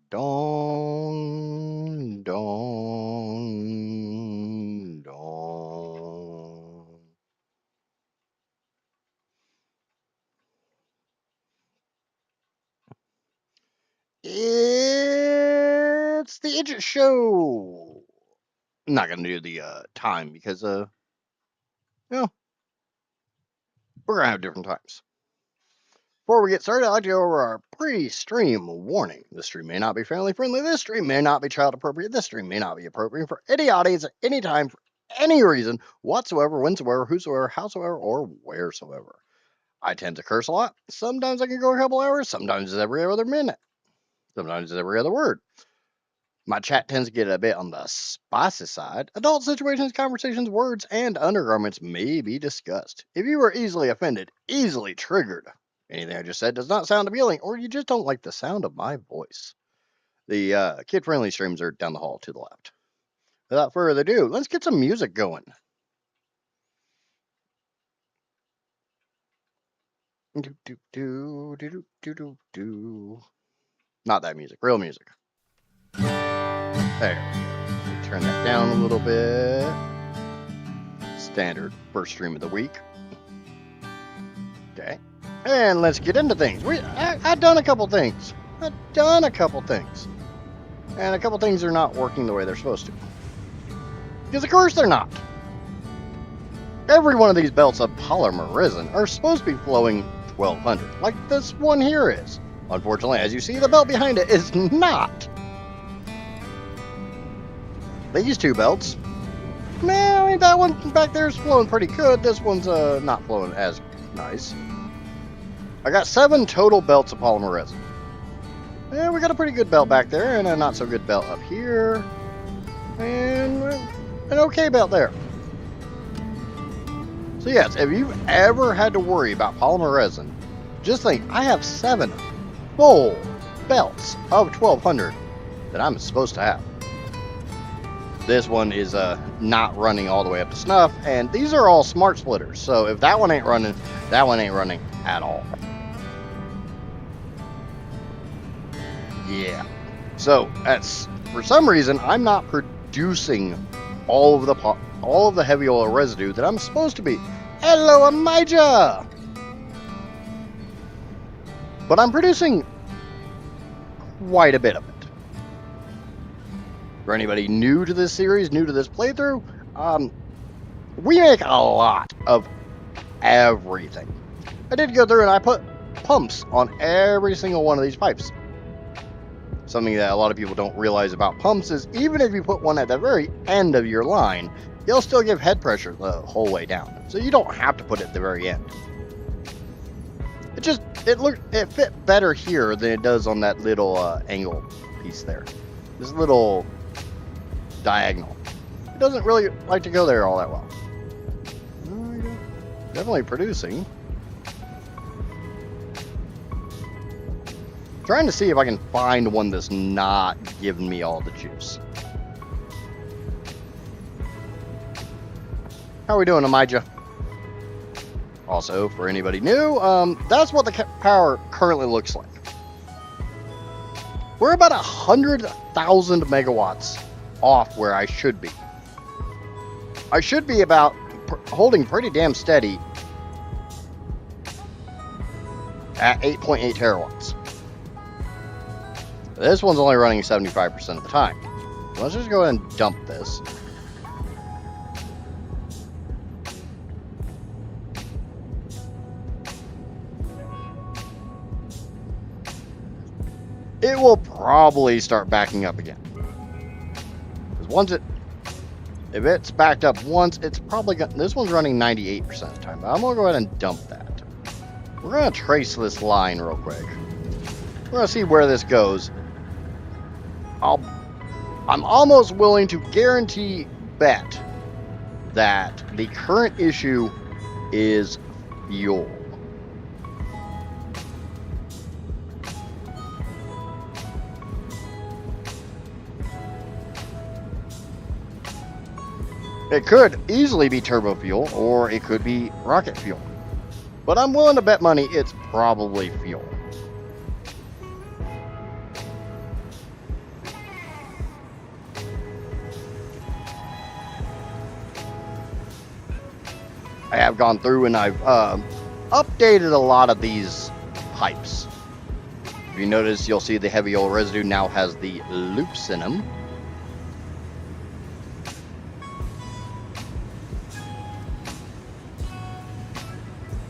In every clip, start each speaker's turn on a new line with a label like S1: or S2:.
S1: Dawn, dawn, dawn. It's the Idget Show. I'm not gonna do the time because you know, we're gonna have different times. Before we get started, I'd like to go over our pre-stream warning. This stream may not be family friendly. This stream may not be child appropriate. This stream may not be appropriate for any audience at any time for any reason whatsoever, whensoever, whosoever, howsoever, or wheresoever. I tend to curse a lot. Sometimes I can go a couple hours. Sometimes it's every other minute. Sometimes it's every other word. My chat tends to get a bit on the spicy side. Adult situations, conversations, words, and undergarments may be discussed. If you are easily offended, easily triggered, anything I just said does not sound appealing, or you just don't like the sound of my voice, the kid-friendly streams are down the hall to the left. Without further ado, let's get some music going. Do, do, do, do, do, do, do. Not that music, real music. There we go. Turn that down a little bit. Standard first stream of the week. Okay. And let's get into things. I've done a couple things. And a couple things are not working the way they're supposed to. Because of course they're not. Every one of these belts of polymer resin are supposed to be flowing 1200, like this one here is. Unfortunately, as you see, the belt behind it is not. These two belts, man, I mean, that one back there is flowing pretty good. This one's not flowing as nice. I got 7 total belts of polymer resin. Yeah, we got a pretty good belt back there, and a not so good belt up here, and an okay belt there. So yes, if you've ever had to worry about polymer resin, just think, I have 7 full belts of 1200 that I'm supposed to have. This one is not running all the way up to snuff, and these are all smart splitters, so if that one ain't running, that one ain't running at all. Yeah. So that's, for some reason, I'm not producing all of the heavy oil residue that I'm supposed to be. Hello, Amijah! But I'm producing quite a bit of it. For anybody new to this series, new to this playthrough, we make a lot of everything. I did go through and I put pumps on every single one of these pipes. Something that a lot of people don't realize about pumps is even if you put one at the very end of your line, they'll still give head pressure the whole way down. So you don't have to put it at the very end. It fit better here than it does on that little angle piece there. This little diagonal. It doesn't really like to go there all that well. Definitely producing. Trying to see if I can find one that's not giving me all the juice. How are we doing, Amijah? Also, for anybody new, that's what the power currently looks like. We're about 100,000 megawatts off where I should be. I should be about holding pretty damn steady at 8.8 terawatts. This one's only running 75% of the time. Let's just go ahead and dump this. It will probably start backing up again. Because if it's backed up once, it's probably this one's running 98% of the time. But I'm gonna go ahead and dump that. We're gonna trace this line real quick. We're gonna see where this goes. I'm almost willing to guarantee bet that the current issue is fuel. It could easily be turbo fuel, or it could be rocket fuel. But I'm willing to bet money it's probably fuel. I have gone through and I've updated a lot of these pipes. If you notice, you'll see the heavy oil residue now has the loops in them.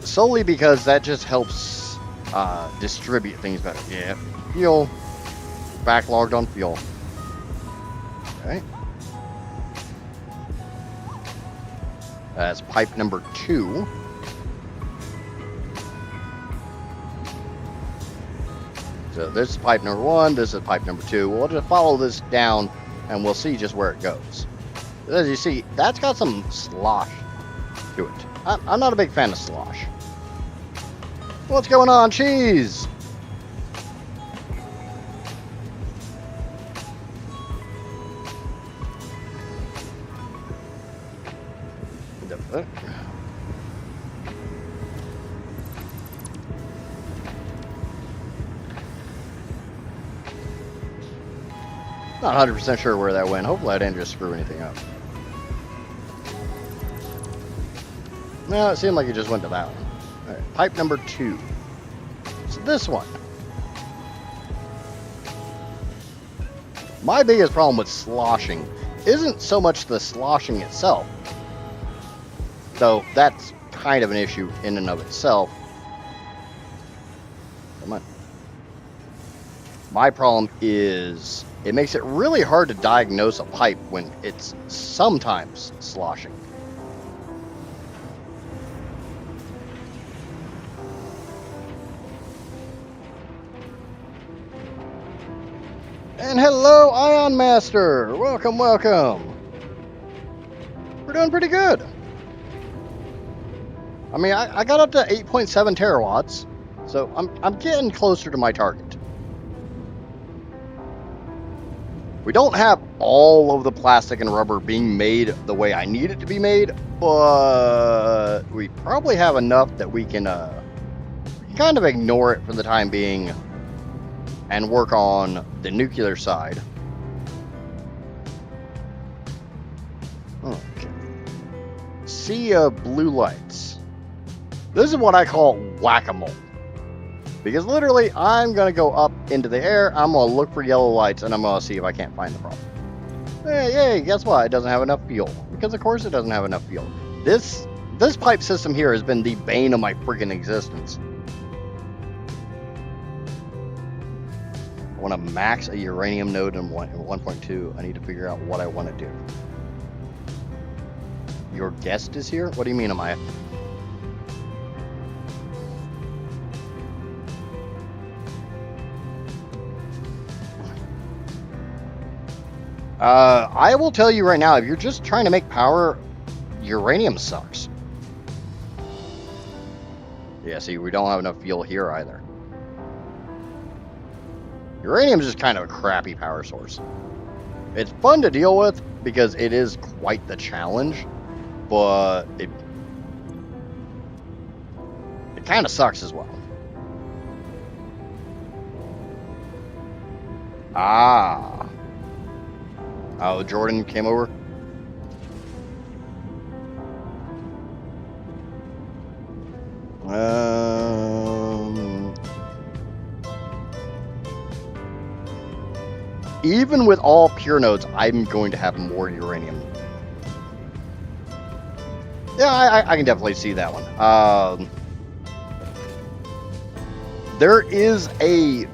S1: Solely because that just helps distribute things better. Yeah, fuel. Backlogged on fuel. Okay. That's pipe number 2. So this is pipe number 1, this is pipe number 2. We'll just follow this down and we'll see just where it goes. As you see, that's got some slosh to it. I'm not a big fan of slosh. What's going on, cheese? Not 100% sure where that went. Hopefully I didn't just screw anything up. No, it seemed like it just went to that one. All right, pipe number 2. So this one. My biggest problem with sloshing isn't so much the sloshing itself, though that's kind of an issue in and of itself. Come on. My problem is it makes it really hard to diagnose a pipe when it's sometimes sloshing. And hello, Ion Master! Welcome, welcome! We're doing pretty good. I mean, I got up to 8.7 terawatts, so I'm getting closer to my target. We don't have all of the plastic and rubber being made the way I need it to be made, but we probably have enough that we can kind of ignore it for the time being and work on the nuclear side. Okay. Sea of blue lights. This is what I call whack-a-mole. Because literally, I'm going to go up into the air, I'm going to look for yellow lights, and I'm going to see if I can't find the problem. Hey, guess what? It doesn't have enough fuel. Because of course it doesn't have enough fuel. This pipe system here has been the bane of my freaking existence. I want to max a uranium node in 1.2. I need to figure out what I want to do. Your guest is here? What do you mean, Amaya? I will tell you right now, if you're just trying to make power, uranium sucks. Yeah, see, we don't have enough fuel here either. Uranium is just kind of a crappy power source. It's fun to deal with because it is quite the challenge, but it kind of sucks as well. Ah. Oh, Jordan came over. Even with all pure nodes, I'm going to have more uranium. Yeah, I can definitely see that one. There is a...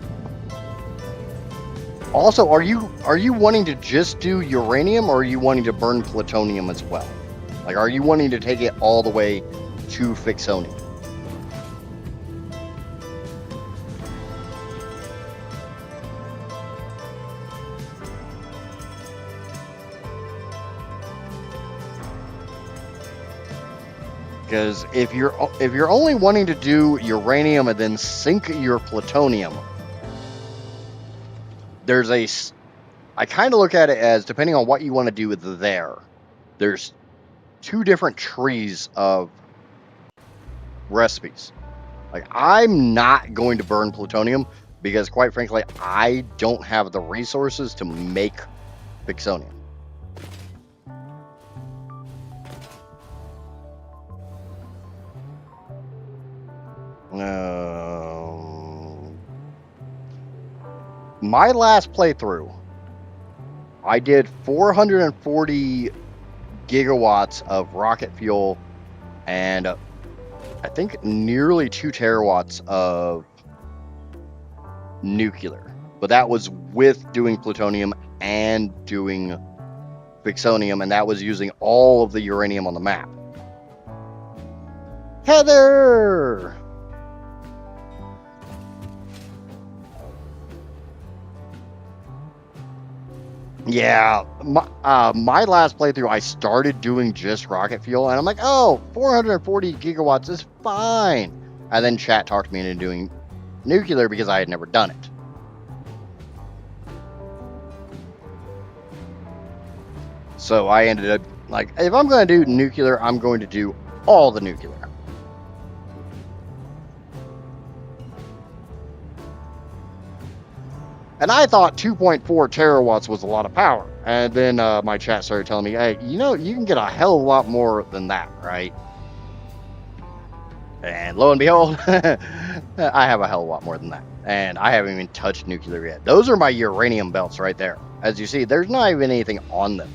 S1: Also, are you wanting to just do uranium, or are you wanting to burn plutonium as well? Like, are you wanting to take it all the way to fixonium? Because if you're only wanting to do uranium and then sink your plutonium, I kind of look at it as, depending on what you want to do with there's 2 different trees of recipes. Like, I'm not going to burn plutonium because, quite frankly, I don't have the resources to make fixonium. My last playthrough, I did 440 gigawatts of rocket fuel and I think nearly 2 terawatts of nuclear. But that was with doing plutonium and doing Vixonium, and that was using all of the uranium on the map. Heather! Yeah, my last playthrough, I started doing just rocket fuel, and I'm like, oh, 440 gigawatts is fine. And then chat talked me into doing nuclear because I had never done it. So I ended up, like, if I'm going to do nuclear, I'm going to do all the nuclear. And I thought 2.4 terawatts was a lot of power. And then my chat started telling me, hey, you know, you can get a hell of a lot more than that, right? And lo and behold, I have a hell of a lot more than that. And I haven't even touched nuclear yet. Those are my uranium belts right there. As you see, there's not even anything on them.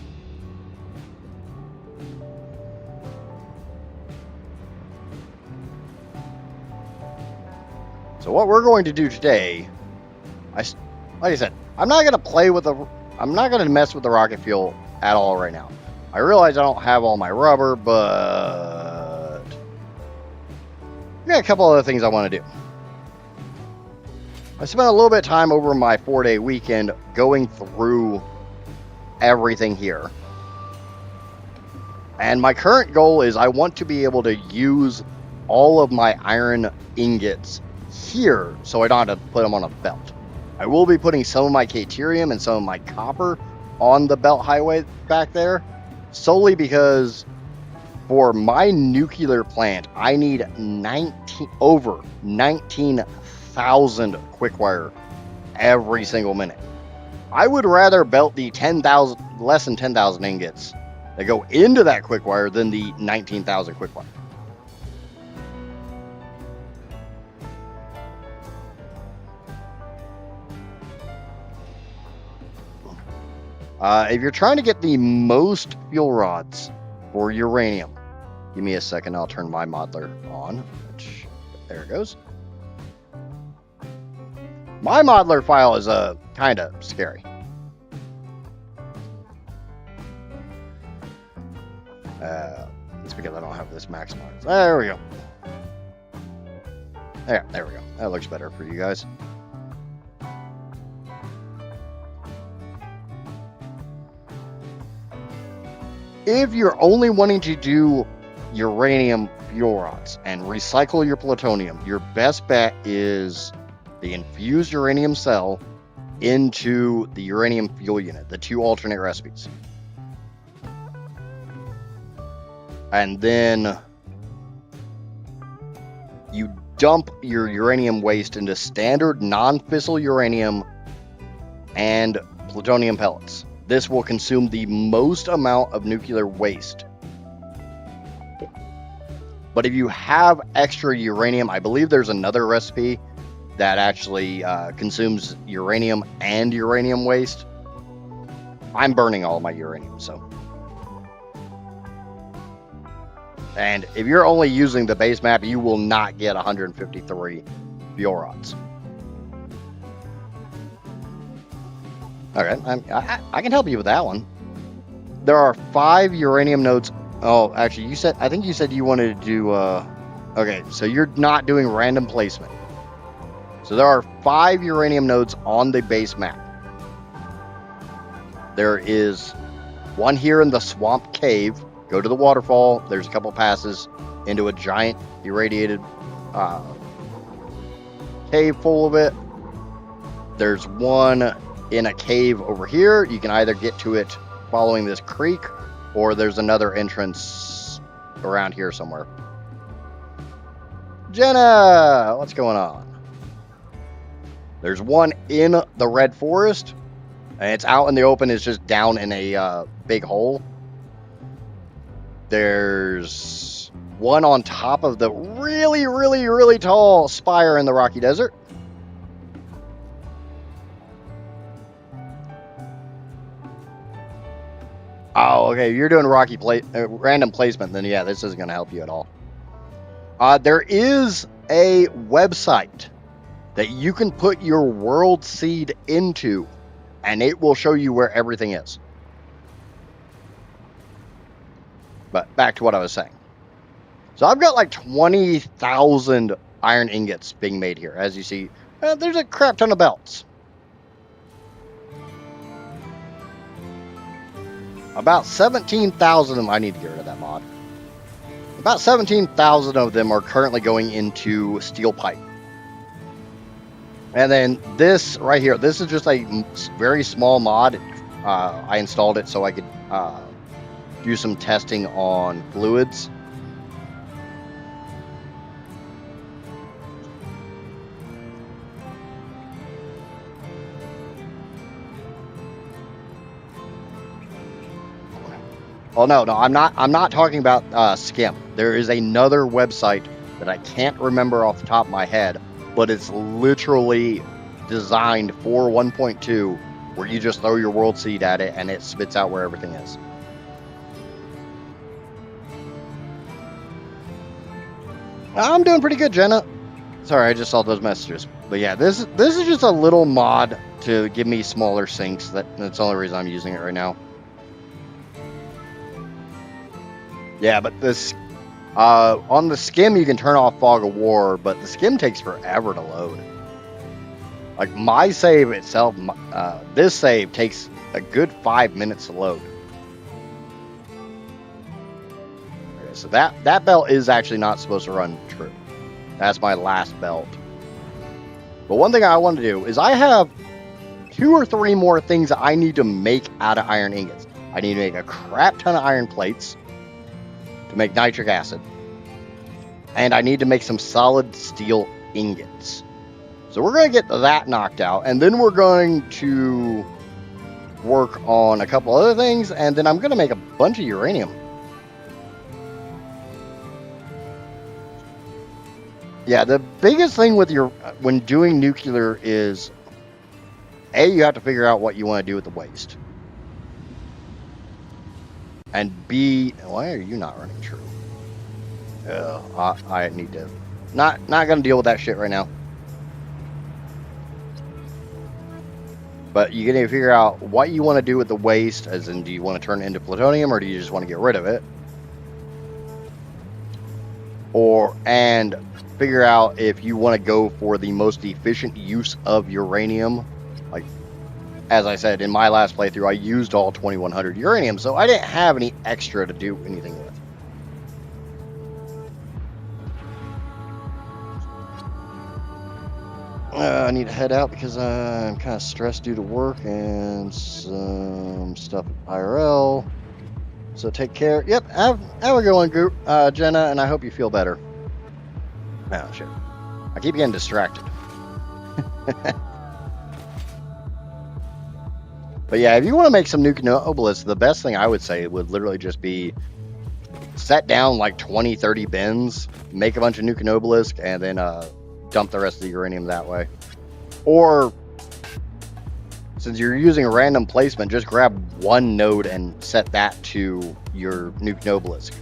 S1: So what we're going to do today, like I said, I'm not going to play with I'm not going to mess with the rocket fuel at all right now. I realize I don't have all my rubber, but I got a couple other things I want to do. I spent a little bit of time over my 4-day weekend going through everything here. And my current goal is I want to be able to use all of my iron ingots here so I don't have to put them on a belt. I will be putting some of my caterium and some of my copper on the belt highway back there, solely because for my nuclear plant, I need over 19,000 quick wire every single minute. I would rather belt the less than 10,000 ingots that go into that quick wire than the 19,000 quick wire. If you're trying to get the most fuel rods for uranium, give me a second, I'll turn my modeler on. There it goes. My modeler file is kind of scary. It's because I don't have this maximized. There we go. There we go. That looks better for you guys. If you're only wanting to do uranium fuel rods and recycle your plutonium, your best bet is the infused uranium cell into the uranium fuel unit, the 2 alternate recipes. And then you dump your uranium waste into standard non-fissile uranium and plutonium pellets. This will consume the most amount of nuclear waste. But if you have extra uranium, I believe there's another recipe that actually consumes uranium and uranium waste. I'm burning all of my uranium, so. And if you're only using the base map, you will not get 153 fuel rods. Okay, I can help you with that one. There are 5 uranium nodes. Oh, actually, I think you said you wanted to do, okay, so you're not doing random placement. So there are 5 uranium nodes on the base map. There is one here in the swamp cave. Go to the waterfall. There's a couple passes into a giant irradiated cave full of it. There's one in a cave over here. You can either get to it following this creek, or there's another entrance around here somewhere. Jenna, what's going on? There's one in the red forest, and it's out in the open. It's just down in a big hole. There's one on top of the really, really, really tall spire in the Rocky Desert. Oh, okay. You're doing random placement, then yeah, this isn't going to help you at all. There is a website that you can put your world seed into, and it will show you where everything is. But back to what I was saying. So I've got like 20,000 iron ingots being made here. As you see, there's a crap ton of belts. About 17,000 of them, I need to get rid of that mod. About 17,000 of them are currently going into steel pipe. And then this right here, this is just a very small mod. I installed it so I could do some testing on fluids. Oh no, I'm not talking about Skim. There is another website that I can't remember off the top of my head, but it's literally designed for 1.2, where you just throw your world seed at it and it spits out where everything is. I'm doing pretty good, Jenna. Sorry, I just saw those messages. But yeah, this is just a little mod to give me smaller sinks. That's the only reason I'm using it right now. Yeah, but this on the Skim you can turn off Fog of War, but the Skim takes forever to load. Like my save itself, this save takes a good 5 minutes to load. Okay, so that belt is actually not supposed to run true. That's my last belt. But one thing I want to do is I have 2 or 3 more things that I need to make out of iron ingots. I need to make a crap ton of iron plates to make nitric acid, and I need to make some solid steel ingots. So we're going to get that knocked out, and then we're going to work on a couple other things, and then I'm going to make a bunch of uranium. Yeah, the biggest thing with when doing nuclear is A, you have to figure out what you want to do with the waste. And B, why are you not running true? I need to. Not gonna deal with that shit right now. But you need to figure out what you want to do with the waste, as in, do you want to turn it into plutonium, or do you just want to get rid of it? And figure out if you want to go for the most efficient use of uranium. Like, as I said, in my last playthrough, I used all 2100 uranium, so I didn't have any extra to do anything with. I need to head out because I'm kind of stressed due to work and some stuff at IRL. So take care. Yep, have a good one, Jenna, and I hope you feel better. Oh, shit. I keep getting distracted. But yeah, if you want to make some nuclear obelisks, the best thing I would say would literally just be set down like 20, 30 bins, make a bunch of nuclear obelisks, and then dump the rest of the uranium that way. Or, since you're using a random placement, just grab one node and set that to your nuclear obelisk.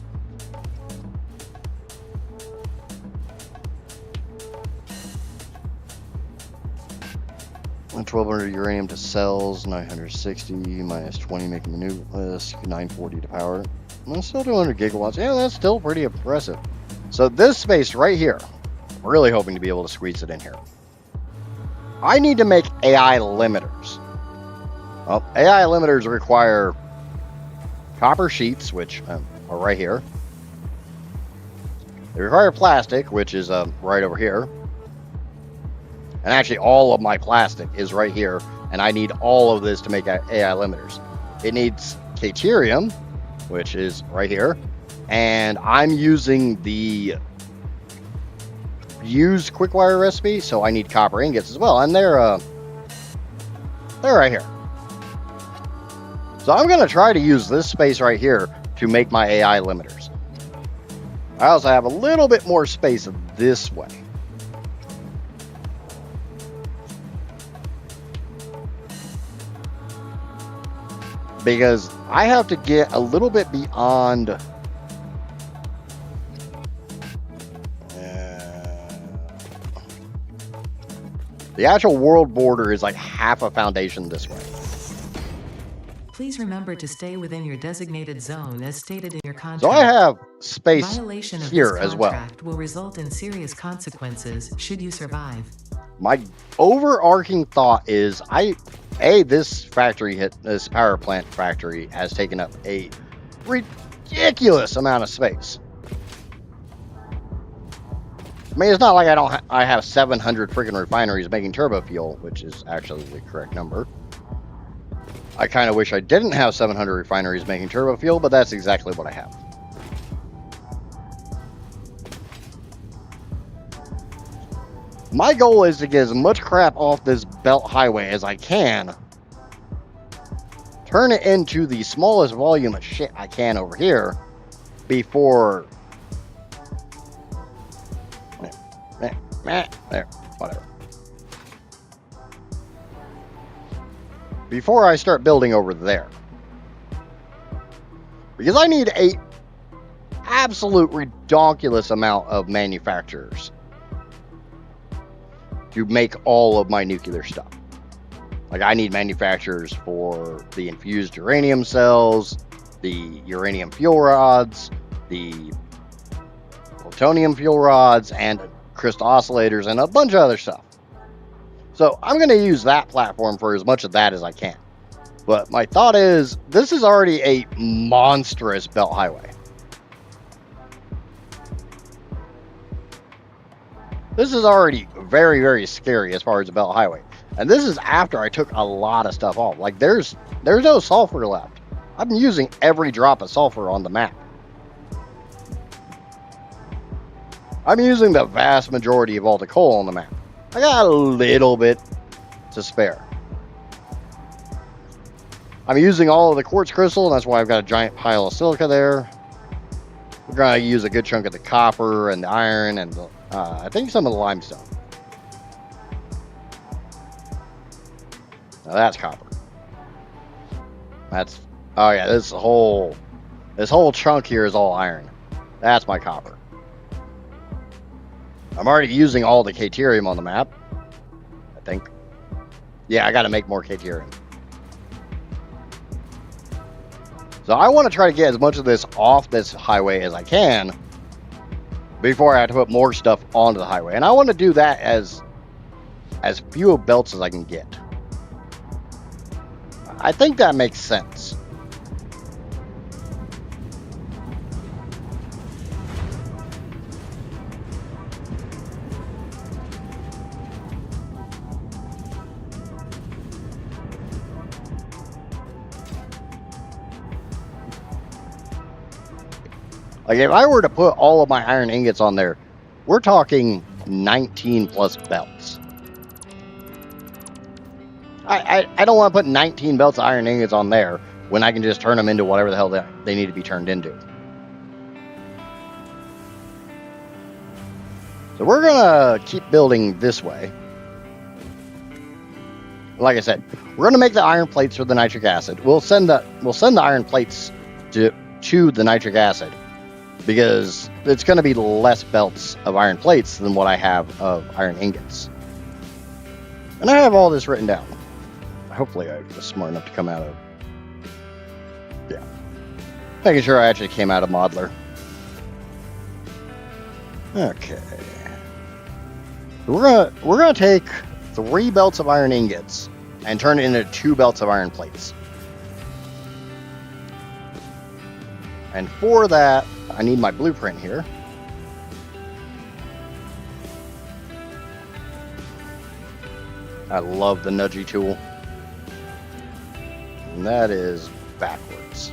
S1: And 1200 uranium to cells, 960 minus 20 making the new list, 940 to power. And still 200 gigawatts. Yeah, that's still pretty impressive. So this space right here, I'm really hoping to be able to squeeze it in here. I need to make AI limiters. Well, AI limiters require copper sheets, which are right here. They require plastic, which is right over here. And actually, all of my plastic is right here, and I need all of this to make AI limiters. It needs Caterium, which is right here, and I'm using the used quickwire recipe, so I need copper ingots as well, and they're right here. So I'm going to try to use this space right here to make my AI limiters. I also have a little bit more space this way. Because I have to get a little bit beyond the actual world border is like half a foundation this way.
S2: Please remember to stay within your designated zone as stated in your contract.
S1: So I have space
S2: Violation of
S1: here
S2: this
S1: as well.
S2: contract will result in serious consequences should you survive.
S1: My overarching thought is this power plant factory has taken up a ridiculous amount of space. I mean, it's not like I have 700 freaking refineries making turbo fuel, which is actually the correct number. I kind of wish I didn't have 700 refineries making turbo fuel, but that's exactly what I have. My goal is to get as much crap off this belt highway as I can. Turn it into the smallest volume of shit I can over here before... There, whatever. Before I start building over there. Because I need a absolute ridiculous amount of manufacturers to make all of my nuclear stuff. Like, I need manufacturers for the infused uranium cells, the uranium fuel rods, the plutonium fuel rods, and crystal oscillators, and a bunch of other stuff. So I'm going to use that platform for as much of that as I can. But my thought is, this is already a monstrous belt highway. This is already very, very scary as far as the belt highway. And this is after I took a lot of stuff off. Like, there's no sulfur left. I'm using every drop of sulfur on the map. I'm using the vast majority of all the coal on the map. I got a little bit to spare. I'm using all of the quartz crystal, and that's why I've got a giant pile of silica there. We're going to use a good chunk of the copper and the iron and the, I think some of the limestone. Now that's copper. That's, oh yeah, this whole chunk here is all iron. That's my copper. I'm already using all the Caterium on the map, I think. Yeah, I got to make more Caterium. So I want to try to get as much of this off this highway as I can before I have to put more stuff onto the highway. And I want to do that as few belts as I can get. I think that makes sense. Like, if I were to put all of my iron ingots on there, we're talking 19 plus belts. I don't want to put 19 belts of iron ingots on there when I can just turn them into whatever the hell they need to be turned into. So we're going to keep building this way. Like I said, we're going to make the iron plates for the nitric acid. We'll send the iron plates to the nitric acid, because it's going to be less belts of iron plates than what I have of iron ingots. And I have all this written down. Hopefully I was smart enough to come out of... Yeah. Making sure I actually came out of Modeler. Okay. We're gonna take 3 belts of iron ingots and turn it into 2 belts of iron plates. And for that, I need my blueprint here. I love the nudgy tool. And that is backwards.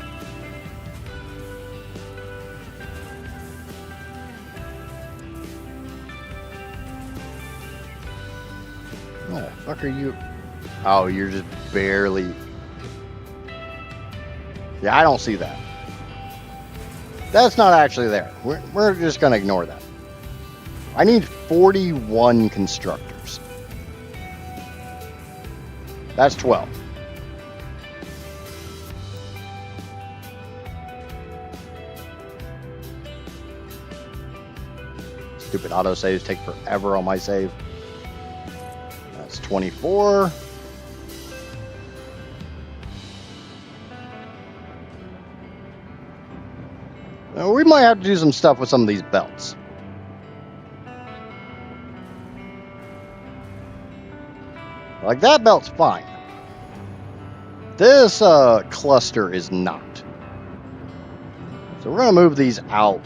S1: What the fuck are you? Oh, you're just barely... Yeah, I don't see that. That's not actually there. We're just going to ignore that. I need 41 constructors. That's 12. Stupid autosaves take forever on my save. That's 24. Now, we might have to do some stuff with some of these belts. Like, that belt's fine. This cluster is not. So we're going to move these out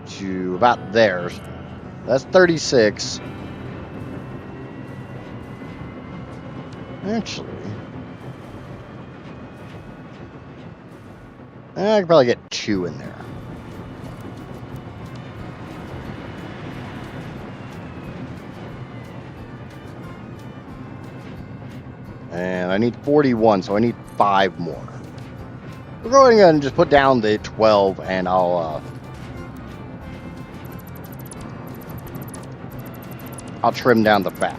S1: to about there. That's 36. Actually, I could probably get 2 in there. And I need 41, so I need 5 more. We're going to just put down the 12, and I'll trim down the fat.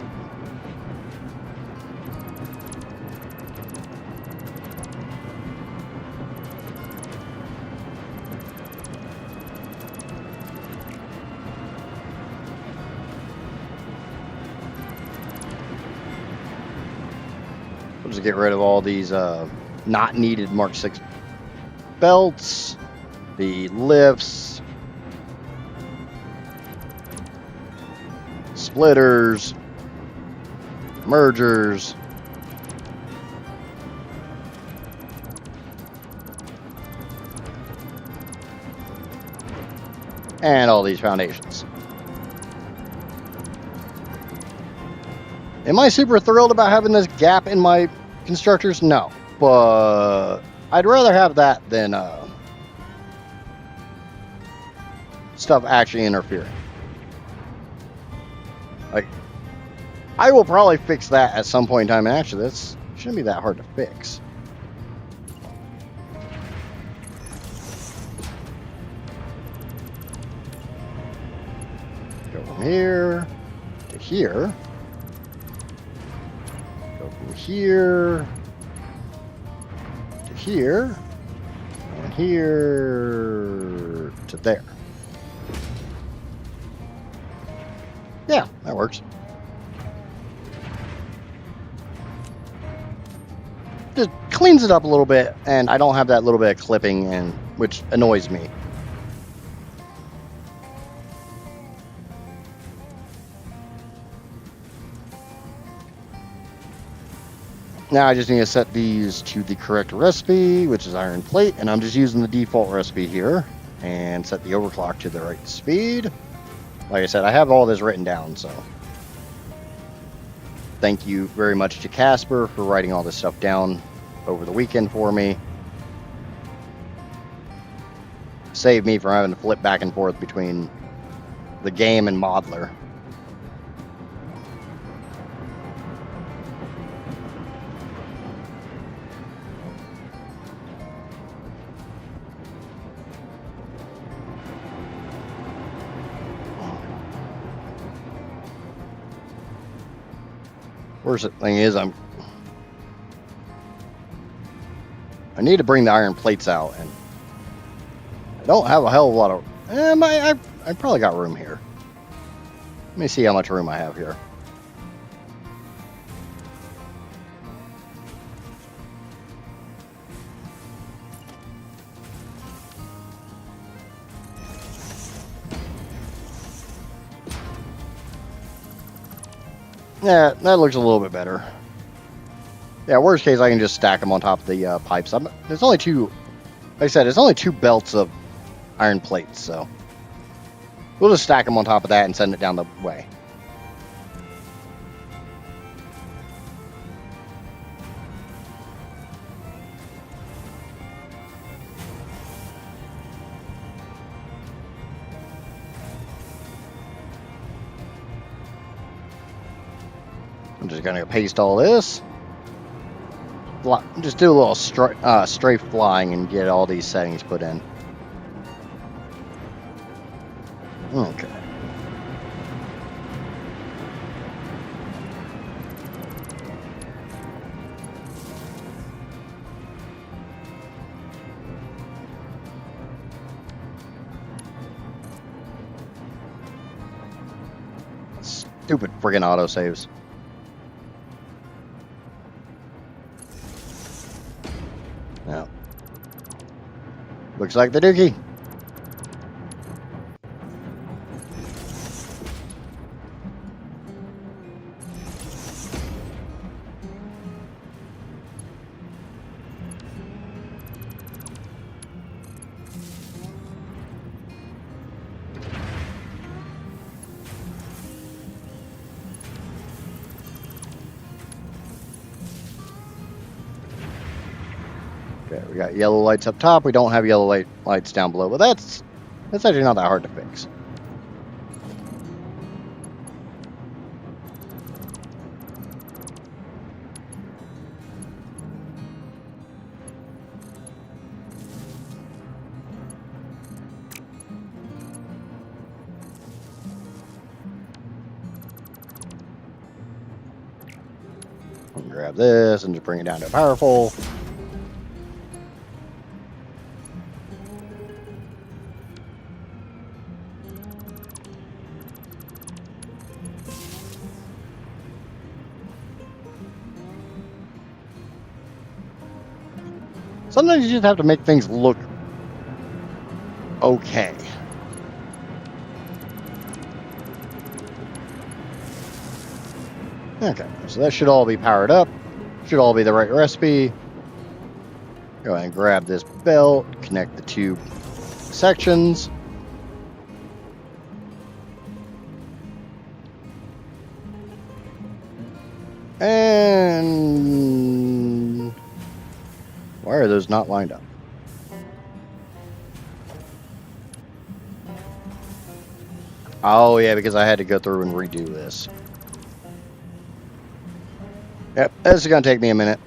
S1: We'll just get rid of all these not needed Mark 6 belts, the lifts, splitters, mergers, and all these foundations. Am I super thrilled about having this gap in my constructors? No, but I'd rather have that than stuff actually interfering. Like, I will probably fix that at some point in time, and actually, this shouldn't be that hard to fix. Go from here to here. Go from here to here. And here to there. Yeah, that works. Just cleans it up a little bit, and I don't have that little bit of clipping, and which annoys me. Now I just need to set these to the correct recipe, which is iron plate, and I'm just using the default recipe here, and set the overclock to the right speed. Like I said, I have all this written down, so thank you very much to Casper for writing all this stuff down over the weekend for me. Saved me from having to flip back and forth between the game and Modeler. Worst thing is, I need to bring the iron plates out, and I don't have a hell of a lot of. I probably got room here. Let me see how much room I have here. Yeah, that looks a little bit better. Yeah, worst case, I can just stack them on top of the pipes. There's only 2, like I said, there's only 2 belts of iron plates, so we'll just stack them on top of that and send it down the way. I'm just going to paste all this. Just do a little strafe flying and get all these settings put in. Stupid friggin' autosaves. Yeah. Looks like the dookie. Okay, we got yellow lights up top. We don't have yellow lights down below, but that's actually not that hard to fix. I'll grab this and just bring it down to powerful. Sometimes you just have to make things look okay. Okay, so that should all be powered up. Should all be the right recipe. Go ahead and grab this belt, connect the two sections. And why are those not lined up? Oh yeah, because I had to go through and redo this. Yep, this is gonna take me a minute.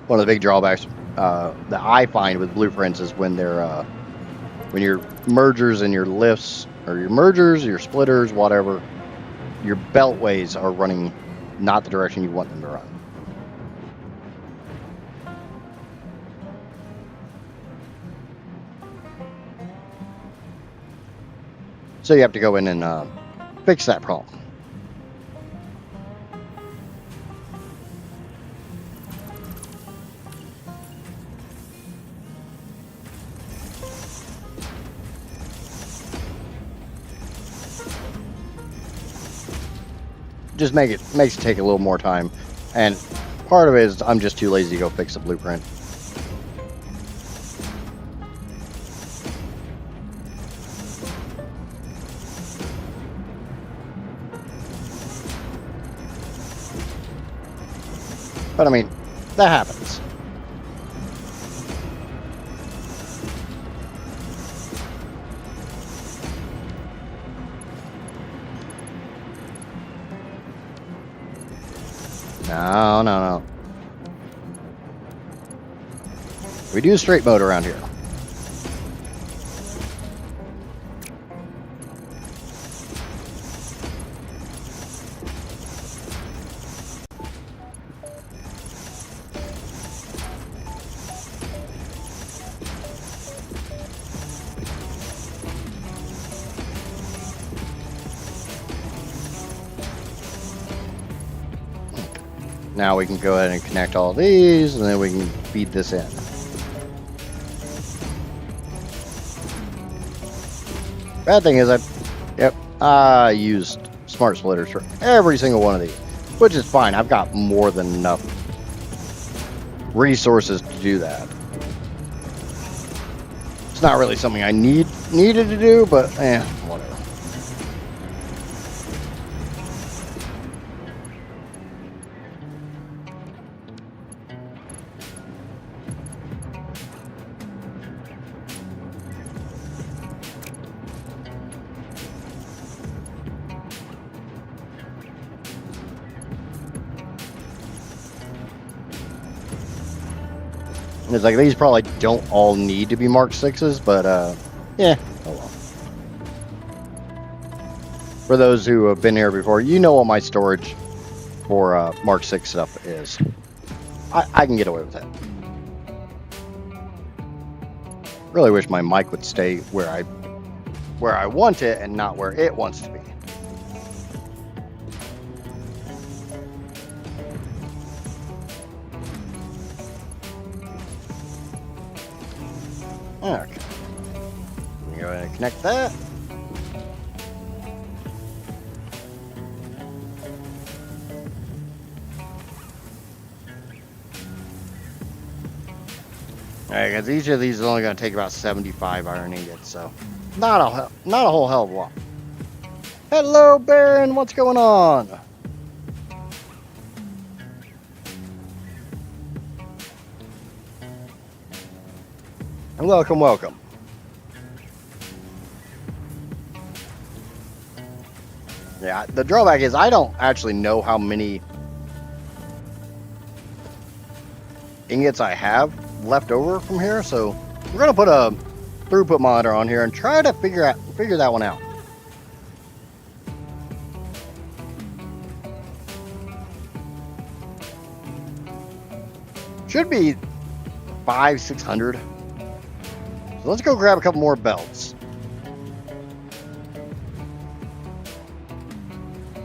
S1: One of the big drawbacks that I find with blueprints is when they're when your mergers and your lifts, or your mergers, your splitters, whatever, your beltways are running not the direction you want them to run. So you have to go in and fix that problem. Just makes it take a little more time, and part of it is I'm just too lazy to go fix the blueprint. But I mean, that happens. No. We do straight mode around here. Now we can go ahead and connect all these, and then we can feed this in. Bad thing is I used smart splitters for every single one of these, which is fine. I've got more than enough resources to do that. It's not really something I needed to do, but whatever. It's like these probably don't all need to be Mark 6s, but yeah, oh well. For those who have been here before, you know what my storage for Mark 6 stuff is. I can get away with that. Really wish my mic would stay where I want it and not where it wants to be. Okay. Let me go ahead and connect that. Alright, because each of these is only going to take about 75 iron ingots, so not a whole hell of a lot. Hello, Baron. What's going on? And welcome, welcome. Yeah, the drawback is I don't actually know how many ingots I have left over from here, so we're gonna put a throughput monitor on here and try to figure that one out. Should be 500-600. So let's go grab a couple more belts.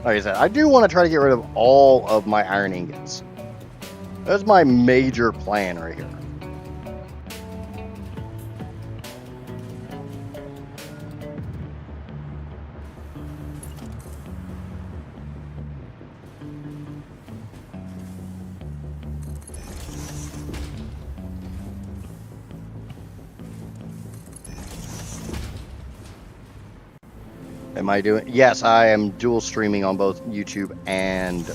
S1: Like I said, I do want to try to get rid of all of my iron ingots. That's my major plan right here. Am I doing? Yes, I am dual streaming on both YouTube and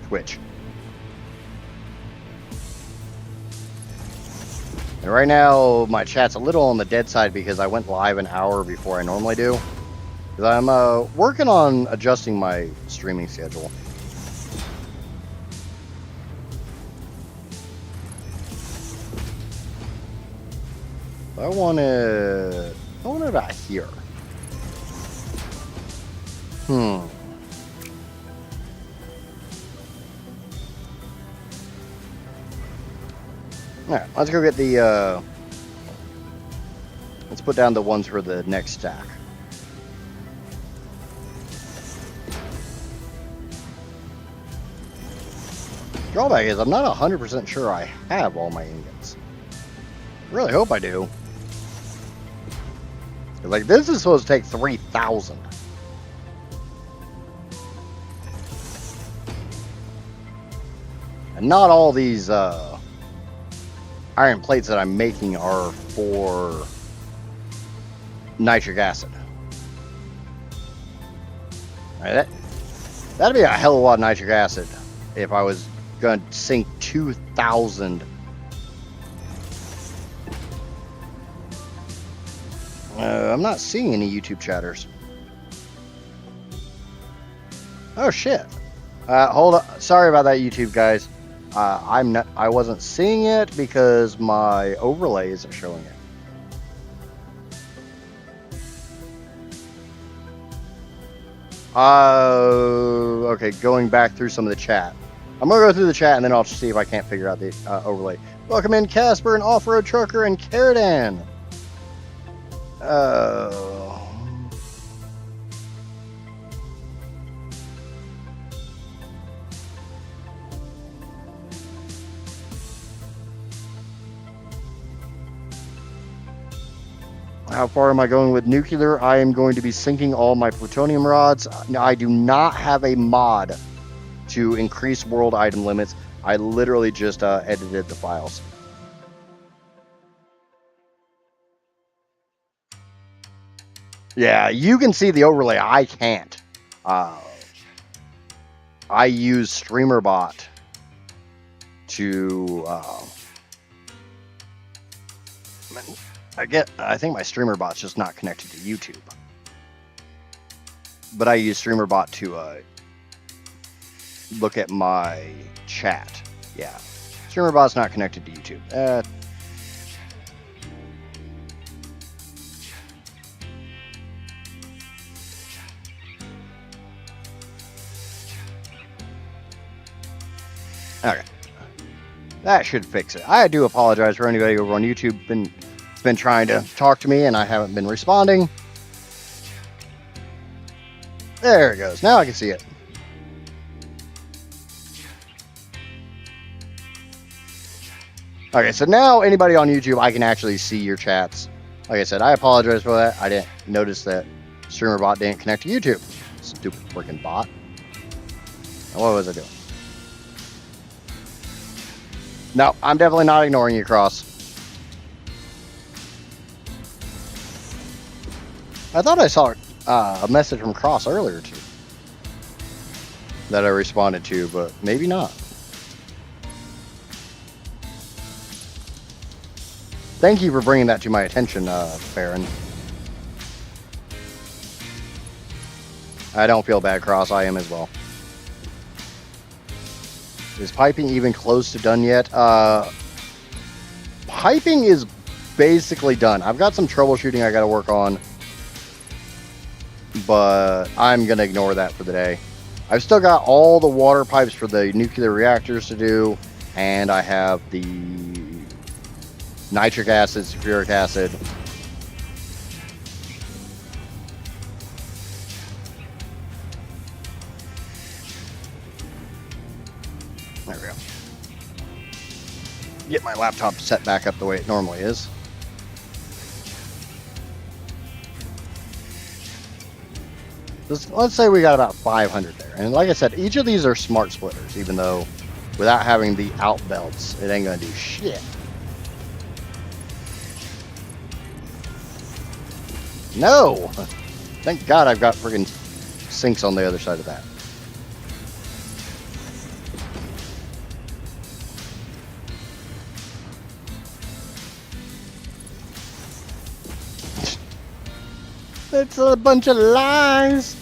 S1: Twitch. And right now, my chat's a little on the dead side because I went live an hour before I normally do. Because I'm working on adjusting my streaming schedule. I want it about here. Alright, let's go get the, let's put down the ones for the next stack. Drawback is I'm not 100% sure I have all my ingots. Really hope I do. Like, this is supposed to take 3,000. And not all these iron plates that I'm making are for nitric acid. Right, that'd be a hell of a lot of nitric acid if I was going to sink 2,000. I'm not seeing any YouTube chatters. Oh shit. Hold on. Sorry about that, YouTube guys. I wasn't seeing it because my overlay isn't showing it. Okay, going back through some of the chat. I'm gonna go through the chat and then I'll see if I can't figure out the overlay. Welcome in Casper and Off-Road Trucker and Caradan. How far am I going with nuclear? I am going to be sinking all my plutonium rods. I do not have a mod to increase world item limits. I literally just edited the files. Yeah, you can see the overlay. I can't. I use StreamerBot to I think my StreamerBot's just not connected to YouTube. But I use StreamerBot to look at my chat. Yeah. Streamer bot's not connected to YouTube. Okay. That should fix it. I do apologize for anybody over on YouTube been trying to talk to me and I haven't been responding. There it goes. Now I can see it. Okay, so now anybody on YouTube, I can actually see your chats. Like I said, I apologize for that. I didn't notice that StreamerBot didn't connect to YouTube. Stupid freaking bot. Now, what was I doing? No, I'm definitely not ignoring you, Cross. I thought I saw a message from Cross earlier, too. That I responded to, but maybe not. Thank you for bringing that to my attention, Baron. I don't feel bad, Cross. I am as well. Is piping even close to done yet? Piping is basically done. I've got some troubleshooting I got to work on, but I'm going to ignore that for the day. I've still got all the water pipes for the nuclear reactors to do, and I have the nitric acid, sulfuric acid. There we go. Get my laptop set back up the way it normally is. Let's say we got about 500 there. And like I said, each of these are smart splitters, even though without having the out belts, it ain't going to do shit. No! Thank God I've got friggin' sinks on the other side of that. It's a bunch of lies.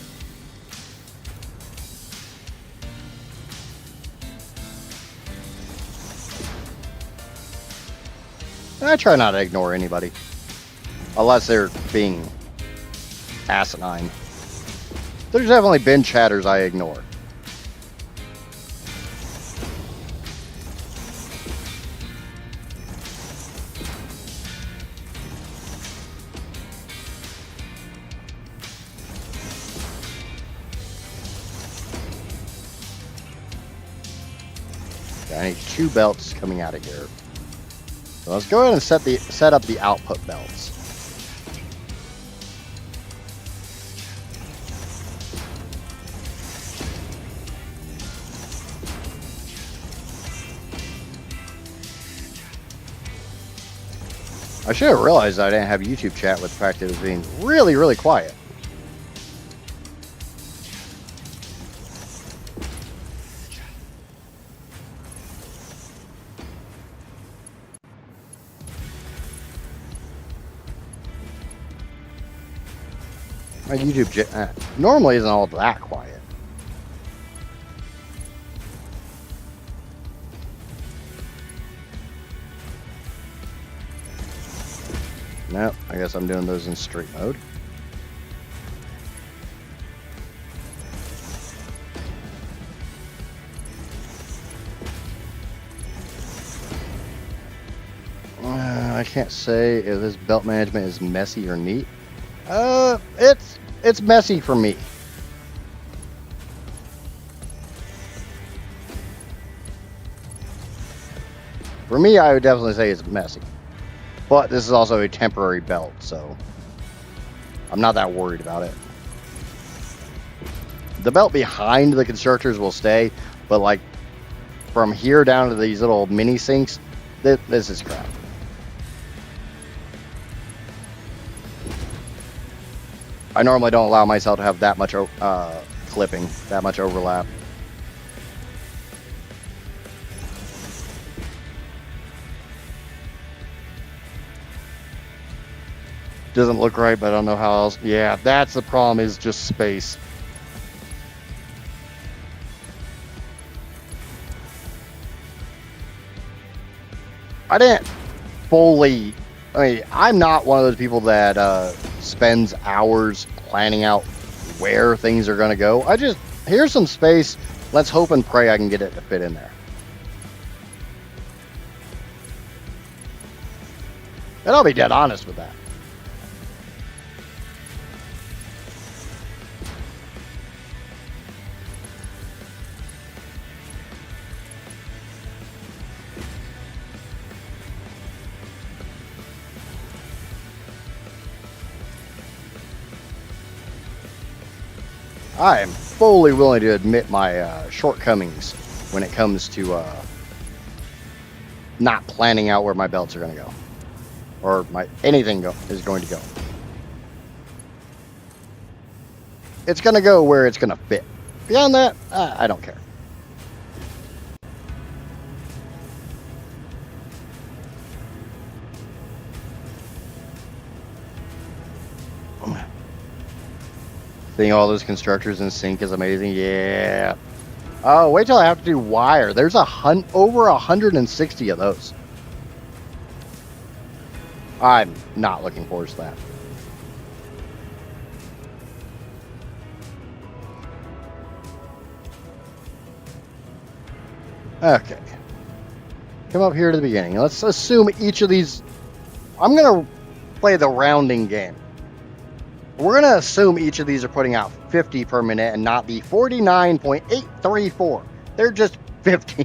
S1: I try not to ignore anybody. Unless they're being asinine. There's definitely been chatters I ignore. I need 2 belts coming out of here. So let's go ahead and set up the output belts. I should have realized I didn't have YouTube chat with the fact that it was being really, really quiet. My YouTube chat normally isn't all that quiet. Nope, I guess I'm doing those in street mode. I can't say if this belt management is messy or neat. It's messy for me. For me, I would definitely say it's messy. But this is also a temporary belt, so I'm not that worried about it. The belt behind the constructors will stay, but like from here down to these little mini sinks, this is crap. I normally don't allow myself to have that much clipping, that much overlap. Doesn't look right, but I don't know how else. Yeah, that's the problem, is just space. I didn't fully. I mean, I'm not one of those people that spends hours planning out where things are going to go. I just, here's some space. Let's hope and pray I can get it to fit in there. And I'll be dead honest with that. I am fully willing to admit my shortcomings when it comes to not planning out where my belts are going to go, or anything is going to go. It's going to go where it's going to fit. Beyond that, I don't care. Seeing all those constructors in sync is amazing. Yeah. Oh, wait till I have to do wire. There's over 160 of those. I'm not looking forward to that. Okay. Come up here to the beginning. Let's assume each of these... I'm going to play the rounding game. We're going to assume each of these are putting out 50 per minute and not the 49.834. They're just 50.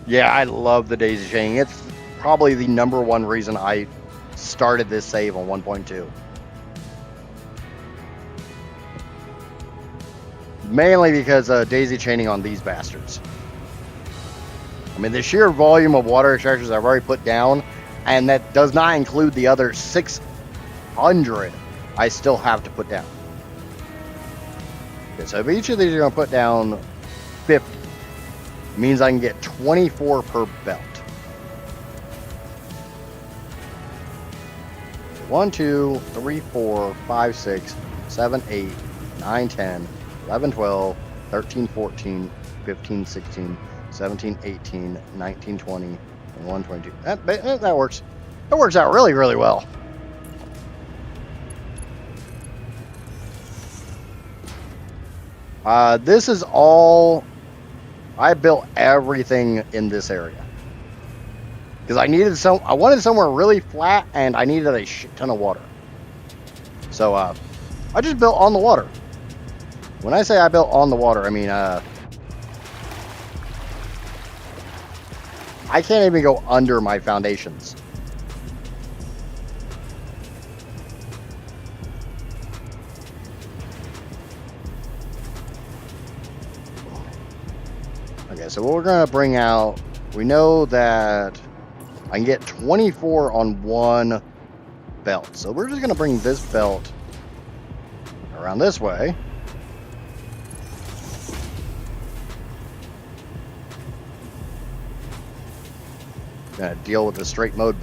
S1: Yeah, I love the daisy chaining. It's probably the #1 reason I started this save on 1.2. Mainly because daisy chaining on these bastards. I mean, the sheer volume of water extractors I've already put down, and that does not include the other 600 I still have to put down. Okay, so if each of these are going to put down 50, it means I can get 24 per belt. 1, 2, 3, 4, 5, 6, 7, 8, 9, 10, 11, 12, 13, 14, 15, 16, 17, 18, 19, 20, and 122. That works. That works out really, really well. This is all... I built everything in this area. Because I wanted somewhere really flat, and I needed a shit ton of water. So, I just built on the water. When I say I built on the water, I mean, I can't even go under my foundations. Okay, so what we're going to bring out, we know that I can get 24 on one belt. So we're just going to bring this belt around this way. Gonna deal with the straight mode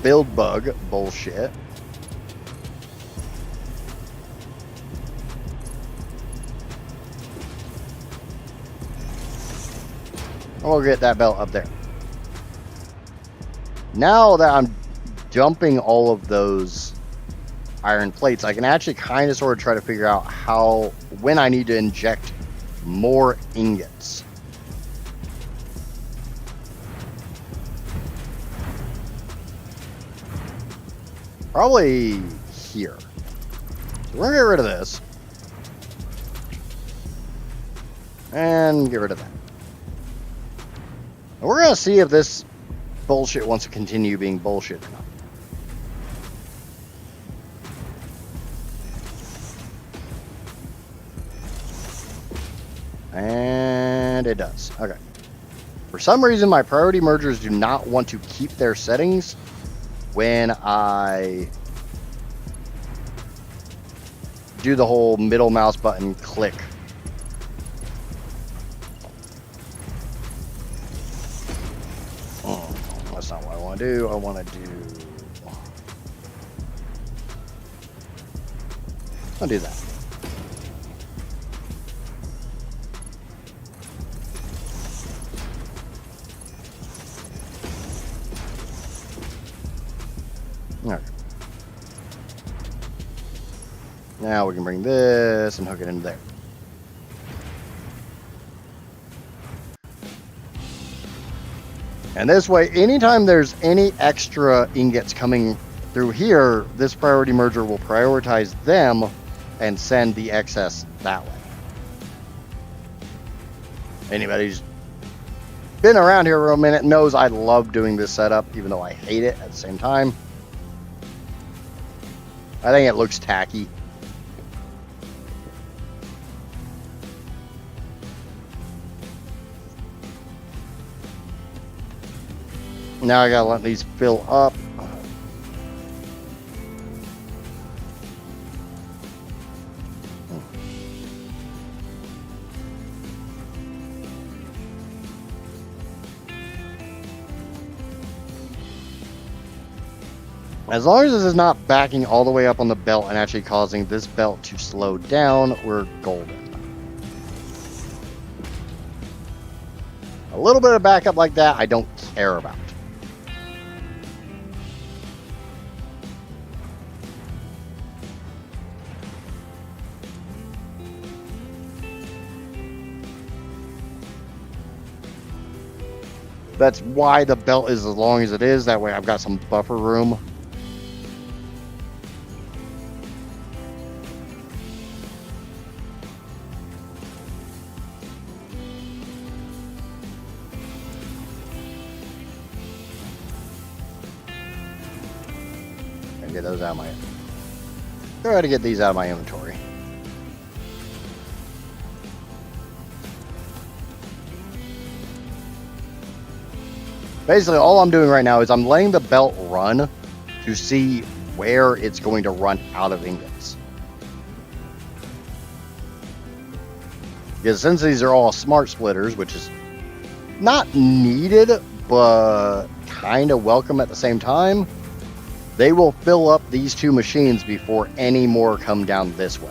S1: build bug bullshit. We'll get that belt up there. Now that I'm dumping all of those iron plates, I can actually kind of sort of try to figure out when I need to inject more ingots. Probably here. So we're gonna get rid of this. And get rid of that. And we're gonna see if this bullshit wants to continue being bullshit or not. And it does. Okay. For some reason, my priority mergers do not want to keep their settings when I do the whole middle mouse button click. Oh, that's not what I want to do. I want to do... I'll do that. Okay. Now we can bring this and hook it into there. And this way, anytime there's any extra ingots coming through here, this priority merger will prioritize them and send the excess that way. Anybody who's been around here for a minute knows I love doing this setup, even though I hate it at the same time. I think it looks tacky. Now I gotta let these fill up. As long as this is not backing all the way up on the belt and actually causing this belt to slow down, we're golden. A little bit of backup like that, I don't care about. That's why the belt is as long as it is. That way I've got some buffer room. And get those out of my... Try to get these out of my inventory. Basically, all I'm doing right now is I'm letting the belt run to see where it's going to run out of ingots. Because since these are all smart splitters, which is not needed, but kind of welcome at the same time, they will fill up these two machines before any more come down this way.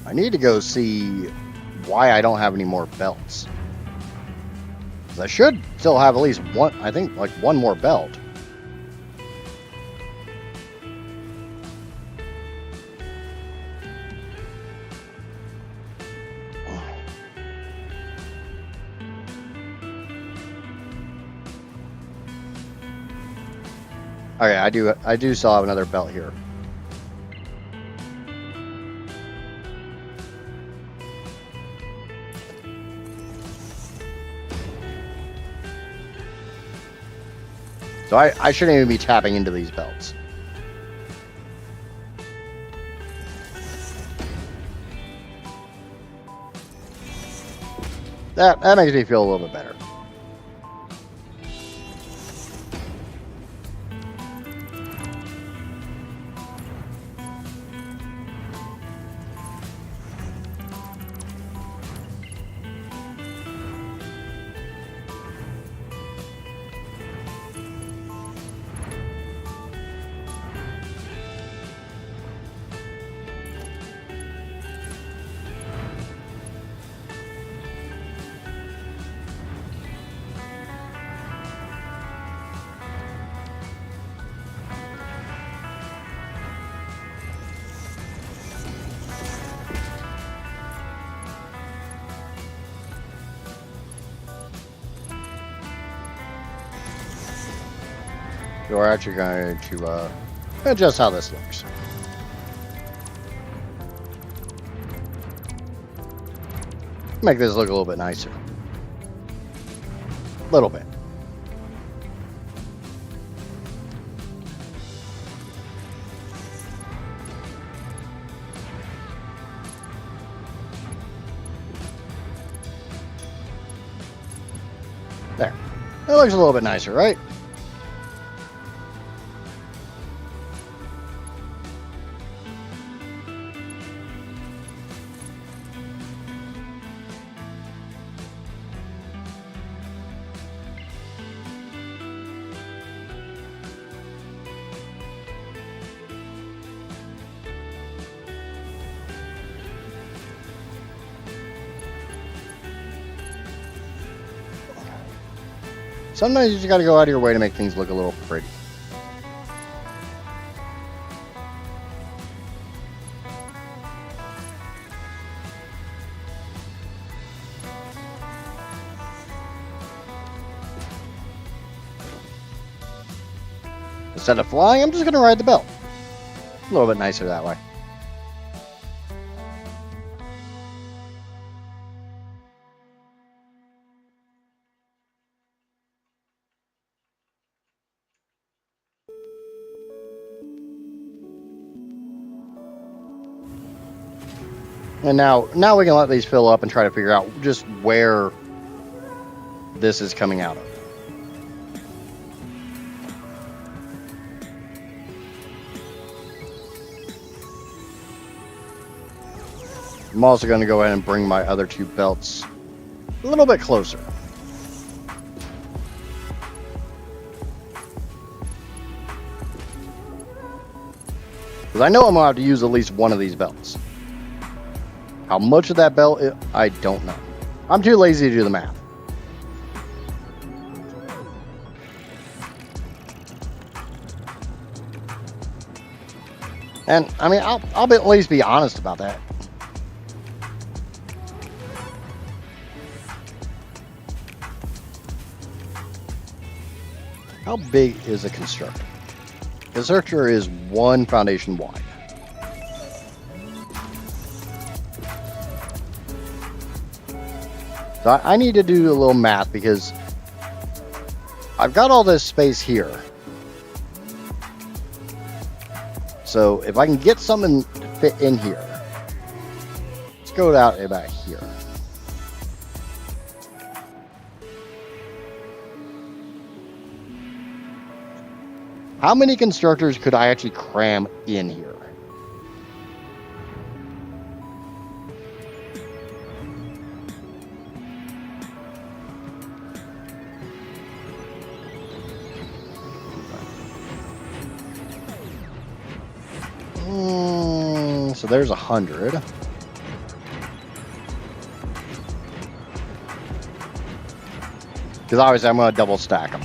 S1: I need to go see why I don't have any more belts. I should still have at least one, I think, like one more belt. Okay, I do still have another belt here. So I shouldn't even be tapping into these belts. That makes me feel a little bit better. So we're actually going to adjust how this looks. Make this look a little bit nicer. A little bit. There. That looks a little bit nicer, right? Sometimes you just got to go out of your way to make things look a little pretty. Instead of flying, I'm just going to ride the belt. A little bit nicer that way. And now we can let these fill up and try to figure out just where this is coming out of. I'm also going to go ahead and bring my other two belts a little bit closer. Because I know I'm going to have to use at least one of these belts. How much of that belt, I don't know. I'm too lazy to do the math. And, I mean, I'll at least be honest about that. How big is a constructor? Constructor is 1 foundation wide. So I need to do a little math because I've got all this space here. So if I can get something to fit in here, let's go out about here. How many constructors could I actually cram in here? So there's 100. Because obviously I'm going to double stack them.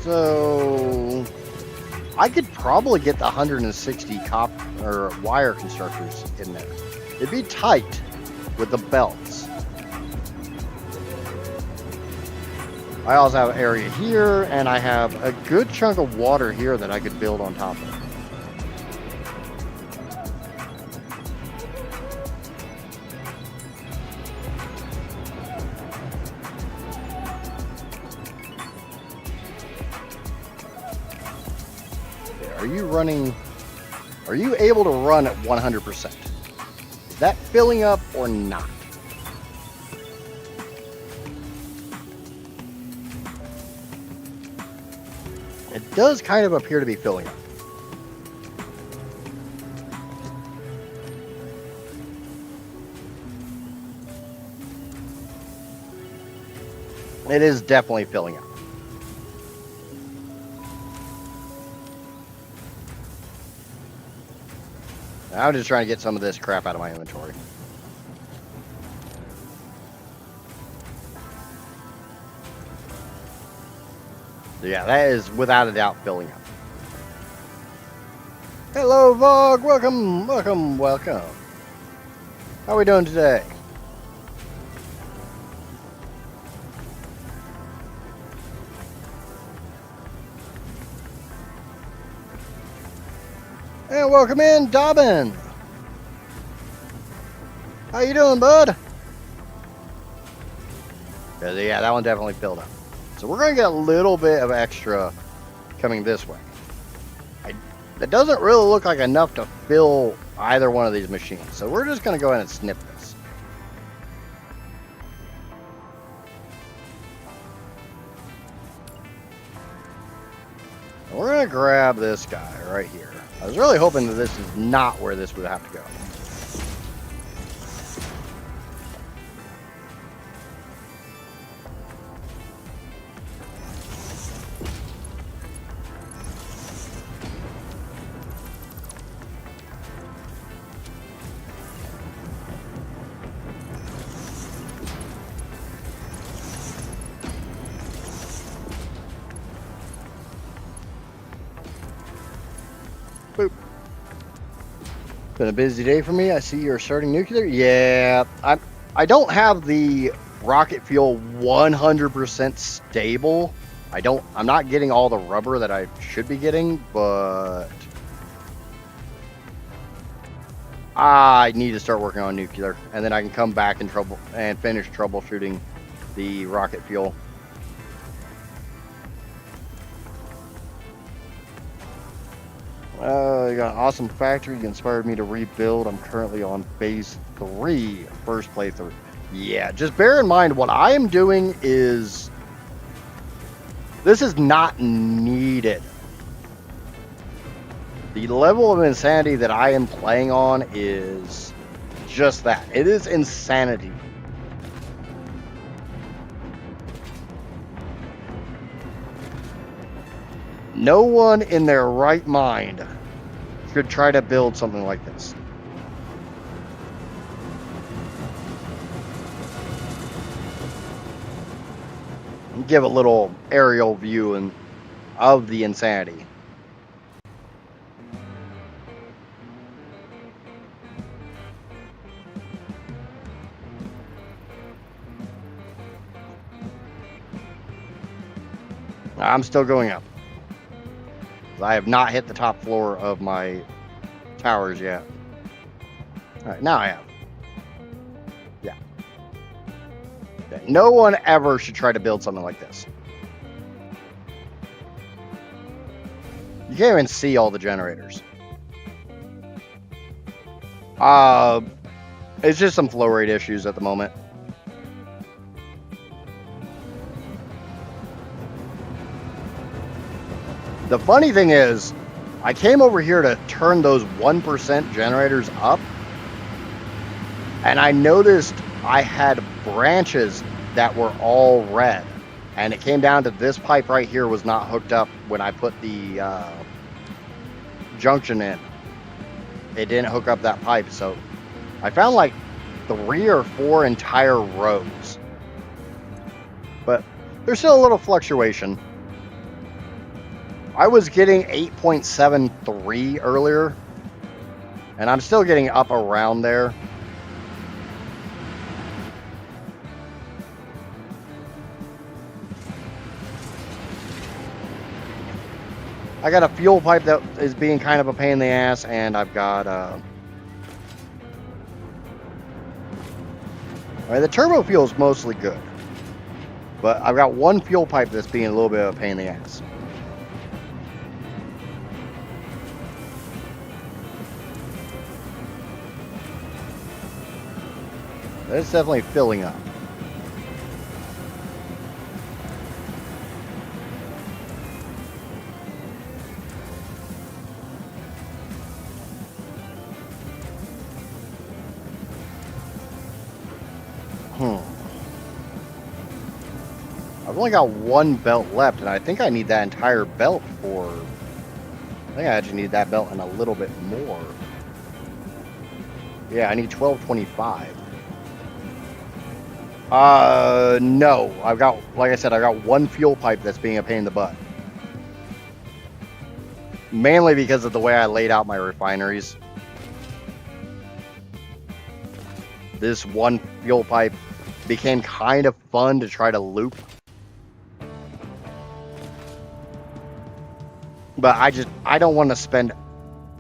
S1: So I could probably get the 160 copper or wire constructors in there. It'd be tight with the belts. I also have an area here, and I have a good chunk of water here that I could build on top of. Are you running? Are you able to run at 100%? Is that filling up or not? It does kind of appear to be filling up. It is definitely filling up. I'm just trying to get some of this crap out of my inventory. So yeah, that is without a doubt filling up. Hello, Vogue. Welcome, welcome, welcome. How are we doing today? And welcome in, Dobbin. How you doing, bud? Yeah, that one definitely filled up. So we're going to get a little bit of extra coming this way. That doesn't really look like enough to fill either one of these machines. So we're just going to go ahead and snip this. And we're going to grab this guy right here. I was really hoping that this is not where this would have to go. Been a busy day for me. I see you're starting nuclear. Yeah, I don't have the rocket fuel 100% stable. I'm not getting all the rubber that I should be getting, but I need to start working on nuclear, and then I can come back and finish troubleshooting the rocket fuel. You got an awesome factory. You inspired me to rebuild. I'm currently on phase 3, first playthrough. Yeah, just bear in mind what I am doing is this is not needed. The level of insanity that I am playing on is just that. It is insanity. No one in their right mind should try to build something like this. Give a little aerial view of the insanity. I'm still going up. I have not hit the top floor of my towers yet. All right, now I have. Yeah. No one ever should try to build something like this. You can't even see all the generators. It's just some flow rate issues at the moment. The funny thing is, I came over here to turn those 1% generators up, and I noticed I had branches that were all red, and it came down to this pipe right here was not hooked up when I put the junction in. It didn't hook up that pipe, so I found like 3 or 4 entire rows, but there's still a little fluctuation. I was getting 8.73 earlier, and I'm still getting up around there. I got a fuel pipe that is being kind of a pain in the ass, and I've got the turbo fuel is mostly good, but I've got one fuel pipe that's being a little bit of a pain in the ass. It's definitely filling up. I've only got one belt left, and I think I need that entire belt for... I think I actually need that belt and a little bit more. Yeah, I need 1225. No. I've got, like I said, I got one fuel pipe that's being a pain in the butt. Mainly because of the way I laid out my refineries. This one fuel pipe became kind of fun to try to loop. But I don't want to spend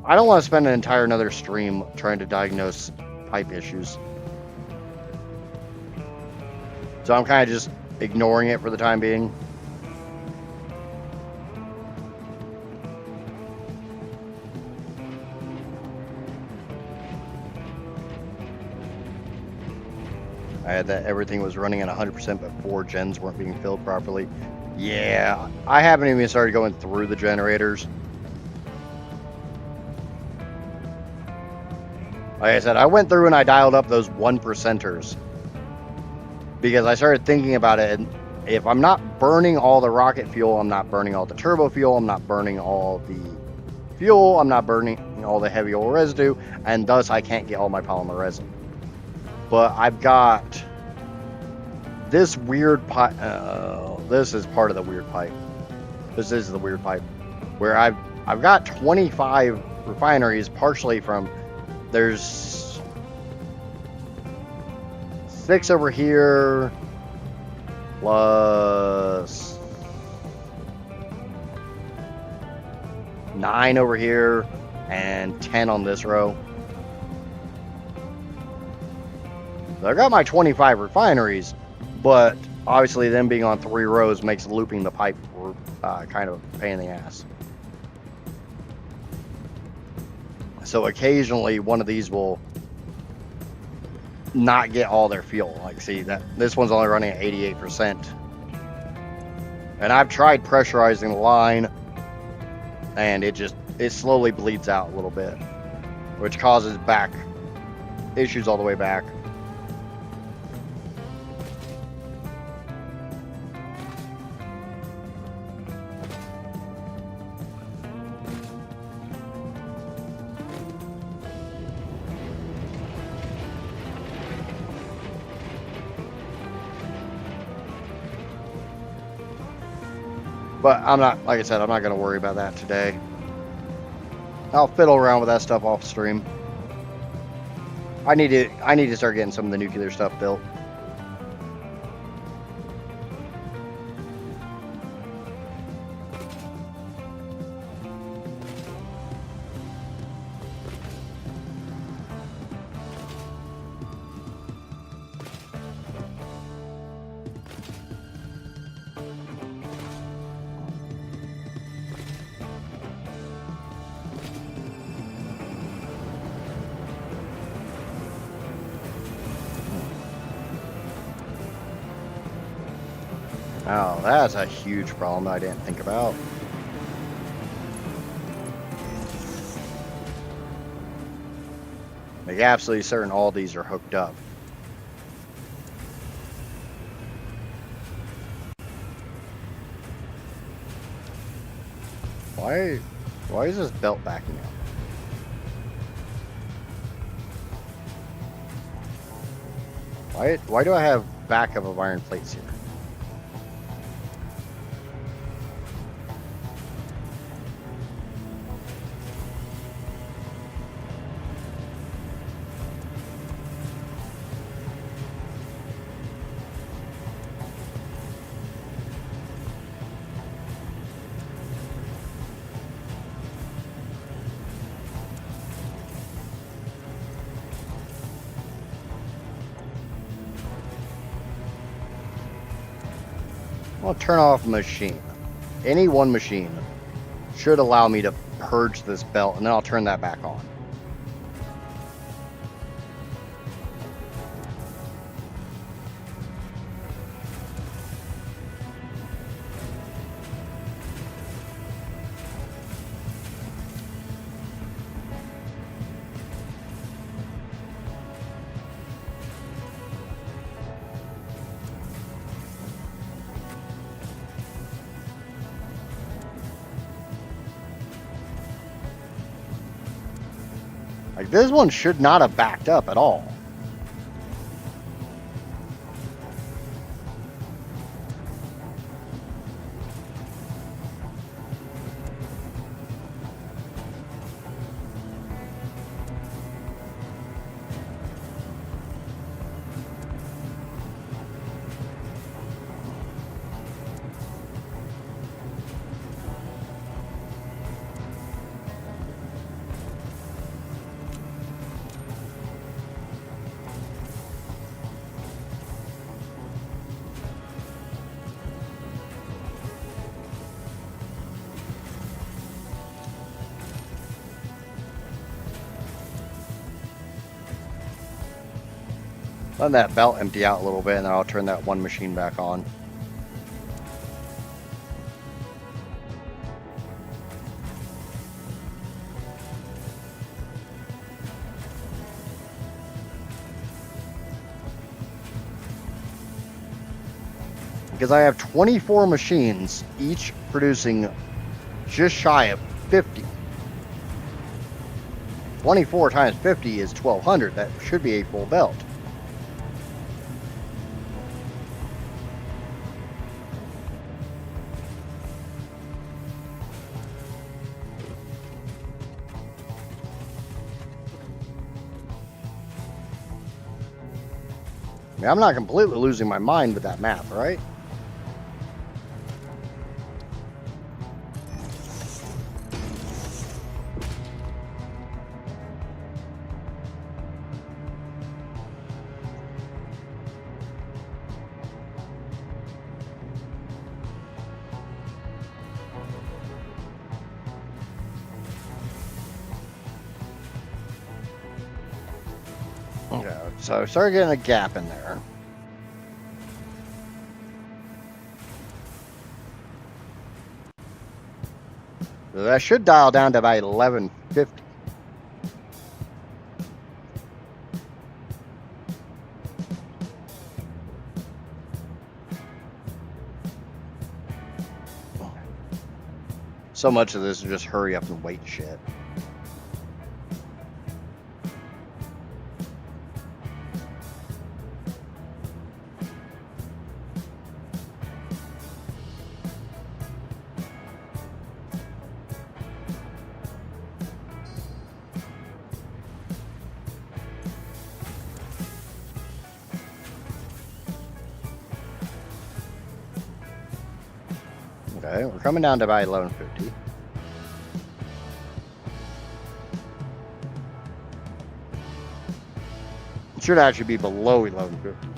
S1: an entire another stream trying to diagnose pipe issues. So I'm kind of just ignoring it for the time being. I had that everything was running at 100%, but 4 gens weren't being filled properly. Yeah, I haven't even started going through the generators. Like I said, I went through and I dialed up those 1%ers. Because I started thinking about it, and if I'm not burning all the rocket fuel, I'm not burning all the turbo fuel, I'm not burning all the fuel, I'm not burning all the heavy oil residue, and thus I can't get all my polymer resin. But I've got this weird pipe. This is part of the weird pipe. This is the weird pipe where I've got 25 refineries, partially from there's 6 over here, plus 9 over here, and 10 on this row. So I got my 25 refineries, but obviously them being on 3 rows makes looping the pipe kind of a pain in the ass. So occasionally one of these will not get all their fuel. Like, see that this one's only running at 88%. And I've tried pressurizing the line, and it slowly bleeds out a little bit, which causes back issues all the way back. But I'm not, like I said, I'm not going to worry about that today. I'll fiddle around with that stuff off stream. I need to start getting some of the nuclear stuff built. Oh, that's a huge problem I didn't think about. Make absolutely certain all these are hooked up. Why is this belt backing up? Why do I have backup of iron plates here? I'll turn off machine. Any one machine should allow me to purge this belt, and then I'll turn that back on. Like, this one should not have backed up at all. Let that belt empty out a little bit, and then I'll turn that one machine back on. Because I have 24 machines, each producing just shy of 50. 24 times 50 is 1,200. That should be a full belt. mean, I'm not completely losing my mind with that math, right? Okay, so I started getting a gap in there. So that should dial down to about 1150. So much of this is just hurry up and wait shit. Okay, we're coming down to about 1150. It should actually be below 1150.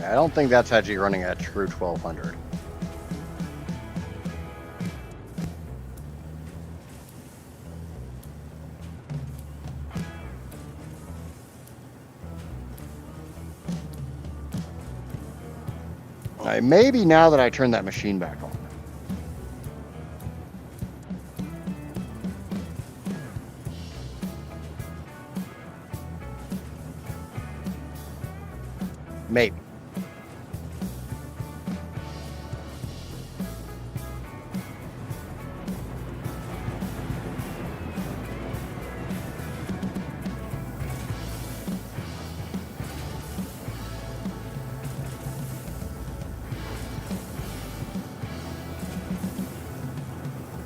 S1: I don't think that's actually running at true 1200. Maybe now that I turn that machine back on. Maybe.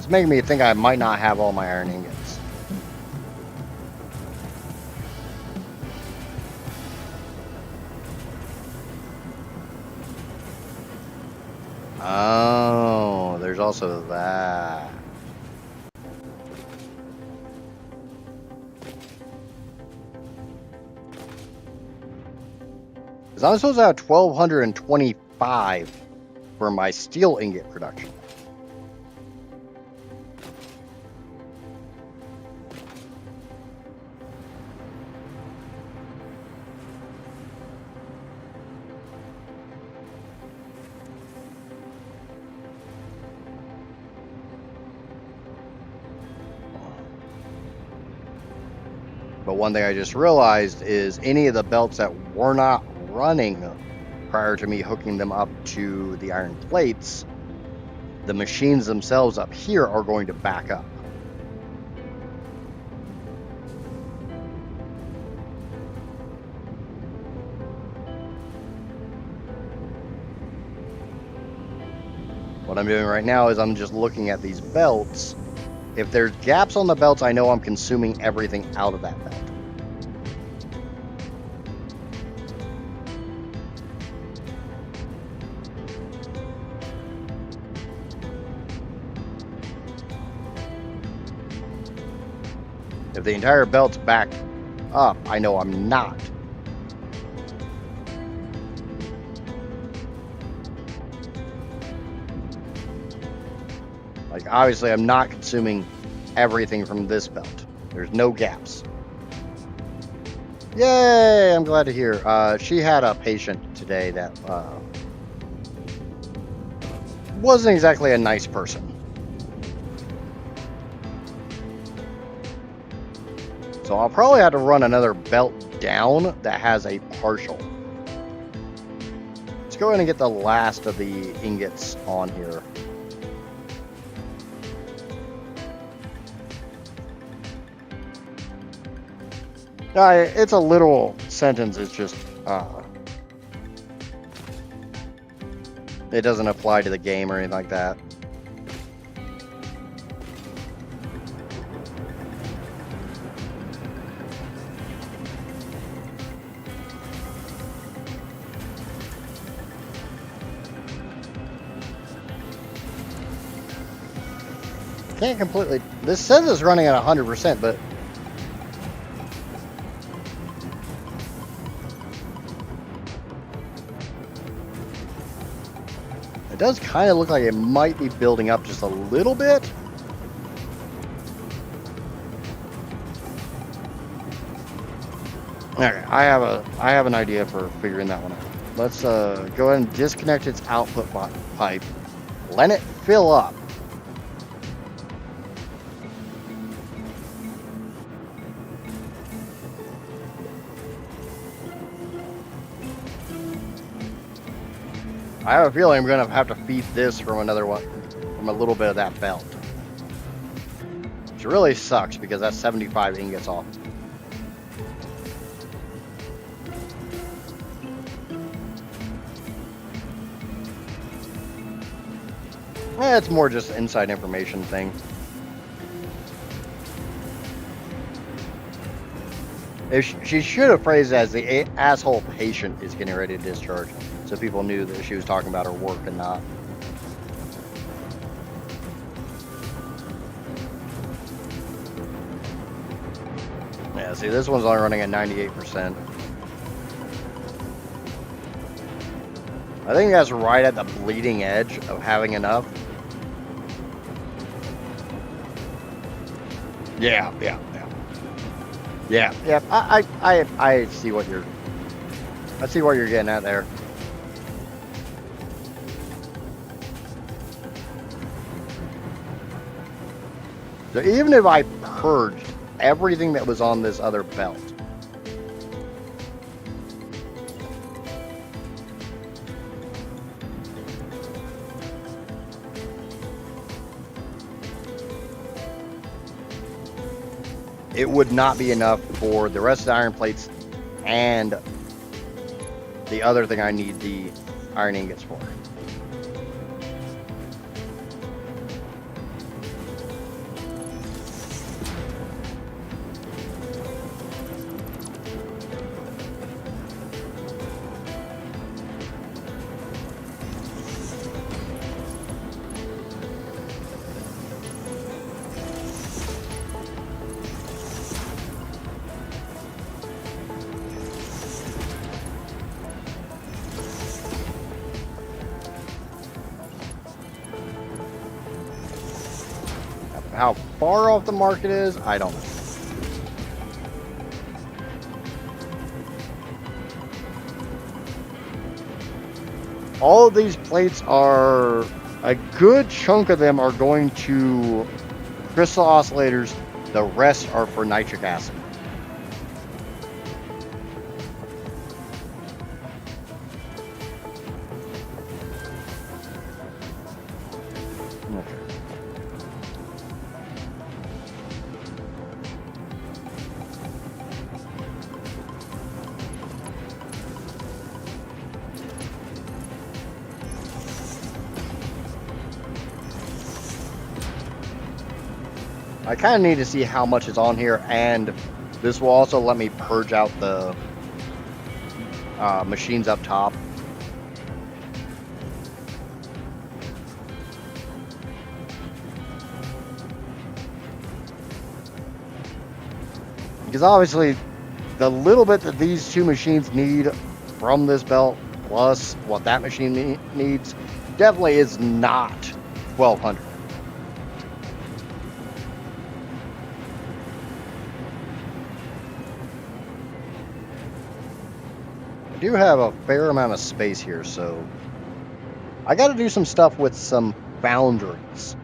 S1: It's making me think I might not have all my iron ingots. Oh, there's also that. Because I'm supposed to have 1225 for my steel ingot production. But one thing I just realized is any of the belts that were not running prior to me hooking them up to the iron plates, the machines themselves up here are going to back up. What I'm doing right now is I'm just looking at these belts. If there's gaps on the belts, I know I'm consuming everything out of that belt. If the entire belt's backed up, I know I'm not. Like, obviously, I'm not consuming everything from this belt. There's no gaps. Yay! I'm glad to hear. She had a patient today that wasn't exactly a nice person. So I'll probably have to run another belt down that has a partial. Let's go ahead and get the last of the ingots on here. It's a little sentence. It's just it doesn't apply to the game or anything like that. Can't completely. This says it's running at 100%, but it does kind of look like it might be building up just a little bit. Okay, I have an idea for figuring that one out. Let's go ahead and disconnect its output pipe. Let it fill up. I have a feeling I'm gonna have to feed this from another one, from a little bit of that belt. Which really sucks because that's 75 ingots off. It's more just inside information thing. She should have phrased it as the asshole patient is getting ready to discharge, so people knew that she was talking about her work and not. Yeah, see, this one's only running at 98%. I think that's right at the bleeding edge of having enough. Yeah. I see what you're getting at there. So even if I purged everything that was on this other belt, it would not be enough for the rest of the iron plates and the other thing I need the iron ingots for. How far off the mark it is, I don't know. All of these plates are, a good chunk of them are going to crystal oscillators. The rest are for nitric acid. I kind of need to see how much is on here, and this will also let me purge out the machines up top. Because obviously, the little bit that these two machines need from this belt, plus what that machine needs, definitely is not 1200. I do have a fair amount of space here, so I got to do some stuff with some foundries.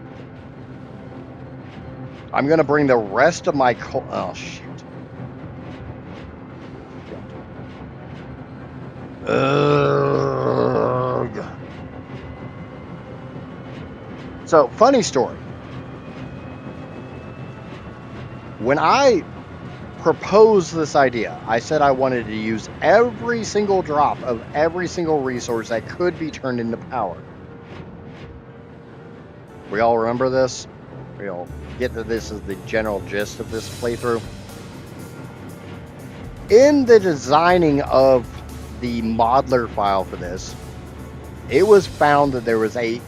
S1: I'm going to bring the rest of my coal. Oh, shoot. Ugh. So, funny story. When I proposed this idea, I said I wanted to use every single drop of every single resource that could be turned into power. We all remember this? We all get that this is the general gist of this playthrough. In the designing of the modeler file for this, it was found that there was a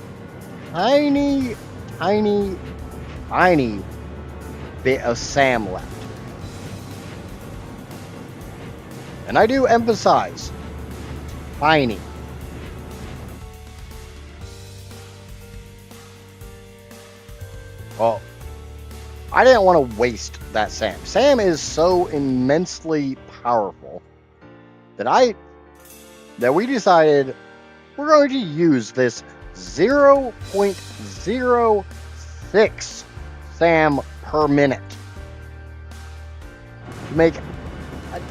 S1: tiny bit of SAM left. And I do emphasize, tiny. Well, I didn't want to waste that SAM. SAM is so immensely powerful that we decided we're going to use this 0.06 SAM per minute to make a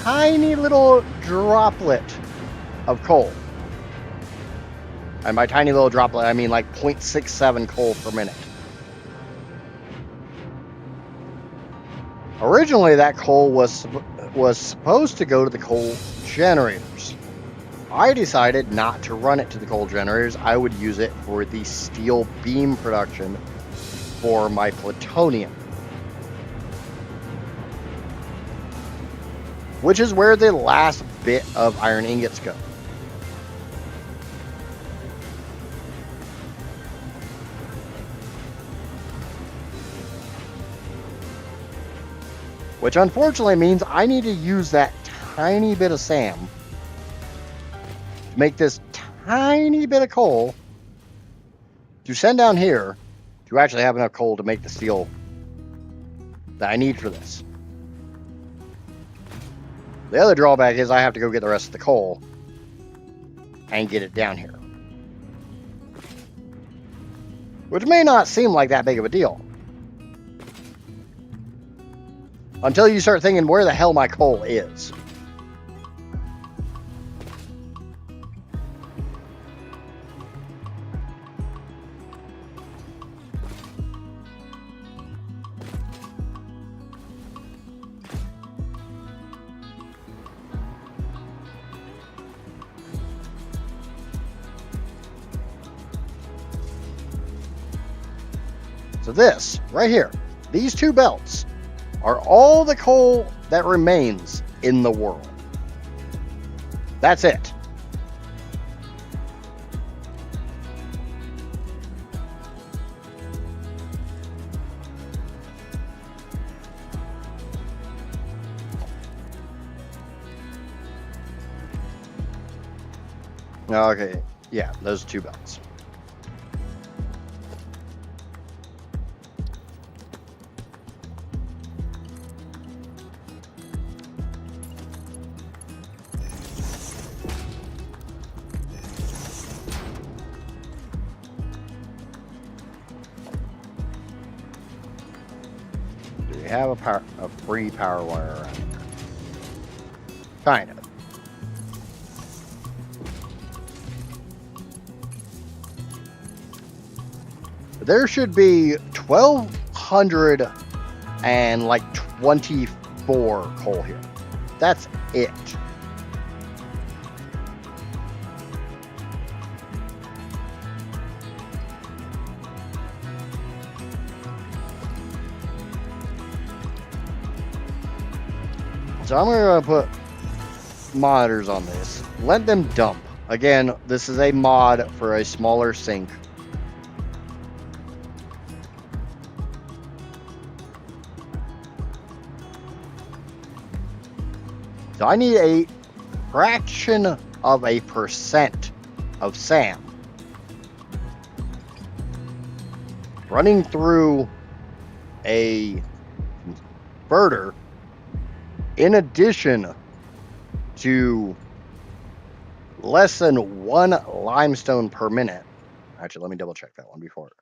S1: tiny little droplet of coal. And by tiny little droplet, I mean like 0.67 coal per minute. Originally, that coal was supposed to go to the coal generators. I decided not to run it to the coal generators. I would use it for the steel beam production for my plutonium. Which is where the last bit of iron ingots go. Which unfortunately means I need to use that tiny bit of SAM to make this tiny bit of coal to send down here to actually have enough coal to make the steel that I need for this. The other drawback is I have to go get the rest of the coal and get it down here. Which may not seem like that big of a deal. Until you start thinking where the hell my coal is. So this, right here, these two belts are all the coal that remains in the world. That's it. Okay, yeah, those two belts. Do we have a free power wire around here? Kind of. There should be 1,224 coal here. That's it. So I'm going to put monitors on this. Let them dump. Again, this is a mod for a smaller sink. So I need a fraction of a percent of SAM running through a converter in addition to less than 1 limestone per minute. Actually, let me double check that one before.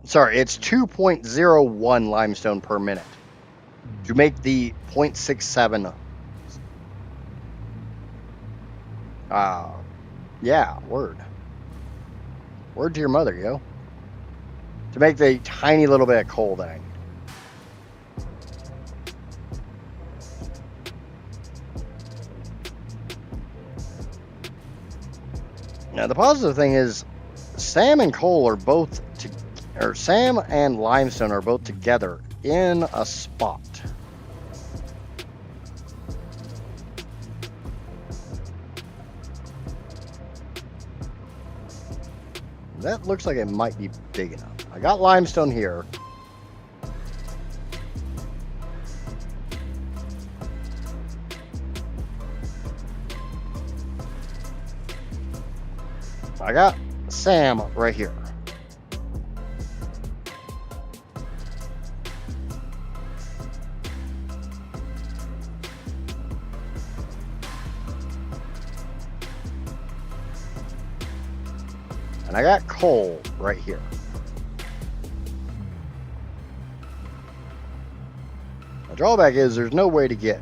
S1: Sorry, it's 2.01 limestone per minute to make the 0.67. Yeah, word to your mother, yo. To make the tiny little bit of coal that I need. Now the positive thing is, Sam and coal are both Sam and limestone are both together in a spot. That looks like it might be big enough. I got limestone here. I got Sam right here. And I got coal right here. The drawback is there's no way to get.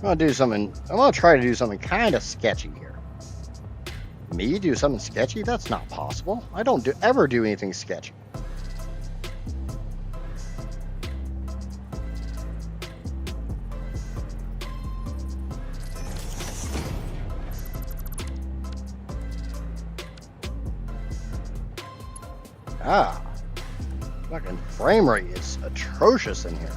S1: I'm gonna try to do something kind of sketchy here. Me do something sketchy? That's not possible. I don't ever do anything sketchy. Fucking frame rate is atrocious in here.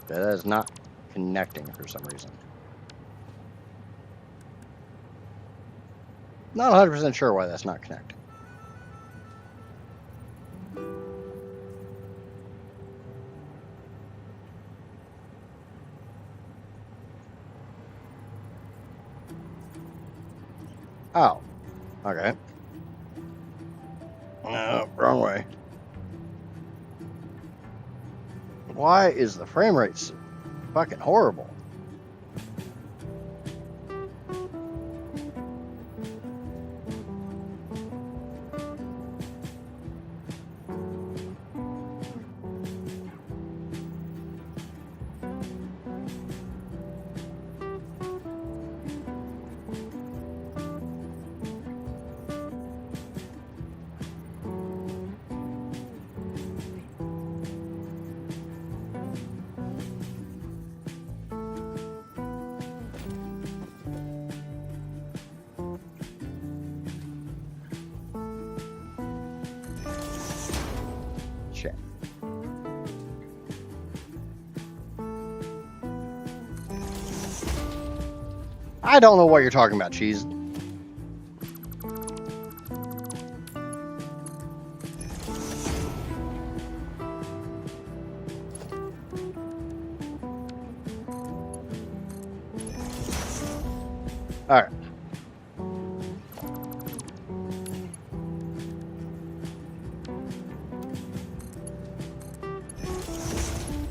S1: That is not connecting for some reason. Not 100% sure why that's not connecting. Oh, okay. No, wrong way. Why is the frame rate so fucking horrible? Shit. I don't know what you're talking about, cheese. All right.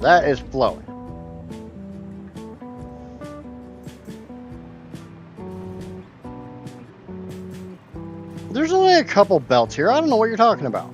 S1: That is flowing. There's only a couple belts here. I don't know what you're talking about.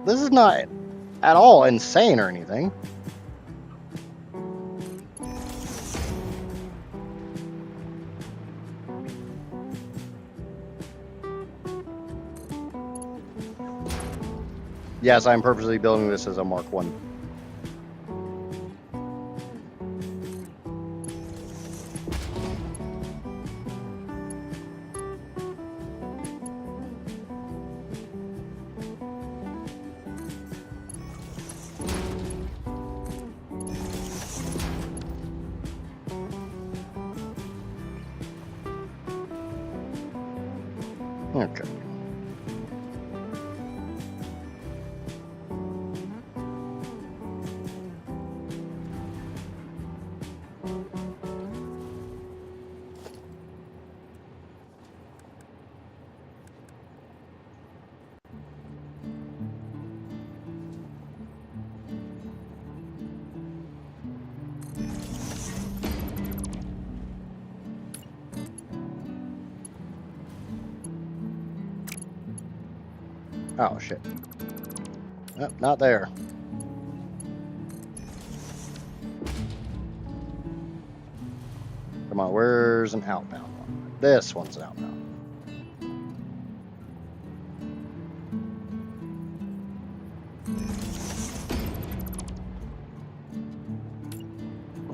S1: This is not at all insane or anything. Yes, I'm purposely building this as a Mark 1. Okay. Oh, shit. Nope, not there. Come on, where's an outbound one? This one's an outbound.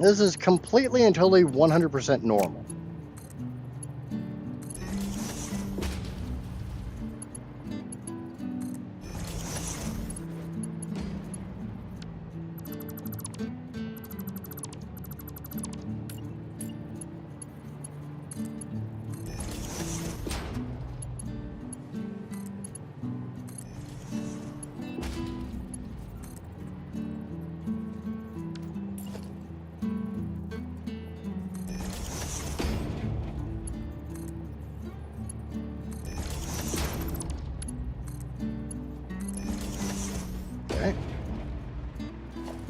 S1: This is completely and totally 100% normal. Okay.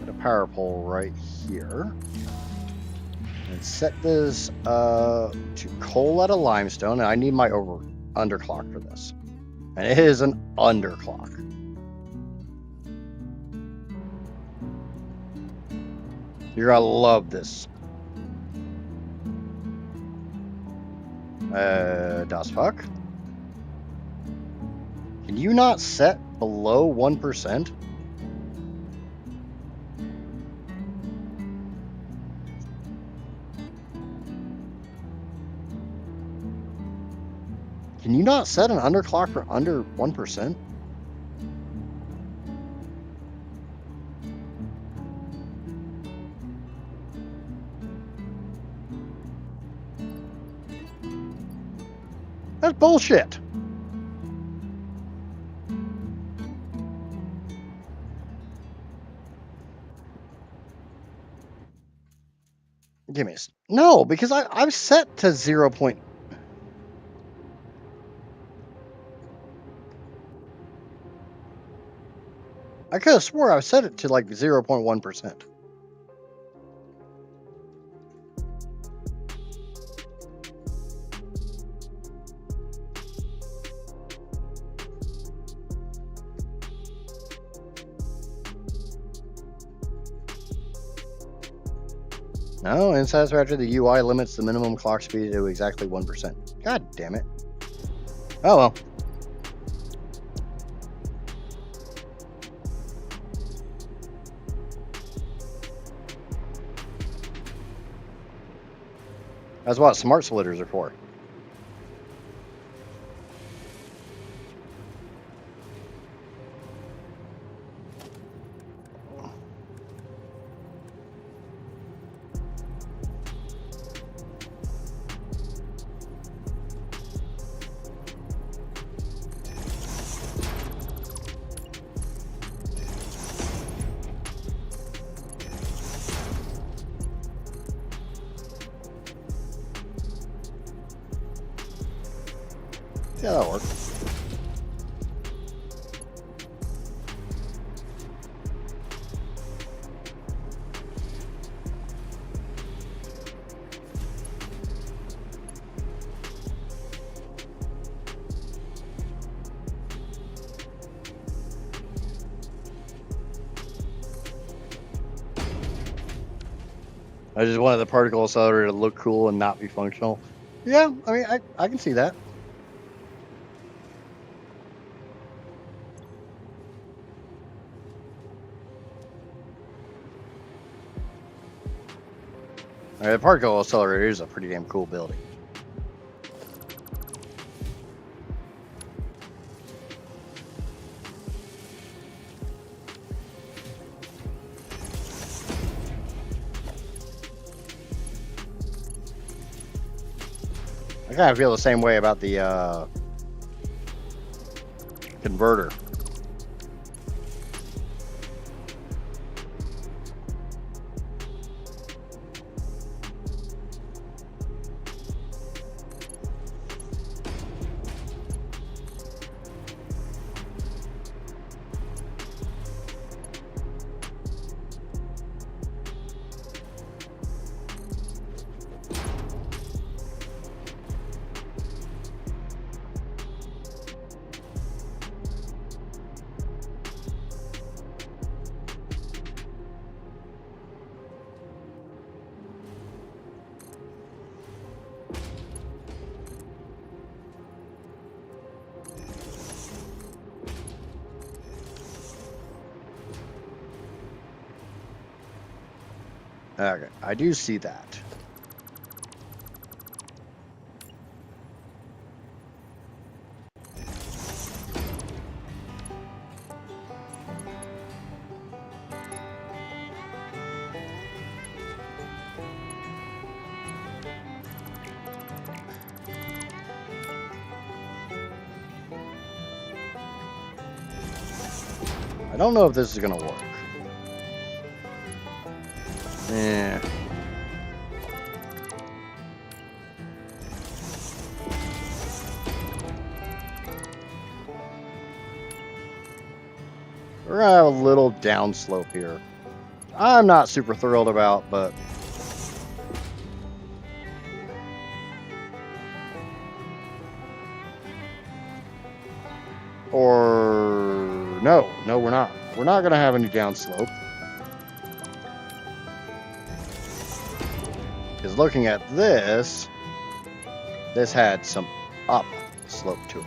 S1: Put a power pole right here. And set this to coal out of limestone. And I need my underclock for this. And it is an underclock. You're gonna love this. Das fuck? Can you not set below 1%? Can you not set an underclock for under 1%? That's bullshit. Give me a... No, because I've set to 0. I could have swore I set it to like 0.1%. No, in Satisfactory, the UI limits the minimum clock speed to exactly 1%. God damn it. Oh well. That's what smart splitters are for. Yeah, that'll work. I just wanted the particle accelerator to look cool and not be functional. Yeah, I mean, I can see that. All right, the particle accelerator is a pretty damn cool building. I kind of feel the same way about the converter. Okay, I do see that. I don't know if this is gonna work. Yeah. We're gonna have a little downslope here. I'm not super thrilled about, but or no, we're not. We're not gonna have any downslope. Because looking at this had some up slope to it.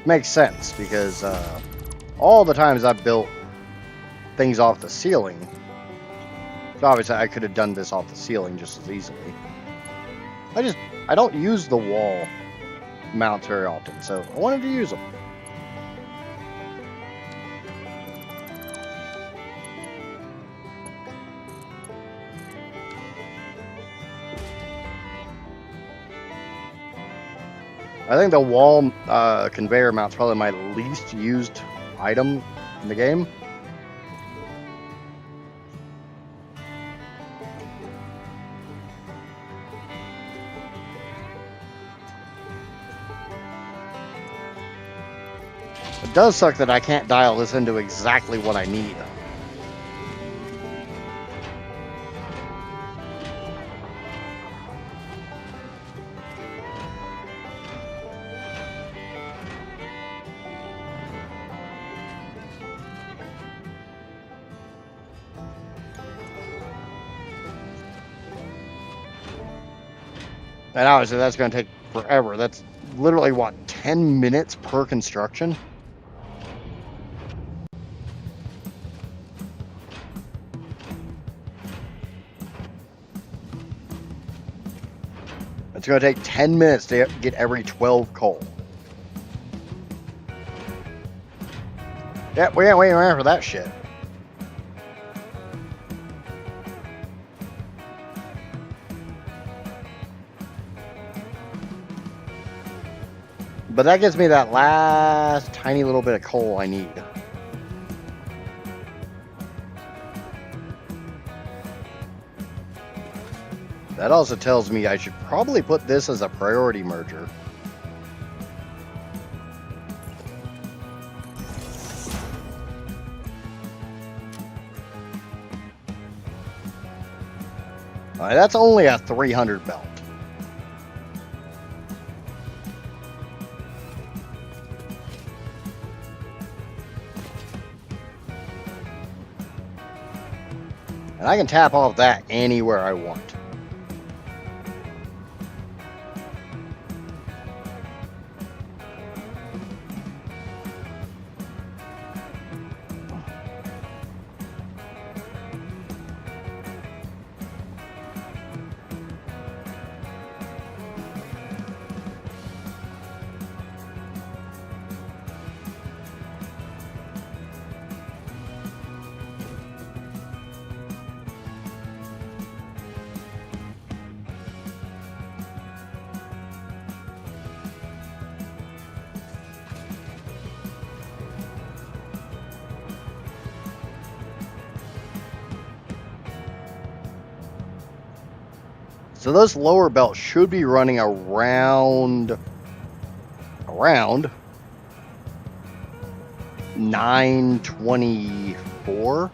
S1: Makes sense because all the times I've built things off the ceiling, so obviously I could have done this off the ceiling just as easily. I don't use the wall mounts very often, so I wanted to use them. I think the wall conveyor mount's probably my least used item in the game. It does suck that I can't dial this into exactly what I need. And obviously that's going to take forever. That's literally, what, 10 minutes per construction? It's going to take 10 minutes to get every 12 coal. Yeah, we ain't waiting around for that shit. But that gives me that last tiny little bit of coal I need. That also tells me I should probably put this as a priority merger. Alright, that's only a 300 belt. And I can tap off that anywhere I want. So those lower belts should be running around 924.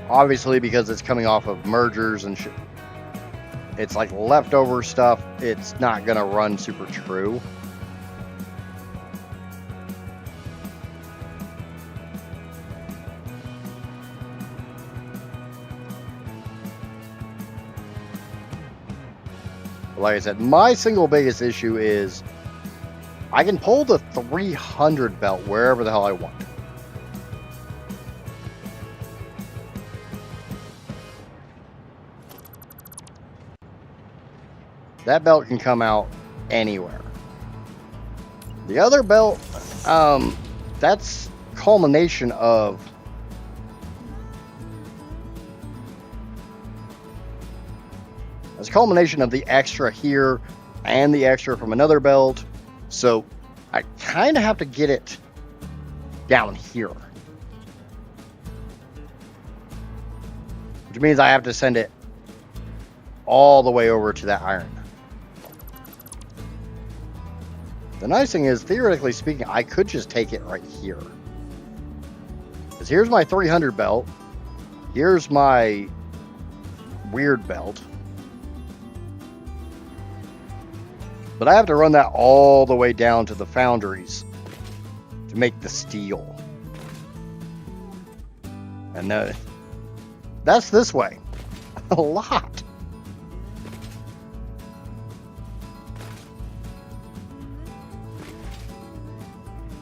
S1: Obviously, because it's coming off of mergers and it's like leftover stuff. It's not gonna run super true. Like I said, my single biggest issue is I can pull the 300 belt wherever the hell I want. That belt can come out anywhere. The other belt, that's culmination of the extra here and the extra from another belt. So I kind of have to get it down here. Which means I have to send it all the way over to that iron. The nice thing is, theoretically speaking, I could just take it right here. Because here's my 300 belt. Here's my weird belt. But I have to run that all the way down to the foundries to make the steel. And that's this way. A lot.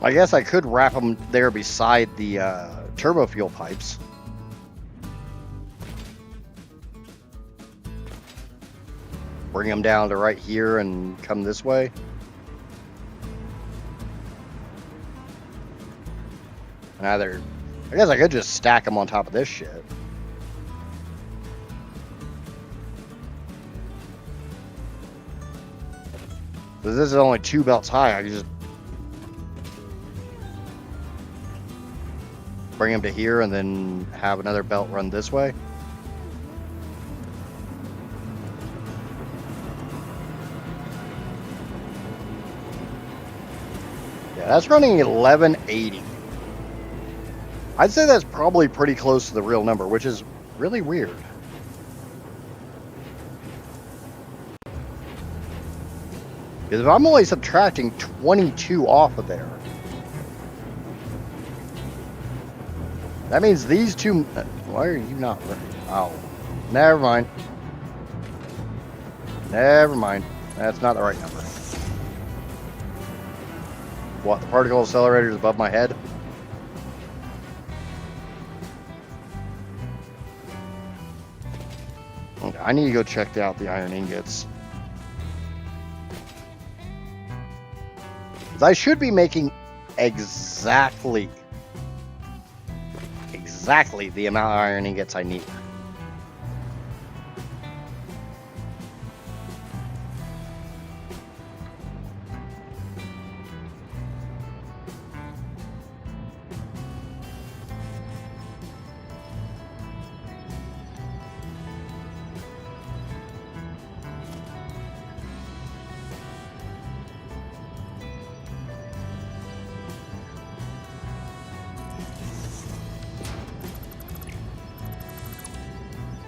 S1: I guess I could wrap them there beside the turbo fuel pipes. Bring them down to right here and come this way. And I guess I could just stack them on top of this shit. Because this is only 2 belts high, I can just bring them to here and then have another belt run this way. Yeah, that's running 1180. I'd say that's probably pretty close to the real number, which is really weird. Because if I'm only subtracting 22 off of there, that means these two... Why are you not... Oh, never mind. Never mind. That's not the right number. What, the particle accelerator is above my head? Okay, I need to go check out the iron ingots. I should be making exactly the amount of iron ingots I need.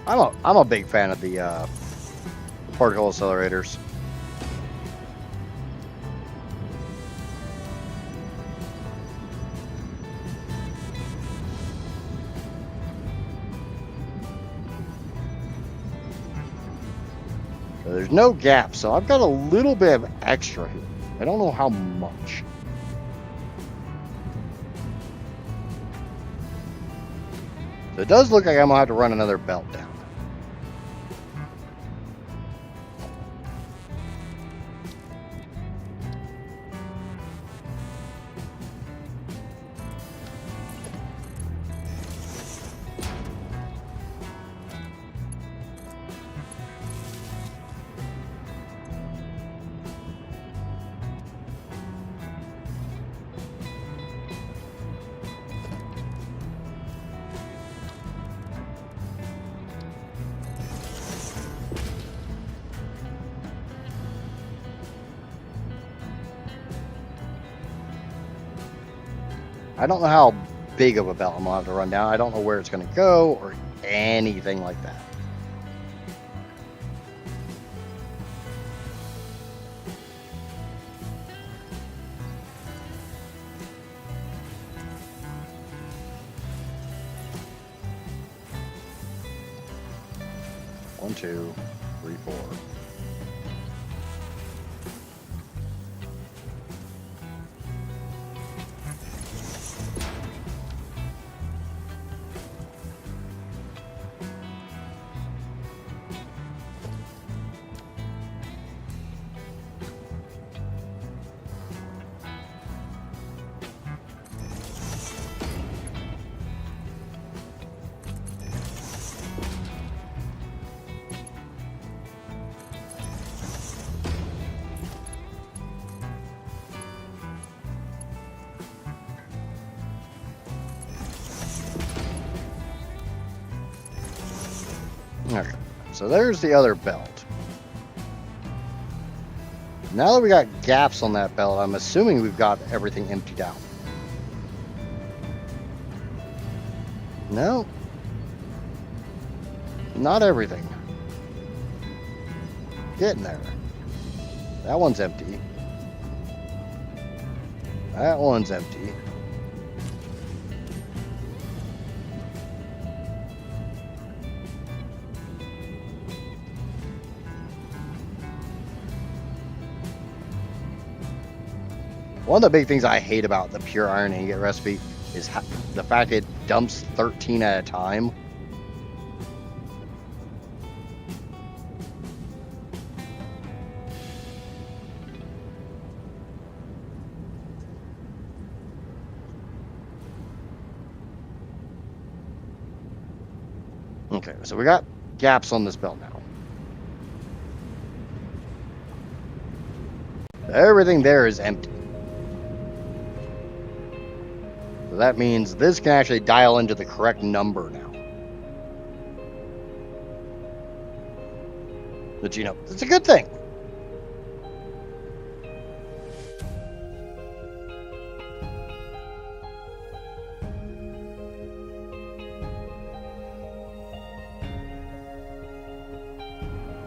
S1: I'm a big fan of the particle accelerators. So there's no gap, so I've got a little bit of extra here. I don't know how much. So it does look like I'm gonna have to run another belt down. I don't know how big of a belt I'm gonna have to run down. I don't know where it's gonna go or anything like that. One, two, three, four. Okay, so there's the other belt. Now that we got gaps on that belt, I'm assuming we've got everything emptied out. No, not everything. Getting there. That one's empty. That one's empty. One of the big things I hate about the pure iron ingot recipe is the fact it dumps 13 at a time. Okay, so we got gaps on this belt now. Everything there is empty. So that means this can actually dial into the correct number now. But you know, it's a good thing.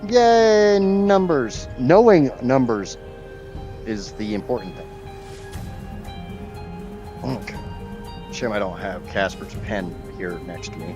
S1: Yay, numbers. Knowing numbers is the important thing. Okay. Shame I don't have Casper's pen here next to me.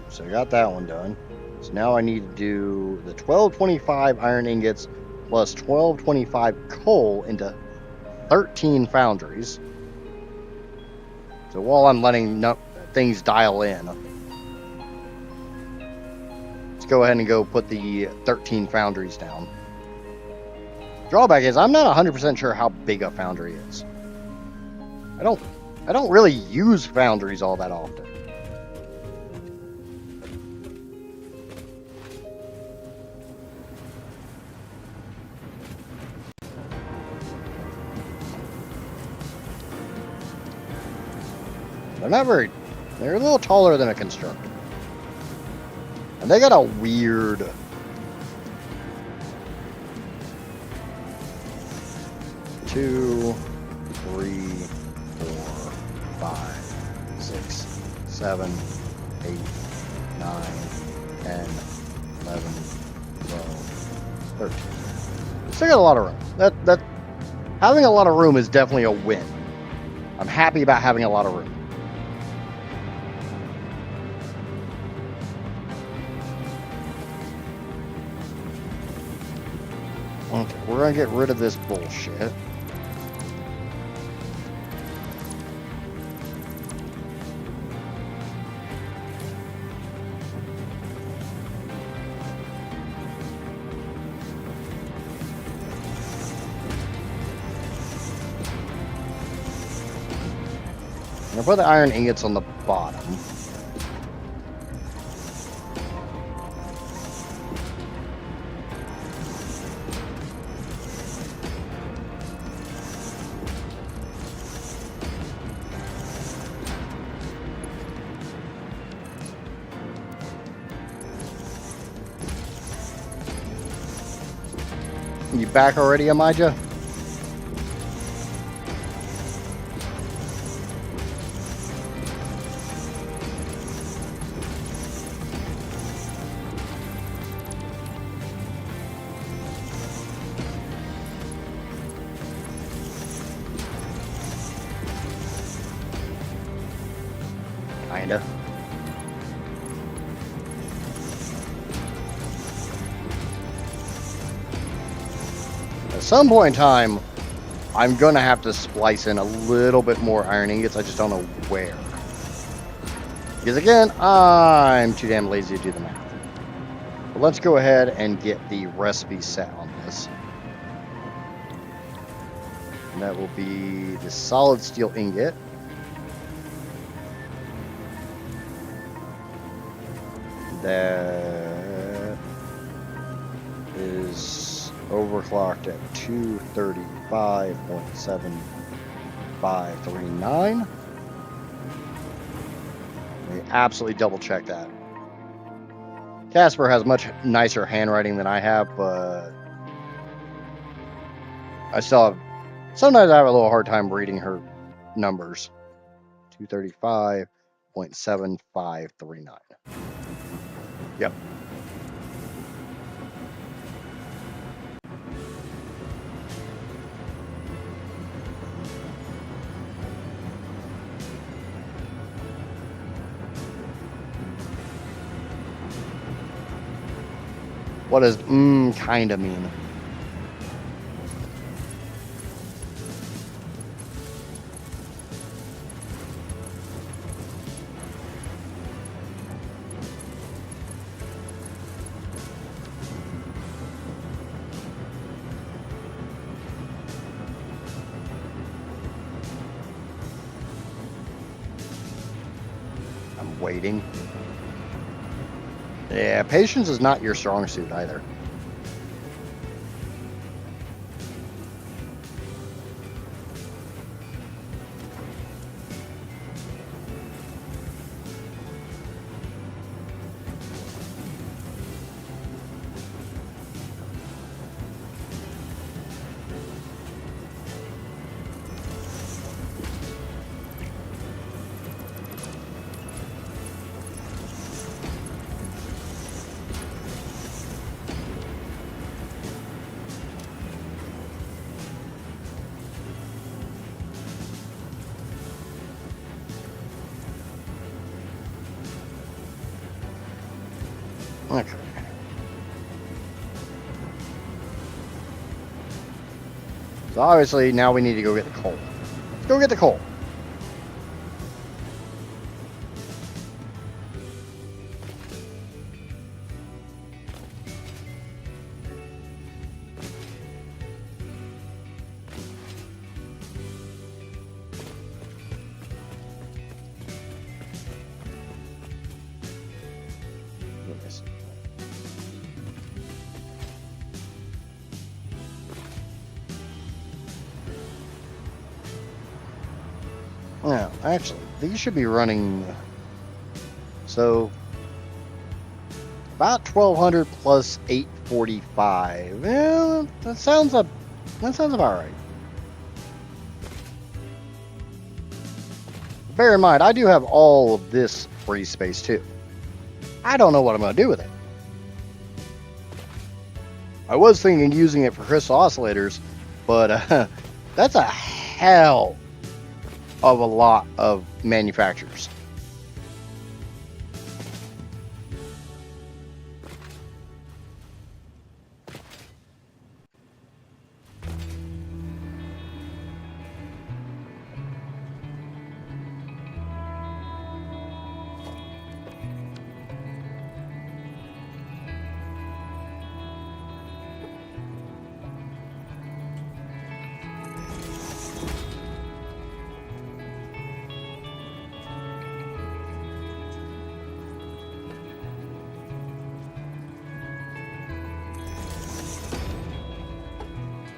S1: So I got that one done. So now I need to do the 1225 iron ingots plus 1225 coal into 13 foundries. So while I'm letting things dial in, let's go ahead and go put the 13 foundries down. Drawback is I'm not 100% sure how big a foundry is. I don't really use foundries all that often. They're not very... They're a little taller than a constructor. And they got a weird... Two, three, 4, 5, 6, 7, 8, 9, 10, 11, 12, 13. Still got a lot of room. That having a lot of room is definitely a win. I'm happy about having a lot of room. Okay, we're gonna get rid of this bullshit. I'm gonna put the iron ingots on the bottom. You back already, Amijah? Kinda. At some point in time, I'm gonna have to splice in a little bit more iron ingots. I just don't know where. Because again, I'm too damn lazy to do the math. But let's go ahead and get the recipe set on this. And that will be the solid steel ingot. That is overclocked at 235.7539. We absolutely double check that. Casper has much nicer handwriting than I have, but I still have, sometimes I have a little hard time reading her numbers. 235.7539. Yep. What does kinda mean? I'm waiting. Yeah, patience is not your strong suit either. Okay. So obviously now we need to go get the coal. Let's go get the coal. Yes. Yeah, actually, these should be running. So about 1200 plus 845. Yeah, that sounds about right. Bear in mind, I do have all of this free space too. I don't know what I'm going to do with it. I was thinking of using it for crystal oscillators, but that's a hell of a lot of manufacturers.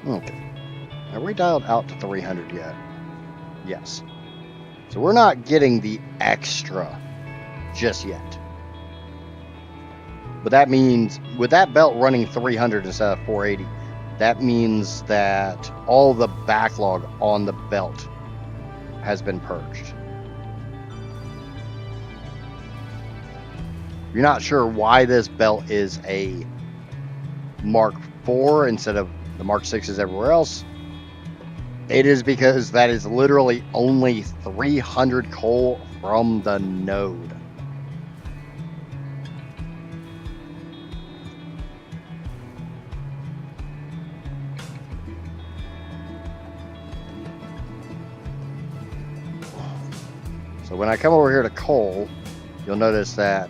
S1: Okay. Are we dialed out to 300 yet? Yes. So we're not getting the extra just yet. But that means with that belt running 300 instead of 480, that means that all the backlog on the belt has been purged. You're not sure why this belt is a Mark IV instead of the Mark VIs everywhere else. It is because that is literally only 300 coal from the node. So when I come over here to coal, you'll notice that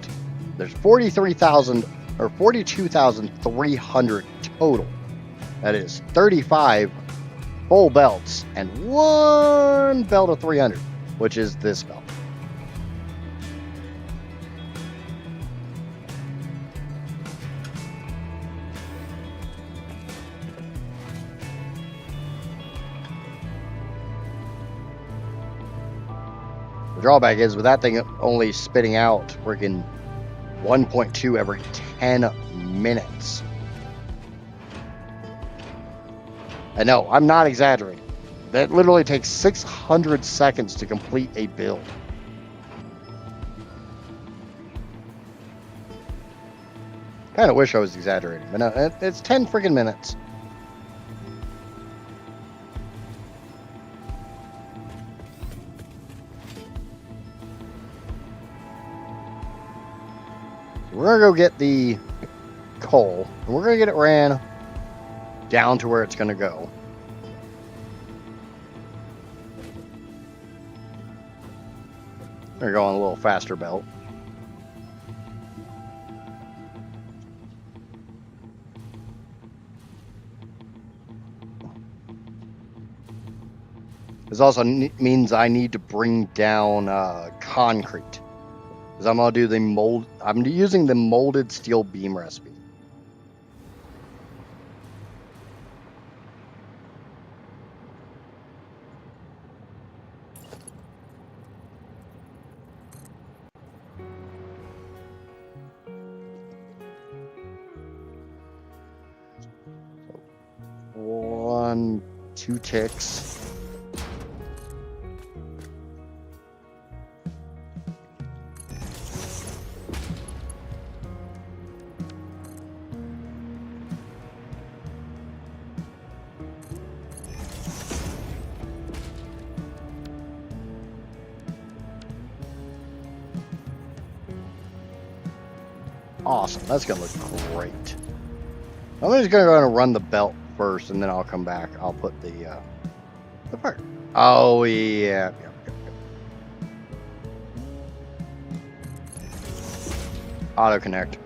S1: there's 43,000 or 42,300 total. That is 35 full belts and one belt of 300, which is this belt. The drawback is with that thing only spitting out freaking 1.2 every 10 minutes. And no, I'm not exaggerating. That literally takes 600 seconds to complete a build. Kind of wish I was exaggerating, but no, it's 10 freaking minutes. We're gonna go get the coal, and we're gonna get it ran down to where it's gonna go. We're going a little faster belt. This also means I need to bring down concrete. Because I'm gonna do the mold. I'm using the molded steel beam recipe. One, 2 ticks. Awesome, that's gonna look great. I'm just gonna go and run the belt first, and then I'll come back. I'll put the part. Oh yeah. Auto connect.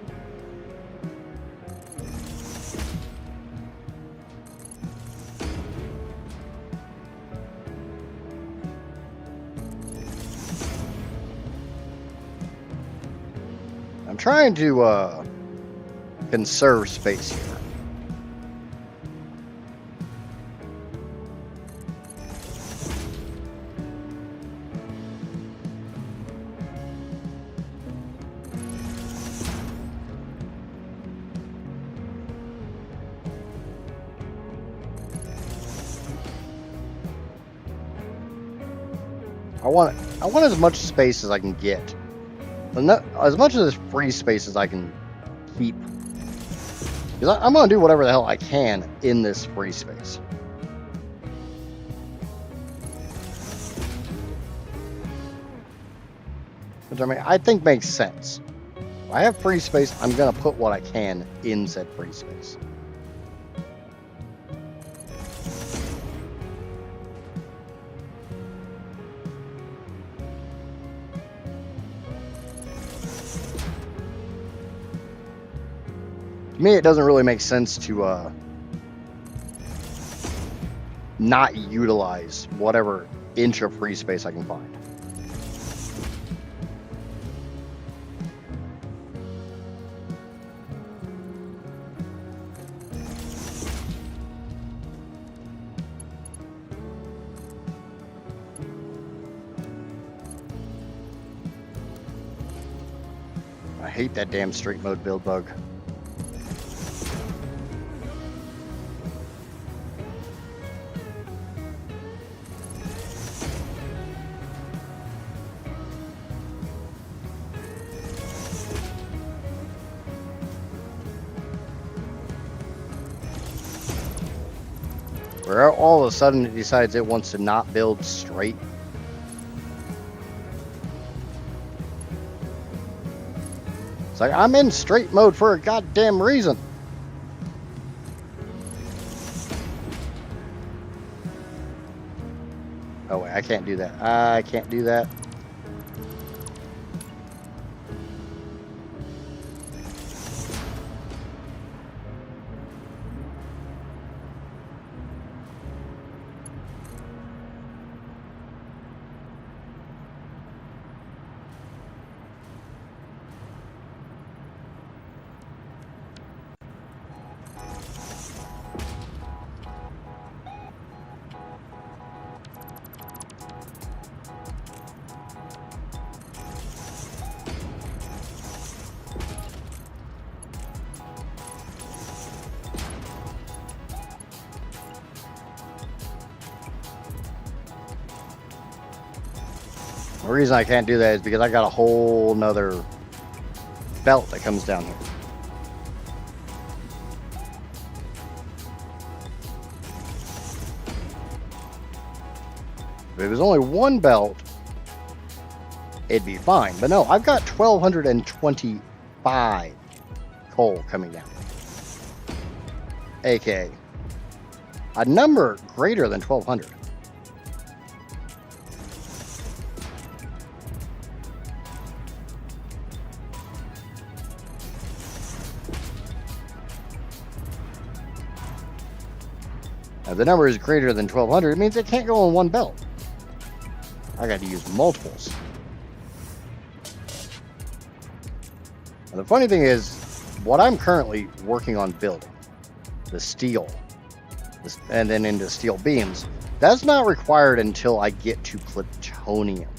S1: I'm trying to conserve space here. want as much space as I can get. As much of this free space as I can keep. Because I'm going to do whatever the hell I can in this free space. Which, I mean, I think makes sense. If I have free space, I'm going to put what I can in said free space. To me, it doesn't really make sense to not utilize whatever inch of free space I can find. I hate that damn straight mode build bug. Where all of a sudden it decides it wants to not build straight. It's like, I'm in straight mode for a goddamn reason. Oh wait, I can't do that. I can't do that. The reason I can't do that is because I got a whole nother belt that comes down here. If it was only one belt, it'd be fine. But no, I've got 1,225 coal coming down. AKA a number greater than 1,200. If the number is greater than 1,200, it means it can't go on one belt. I got to use multiples. And the funny thing is, what I'm currently working on building, the steel, and then into steel beams, that's not required until I get to plutonium.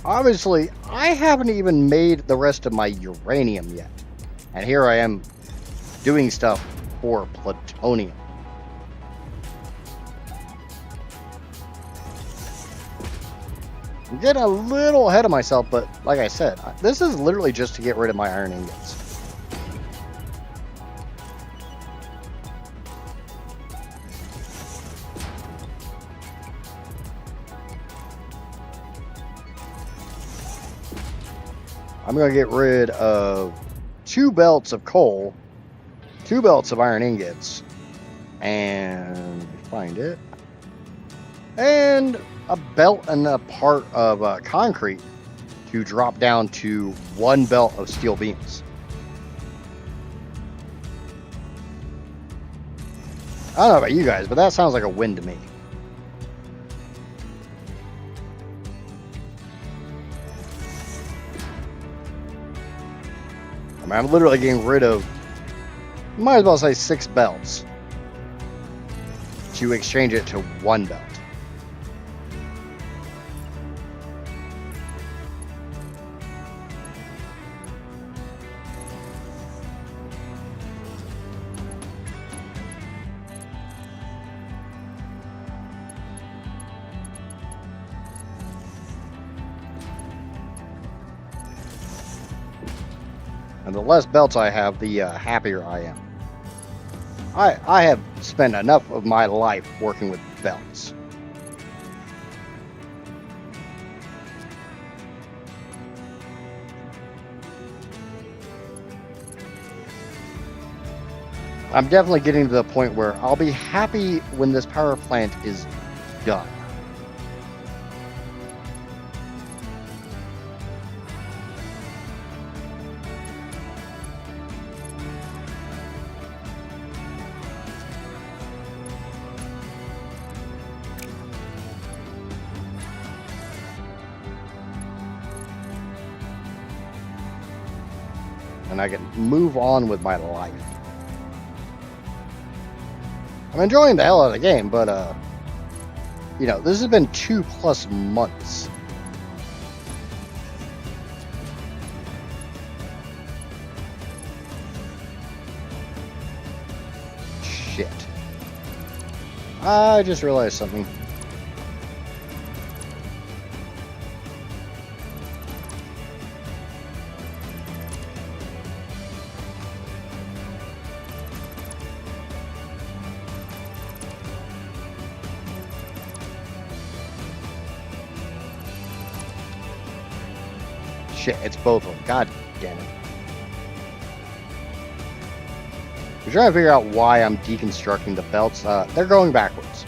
S1: Obviously, I haven't even made the rest of my uranium yet. And here I am doing stuff for plutonium. I'm getting a little ahead of myself, but like I said, this is literally just to get rid of my iron ingots. I'm going to get rid of 2 belts of coal, 2 belts of iron ingots, and find it, and a belt and a part of concrete to drop down to 1 belt of steel beams. I don't know about you guys, but that sounds like a win to me. I mean, I'm literally getting rid of, might as well say 6 belts to exchange it to 1 belt. And the less belts I have, the happier I am. I have spent enough of my life working with belts. I'm definitely getting to the point where I'll be happy when this power plant is done. And I can move on with my life. I'm enjoying the hell out of the game, but you know, this has been 2+ months. Shit. I just realized something. Shit, it's both of them. God damn it. I'm trying to figure out why I'm deconstructing the belts. They're going backwards.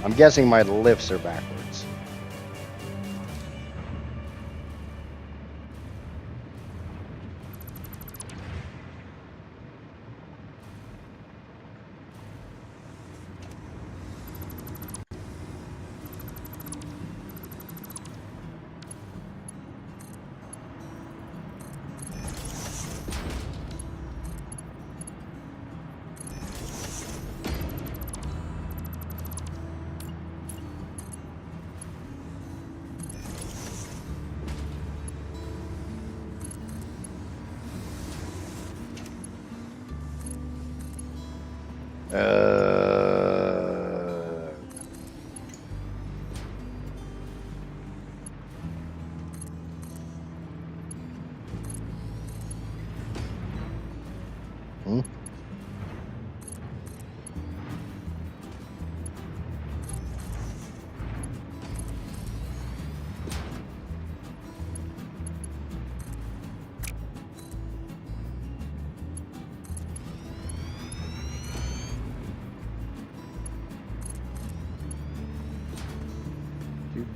S1: I'm guessing my lifts are backwards. Hmm?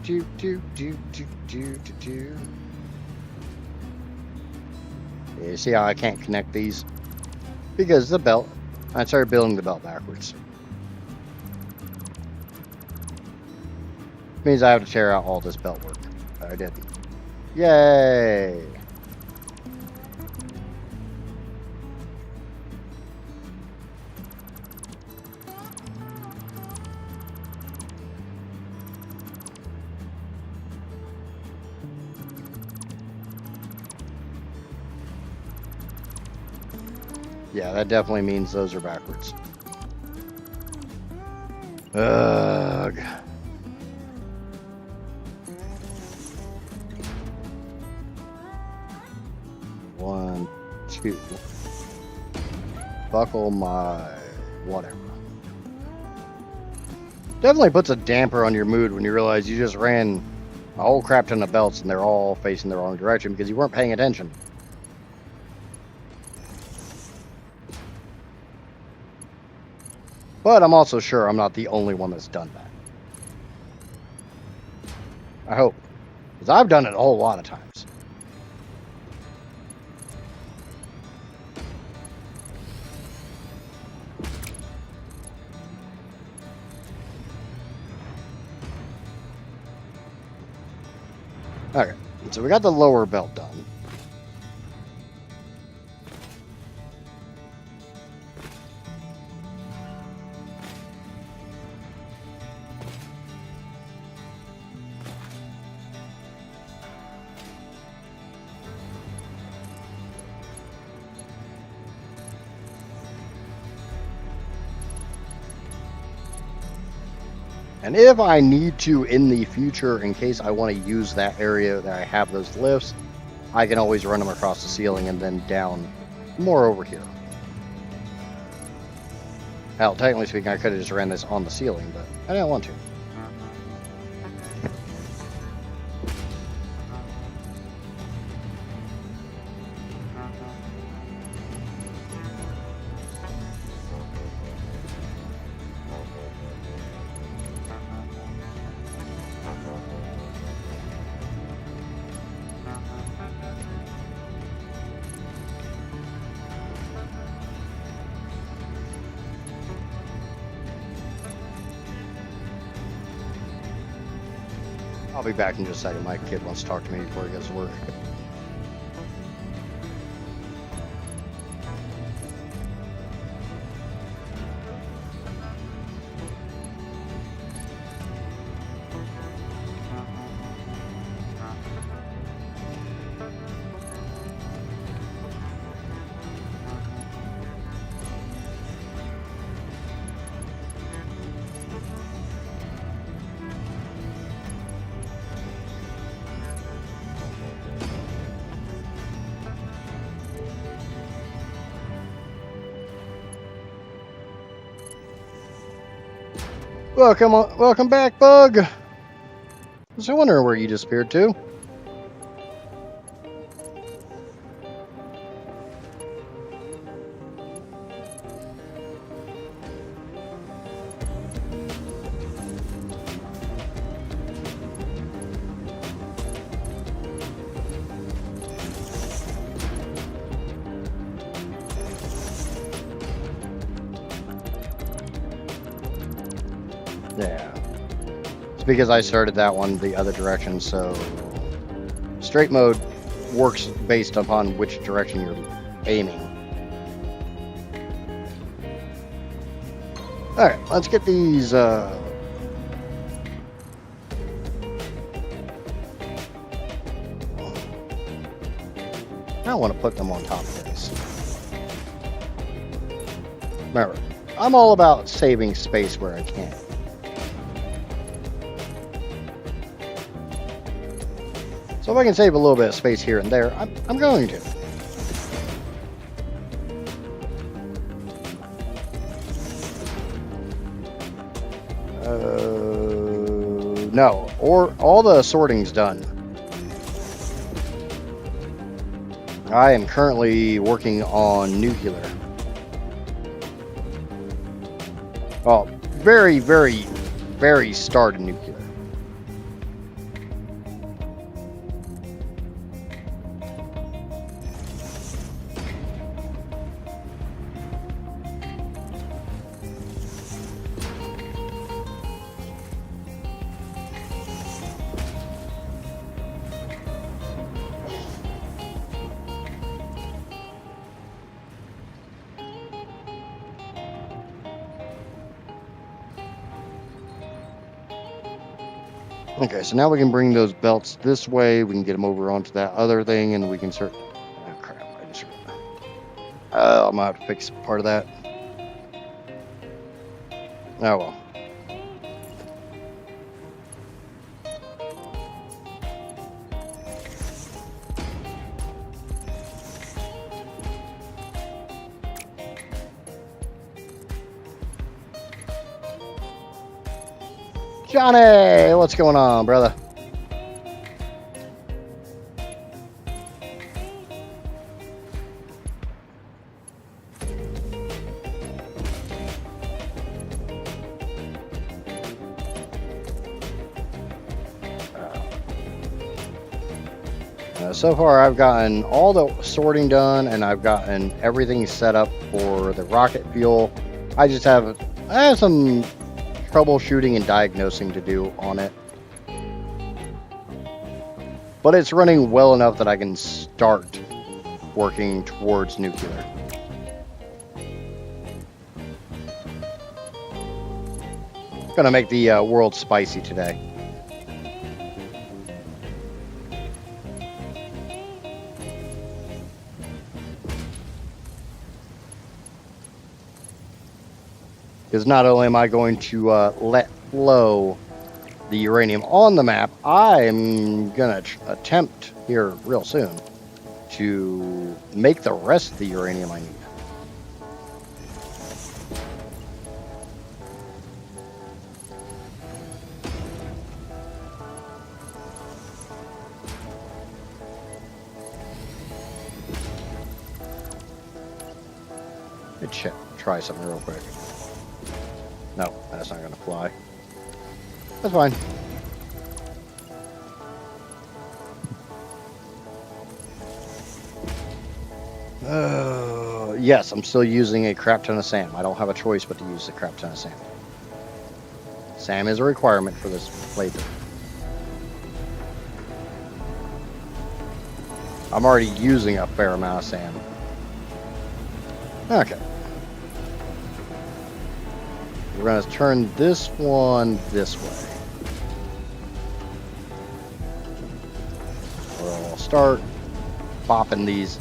S1: Do. You see how I can't connect these? Because the belt, I started building the belt backwards. Means I have to tear out all this belt work. I didn't. Yay! Yeah, that definitely means those are backwards. Ugh. One, two. Buckle my whatever. Definitely puts a damper on your mood when you realize you just ran a whole crap ton of belts and they're all facing the wrong direction because you weren't paying attention. But I'm also sure I'm not the only one that's done that. I hope. Because I've done it a whole lot of times. Okay, so we got the lower belt done. And if I need to in the future, in case I want to use that area that I have those lifts, I can always run them across the ceiling and then down more over here. Hell, technically speaking, I could have just ran this on the ceiling, but I didn't want to. I'll be back in just a second. My kid wants to talk to me before he goes to work. Welcome back, Bug. I was wondering where you disappeared to. Yeah. It's because I started that one the other direction, so straight mode works based upon which direction you're aiming. Alright, let's get these I don't want to put them on top of this. Remember, I'm all about saving space where I can. So if I can save a little bit of space here and there, I'm going to. No, or all the sorting's done. I am currently working on nuclear. Oh, very, very, very start of nuclear. Okay, so now we can bring those belts this way. We can get them over onto that other thing, and we can start. Oh crap! I just. I'm gonna have to fix part of that. Oh well. Johnny, what's going on, brother? So far, I've gotten all the sorting done, and I've gotten everything set up for the rocket fuel. I have some troubleshooting and diagnosing to do on it, but it's running well enough that I can start working towards nuclear. Gonna make the world spicy today. Because not only am I going to let flow the uranium on the map, I'm going to attempt here real soon to make the rest of the uranium I need. Let's try something real quick. No, that's not going to fly. That's fine. Yes, I'm still using a crap ton of SAM. I don't have a choice but to use a crap ton of SAM. SAM is a requirement for this playthrough. I'm already using a fair amount of SAM. Okay. We're going to turn this one this way. We'll start bopping these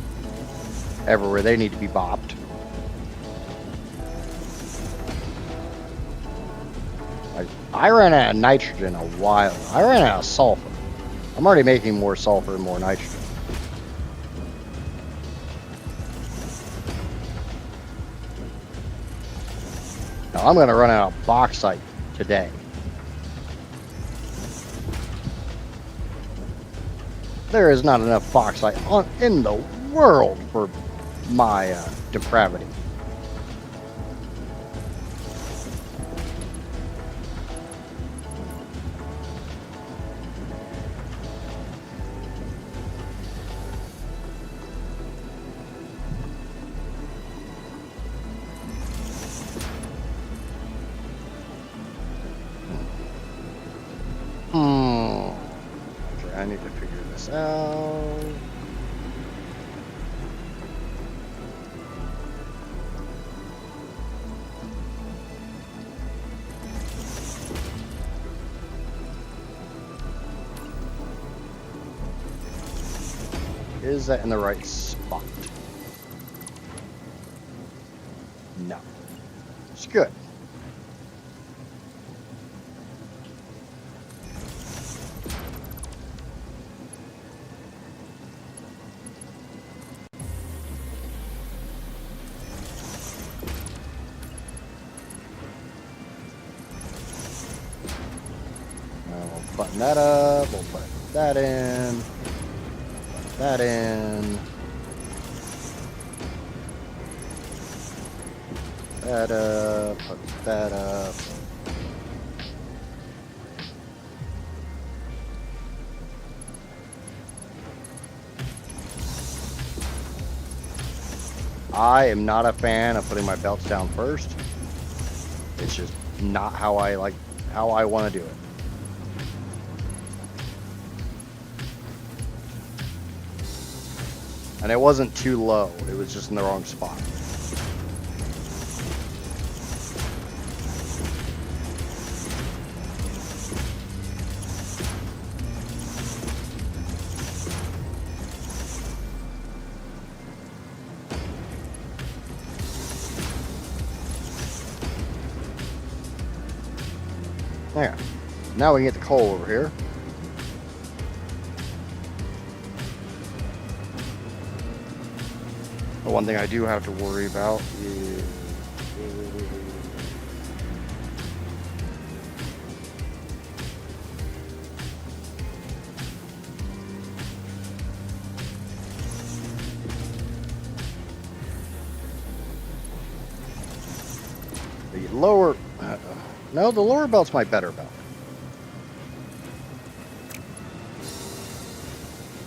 S1: everywhere they need to be bopped. I ran out of nitrogen a while. I ran out of sulfur. I'm already making more sulfur and more nitrogen. Now I'm going to run out of bauxite today. There is not enough bauxite in the world for my depravity. Okay, I need to figure this out. Is that in the right spot? No. It's good. We'll button that up. We'll put that in. Put that in. That up. Put that up. I am not a fan of putting my belts down first. It's just not how I want to do it. And it wasn't too low, it was just in the wrong spot. There. Now we can get the coal over here. The one thing I do have to worry about is the lower. No, the lower belt's my better belt.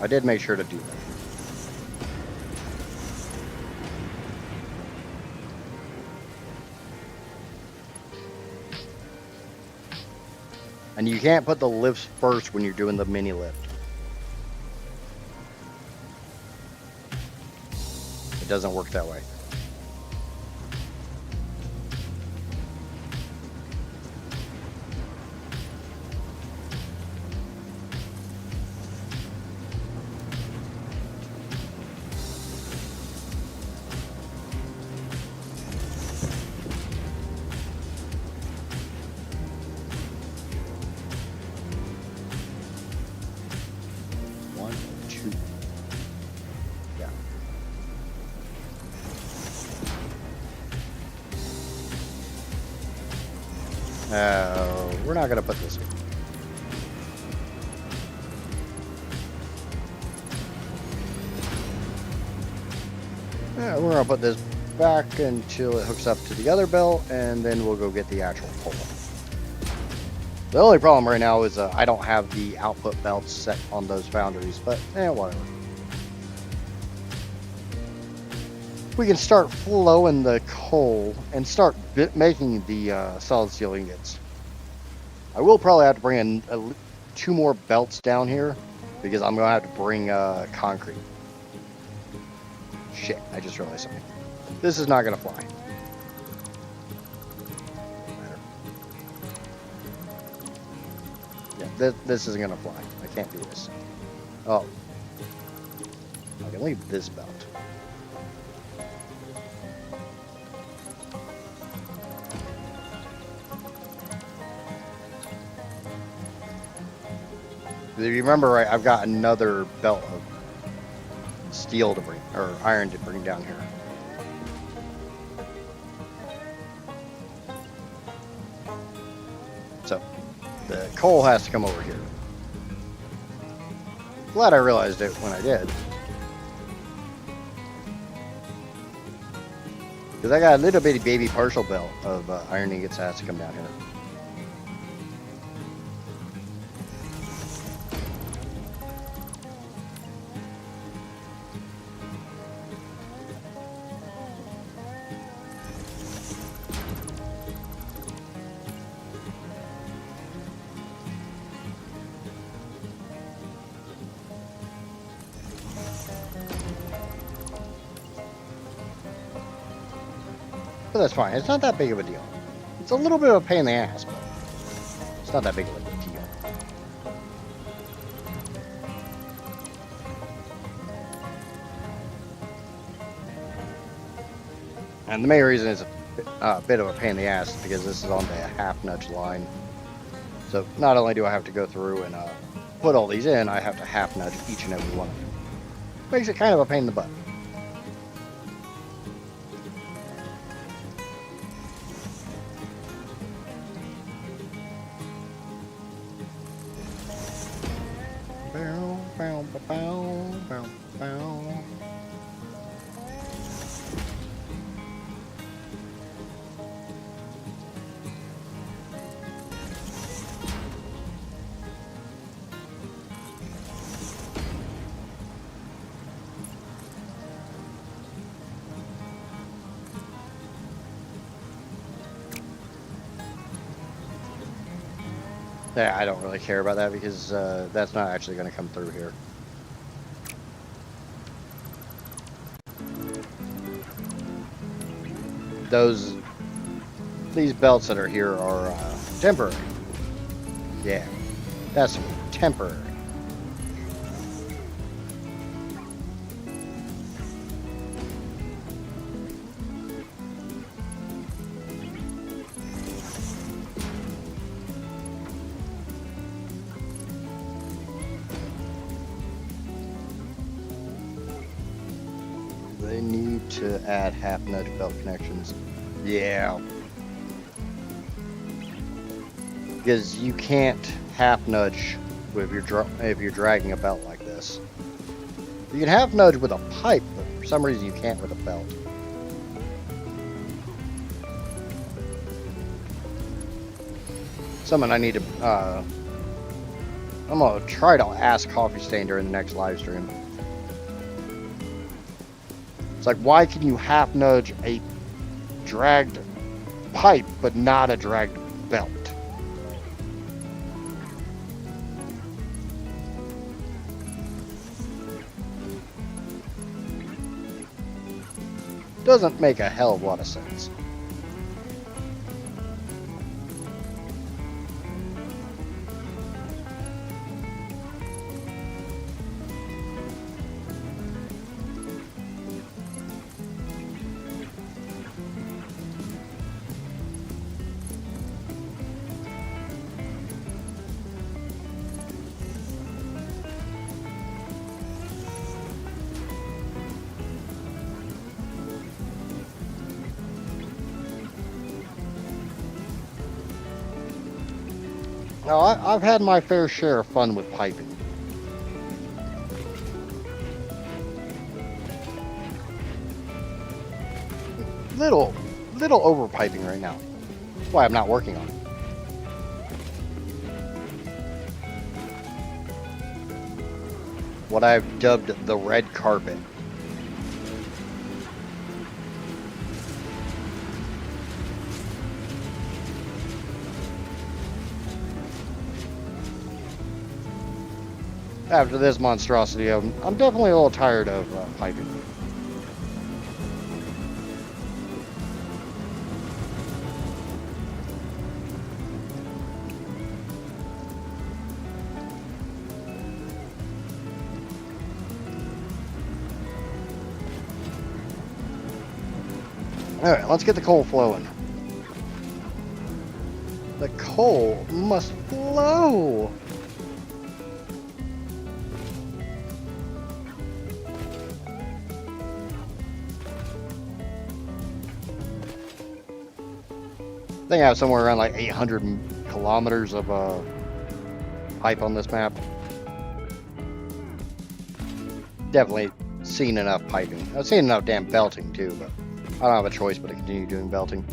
S1: I did make sure to do that. And you can't put the lifts first when you're doing the mini lift. It doesn't work that way. We're not going to put this here. We're going to put this back until it hooks up to the other belt, and then we'll go get the actual pole. The only problem right now is I don't have the output belts set on those foundries, but whatever. We can start flowing the coal and start making the solid steel ingots. I will probably have to bring in 2 more belts down here because I'm going to have to bring concrete. Shit, I just realized something. This is not going to fly. Yeah, this isn't going to fly. I can't do this. Oh. I can leave this belt. If you remember right, I've got another belt of steel to bring, or iron to bring down here. So, the coal has to come over here. Glad I realized it when I did. Because I got a little bitty baby partial belt of iron ingots that has to come down here. But that's fine. It's not that big of a deal. It's a little bit of a pain in the ass, but it's not that big of a deal. And the main reason it's a bit of a pain in the ass is because this is on the half nudge line. So not only do I have to go through and put all these in, I have to half nudge each and every one of them. Makes it kind of a pain in the butt. Yeah, I don't really care about that because that's not actually going to come through here. These belts that are here are temporary. Yeah, that's temporary. They need to add half nudge belt connections. Yeah. Because you can't half nudge if you're dragging a belt like this. You can half nudge with a pipe, but for some reason you can't with a belt. Something I need to I'm gonna try to ask Coffee Stain during the next live stream. It's like, why can you half nudge a dragged pipe but not a dragged belt? Doesn't make a hell of a lot of sense. Now, I've had my fair share of fun with piping. Little, little over piping right now. That's why I'm not working on it. What I've dubbed the red carpet. After this monstrosity, I'm definitely a little tired of piping. Alright, let's get the coal flowing. The coal must flow! I think I have somewhere around like 800 kilometers of pipe on this map. Definitely seen enough piping. I've seen enough damn belting too, but I don't have a choice but to continue doing belting.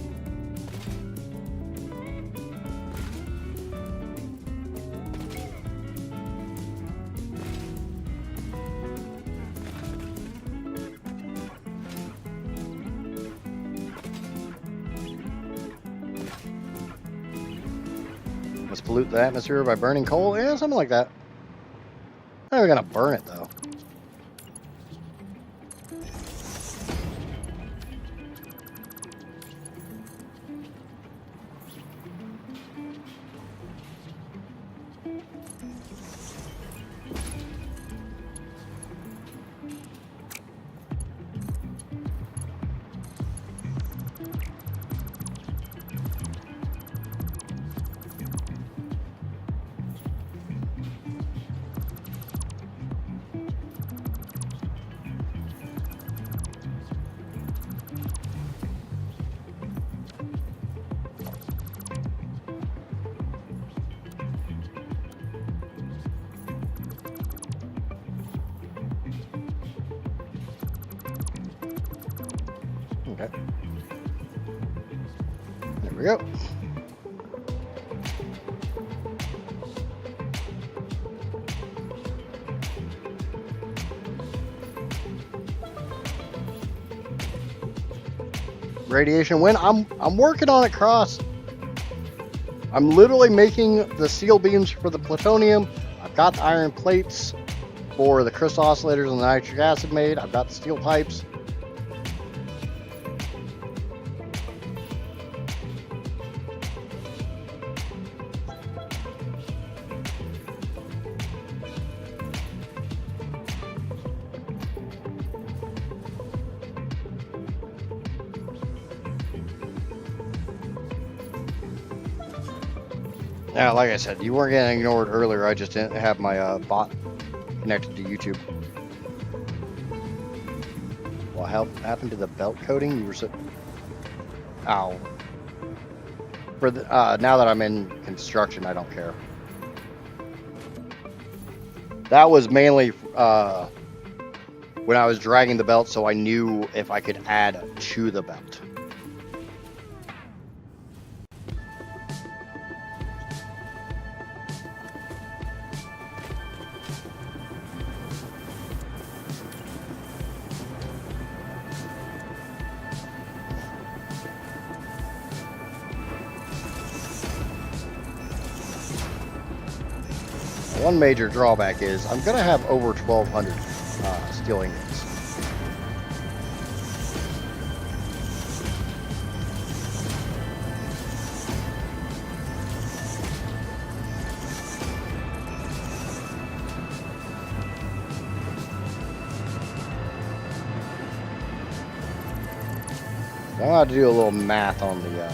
S1: Let's pollute the atmosphere by burning coal? Yeah, something like that. How are we gonna burn it though? Okay. There we go. Radiation wind. I'm working on it, Cross. I'm literally making the steel beams for the plutonium. I've got the iron plates for the crystal oscillators and the nitric acid made. I've got the steel pipes. Yeah, like I said, you weren't getting ignored earlier. I just didn't have my bot connected to YouTube. What happened to the belt coating? You were so... Ow. For the, now that I'm in construction, I don't care. That was mainly when I was dragging the belt, so I knew if I could add to the belt. One major drawback is I'm going to have over 1,200 steel ingots. I'm going to have to do a little math on the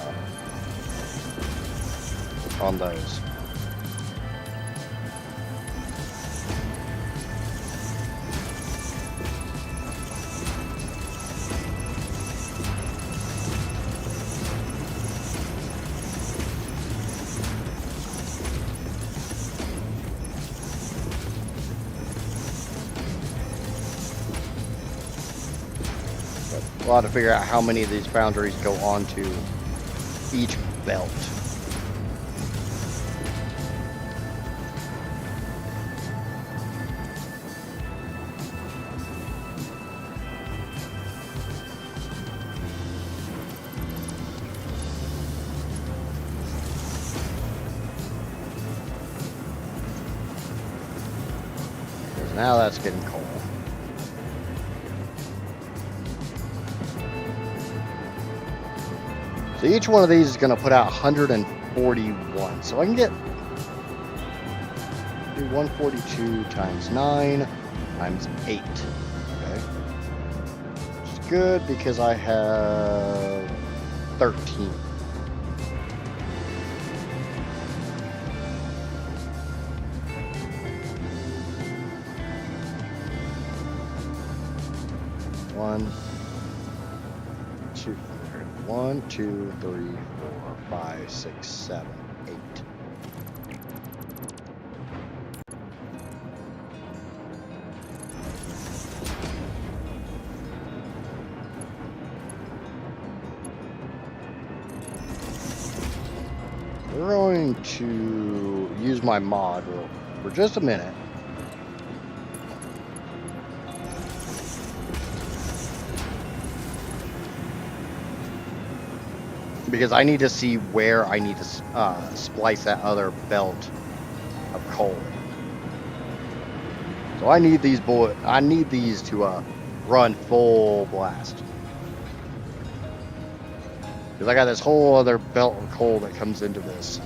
S1: on those. We'll have to figure out how many of these foundries go onto each belt. Because now that's getting cold. So each one of these is going to put out 141. So I can get 142 times 9 times 8. Okay. Which is good because I have 13. One, two, 3, 4, 5, 6, 7, 8. We're going to use my mod for just a minute. Because I need to see where I need to splice that other belt of coal. So I need these to run full blast. Because I got this whole other belt of coal that comes into this.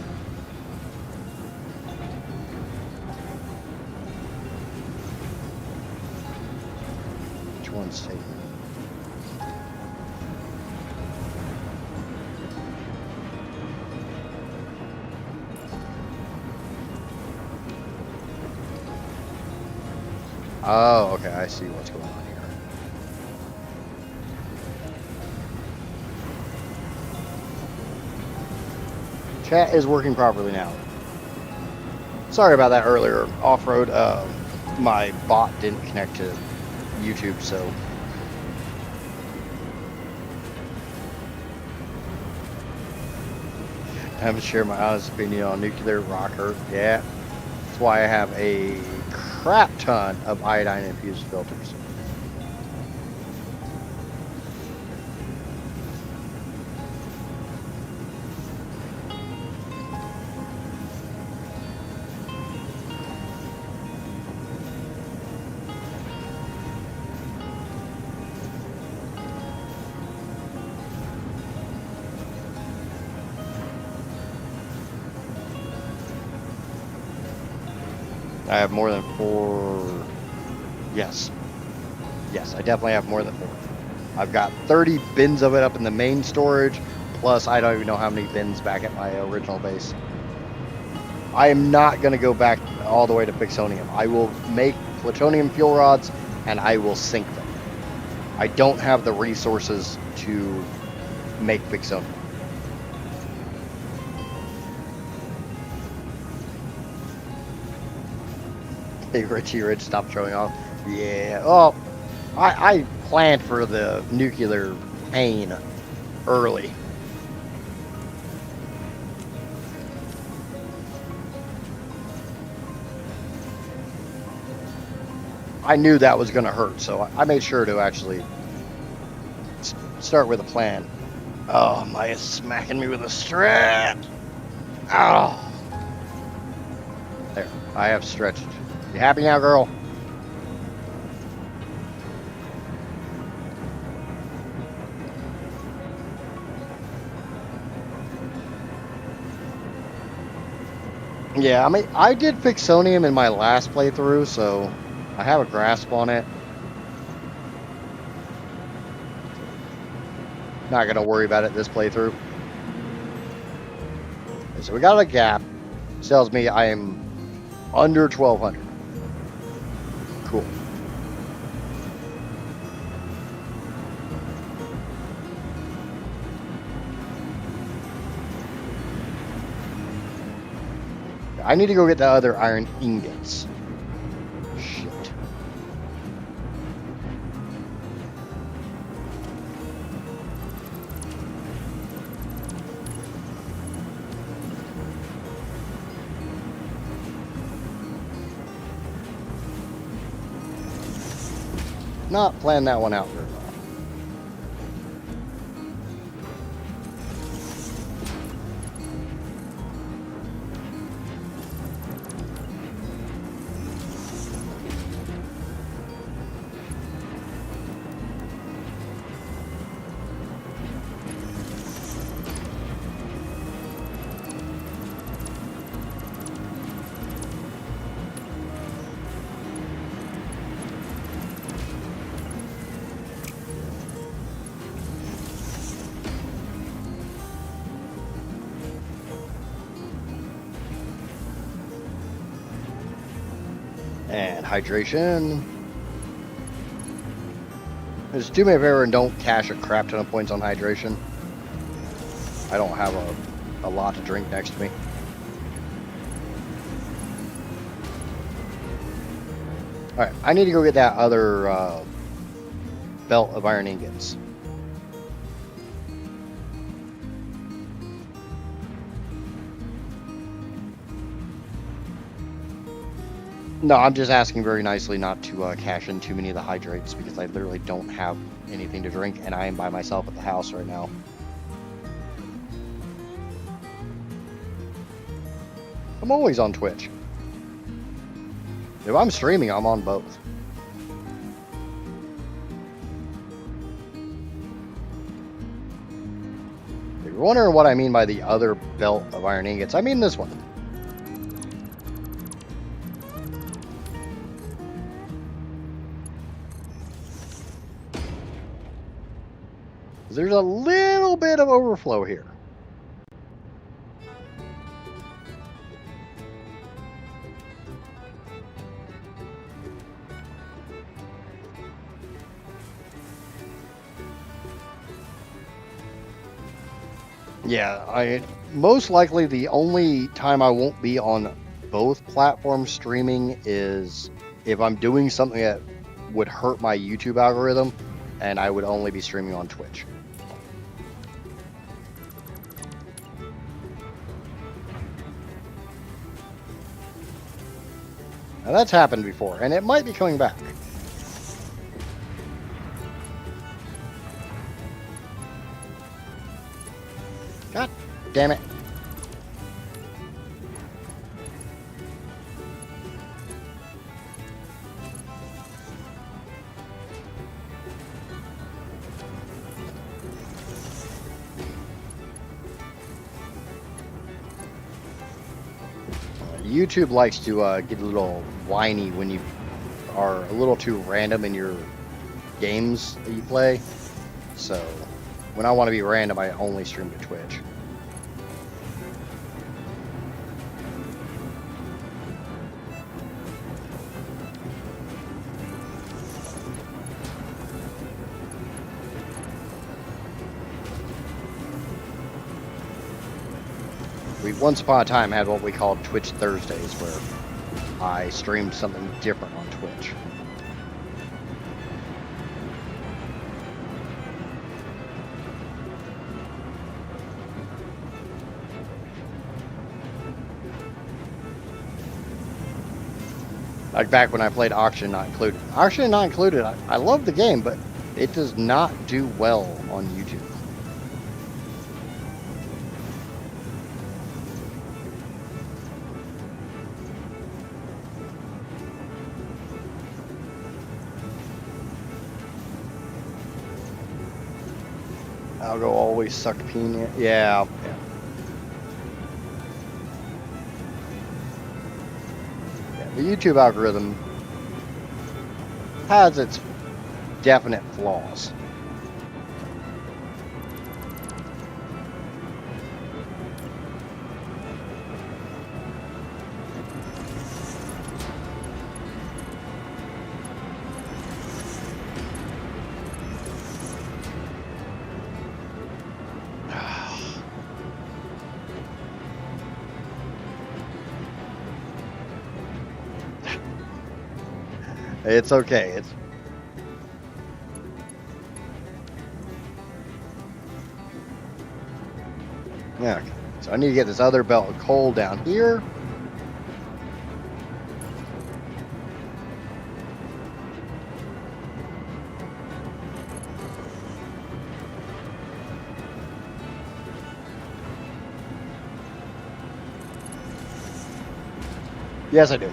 S1: Which one's taking? Oh, okay, I see what's going on here. Chat is working properly now. Sorry about that earlier. Off-road, my bot didn't connect to YouTube, so... I haven't shared my honest opinion on nuclear rocker yet. That's why I have a crap ton of iodine-infused filters. I have more than 4. Yes. Yes, I definitely have more than 4. I've got 30 bins of it up in the main storage, plus I don't even know how many bins back at my original base. I am not going to go back all the way to Fixonium. I will make plutonium fuel rods, and I will sink them. I don't have the resources to make Fixonium. Hey, Richie Rich, stop showing off. Yeah. Oh, I planned for the nuclear pain early. I knew that was going to hurt, so I made sure to actually start with a plan. Oh, Maya's smacking me with a strap. Oh. There, I have stretched. You happy now, girl? Yeah, I mean, I did Fixonium in my last playthrough, so I have a grasp on it. Not going to worry about it this playthrough. Okay, so we got a gap. It tells me I am under 1,200. Cool. I need to go get the other iron ingots. Shit. not planned that one out very well. And hydration. Just do me a favor and don't cash a crap ton of points on hydration. I don't have a lot to drink next to me. Alright, I need to go get that other belt of iron ingots. No, I'm just asking very nicely not to cash in too many of the hydrates because I literally don't have anything to drink and I am by myself at the house right now. I'm always on Twitch. If I'm streaming, I'm on both. If you're wondering what I mean by the other belt of iron ingots, I mean this one. There's a little bit of overflow here. Yeah, most likely the only time I won't be on both platforms streaming is if I'm doing something that would hurt my YouTube algorithm, and I would only be streaming on Twitch. Now that's happened before, and it might be coming back. God damn it. YouTube likes to get a little whiny when you are a little too random in your games that you play. So when I want to be random, I only stream to Twitch. We once upon a time had what we called Twitch Thursdays, where I streamed something different on Twitch. Like back when I played Auction Not Included. Auction Not Included, I love the game, but it does not do well on YouTube. I'll go always suck peanut. Yeah. The YouTube algorithm has its definite flaws. It's okay. It's yeah. Okay. So I need to get this other belt of coal down here. Yes, I do.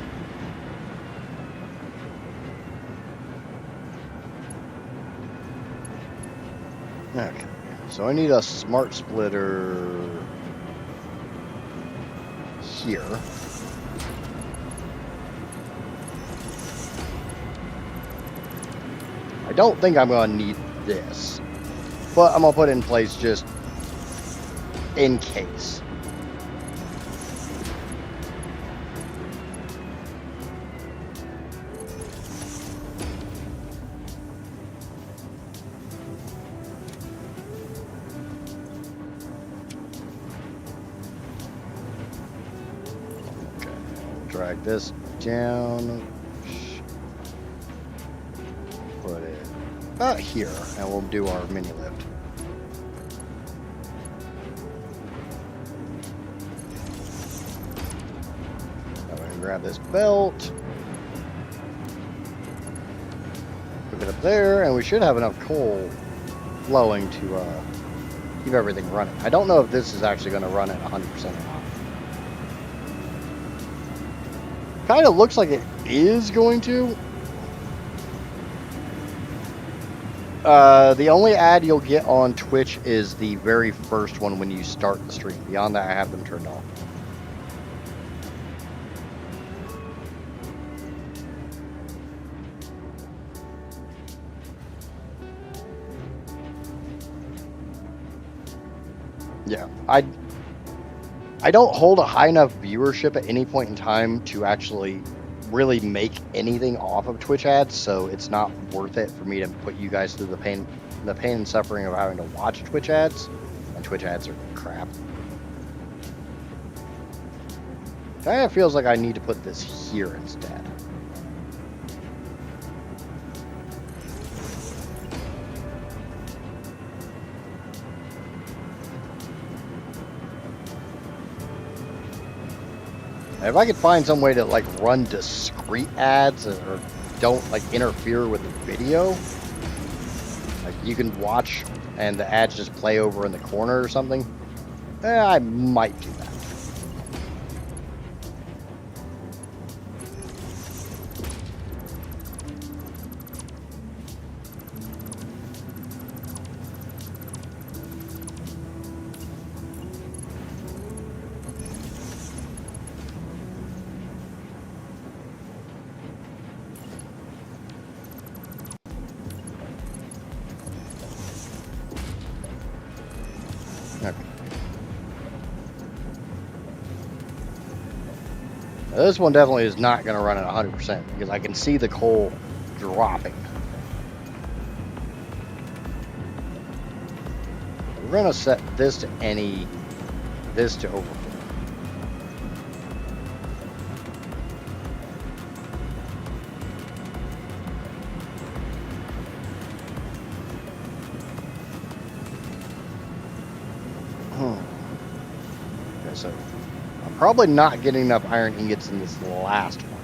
S1: Okay. So I need a smart splitter here. I don't think I'm going to need this, but I'm going to put it in place just in case. Okay, drag this down, put it about here, and we'll do our mini lift. I'm going to grab this belt, put it up there, and we should have enough coal flowing to keep everything running. I don't know if this is actually going to run at 100% or not. Kind of looks like it is going to. The only ad you'll get on Twitch is the very first one when you start the stream. Beyond that, I have them turned off. Yeah, I don't hold a high enough viewership at any point in time to actually really make anything off of Twitch ads, so it's not worth it for me to put you guys through the pain and suffering of having to watch Twitch ads, and Twitch ads are crap. Kind of feels like I need to put this here instead. If I could find some way to like run discrete ads or don't like interfere with the video, like you can watch and the ads just play over in the corner or something, I might do that. Okay. Now, this one definitely is not going to run at 100% because I can see the coal dropping. We're going to set this to this to overflow. Okay, so I'm probably not getting enough iron ingots in this last one.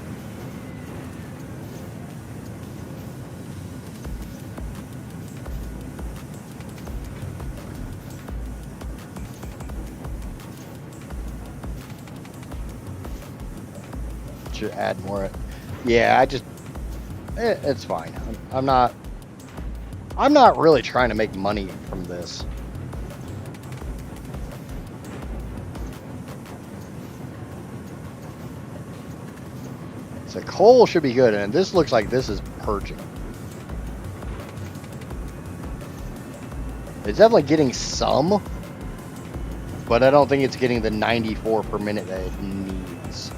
S1: Should add more. Yeah, it's fine. I'm not really trying to make money from this. So coal should be good, and this looks like this is purging. It's definitely getting some, but I don't think it's getting the 94 per minute that it needs.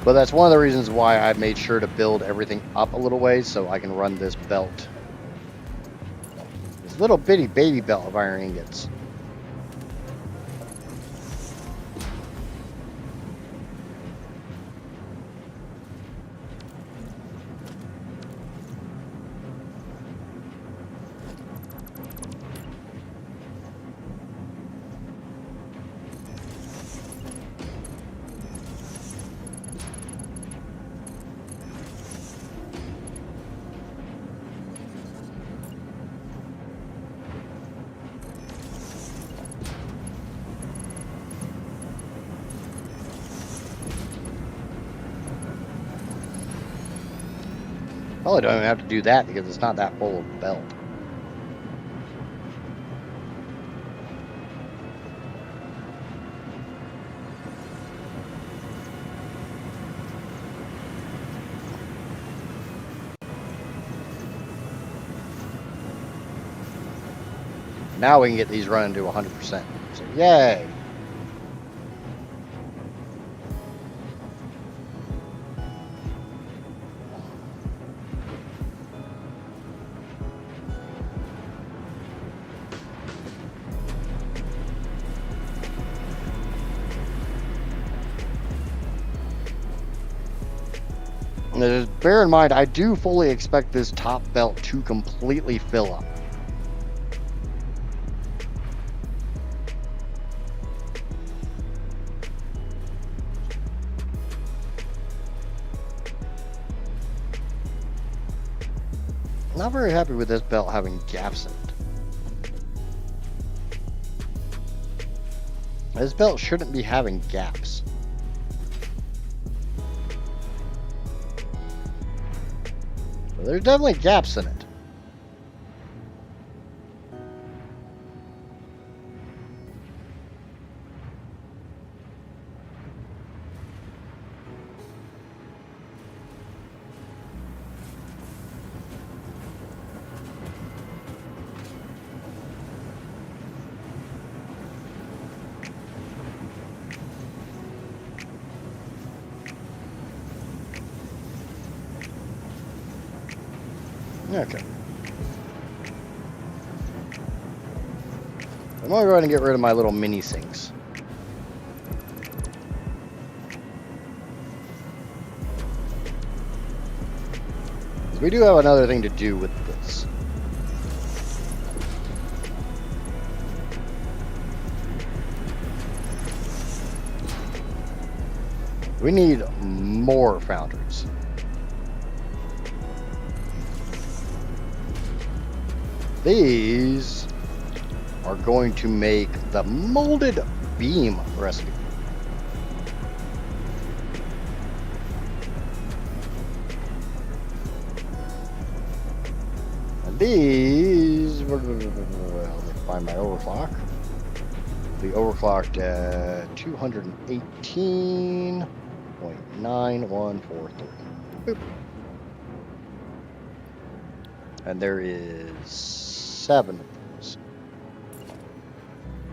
S1: But that's one of the reasons why I made sure to build everything up a little ways so I can run this belt. This little bitty baby belt of iron ingots. Probably don't even have to do that because it's not that full of belt. Now we can get these running to 100%. So yay! And just bear in mind, I do fully expect this top belt to completely fill up. Not very happy with this belt having gaps in it. This belt shouldn't be having gaps. But there's definitely gaps in it. Okay. I'm going to go ahead and get rid of my little mini sinks. We do have another thing to do with this. We need more foundries. These are going to make the molded beam recipe. And these, let me find my overclock. Be overclocked at 218.9143. Boop. And there is 7 of those.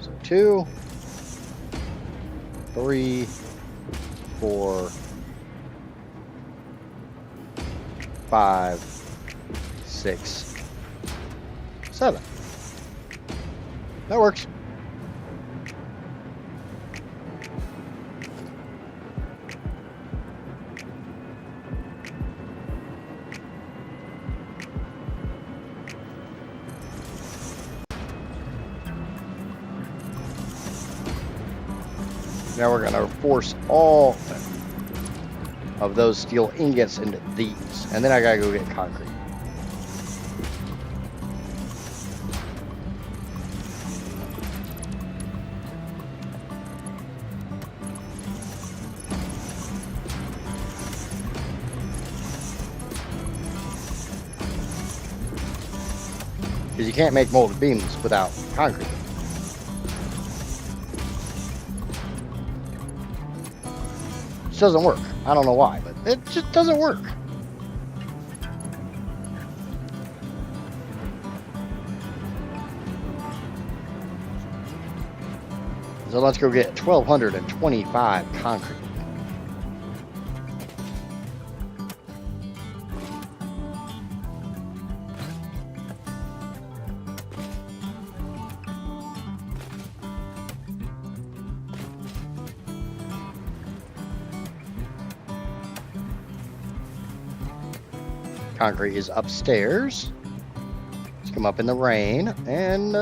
S1: So 2, 3, 4, 5, 6, 7. That works. Now we're going to force all of those steel ingots into these. And then I got to go get concrete. Because you can't make molded beams without concrete. It doesn't work. I don't know why, but it just doesn't work. So let's go get 1,225 concrete. Concrete is upstairs. Let's come up in the rain, and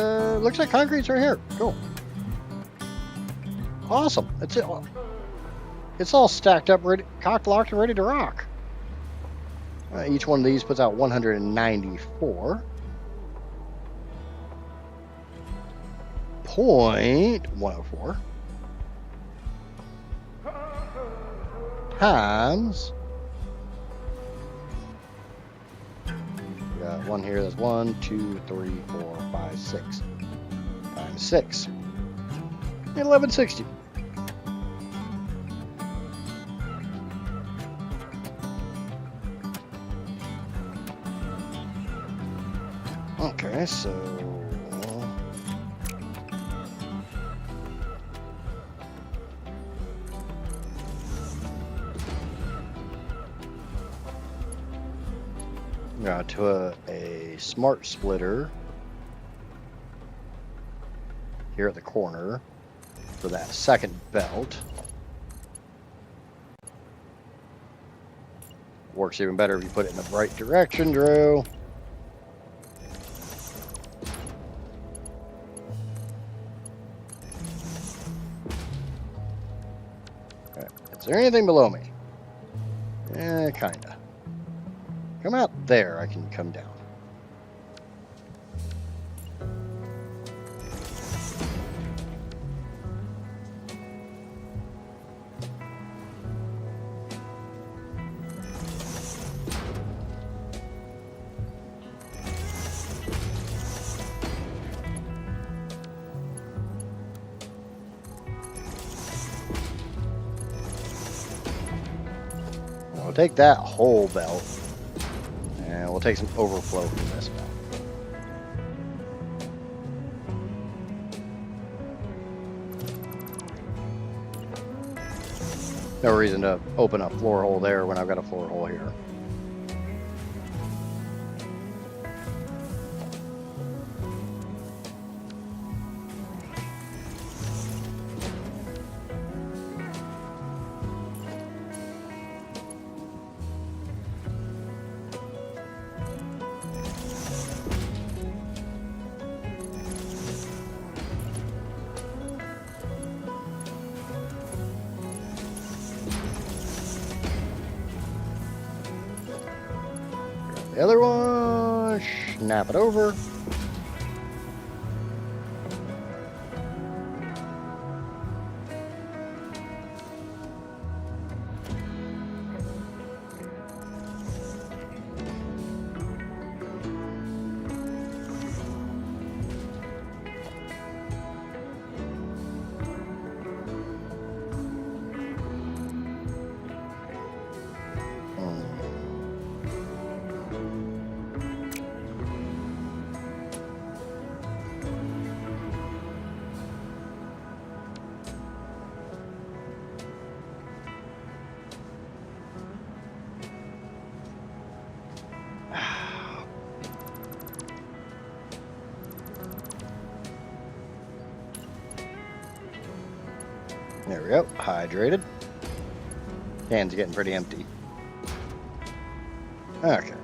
S1: looks like concrete's right here. Cool. Awesome. It's all stacked up, ready, cocked, locked, and ready to rock. Each one of these puts out 194. 0.104 times one here. That's 1, 2, 3, 4, 5, 6. Times 6. 1160. Okay, so got to a smart splitter here at the corner for that second belt. Works even better if you put it in the right direction, Drew. Okay. Is there anything below me? Kinda. Come out there, I can come down. We'll take that whole belt, and we'll take some overflow from this belt. No reason to open a floor hole there when I've got a floor hole here. The other one, snap it over. There we go, hydrated. Can's getting pretty empty. Okay.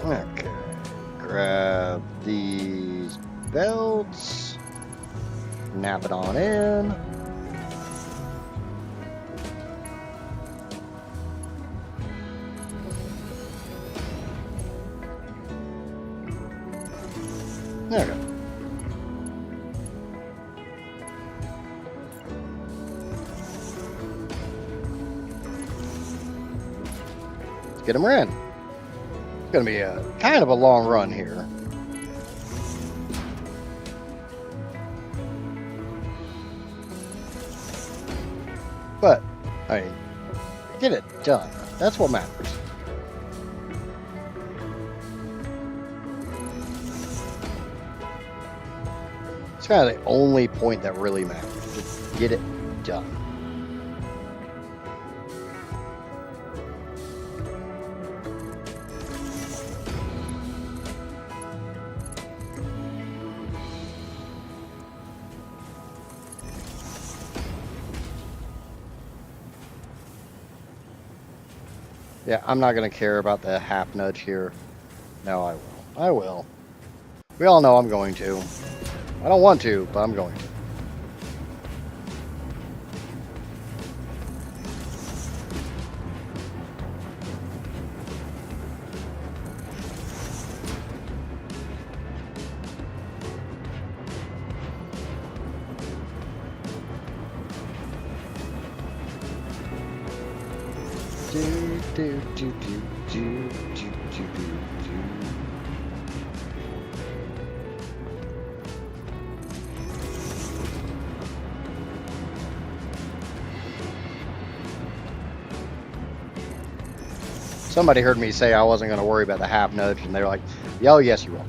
S1: Okay. Grab these belts. Snap it on in. There we go. Let's get him ran. It's going to be a kind of a long run here. But, I mean, get it done. That's what matters. It's kind of the only point that really matters. Just get it done. Yeah, I'm not going to care about the half nudge here. No, I will. I will. We all know I'm going to. I don't want to, but I'm going to. Somebody heard me say I wasn't going to worry about the half nudge, and they're like, "Oh, yes, you will."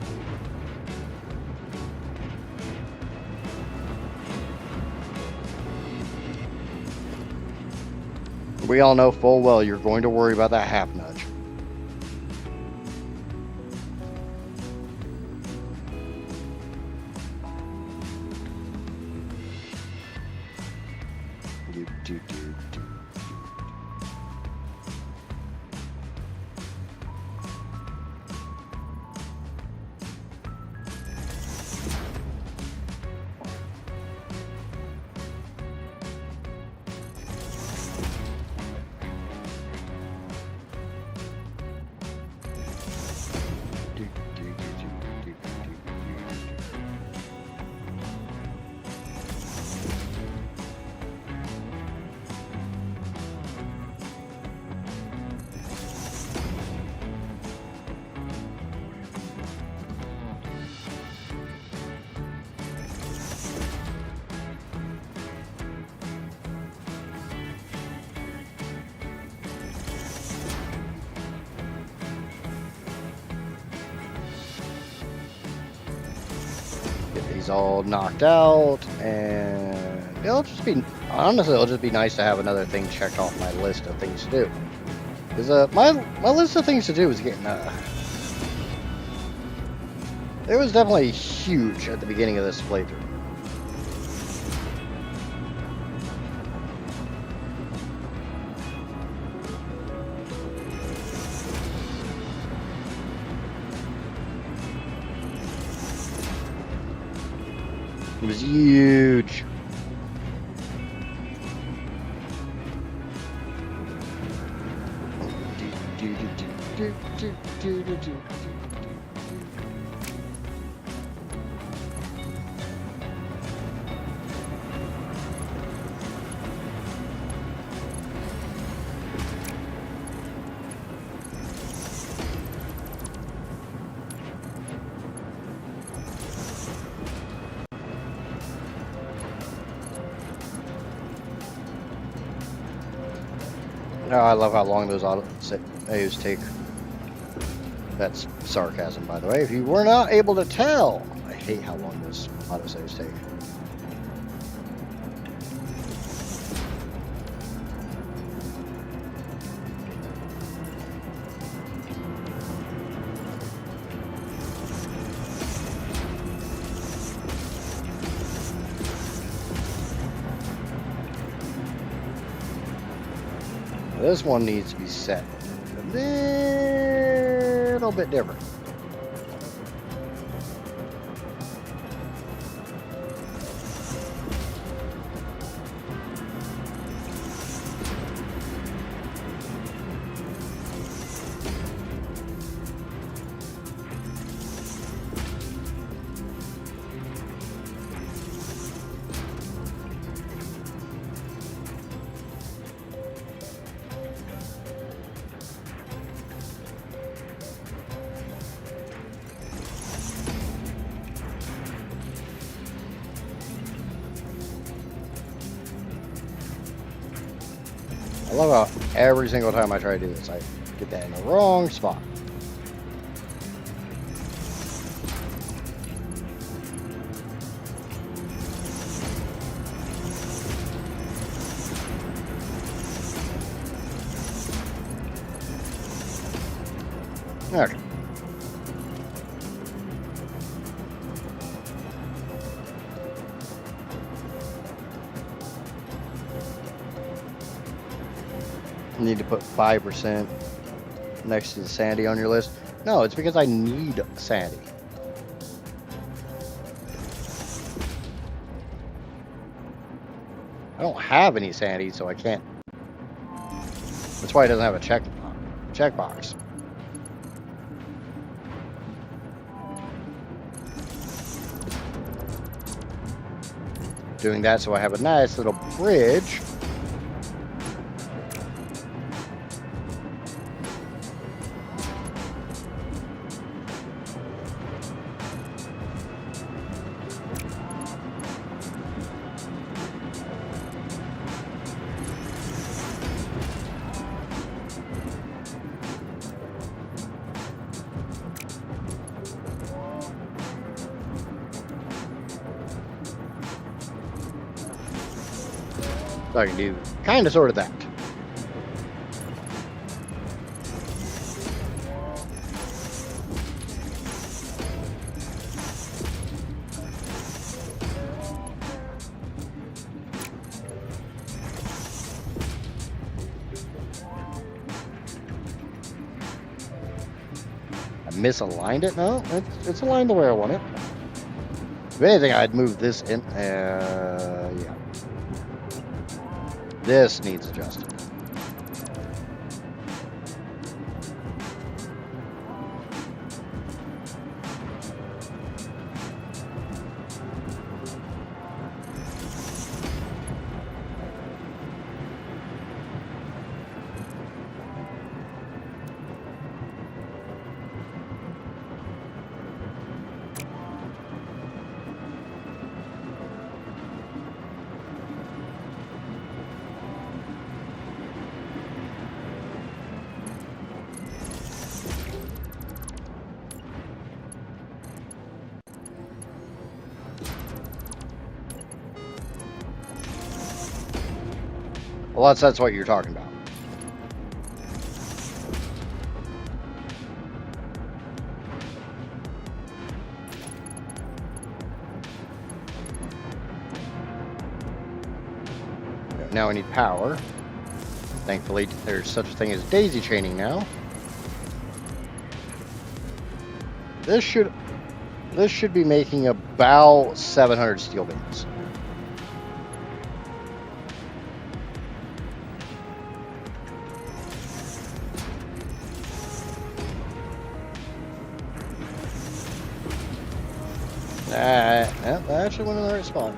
S1: We all know full well you're going to worry about that half nudge. He's all knocked out, and it'll just be, honestly, it'll just be nice to have another thing checked off my list of things to do. Because my list of things to do is getting it was definitely huge at the beginning of this playthrough. It was huge. Oh, I love how long those autos take. That's sarcasm, by the way. If you were not able to tell, I hate how long those autosaves take. This one needs to be set a little bit different. I love how every single time I try to do this, I get that in the wrong spot. Okay. You need to put 5% next to the sandy on your list. No, it's because I need sandy. I don't have any sandy, so I can't. That's why it doesn't have a checkbox. Doing that so I have a nice little bridge. So I can do kind of sort of that. I misaligned it? No, it's aligned the way I want it. If anything, I'd move this in. Yeah. This needs adjusting. Well, that's what you're talking about. Now we need power. Thankfully, there's such a thing as daisy chaining now. This should be making about 700 steel beams. That actually went in the right spot.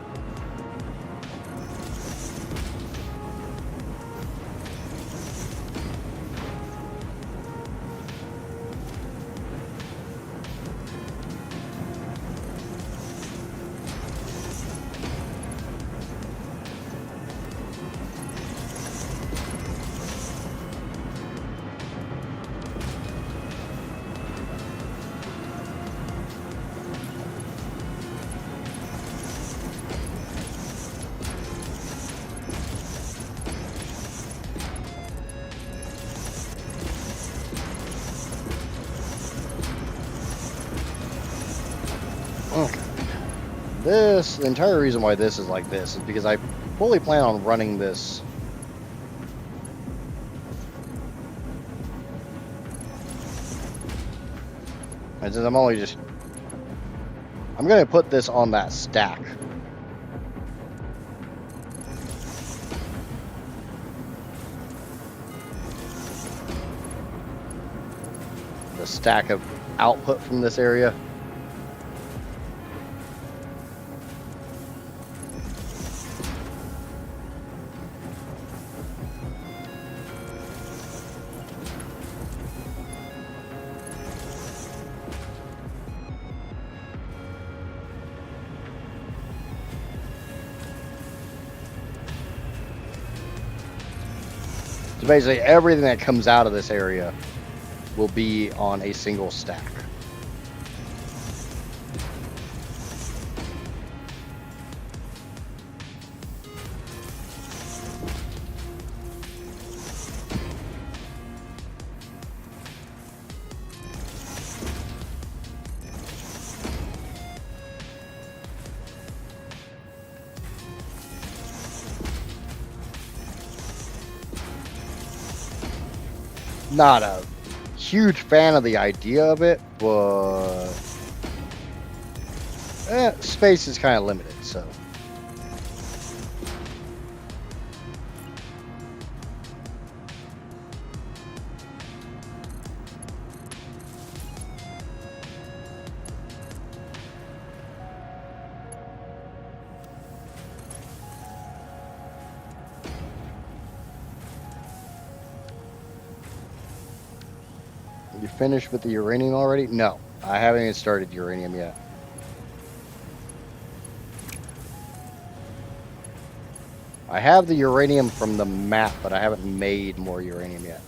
S1: Okay. The entire reason why this is like this is because I fully plan on running this. And since I'm going to put this on that stack. The stack of output from this area. So basically everything that comes out of this area will be on a single stack. Not a huge fan of the idea of it, but space is kind of limited, so. You finished with the uranium already? No, I haven't even started uranium yet. I have the uranium from the map, but I haven't made more uranium yet.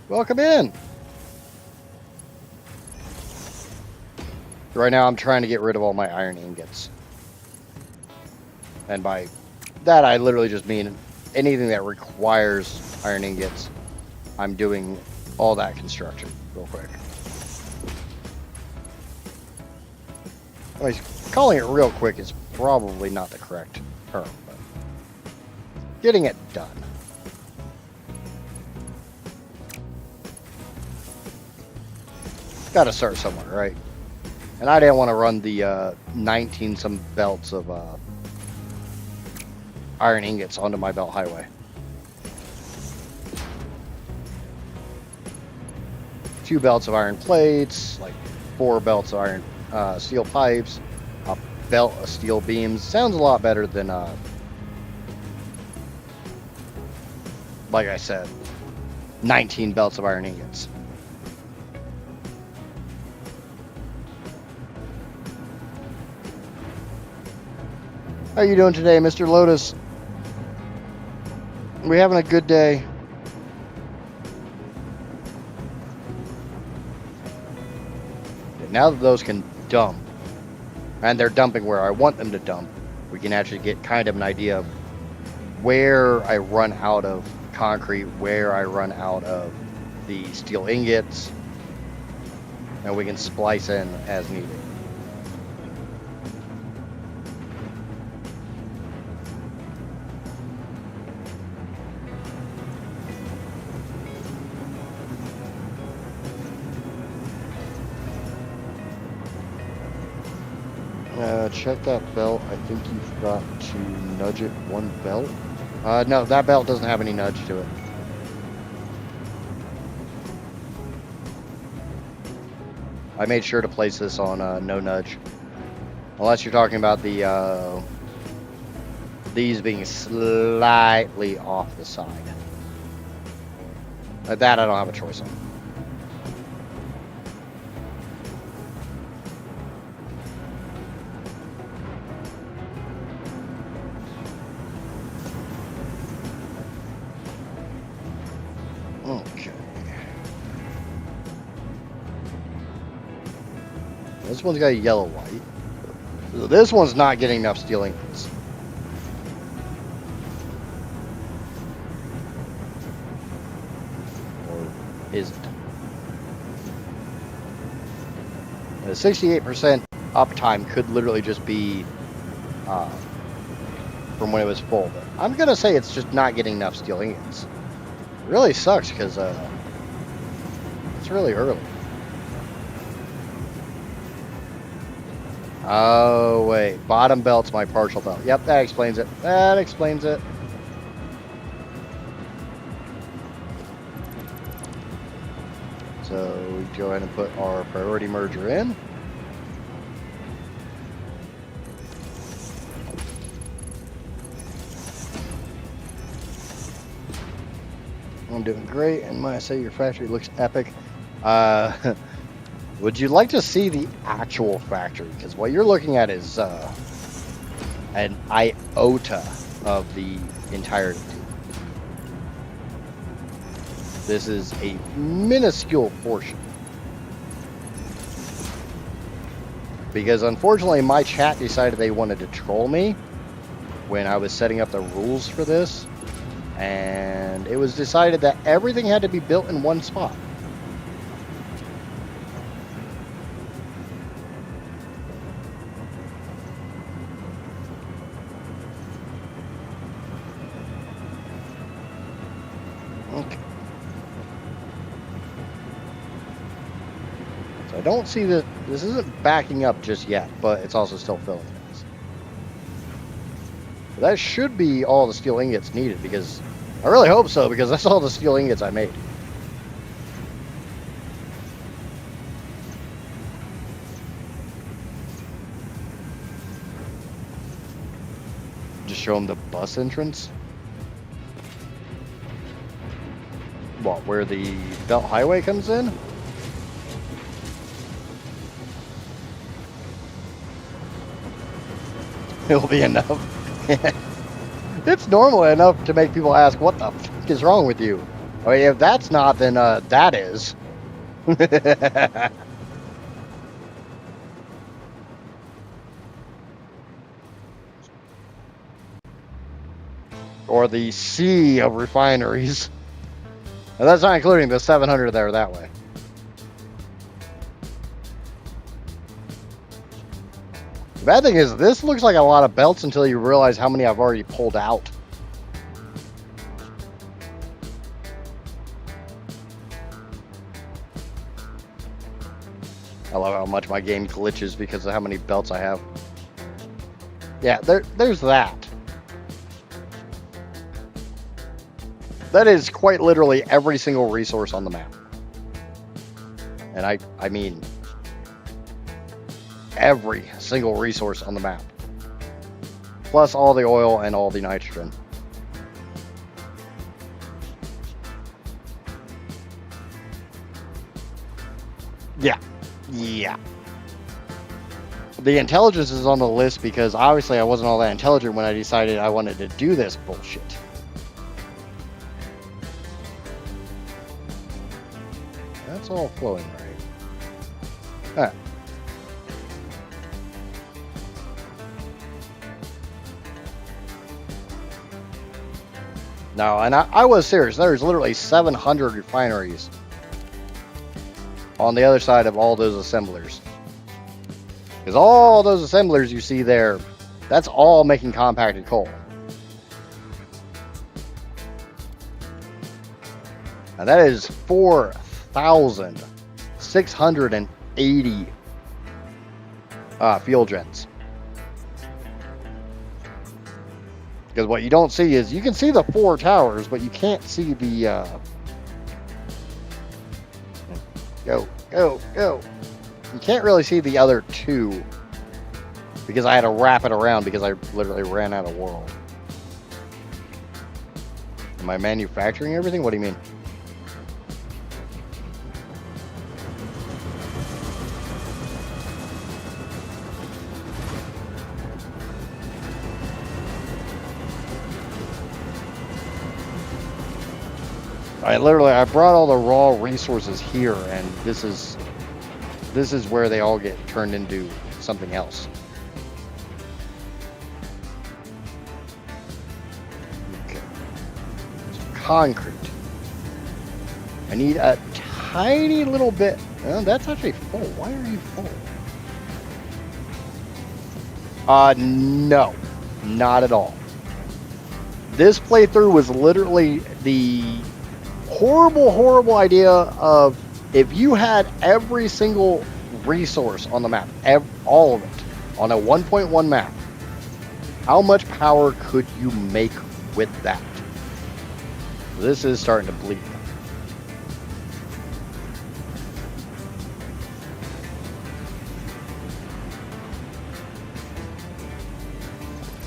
S1: Welcome in! Right now I'm trying to get rid of all my iron ingots. And by that I literally just mean anything that requires iron ingots, I'm doing all that construction real quick. Well, calling it real quick is probably not the correct term, but getting it done. Got to start somewhere, right? And I didn't want to run the 19 some belts of iron ingots onto my belt highway. 2 belts of iron plates, like 4 belts of iron steel pipes, a belt of steel beams. Sounds a lot better than, like I said, 19 belts of iron ingots. How you doing today, Mr. Lotus? We having a good day. Now that those can dump, and they're dumping where I want them to dump, we can actually get kind of an idea of where I run out of concrete, where I run out of the steel ingots, and we can splice in as needed. Check that belt. I think you've got to nudge it 1 belt. No, that belt doesn't have any nudge to it. I made sure to place this on no nudge. Unless you're talking about the these being slightly off the side. That I don't have a choice on. Okay. This one's got a yellow light. So this one's not getting enough steel ingots. Or is it? The 68% uptime could literally just be from when it was full. But I'm going to say it's just not getting enough steel ingots. It really sucks because it's really early. Oh, wait. Bottom belt's my partial belt. Yep, that explains it. That explains it. So we go ahead and put our priority merger in. I'm doing great, and when I say your factory looks epic, would you like to see the actual factory? Because what you're looking at is an iota of the entirety. This is a minuscule portion. Because unfortunately, my chat decided they wanted to troll me when I was setting up the rules for this. And it was decided that everything had to be built in one spot. Okay. So I don't see that this isn't backing up just yet, but it's also still filling things. That should be all the steel ingots needed, because I really hope so, because that's all the steel ingots I made. Just show them the bus entrance. What, where the belt highway comes in? It'll be enough. It's normal enough to make people ask, what the fuck is wrong with you? I mean, if that's not, then that is. or the sea of refineries. And that's not including the 700 that are that way. The bad thing is, this looks like a lot of belts until you realize how many I've already pulled out. I love how much my game glitches because of how many belts I have. Yeah, there's that. That is quite literally every single resource on the map. And I mean every single resource on the map. Plus all the oil and all the nitrogen. Yeah. Yeah. The intelligence is on the list because obviously I wasn't all that intelligent when I decided I wanted to do this bullshit. That's all flowing right. Alright. No, and I was serious. There's literally 700 refineries on the other side of all those assemblers. Because all those assemblers you see there, that's all making compacted coal. And that is 4,680 fuel gens. Because what you don't see is, you can see the 4 towers, but you can't see the, go. You can't really see the other 2, because I had to wrap it around because I literally ran out of world. Am I manufacturing everything? What do you mean? I brought all the raw resources here, and this is where they all get turned into something else. Okay. So concrete. I need a tiny little bit. Well, that's actually full. Why are you full? No, not at all. This playthrough was literally the horrible idea of, if you had every single resource on the map, all of it, on a 1.1 map, how much power could you make with that? This is starting to bleed.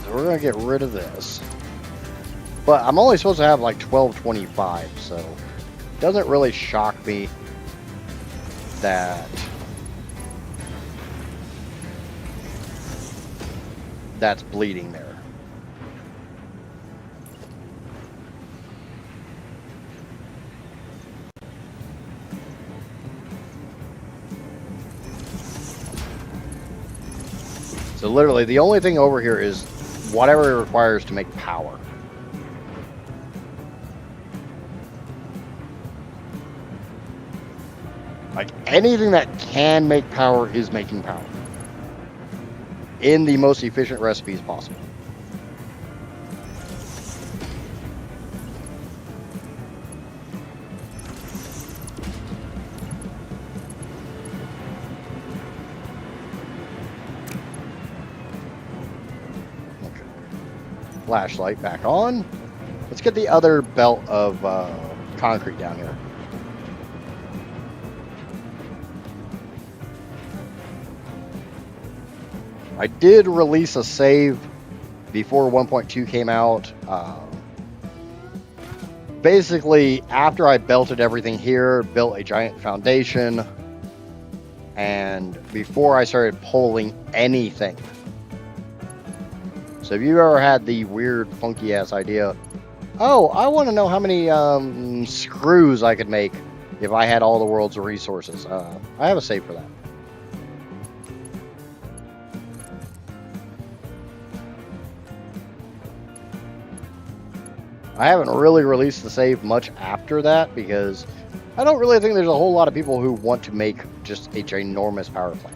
S1: So we're going to get rid of this. But I'm only supposed to have like 1225, so it doesn't really shock me that that's bleeding there. So literally the only thing over here is whatever it requires to make power. Like, anything that can make power is making power in the most efficient recipes possible. Okay. Flashlight back on. Let's get the other belt of concrete down here. I did release a save before 1.2 came out. Basically, after I belted everything here, built a giant foundation, and before I started pulling anything. So if you ever had the weird, funky-ass idea, oh, I want to know how many screws I could make if I had all the world's resources. I have a save for that. I haven't really released the save much after that because I don't really think there's a whole lot of people who want to make just a ginormous power plant.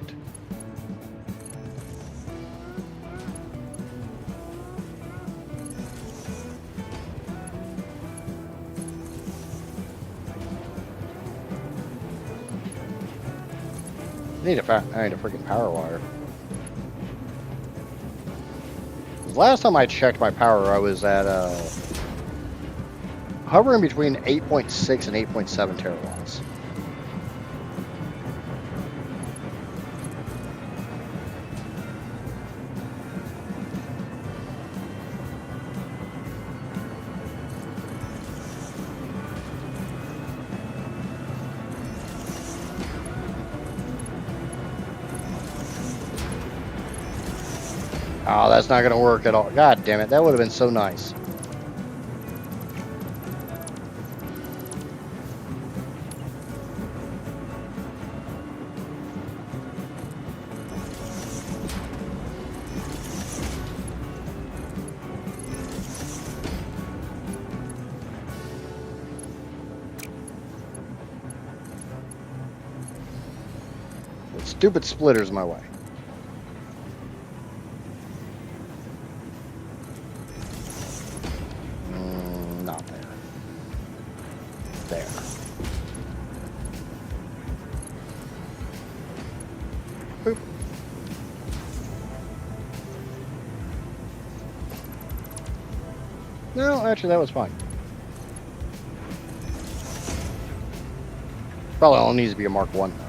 S1: I need a freaking power wire. Last time I checked my power, I was at hovering between 8.6 and 8.7 terawatts. Oh, that's not going to work at all. God damn it, that would have been so nice. That stupid splitter's my way. Not there. There. Boop. No, actually, that was fine. Probably only needs to be a Mark 1 though.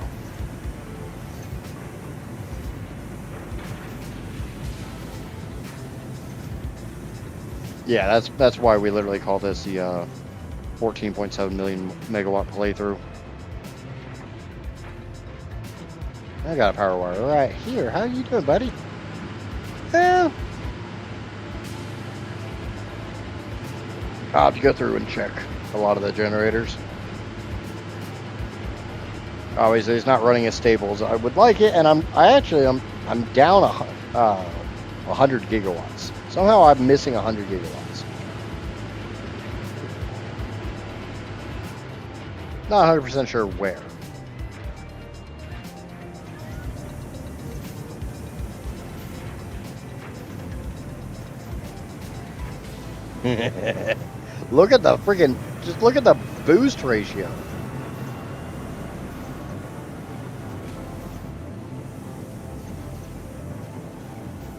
S1: Yeah, that's why we literally call this the 14.7 million megawatt playthrough. I got a power wire right here. How you doing, buddy? Well, I'll have to go through and check a lot of the generators. Obviously, it's not running as stable as I would like it, and I'm down 100 gigawatts. Somehow I'm missing 100 gigawatts. Not 100% sure where. Look at the freaking, just look at the boost ratio.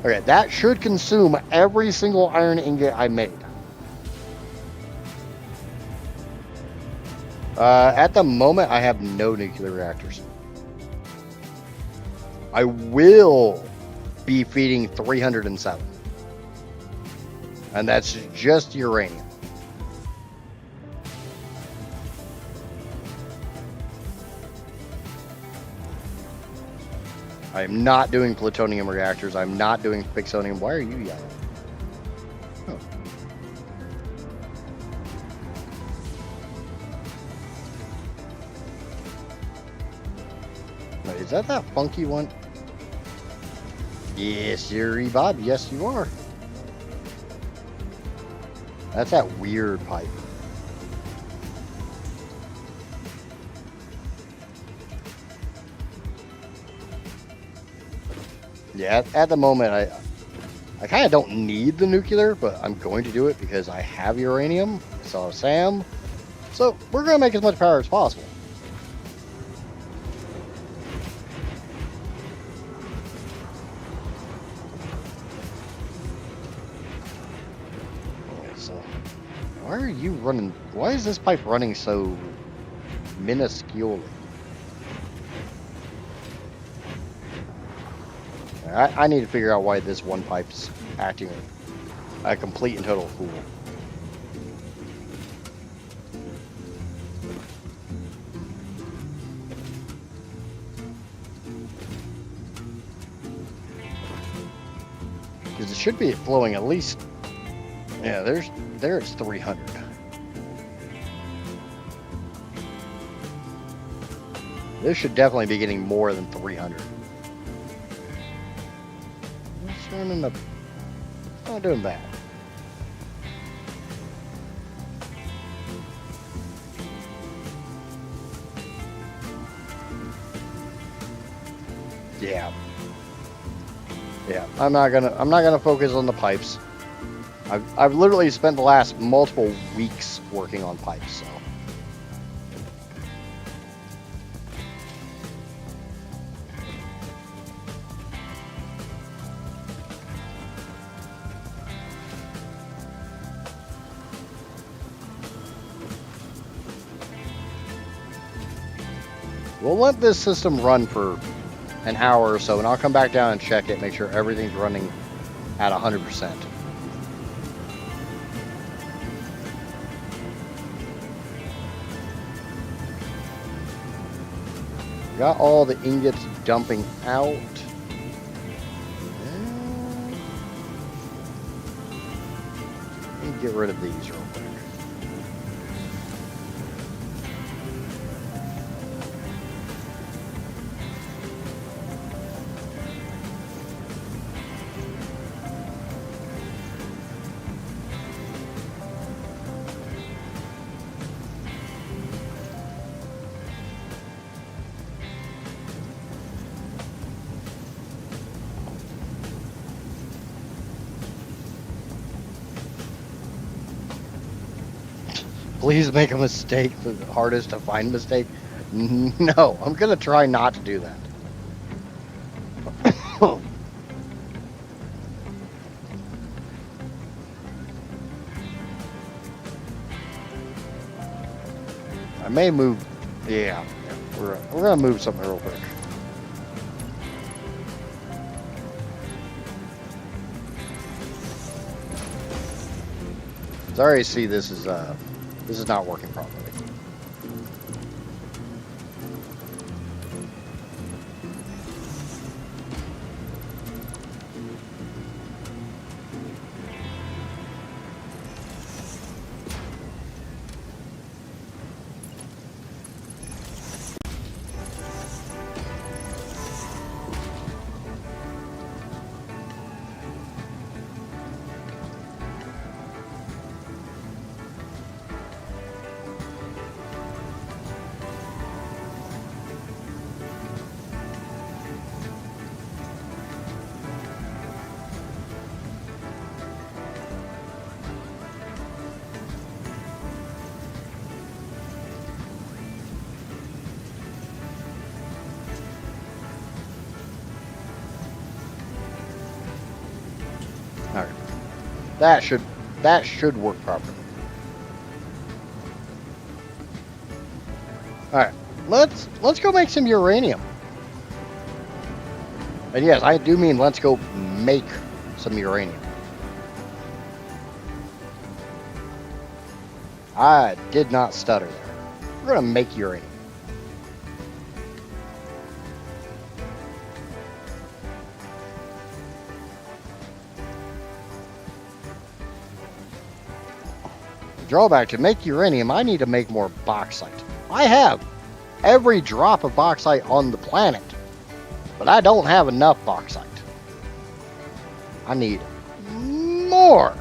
S1: Okay, that should consume every single iron ingot I made. At the moment, I have no nuclear reactors. I will be feeding 307. And that's just uranium. I am not doing plutonium reactors. I'm not doing fixonium. Why are you yelling? Oh. Wait, is that funky one? Yes, you're Bob. Yes, you are. That's that weird pipe. Yeah, at the moment, I kind of don't need the nuclear, but I'm going to do it because I have uranium, so have Sam. So we're going to make as much power as possible. Okay, so why are you running? Why is this pipe running so minusculely? I need to figure out why this one pipe's acting like a complete and total fool. Because it should be flowing at least, yeah, there it's 300. This should definitely be getting more than 300. It's running up, not doing bad. Yeah. Yeah. I'm not gonna focus on the pipes. I've literally spent the last multiple weeks working on pipes, so. We'll let this system run for an hour or so, and I'll come back down and check it, make sure everything's running at 100%. Got all the ingots dumping out. Let me get rid of these real quick. Please make a mistake, the hardest to find mistake. No, I'm gonna try not to do that. I may move. Yeah, we're gonna move something real quick. I already see this is not working properly. All right, that should work properly. All right, let's go make some uranium. And yes, I do mean let's go make some uranium. I did not stutter there. We're gonna make uranium. Drawback to make uranium, I need to make more bauxite. I have every drop of bauxite on the planet, but I don't have enough bauxite. I need more.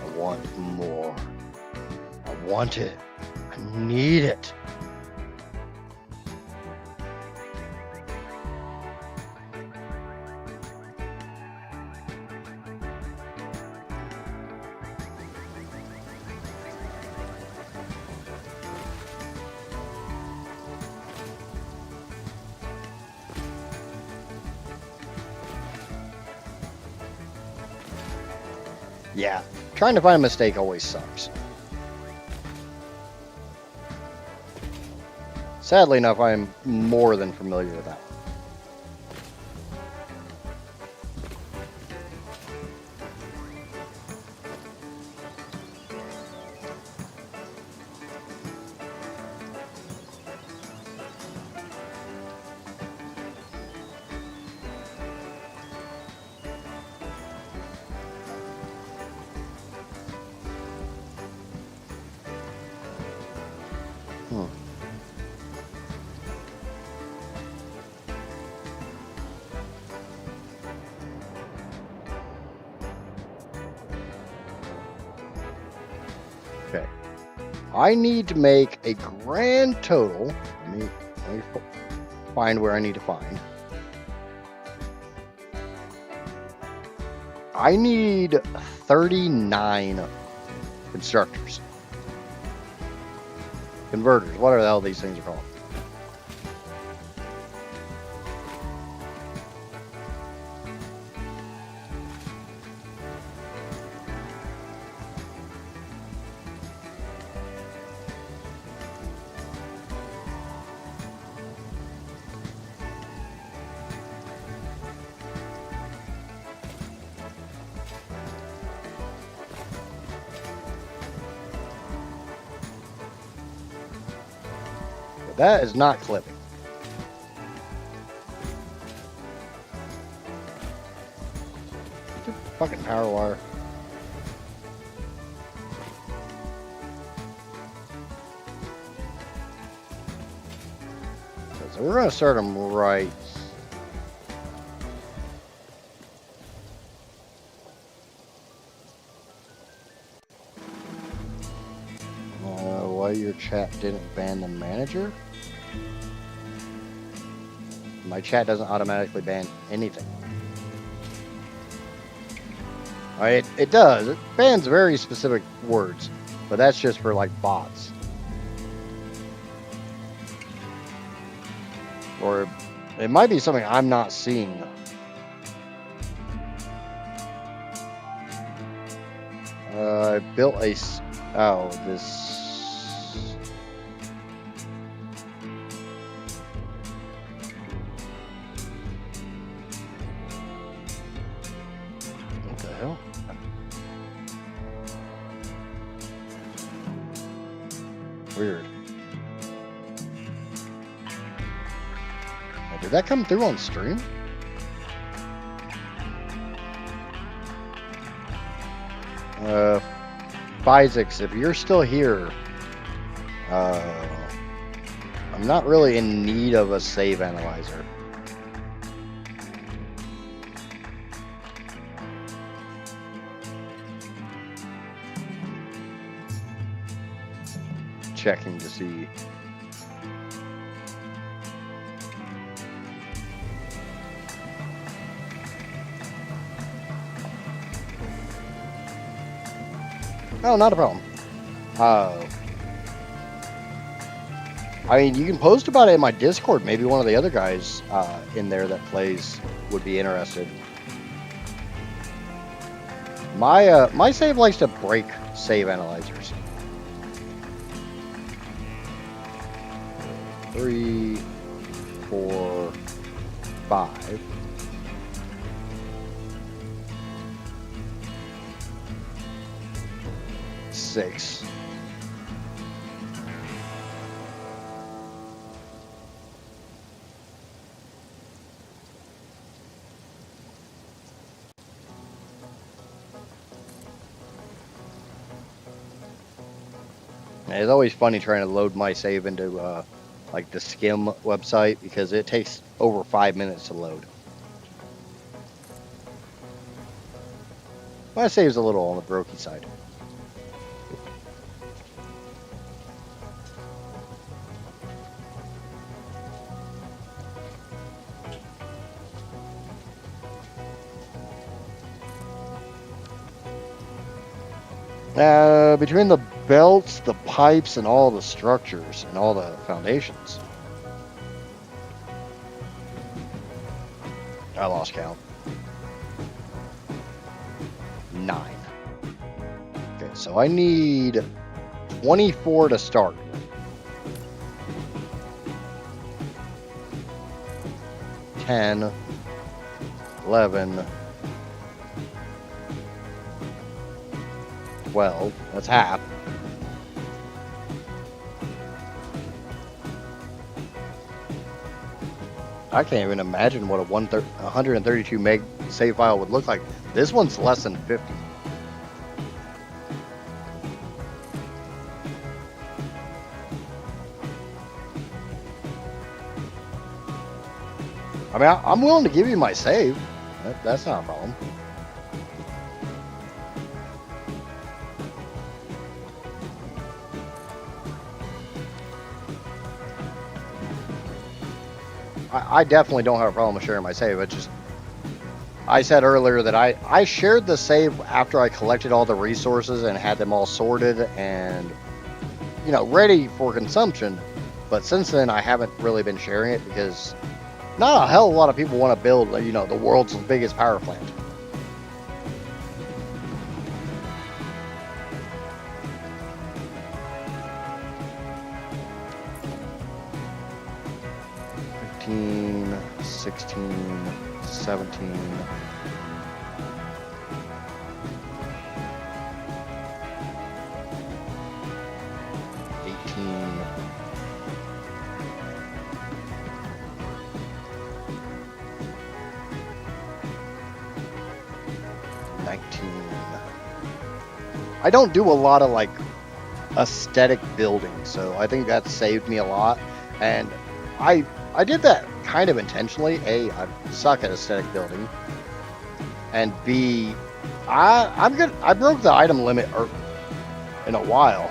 S1: I want more. I want it. I need it. Yeah, trying to find a mistake always sucks. Sadly enough, I am more than familiar with that. Okay. I need to make a grand total. Let me find where I need to find. I need 39 constructors. Converters, whatever the hell these things are called. That is not clipping. Fucking power wire. So we're gonna start them right. Why your chat didn't ban the manager? My chat doesn't automatically ban anything. It does. It bans very specific words, but that's just for like bots. Or it might be something I'm not seeing. I built a. Oh, this. What the hell? Weird. Did that come through on stream? Bizix, if you're still here, I'm not really in need of a save analyzer. Checking to see. Oh, not a problem. I mean, you can post about it in my Discord. Maybe one of the other guys in there that plays would be interested. My save likes to break save analyzers. 3, 4, 5. 6. It's always funny trying to load my save into like the Skim website because it takes over 5 minutes to load. My save's a little on the brokey side. Between the belts, the pipes, and all the structures and all the foundations, I lost count. 9. Okay, so I need 24 to start. Ten, 11, 12. That's half. I can't even imagine what a 132 meg save file would look like. This one's less than 50. I mean, I'm willing to give you my save. That's not a problem. I definitely don't have a problem with sharing my save. It's just I said earlier that I shared the save after I collected all the resources and had them all sorted and, ready for consumption. But since then, I haven't really been sharing it because not a hell of a lot of people want to build, the world's biggest power plant. $15, $16, $17. I don't do a lot of like aesthetic building, so I think that saved me a lot. And I did that kind of intentionally. A, I suck at aesthetic building, and B, I'm good. I broke the item limit in a while.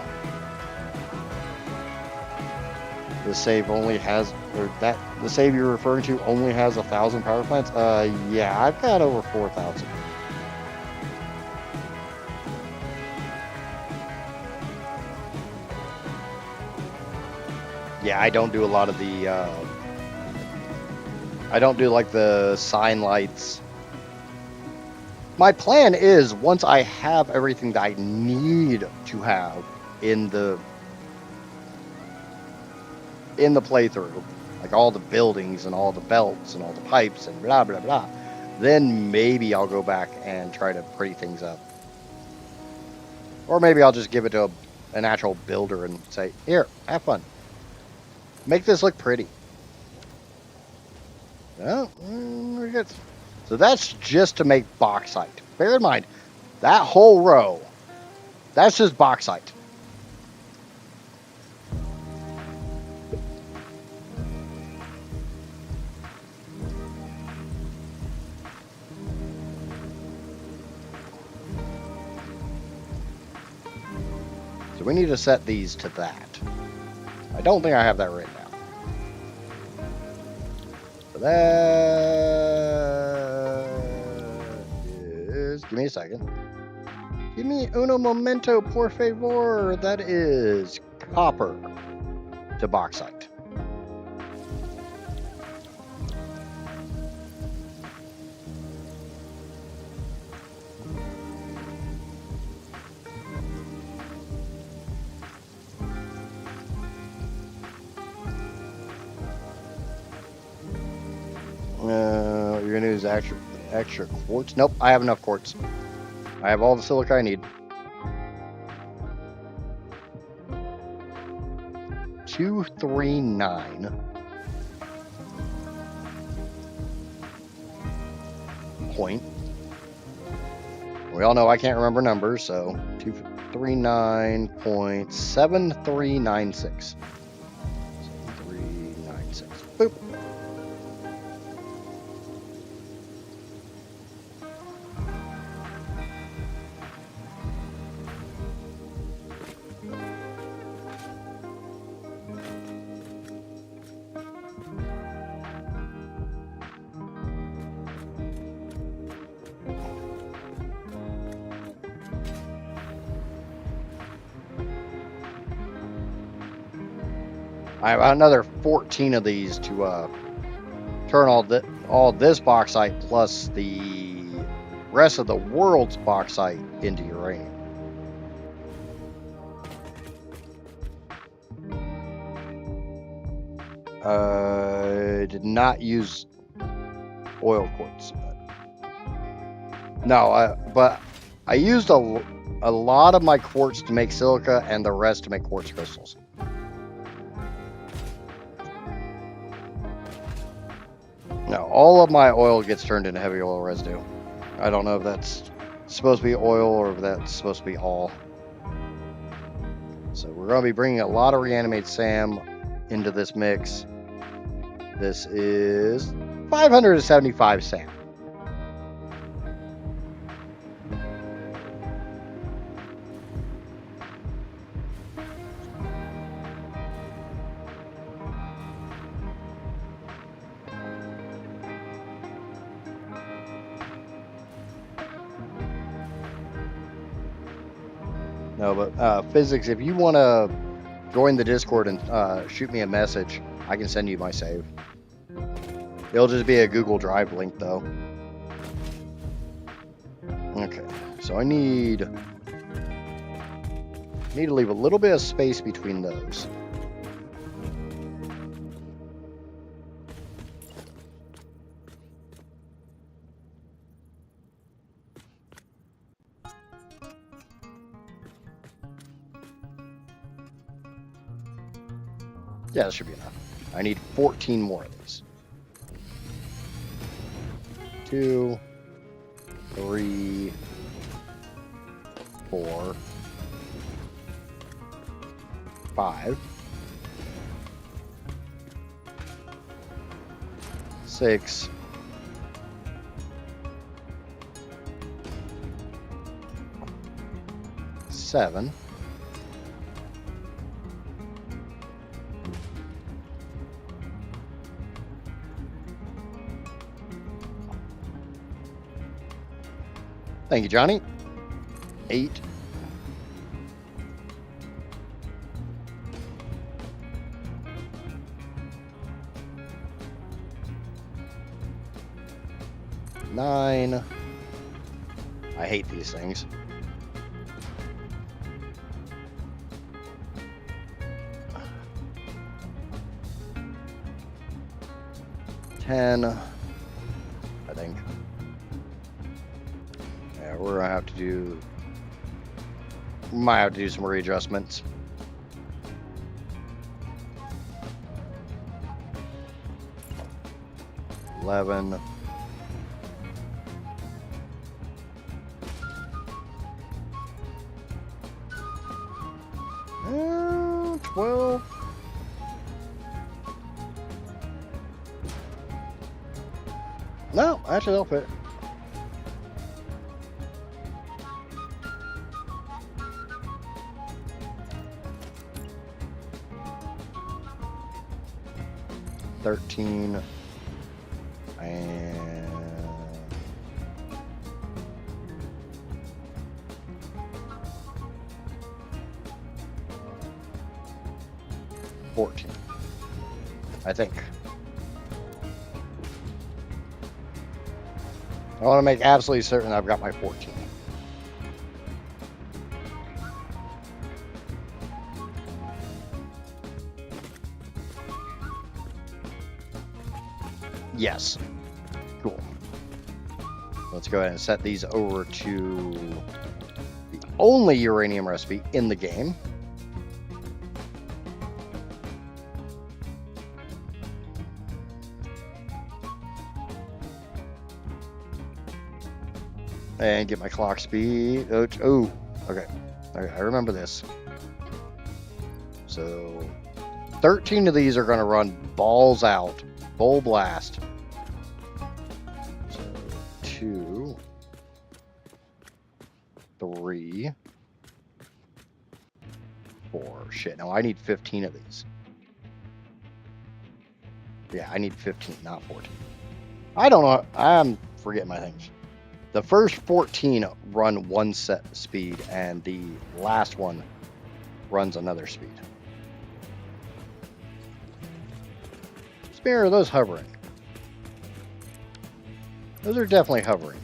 S1: The save only has, or that the save you're referring to only has 1,000 power plants. Yeah, I've got over 4,000. Yeah, I don't do a lot of the. I don't do like the sign lights. My plan is once I have everything that I need to have in the playthrough, like all the buildings and all the belts and all the pipes and blah blah blah, then maybe I'll go back and try to pretty things up. Or maybe I'll just give it to an actual builder and say, here, have fun. Make this look pretty. Well, we're good. So that's just to make bauxite. Bear in mind, that whole row, that's just bauxite. So we need to set these to that. I don't think I have that written down. So that is, give me a second. Give me uno momento, por favor. That is copper to bauxite. You're gonna use extra quartz? Nope, I have enough quartz. I have all the silica I need. 239. Point. We all know I can't remember numbers, so 239.7396. 7396. Boop. I have another 14 of these to turn all this bauxite plus the rest of the world's bauxite into uranium. I did not use oil quartz. No, but I used a lot of my quartz to make silica and the rest to make quartz crystals. No, all of my oil gets turned into heavy oil residue. I don't know if that's supposed to be oil or if that's supposed to be all. So we're going to be bringing a lot of reanimated SAM into this mix. This is 575 SAM. No, but physics, if you want to join the Discord and shoot me a message, I can send you my save. It'll just be a Google Drive link, though. Okay, so I need to leave a little bit of space between those. Yeah, that should be enough. I need 14 more of these. 2, 3, 4, 5, 6, 7, 'Thank you, Johnny. 8, 9. I hate these things. 10, I think. Yeah, we're gonna have to do. Might have to do some readjustments. $11. 12. No, actually, they'll fit. $13 and 14, I think. I want to make absolutely certain I've got my 14. Yes. Cool. Let's go ahead and set these over to the only uranium recipe in the game. And get my clock speed. Oh, okay. I remember this. So 13 of these are going to run balls out. Full blast. So 2, 3, 4. Shit, now I need 15 of these. Yeah, I need 15, not 14. I don't know. I'm forgetting my things. The first 14 run one set speed, and the last one runs another speed. Spare, are those hovering? Those are definitely hovering.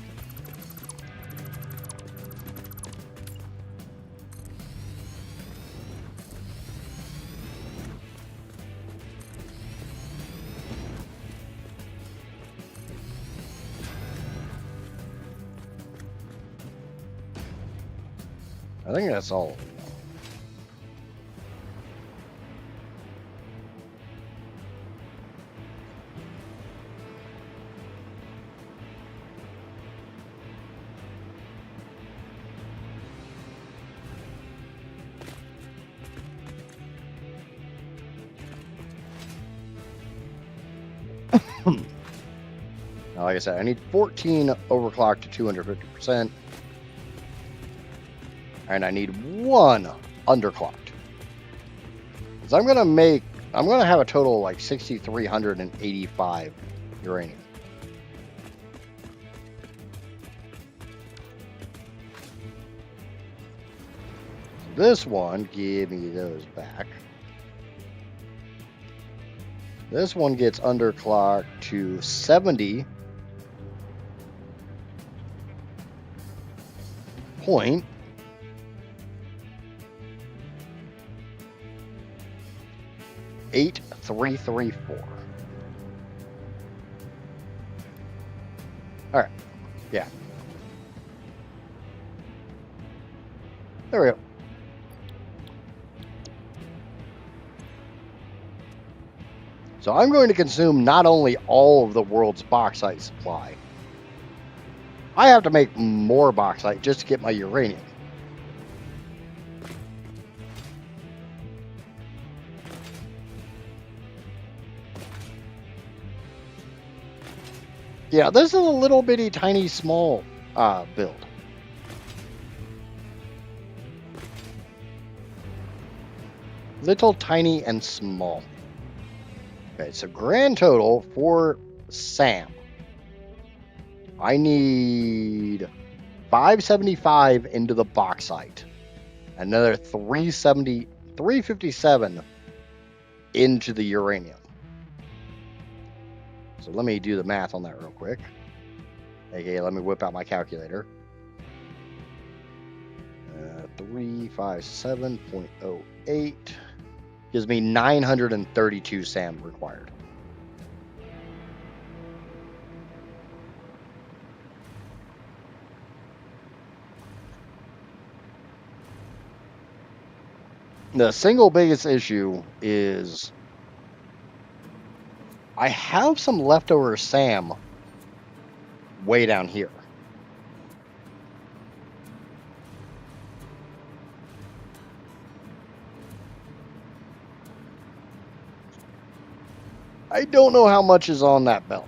S1: I think that's all. Now, like I said, I need 14 overclocked to 250%. And I need 1 underclocked. Because I'm gonna have a total of like 6,385 uranium. This one, give me those back. This one gets underclocked to 70. Point. $8,334. All right. Yeah. There we go. So I'm going to consume not only all of the world's bauxite supply, I have to make more bauxite just to get my uranium. Yeah, this is a little bitty, tiny, small build. Little, tiny, and small. Okay, so grand total for Sam. I need 575 into the bauxite. Another 357 into the uranium. So let me do the math on that real quick. Okay, let me whip out my calculator. 357.08 gives me 932 SAM required. The single biggest issue is I have some leftover SAM way down here. I don't know how much is on that belt.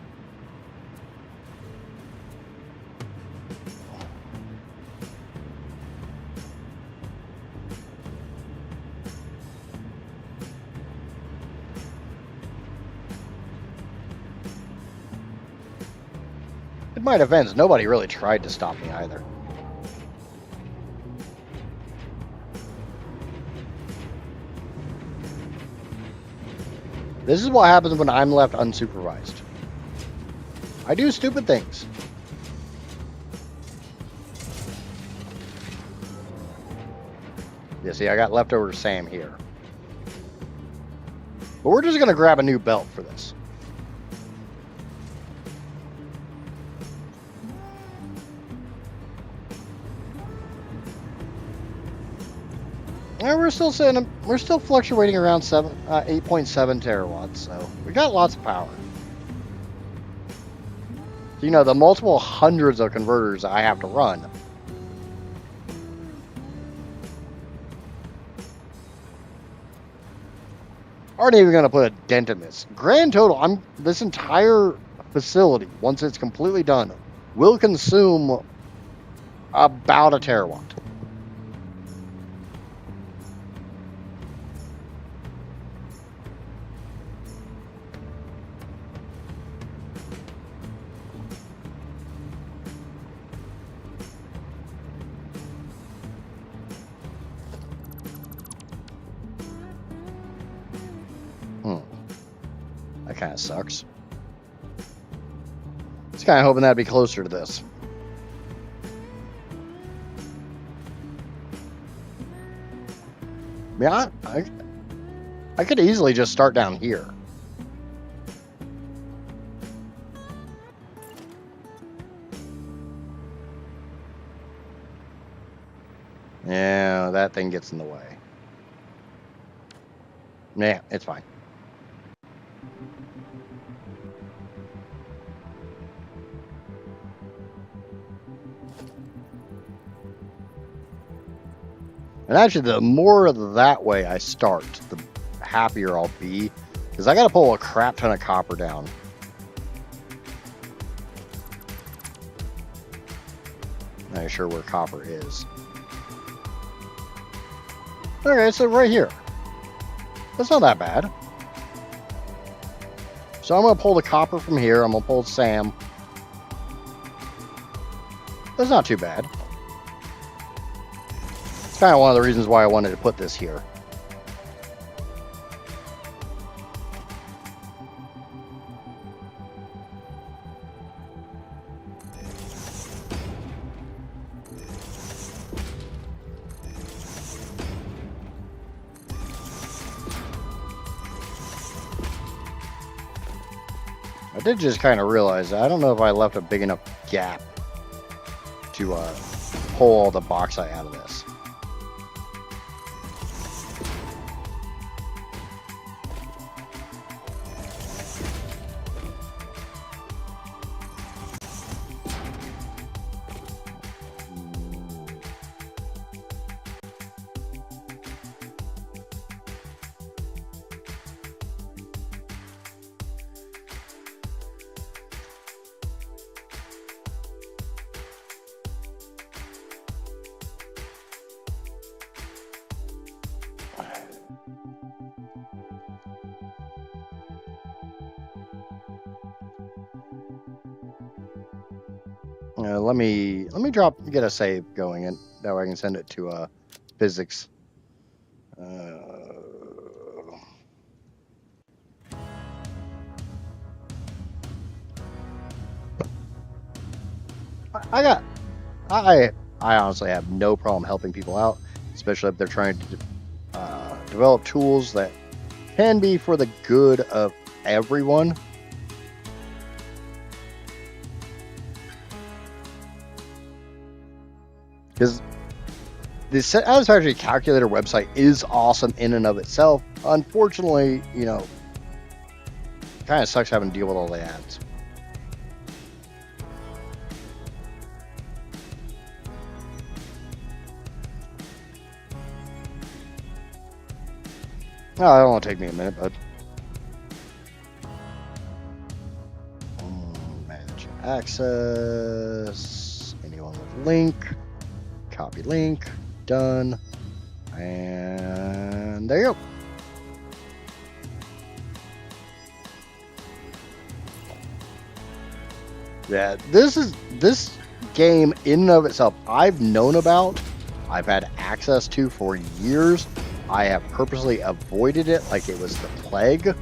S1: In my defense, nobody really tried to stop me either. This is what happens when I'm left unsupervised. I do stupid things. Yeah, see, I got leftover SAM here. But we're just going to grab a new belt for this. And we're still fluctuating around 8.7 terawatts, so we got lots of power. You know, the multiple hundreds of converters I have to run aren't even going to put a dent in this. Grand total, this entire facility, once it's completely done, will consume about a terawatt. That kind of sucks. Just kind of hoping that'd be closer to this. Yeah, I could easily just start down here. Yeah, that thing gets in the way. Yeah, it's fine. And actually, the more that way I start, the happier I'll be. Because I got to pull a crap ton of copper down. Not sure where copper is. Okay, so right here. That's not that bad. So I'm going to pull the copper from here. I'm going to pull SAM. That's not too bad. kind of one of the reasons why I wanted to put this here. I did just kind of realize that I don't know if I left a big enough gap to pull all the bauxite out of this. Let me get a save going, and that way I can send it to physics. I honestly have no problem helping people out, especially if they're trying to develop tools that can be for the good of everyone. Because the Satisfactory calculator website is awesome in and of itself. Unfortunately, you know, kind of sucks having to deal with all the ads. No, that won't take me a minute, but manage access. Anyone with link? Copy link. Done. And there you go. Yeah, this game in and of itself I've known about. I've had access to for years. I have purposely avoided it like it was the plague,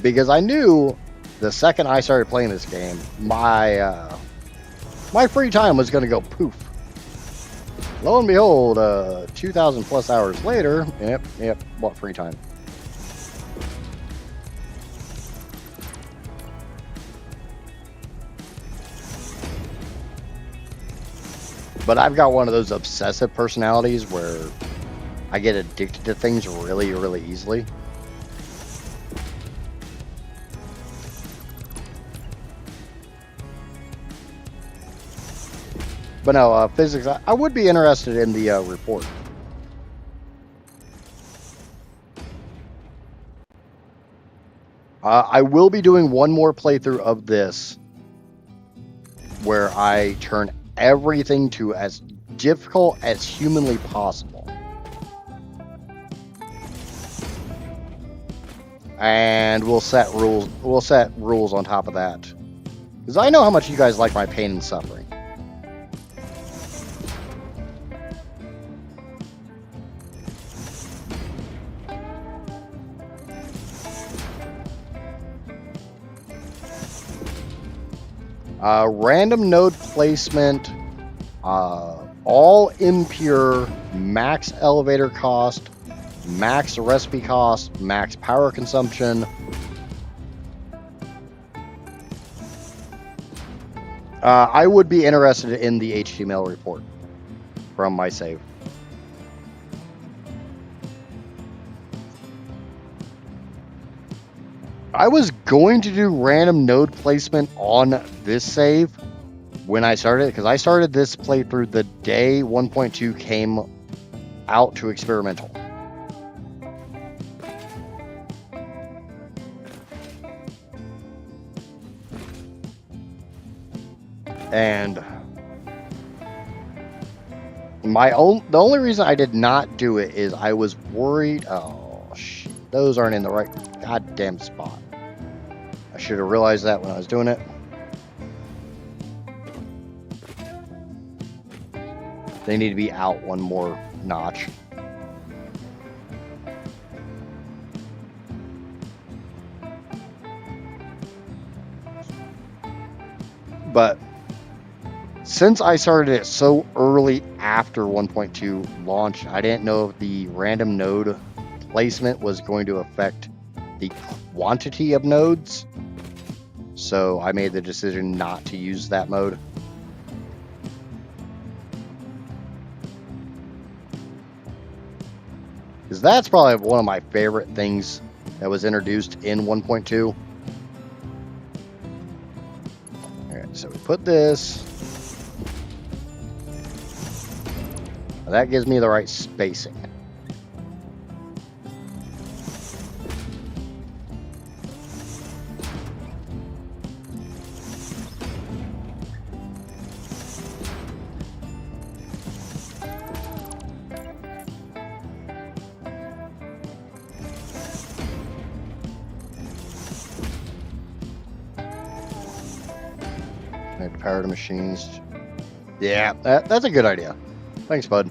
S1: because I knew the second I started playing this game, my free time was going to go poof. Lo and behold, 2,000 plus hours later, yep, what free time? But I've got one of those obsessive personalities where I get addicted to things really, really easily. But no, physics, I would be interested in the report. I will be doing one more playthrough of this where I turn everything to as difficult as humanly possible. And we'll set rules on top of that. Because I know how much you guys like my pain and suffering. Random node placement, all impure, max elevator cost, max recipe cost, max power consumption. I would be interested in the HTML report from my save. I was going to do random node placement on this save when I started, because I started this playthrough the day 1.2 came out to experimental. And the only reason I did not do it is I was worried. Oh, shit, those aren't in the right goddamn spot. I should have realized that when I was doing it. They need to be out one more notch. But since I started it so early after 1.2 launched, I didn't know if the random node placement was going to affect the quantity of nodes. So I made the decision not to use that mode. Because that's probably one of my favorite things that was introduced in 1.2. Alright, so we put this. Now that gives me the right spacing. Power to machines. Yeah, that's a good idea. Thanks, bud.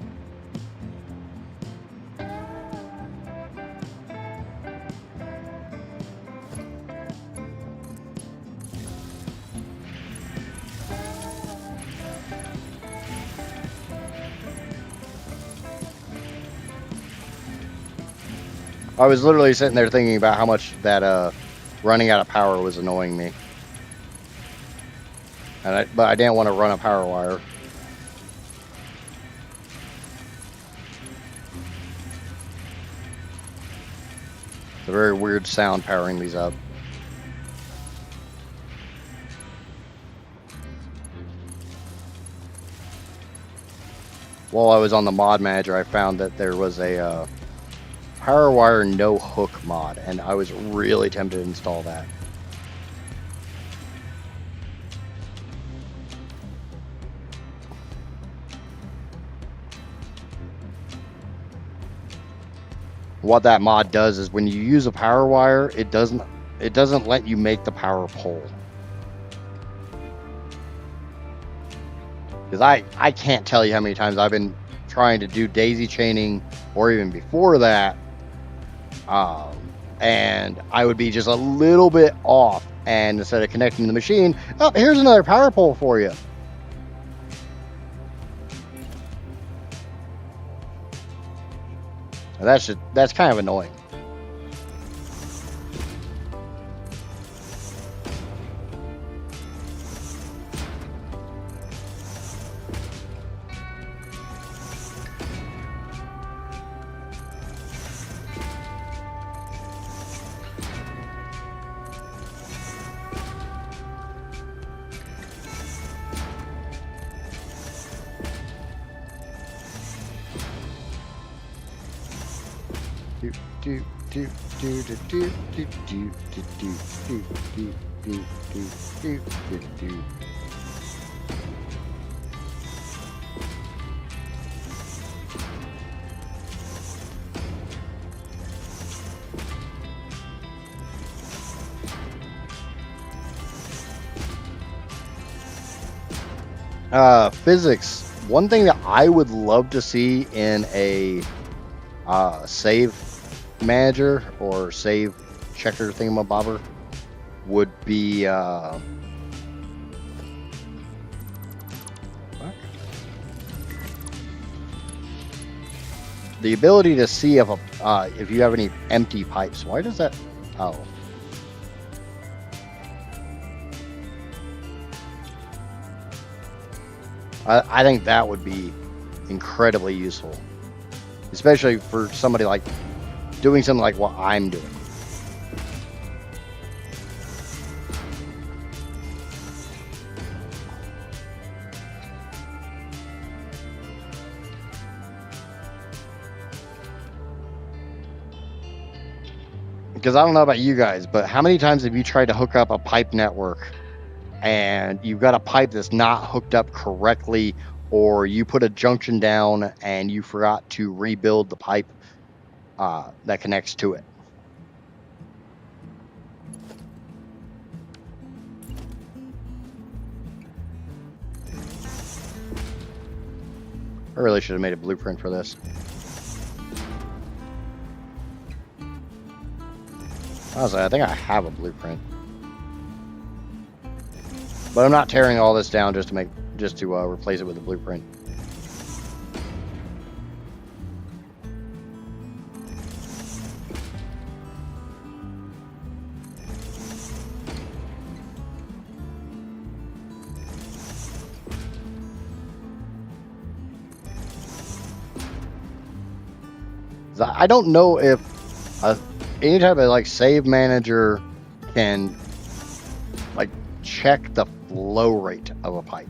S1: I was literally sitting there thinking about how much that running out of power was annoying me. But I didn't want to run a power wire. It's a very weird sound powering these up. While I was on the mod manager, I found that there was a power wire no hook mod, and I was really tempted to install that. What that mod does is when you use a power wire, it doesn't let you make the power pole. Because I can't tell you how many times I've been trying to do daisy chaining, or even before that, and I would be just a little bit off, and instead of connecting the machine, oh, here's another power pole for you. That's kind of annoying. Physics. One thing that I would love to see in a save manager or save checker thingamabobber would be the ability to see if you have any empty pipes. Why does that? Oh. I think that would be incredibly useful, especially for somebody like doing something like what I'm doing. Because I don't know about you guys, but how many times have you tried to hook up a pipe network and you've got a pipe that's not hooked up correctly, or you put a junction down and you forgot to rebuild the pipe that connects to it? I really should have made a blueprint for this. Honestly, I think I have a blueprint. But I'm not tearing all this down just to replace it with a blueprint. I don't know if any type of like save manager can like check the flow rate of a pipe.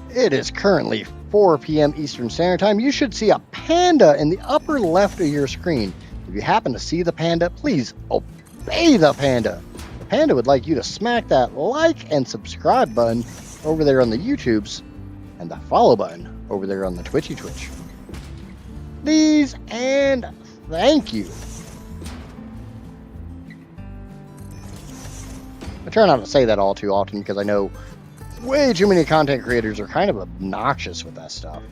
S1: It is currently 4 p.m. Eastern Standard Time. You should see a panda in the upper left of your screen. If you happen to see the panda, please obey the panda. The panda would like you to smack that like and subscribe button over there on the YouTubes and the follow button over there on the Twitch. Please and thank you. I try not to say that all too often because I know way too many content creators are kind of obnoxious with that stuff.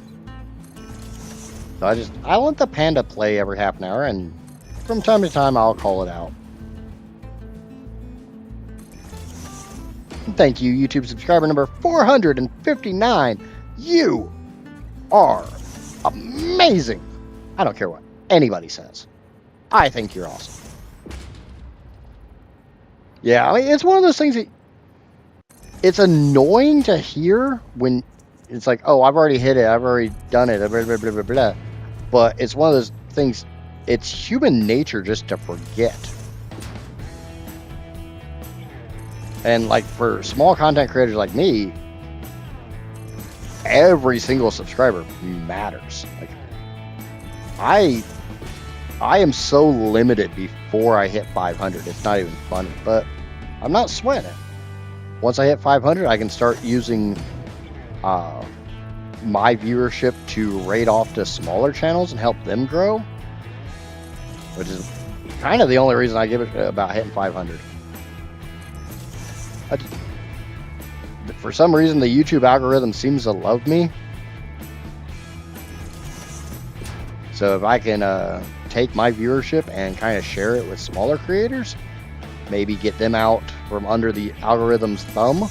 S1: So I let the panda play every half an hour, and from time to time I'll call it out. Thank you, YouTube subscriber number 459. You are amazing. I don't care what anybody says. I think you're awesome. Yeah, I mean, it's one of those things that it's annoying to hear when it's like, oh, I've already hit it, I've already done it, blah, blah, blah, blah, blah. But it's one of those things, it's human nature just to forget. And like for small content creators like me, every single subscriber matters. Like I am so limited before I hit 500. It's not even funny, but I'm not sweating it. Once I hit 500, I can start using my viewership to raid off to smaller channels and help them grow, which is kind of the only reason I give it about hitting 500. For some reason, the YouTube algorithm seems to love me. So if I can take my viewership and kind of share it with smaller creators, maybe get them out from under the algorithm's thumb,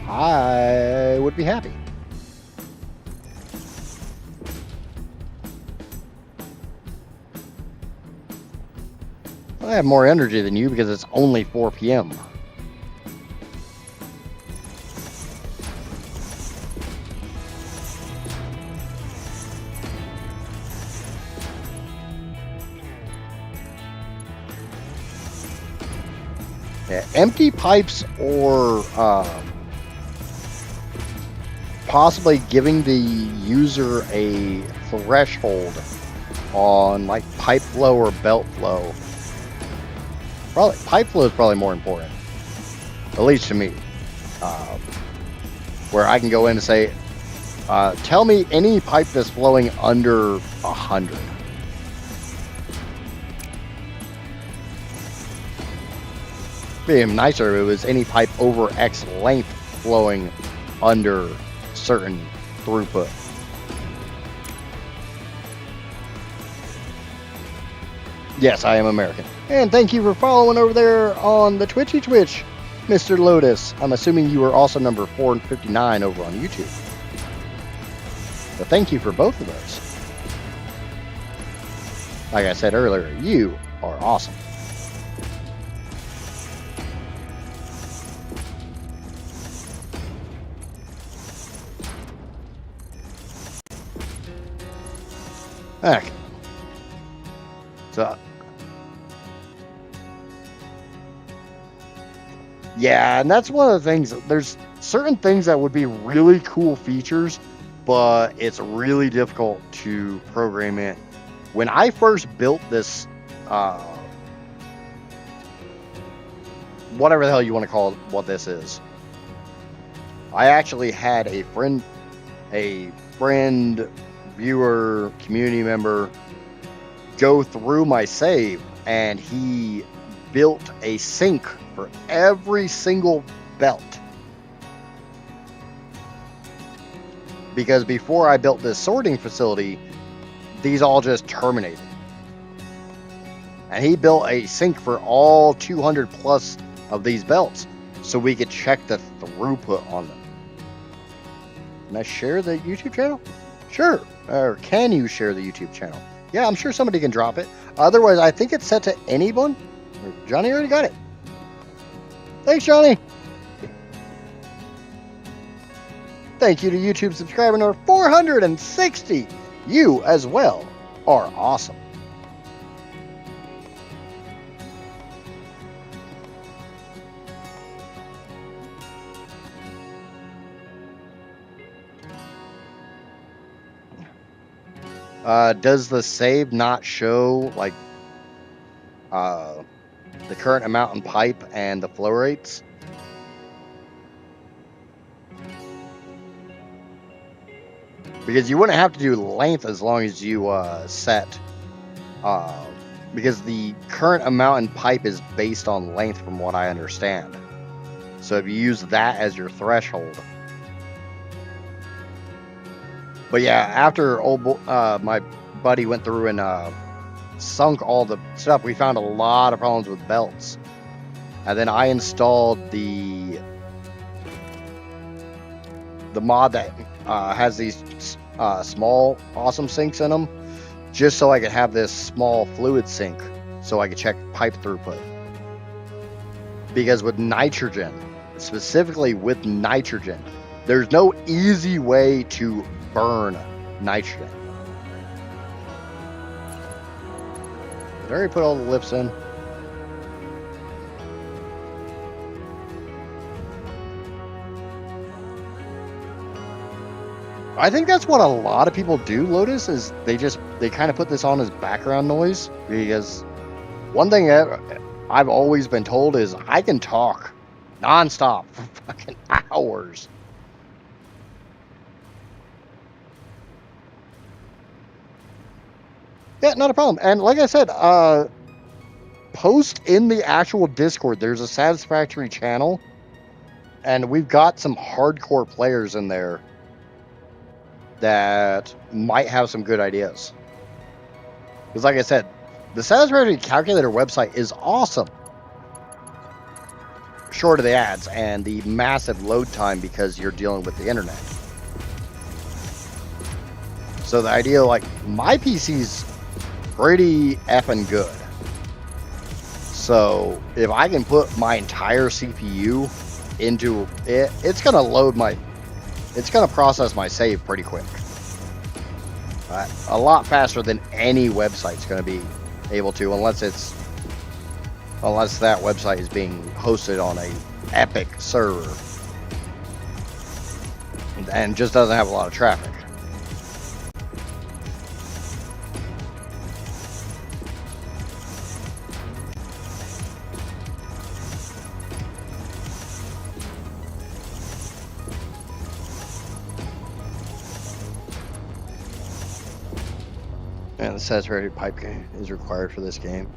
S1: I would be happy. I have more energy than you because it's only 4 p.m. Yeah, empty pipes or possibly giving the user a threshold on like pipe flow or belt flow. Probably pipe flow is probably more important, at least to me. Where I can go in and say, tell me any pipe that's flowing under 100. Be nicer if it was any pipe over X length flowing under certain throughput. Yes, I am American. And thank you for following over there on the Twitch, Mr. Lotus. I'm assuming you are also number 459 over on YouTube. So thank you for both of those. Like I said earlier, you are awesome. Okay. So, yeah, and that's one of the things. There's certain things that would be really cool features, but it's really difficult to program in. When I first built this, whatever the hell you want to call it, what this is, I actually had a friend, viewer, community member go through my save, and he built a sink for every single belt. Because before I built this sorting facility, these all just terminated. And he built a sync for all 200 plus of these belts so we could check the throughput on them. Can I share the YouTube channel? Sure. Or can you share the YouTube channel? Yeah, I'm sure somebody can drop it. Otherwise, I think it's set to anyone. Johnny already got it. Thanks, Johnny. Thank you to YouTube subscriber number 460. You as well are awesome. Does the save not show like the current amount in pipe and the flow rates? Because you wouldn't have to do length as long as you set, because the current amount in pipe is based on length from what I understand. So if you use that as your threshold. But yeah, after my buddy went through and sunk all the stuff, we found a lot of problems with belts. And then I installed the mod that has these small awesome sinks in them, just so I could have this small fluid sink so I could check pipe throughput. Because with nitrogen, specifically with nitrogen, there's no easy way to burn nitrogen. Did I already put all the lifts in? I think that's what a lot of people do, Lotus, is they kind of put this on as background noise, because one thing I've always been told is I can talk nonstop for fucking hours. Yeah, not a problem. And like I said, post in the actual Discord. There's a Satisfactory channel, and we've got some hardcore players in there that might have some good ideas. Because like I said, the Satisfactory calculator website is awesome. Short of the ads and the massive load time because you're dealing with the internet. So the idea, like, my PC's pretty effing good. So if I can put my entire CPU into it, it's gonna it's gonna process my save pretty quick. A lot faster than any website's gonna be able to, unless that website is being hosted on a epic server and just doesn't have a lot of traffic. And the Satisfactory pipe is required for this game.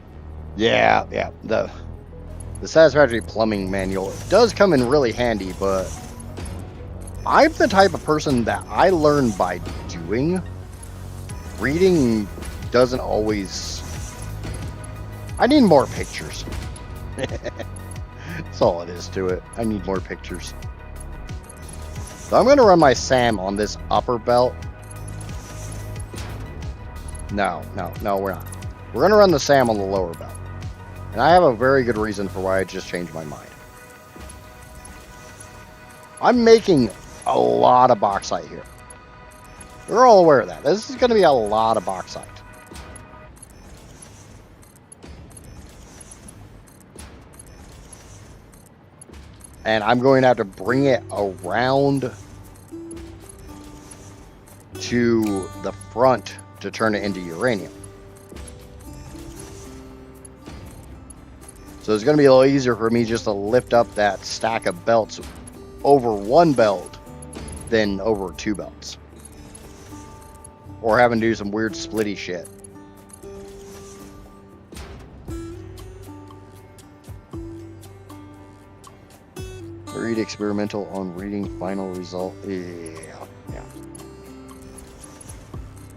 S1: Yeah. The Satisfactory plumbing manual does come in really handy, but I'm the type of person that I learn by doing. Reading doesn't always. I need more pictures. That's all it is to it. I need more pictures. So I'm going to run my SAM on this upper belt. No, we're not. We're going to run the SAM on the lower belt. And I have a very good reason for why I just changed my mind. I'm making a lot of bauxite here. We're all aware of that. This is going to be a lot of bauxite. And I'm going to have to bring it around to the front to turn it into uranium. So it's going to be a little easier for me just to lift up that stack of belts over one belt than over two belts. Or having to do some weird splitty shit. Read experimental on reading final result. Yeah.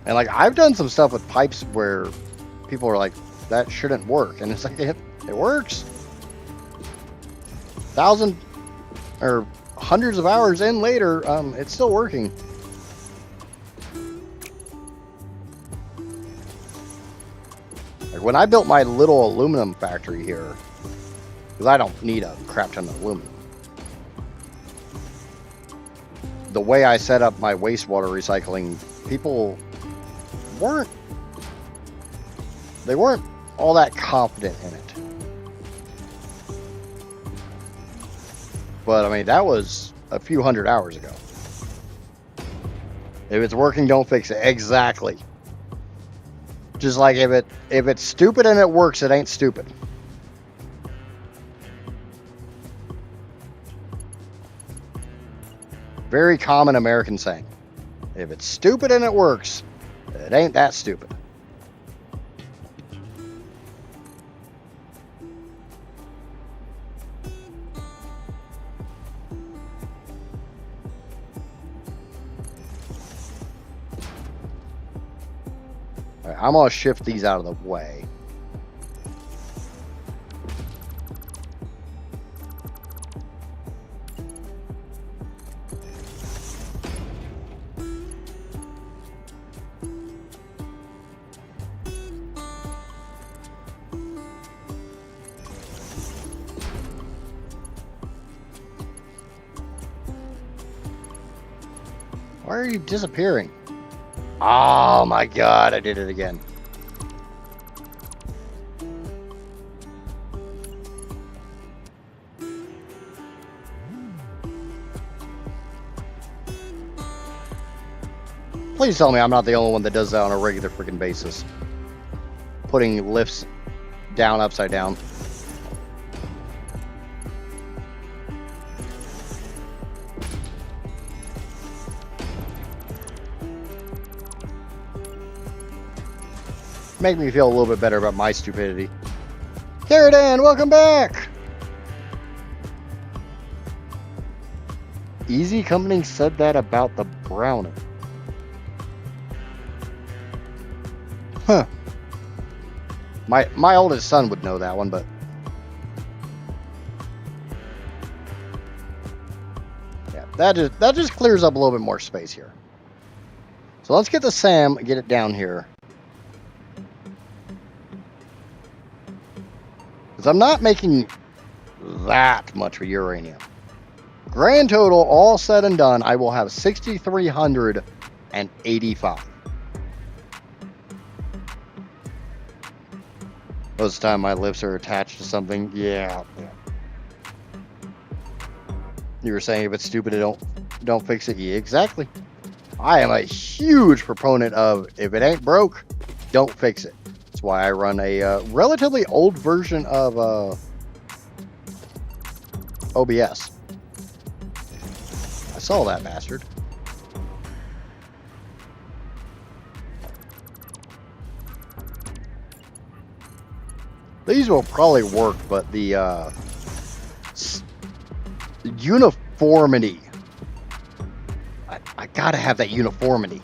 S1: And like I've done some stuff with pipes where people are like, that shouldn't work, and it's like it works. 1,000 or hundreds of hours in later, it's still working. Like when I built my little aluminum factory here, because I don't need a crap ton of aluminum. The way I set up my wastewater recycling, people weren't all that confident in it. But I mean, that was a few hundred hours ago. If it's working, don't fix it. Exactly. Just like if it's stupid and it works, it ain't stupid. Very common American saying. If it's stupid and it works, it ain't that stupid. All right, I'm going to shift these out of the way. Why are you disappearing? Oh my god, I did it again. Please tell me I'm not the only one that does that on a regular freaking basis. Putting lifts down upside down. Make me feel a little bit better about my stupidity. Caradan, welcome back! Easy Company said that about the Browning. Huh. My oldest son would know that one, but yeah, that just clears up a little bit more space here. So let's get the SAM, get it down here. Because I'm not making that much for uranium. Grand total, all said and done, I will have 6,385. Most of the time my lifts are attached to something. Yeah. You were saying if it's stupid, don't fix it. Yeah, exactly. I am a huge proponent of if it ain't broke, don't fix it. That's why I run a relatively old version of OBS. I saw that bastard. These will probably work, but the uniformity. I gotta have that uniformity.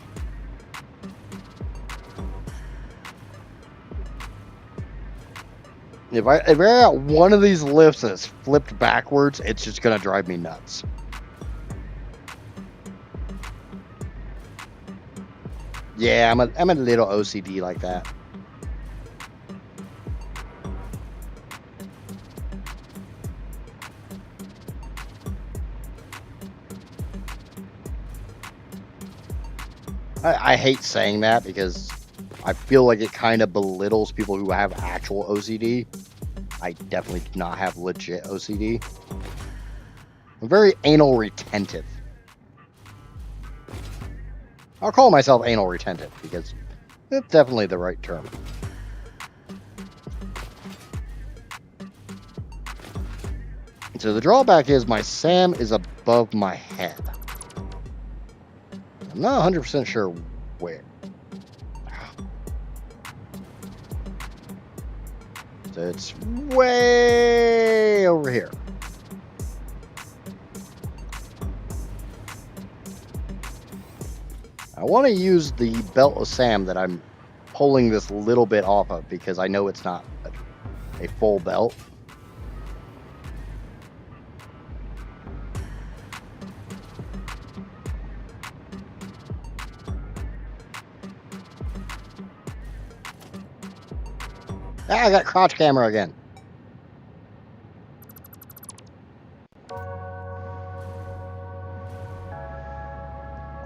S1: If I got one of these lifts that's flipped backwards, it's just gonna drive me nuts. Yeah, I'm a little OCD like that. I hate saying that because I feel like it kind of belittles people who have actual OCD. I definitely do not have legit OCD. I'm very anal retentive. I'll call myself anal retentive because it's definitely the right term. So the drawback is my SAM is above my head. I'm not 100% sure where. So it's way over here. I want to use the belt of Sam that I'm pulling this little bit off of because I know it's not a full belt. Ah, I got crotch camera again.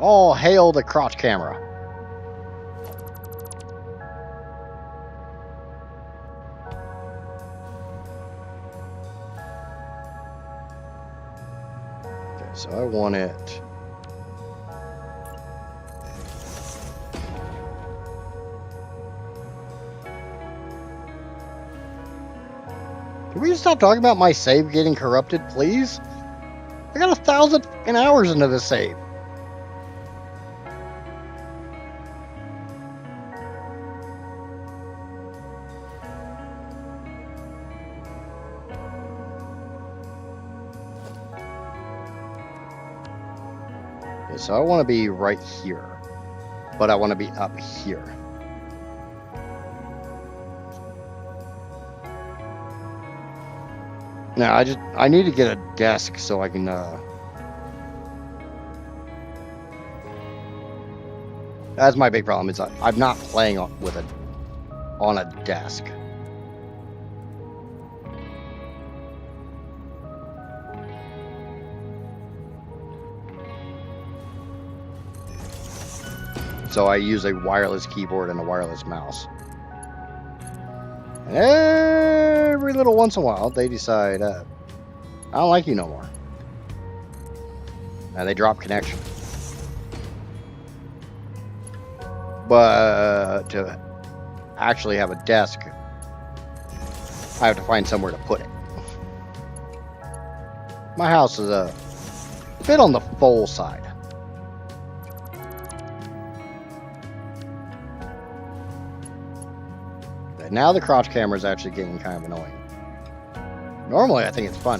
S1: All hail the crotch camera. Okay, so I want it. Can we just stop talking about my save getting corrupted, please? I got 1,000 hours into this save. Okay, so I want to be right here, but I want to be up here. Now I need to get a desk so I can that's my big problem is I'm not playing on a desk. So I use a wireless keyboard and a wireless mouse. And every little once in a while, they decide, I don't like you no more. And they drop connection. But to actually have a desk, I have to find somewhere to put it. My house is a bit on the full side. Okay, now the crotch camera is actually getting kind of annoying. Normally, I think it's fun.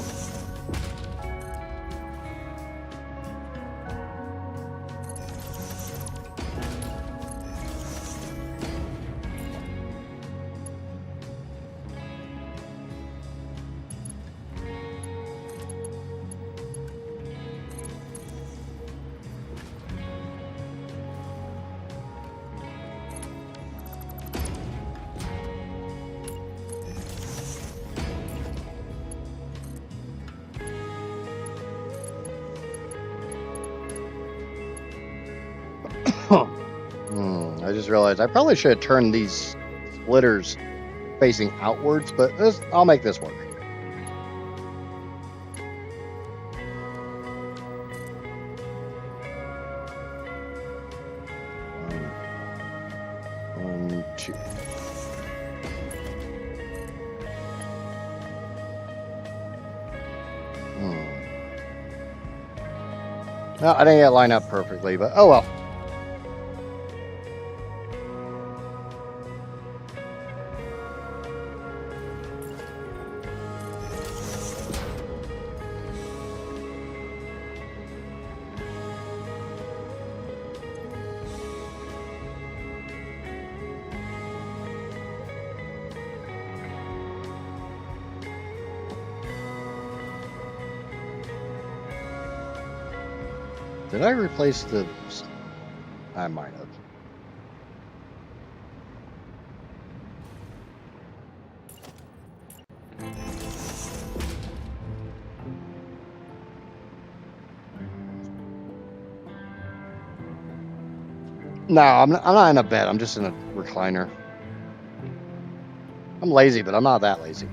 S1: I just realized I probably should have turned these splitters facing outwards, but I'll make this work. One, two. No, I didn't get it lined up perfectly, but oh well. Did I replace the... I might have. No, I'm not in a bed. I'm just in a recliner. I'm lazy, but I'm not that lazy.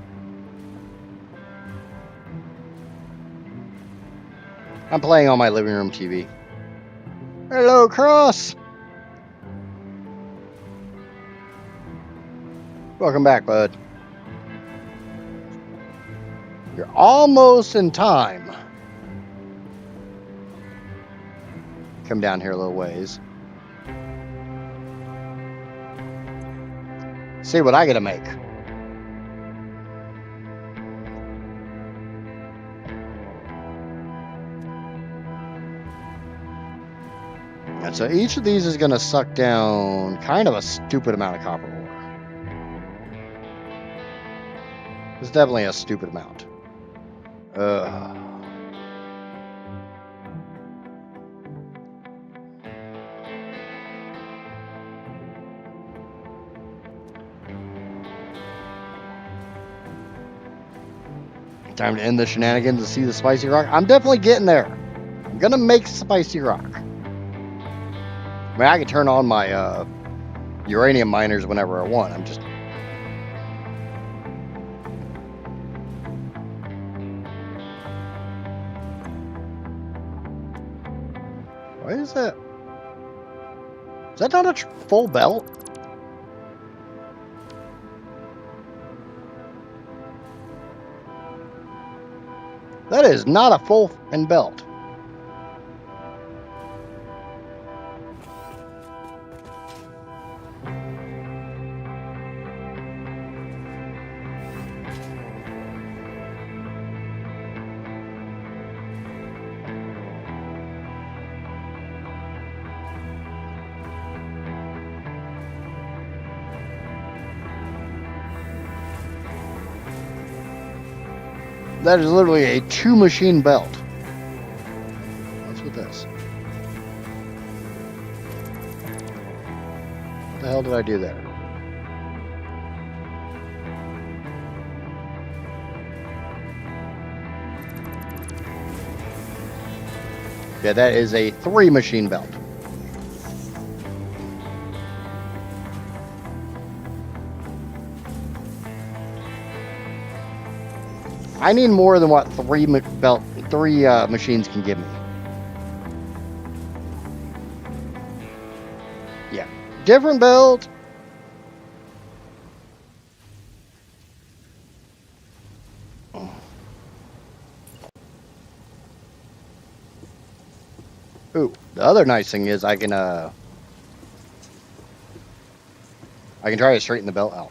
S1: I'm playing on my living room TV. Hello, Cross! Welcome back, bud. You're almost in time. Come down here a little ways. See what I gotta make. And so each of these is going to suck down kind of a stupid amount of copper ore. It's definitely a stupid amount. Time to end the shenanigans and see the spicy rock. I'm definitely getting there. I'm gonna make spicy rock. I mean, I can turn on my uranium miners whenever I want. I'm just... Why is that? Is that not a full belt? That is not a full and belt. That is literally a 2-machine belt. What's with this? What the hell did I do there? Yeah, that is a 3-machine belt. I need more than what 3 machines can give me. Yeah, different belt. Ooh, the other nice thing is I can try to straighten the belt out.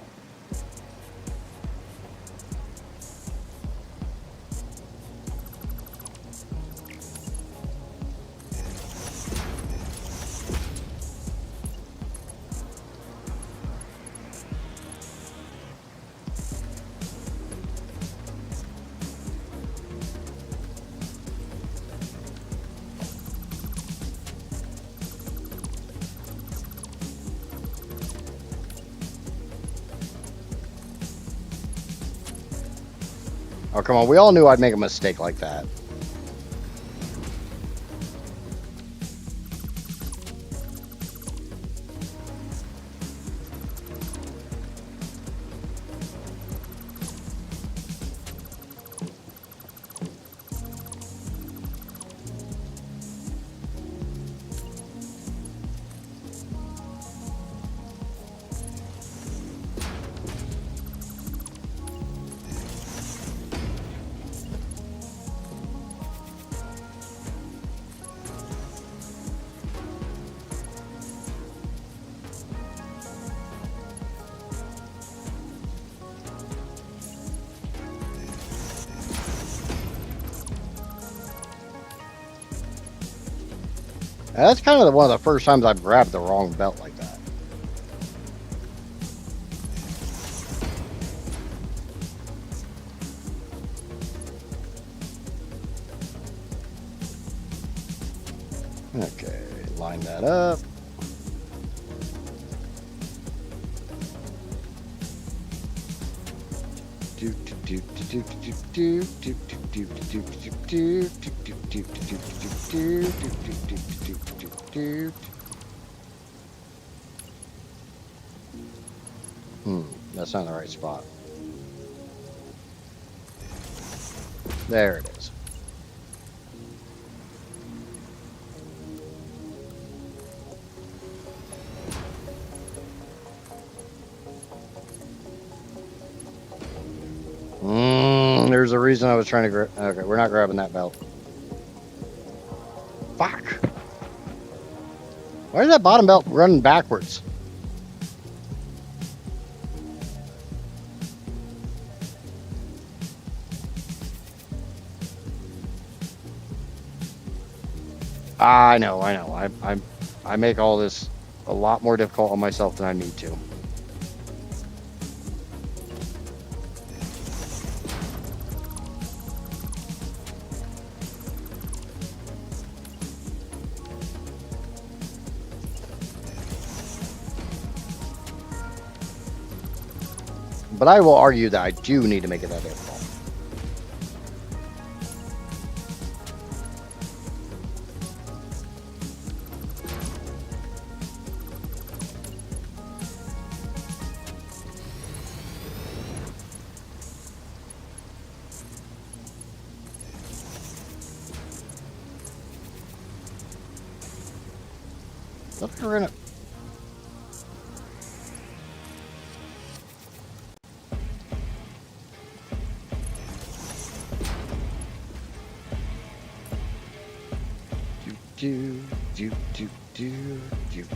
S1: Oh, come on. We all knew I'd make a mistake like that. And that's kind of one of the first times I've grabbed the wrong belt like that. Okay, line that up. That's not the right spot. There it is. There's a reason I was trying to grab. Okay, we're not grabbing that belt. Fuck. Why is that bottom belt running backwards? I know. I I make all this a lot more difficult on myself than I need to. But I will argue that I do need to make it that difficult. Look, we're gonna. Do do do do do do.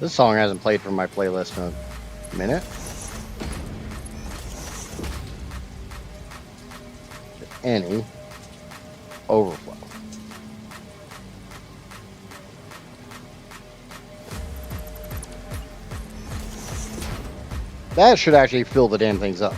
S1: This song hasn't played from my playlist in a minute. Any overflow. That should actually fill the damn things up.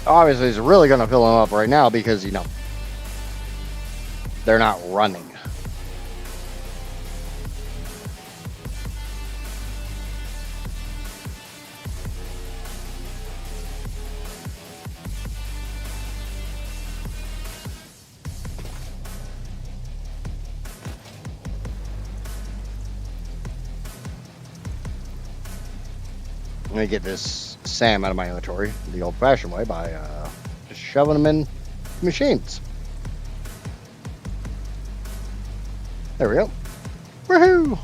S1: Obviously, it's really going to fill them up right now because, you know, they're not running. Let me get this SAM out of my inventory the old-fashioned way by just shoving them in machines. There we go. Woohoo!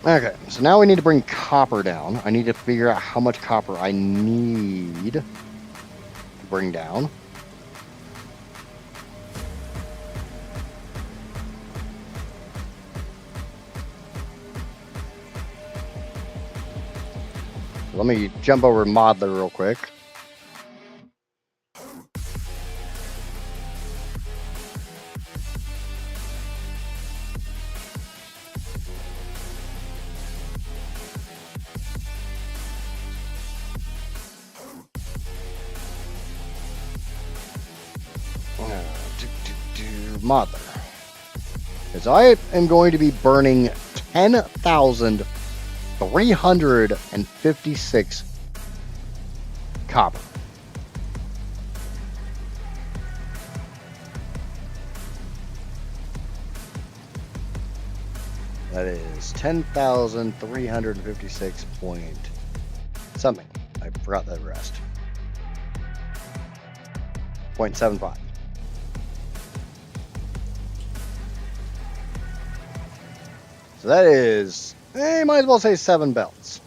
S1: Okay, so now we need to bring copper down. I need to figure out how much copper I need to bring down. Let me jump over to Modler real quick. Modler. Because I am going to be burning 10,356 copper. That is 10,356 point something. I forgot that rest. 0.75. So that is, might as well say 7 belts.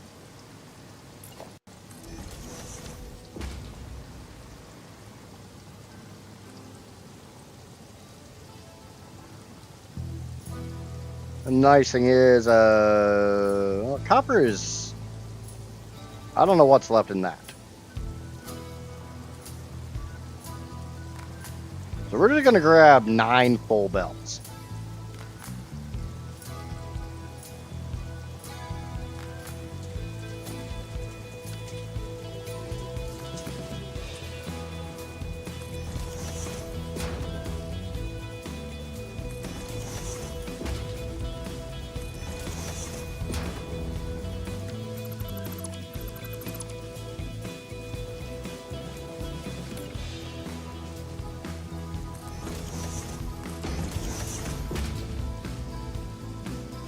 S1: The nice thing is, well, copper is, I don't know what's left in that. So we're just going to grab 9 full belts.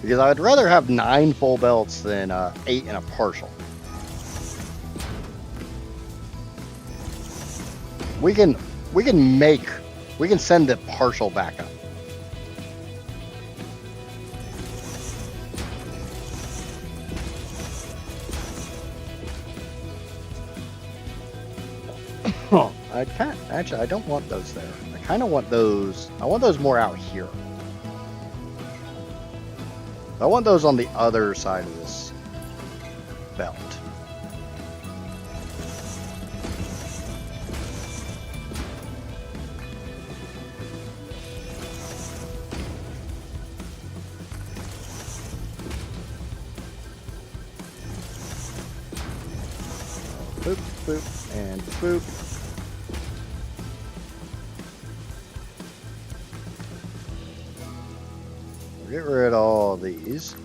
S1: Because I'd rather have 9 full belts than 8 and a partial. We can send the partial back up. I don't want those there. I kind of want those. I want those more out here. I want those on the other side of this belt. Boop, boop, and boop. Get rid of all these.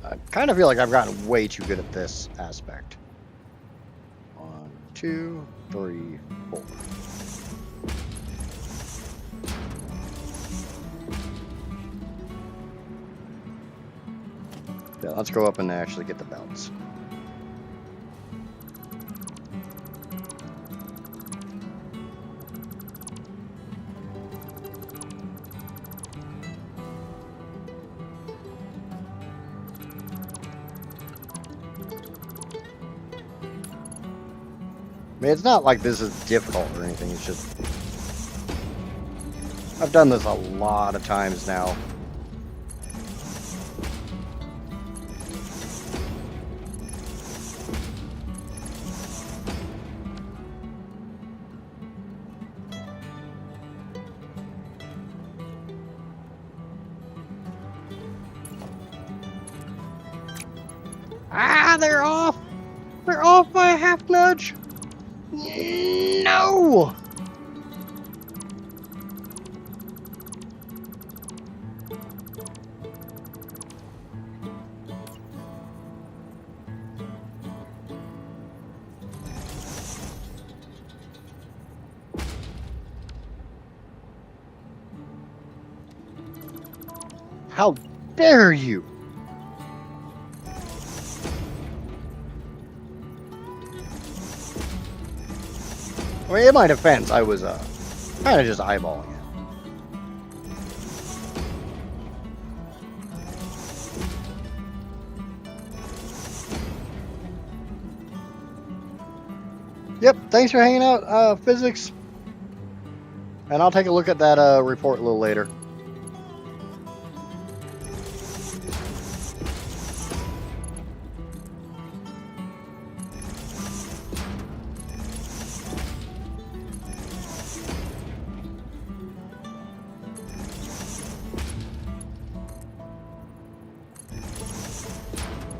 S1: I kind of feel like I've gotten way too good at this aspect. 1, 2, 3, 4. Yeah, let's go up and actually get the belts. I mean, it's not like this is difficult or anything, it's just... I've done this a lot of times now. Ah, they're off! They're off by a half nudge! No! How dare you! I mean, in my defense, I was kind of just eyeballing it. Yep, thanks for hanging out, physics. And I'll take a look at that report a little later.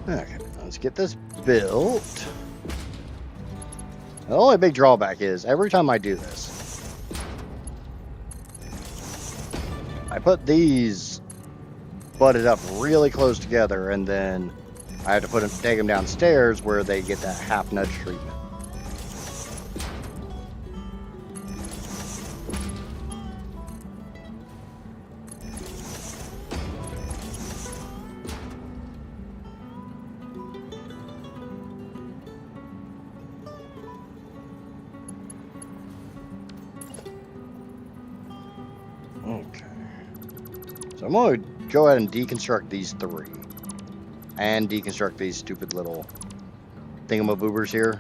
S1: Okay, let's get this built. The only big drawback is every time I do this, I put these butted up really close together, and then I have to take them downstairs where they get that half nudge treatment. Okay. So I'm going to go ahead and deconstruct these 3. And deconstruct these stupid little thingamaboobers here.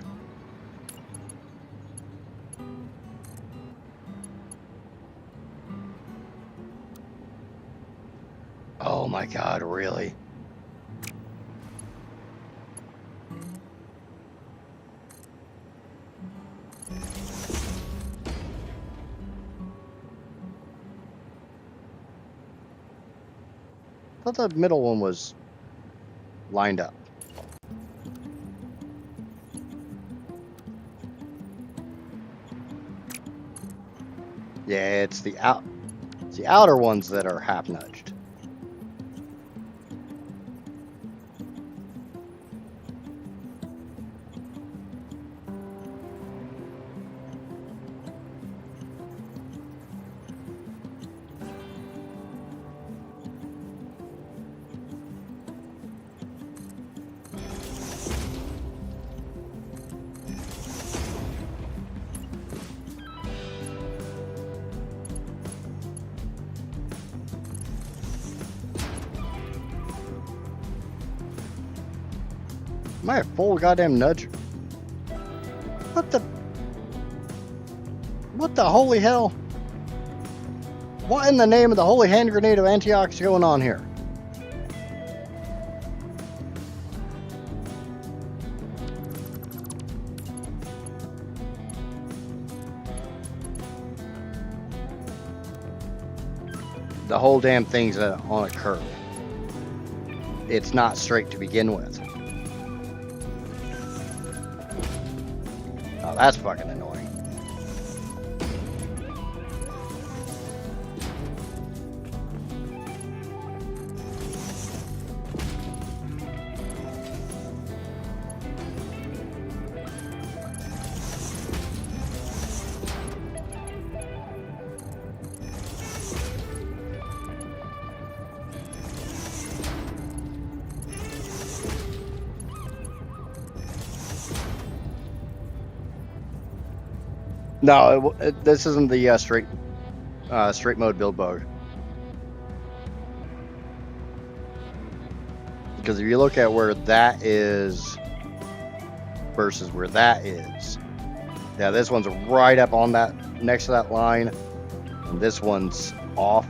S1: Oh my god, really? I thought the middle one was lined up. Yeah, it's the out. It's the outer ones that are half nudged. Am I a full goddamn nudge? What the? What the holy hell? What in the name of the holy hand grenade of Antioch is going on here? The whole damn thing's on a curve. It's not straight to begin with. Oh, that's fucking annoying. No, this isn't the straight mode build bug. Because if you look at where that is versus where that is, yeah, this one's right up on that next to that line, and this one's off.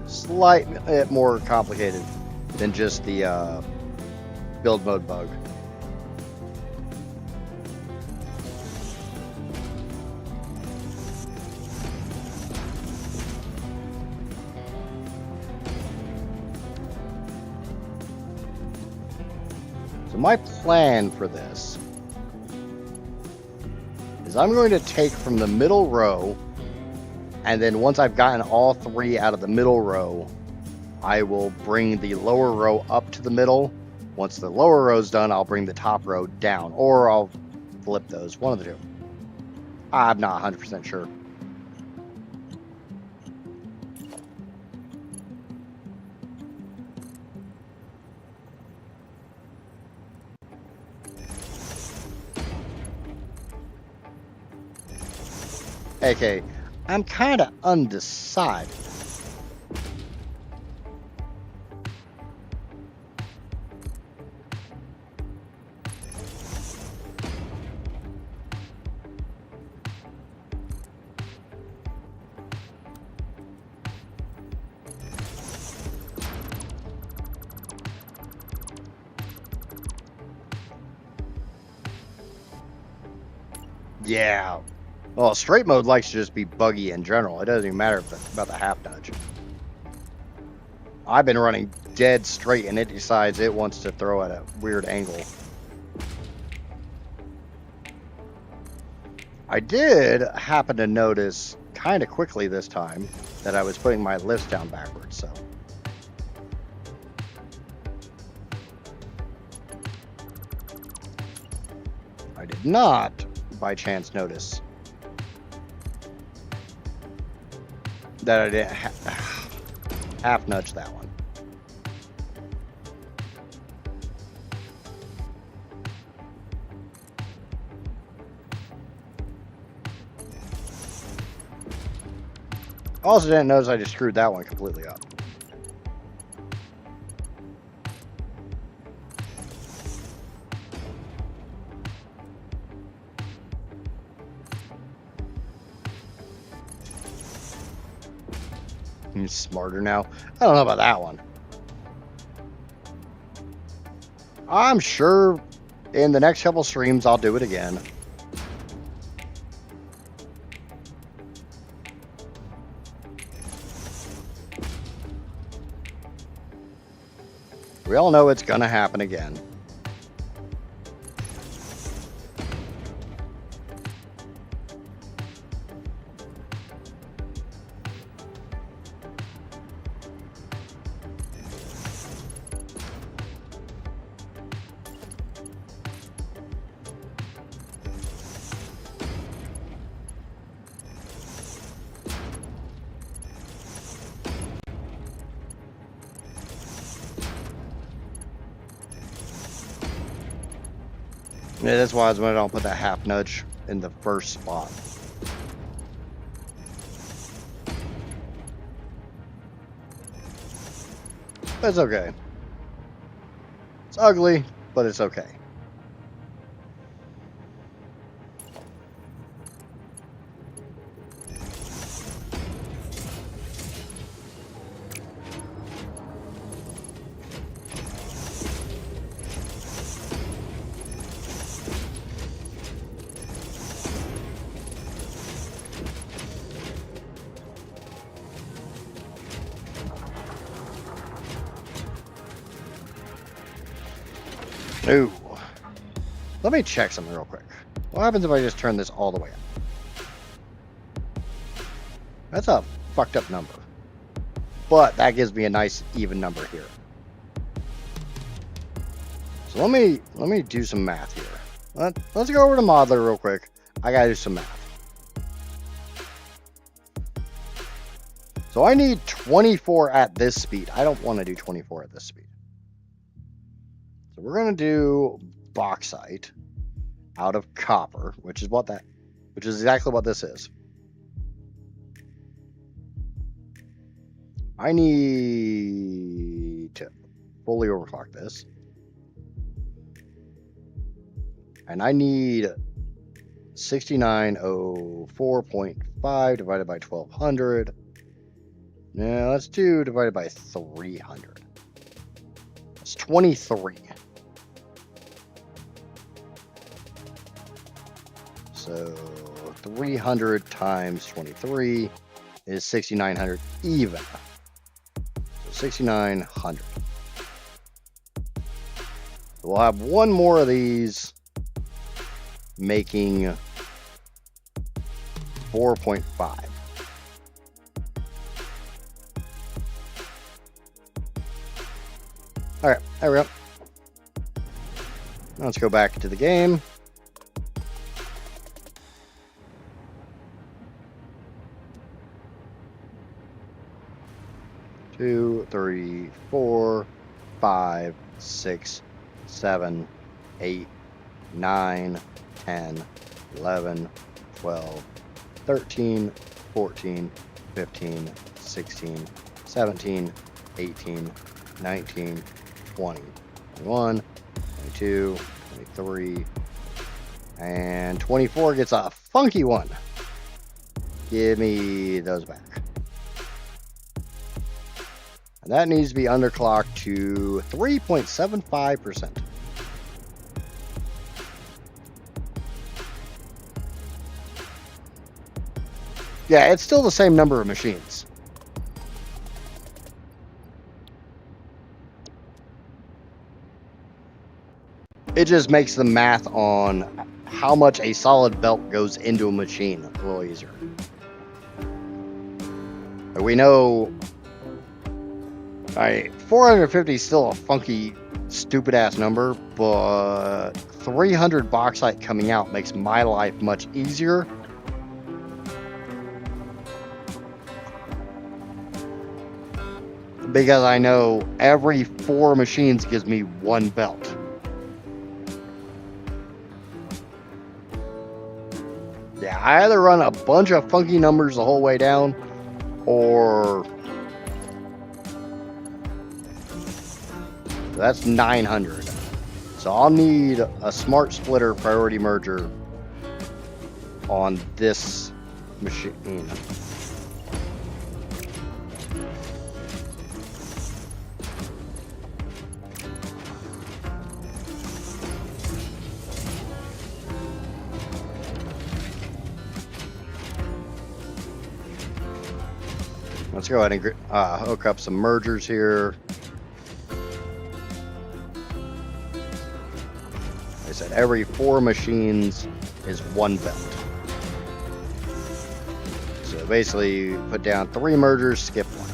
S1: Slightly more complicated than just the build mode bug. So my plan for this is I'm going to take from the middle row, and then once I've gotten all three out of the middle row, I will bring the lower row up to the middle. Once the lower row's done, I'll bring the top row down, or I'll flip those, one of the two. I'm not 100% sure. Okay, I'm kind of undecided. Yeah. Well, straight mode likes to just be buggy in general. It doesn't even matter about the half nudge. I've been running dead straight, and it decides it wants to throw at a weird angle. I did happen to notice kind of quickly this time that I was putting my lifts down backwards, so. I did not, by chance, notice that I didn't half nudge that one. Also didn't notice I just screwed that one completely up. He's smarter now. I don't know about that one. I'm sure in the next couple streams I'll do it again. We all know it's gonna happen again. Yeah, that's why I don't put that half nudge in the first spot. It's okay. It's ugly, but it's okay. Ooh. Let me check something real quick. What happens if I just turn this all the way up? That's a fucked up number. But that gives me a nice even number here. So let me do some math here. Let's go over to Modeler real quick. I gotta do some math. So I need 24 at this speed. I don't want to do 24 at this speed. So we're gonna do bauxite out of copper, which is exactly what this is. I need to fully overclock this. And I need 6904.5 divided by 1200. Now let's do divided by 300. That's 23. So 300 times 23 is 6,900 even. So 6,900. So we'll have one more of these, making 4.5. All right, there we go. Now let's go back to the game. Two, three, 4, 5, 6, 7, 8, 9, 10, 11, 12, 13, 14, 15, 16, 17, 18, 19, 20, 21, 22, 23, and 24 gets a funky one. Give me those back. And that needs to be underclocked to 3.75%. Yeah, it's still the same number of machines. It just makes the math on how much a solid belt goes into a machine a little easier. We know 450 is still a funky, stupid ass number, but 300 bauxite coming out makes my life much easier. Because I know every 4 machines gives me 1 belt. Yeah, I either run a bunch of funky numbers the whole way down, or that's 900. So I'll need a smart splitter priority merger on this machine. Let's go ahead and hook up some mergers here. Like I said, every 4 machines is 1 belt. So basically, you put down 3 mergers, skip 1.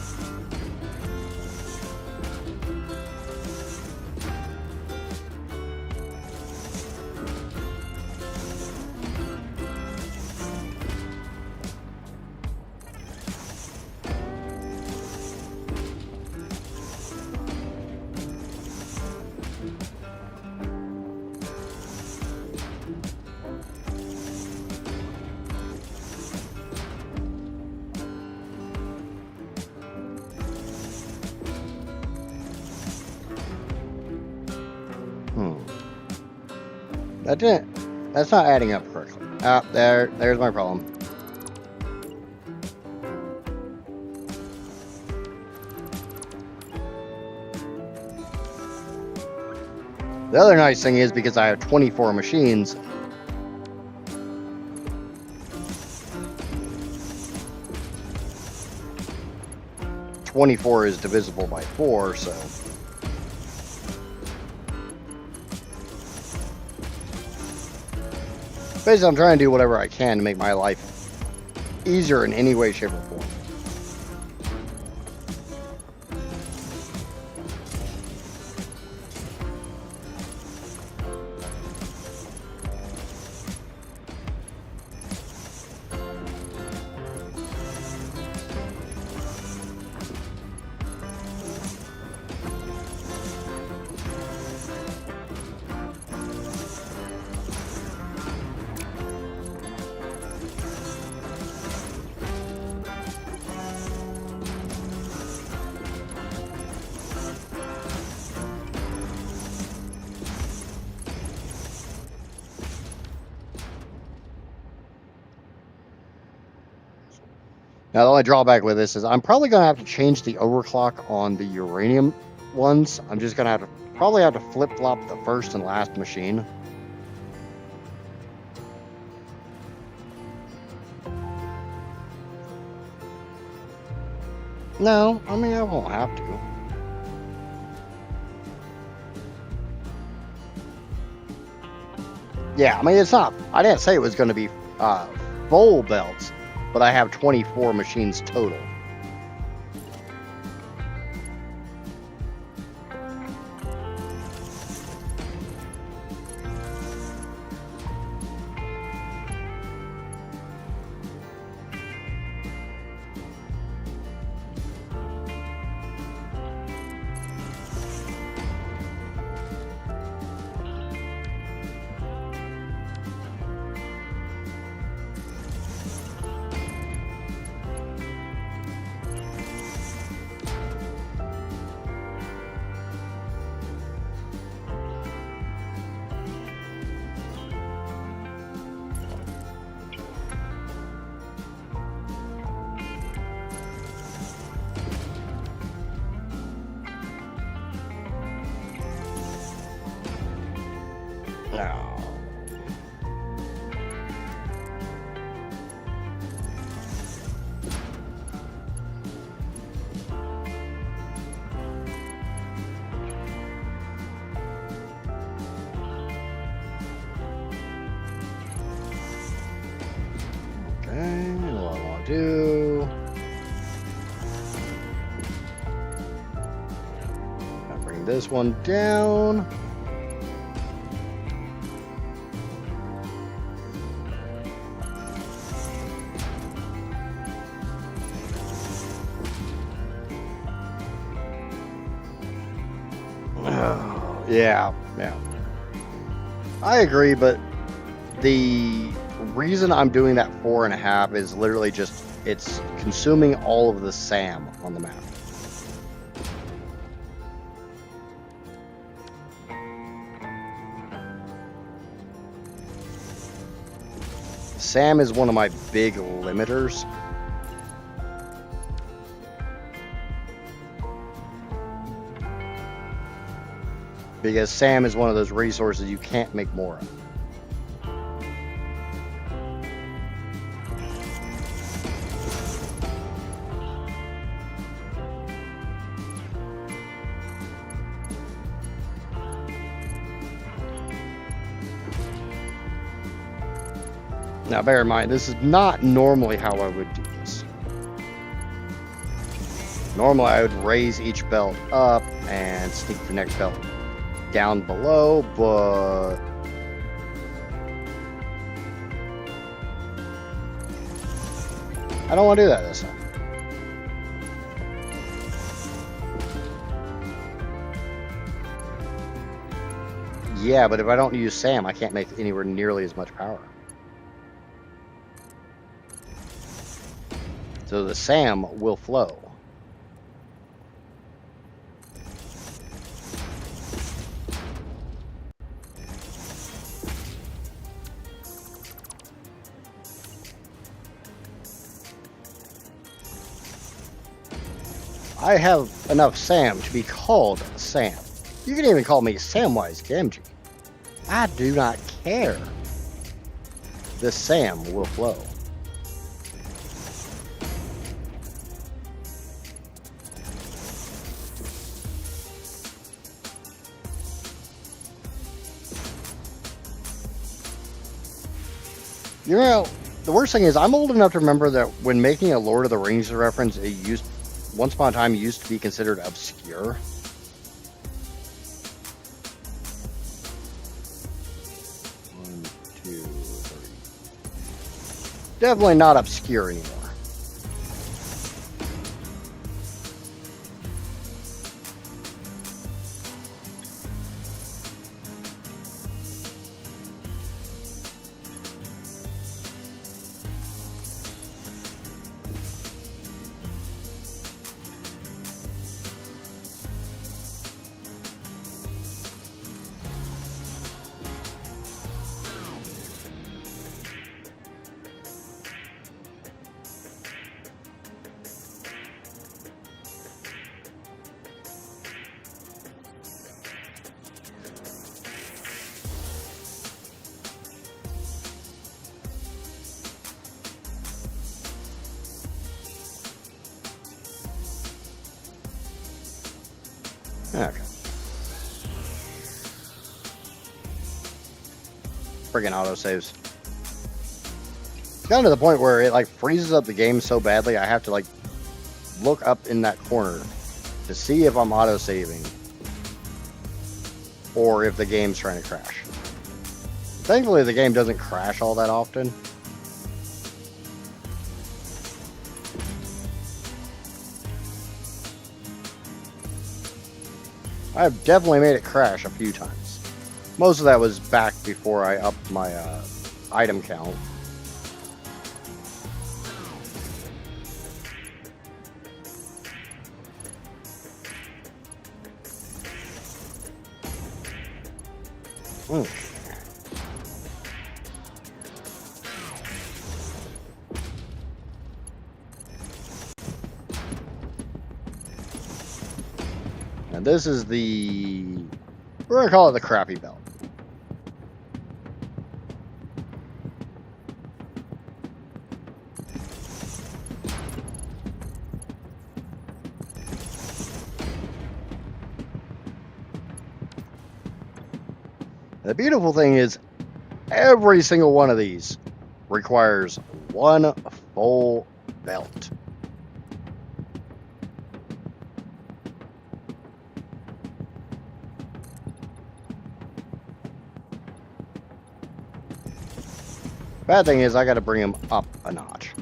S1: That's not adding up correctly. There's my problem. The other nice thing is because I have 24 machines, .24 is divisible by 4, so basically I'm trying to do whatever I can to make my life easier in any way, shape, or form. Now, the only drawback with this is I'm probably going to have to change the overclock on the uranium ones. I'm just going to probably have to flip-flop the first and last machine. No, I mean, I won't have to. Yeah, I mean, it's not, I didn't say it was going to be full belts, but I have 24 machines total. No. Okay, what I want to do. I'll bring this one down. Yeah. I agree, but the reason I'm doing that 4.5 is literally just it's consuming all of the SAM on the map. SAM is one of my big limiters. Because SAM is one of those resources you can't make more of. Now, bear in mind, this is not normally how I would do this. Normally, I would raise each belt up and sneak the next belt down below, but I don't want to do that this time. Yeah, but if I don't use Sam, I can't make anywhere nearly as much power. So the Sam will flow. I have enough Sam to be called Sam. You can even call me Samwise Gamgee. I do not care. The Sam will flow. You know, the worst thing is I'm old enough to remember that when making a Lord of the Rings reference, once upon a time it used to be considered obscure. One, two, three. Definitely not obscure anymore. Okay. Friggin' autosaves. It's gotten to the point where it like freezes up the game so badly I have to like look up in that corner to see if I'm autosaving or if the game's trying to crash. Thankfully the game doesn't crash all that often. I've definitely made it crash a few times. Most of that was back before I upped my item count. And this is we're gonna call it the crappy belt. The beautiful thing is every single one of these requires one full belt. Bad thing is I got to bring them up a notch.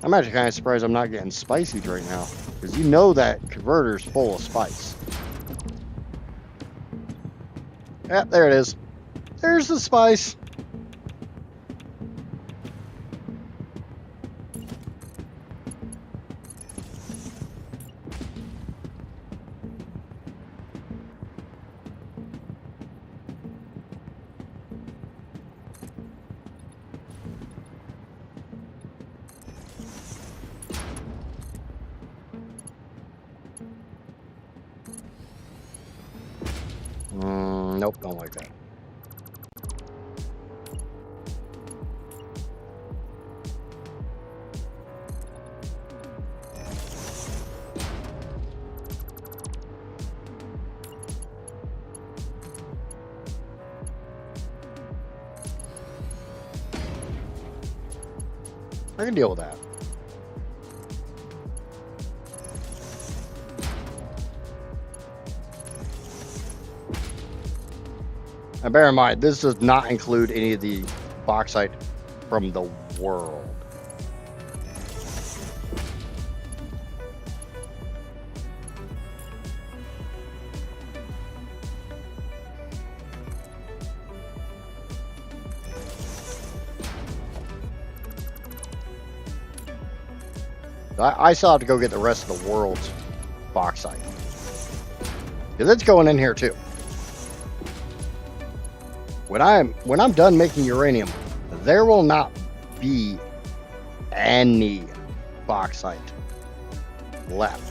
S1: I'm actually kind of surprised I'm not getting spicy right now. Because you know that converter's full of spice. Yeah, there it is. There's the spice. Nope, don't like that. I can deal with that. Now bear in mind, this does not include any of the bauxite from the world. I still have to go get the rest of the world's bauxite. Because it's going in here too. When I'm done making uranium, there will not be any bauxite left.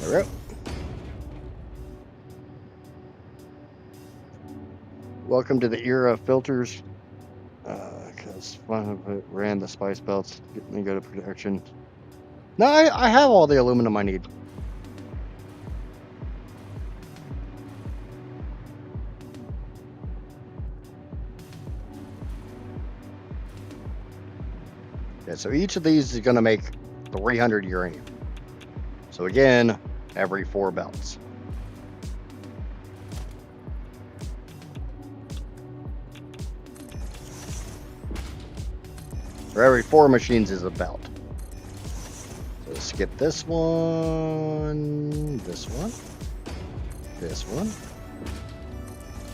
S1: There we go. Welcome to the era of filters. Because one of it ran the spice belts, get me go to production. No, I have all the aluminum I need. Yeah, so each of these is going to make 300 uranium. So again, every 4 belts. For every 4 machines is a belt. So skip this one, this one, this one,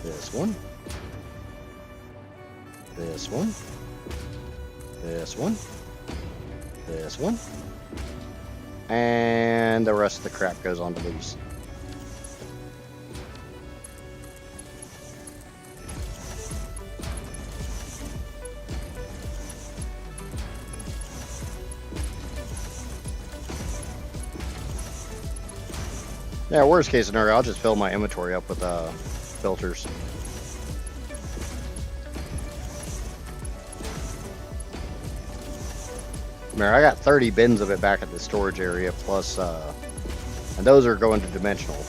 S1: this one, this one, this one, this one, and the rest of the crap goes on to these. Yeah, worst case scenario, I'll just fill my inventory up with filters. I got 30 bins of it back at the storage area, plus, and those are going to dimensional.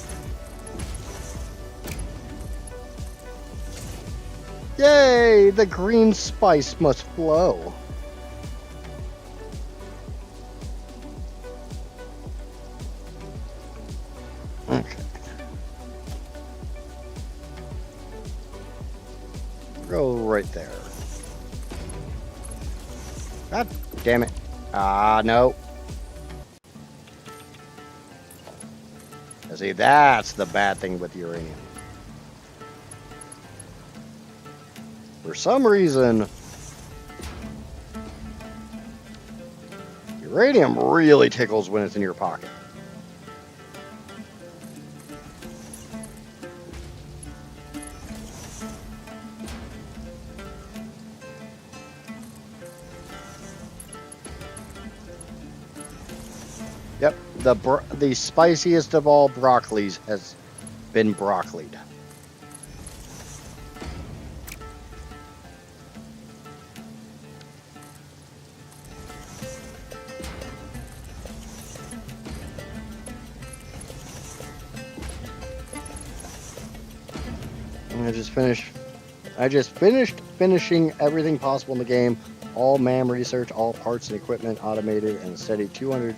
S1: Yay! The green spice must flow. Okay. Go right there. God damn it. No. See, that's the bad thing with uranium. For some reason, uranium really tickles when it's in your pocket. Yep, the spiciest of all broccolis has been broccolied. I just finished I just finished finishing everything possible in the game. All MAM research, all parts and equipment automated, and a steady 200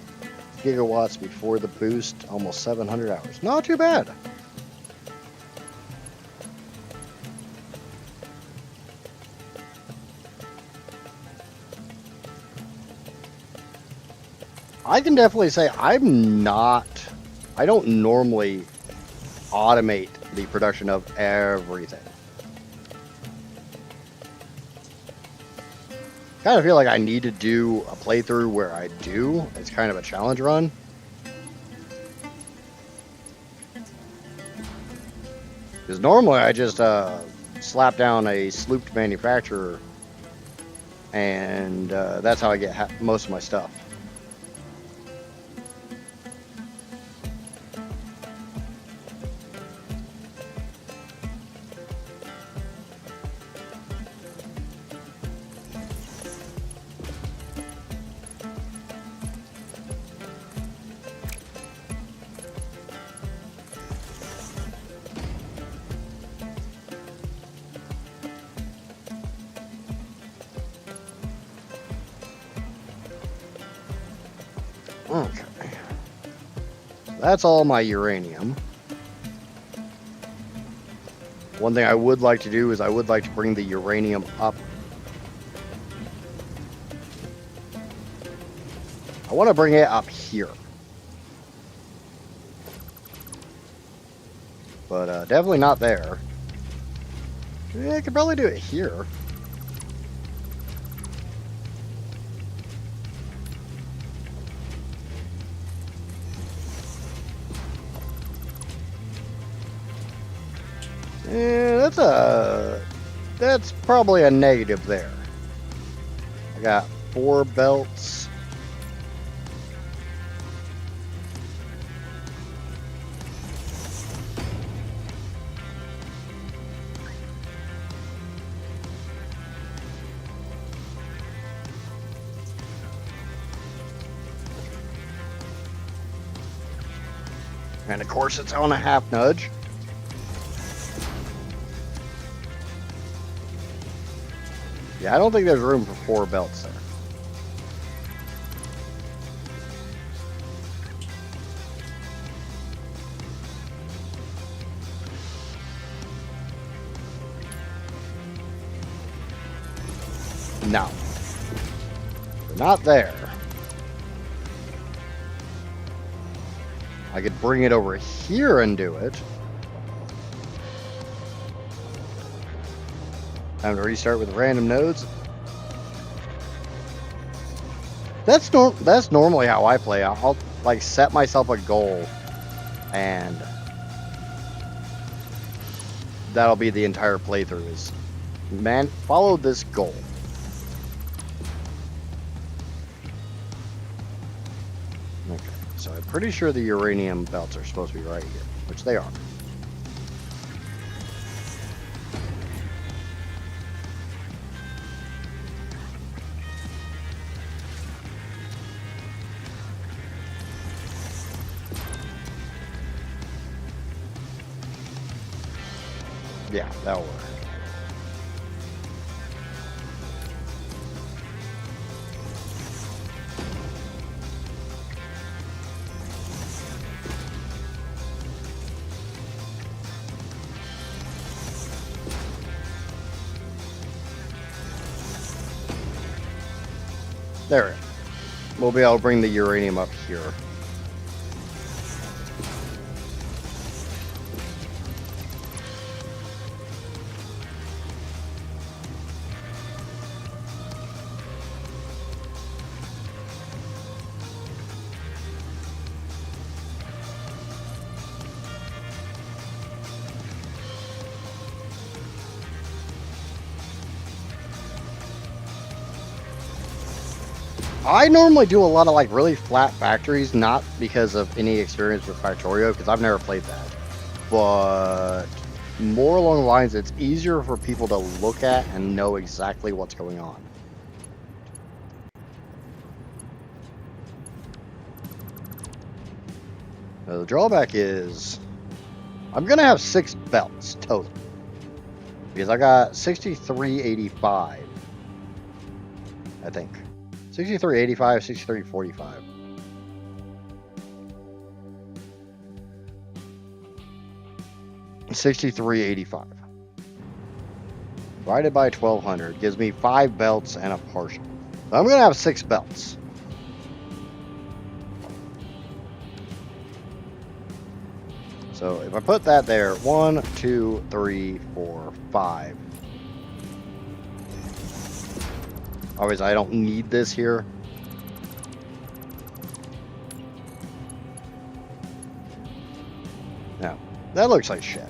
S1: gigawatts before the boost. Almost 700 hours. Not too bad. I can definitely say I don't normally automate the production of everything. Kind of feel like I need to do a playthrough where I do. It's kind of a challenge run. Because normally I just slap down a slooped manufacturer, and that's how I get most of my stuff. Okay. That's all my uranium. One thing I would like to do is I would like to bring the uranium up. I want to bring it up here. But definitely not there. Yeah, I could probably do it here. Yeah, that's probably a negative there. I got 4 belts. And of course it's on a half nudge. Yeah, I don't think there's room for 4 belts there. No. They're not there. I could bring it over here and do it. Time to restart with random nodes. That's normally how I play. I'll like set myself a goal, and that'll be the entire playthrough. Is follow this goal. Okay, so I'm pretty sure the uranium belts are supposed to be right here, which they are. Yeah, that'll work. There. We'll be able to bring the uranium up here. I normally do a lot of like really flat factories, not because of any experience with Factorio, because I've never played that, but more along the lines it's easier for people to look at and know exactly what's going on. Now, the drawback is I'm gonna have 6 belts total, Because I got 6385. I think. 6385, 6345. $63.85 divided by 1200 gives me 5 belts and a partial. So I'm gonna have 6 belts. So if I put that there, 1, 2, 3, 4, 5. Obviously, I don't need this here. No, that looks like shit.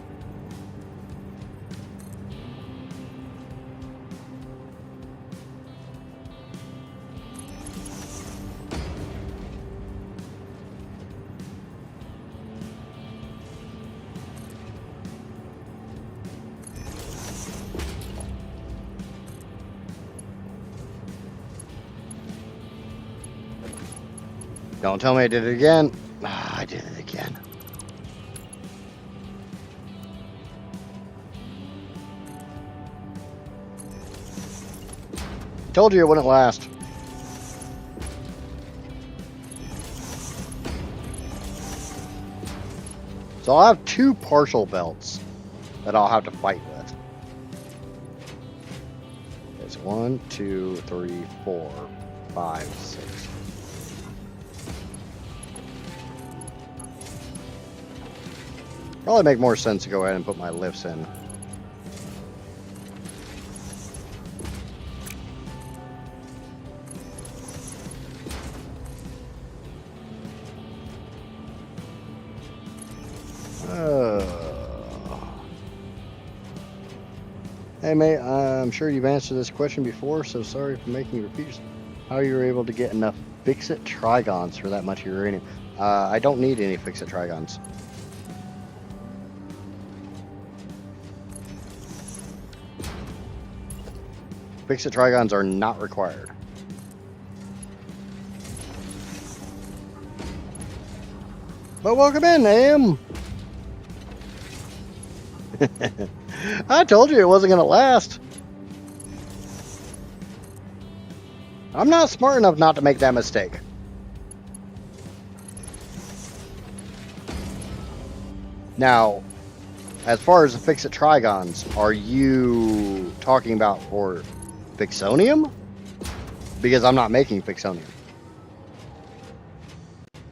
S1: Don't tell me I did it again. I did it again. Told you it wouldn't last. So I'll have 2 partial belts that I'll have to fight with. There's 1, 2, 3, 4, 5, 6. Probably make more sense to go ahead and put my lifts in. Hey mate, I'm sure you've answered this question before, so sorry for making you repeat. How you were able to get enough fix-it trigons for that much uranium? I don't need any fix-it trigons. Fix-it trigons are not required. But welcome in, AM. I told you it wasn't going to last. I'm not smart enough not to make that mistake. Now, as far as the fix-it trigons, are you talking about for Fixonium? Because I'm not making Fixonium.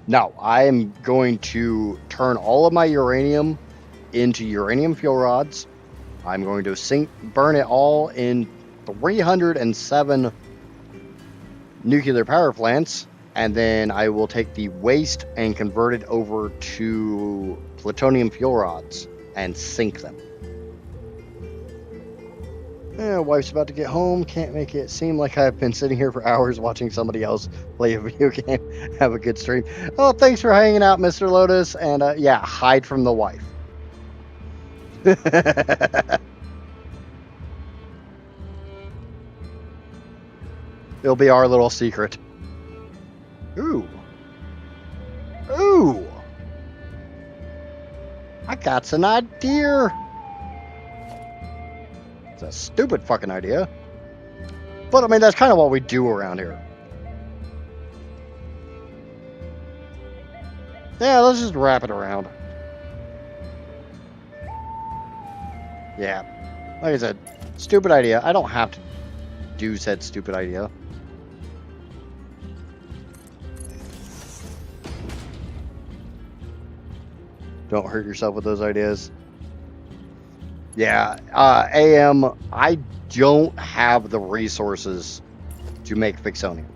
S1: No, I am going to turn all of my uranium into uranium fuel rods. I'm going to burn it all in 307 nuclear power plants, and then I will take the waste and convert it over to plutonium fuel rods and sink them. Wife's about to get home. Can't make it seem like I've been sitting here for hours watching somebody else play a video game. Have a good stream. Oh, thanks for hanging out, Mr. Lotus. And yeah, hide from the wife. It'll be our little secret. Ooh. Ooh. I got an idea. It's a stupid fucking idea. But, I mean, that's kind of what we do around here. Yeah, let's just wrap it around. Yeah. Like I said, stupid idea. I don't have to do said stupid idea. Don't hurt yourself with those ideas. Yeah, AM, I don't have the resources to make Fixonium.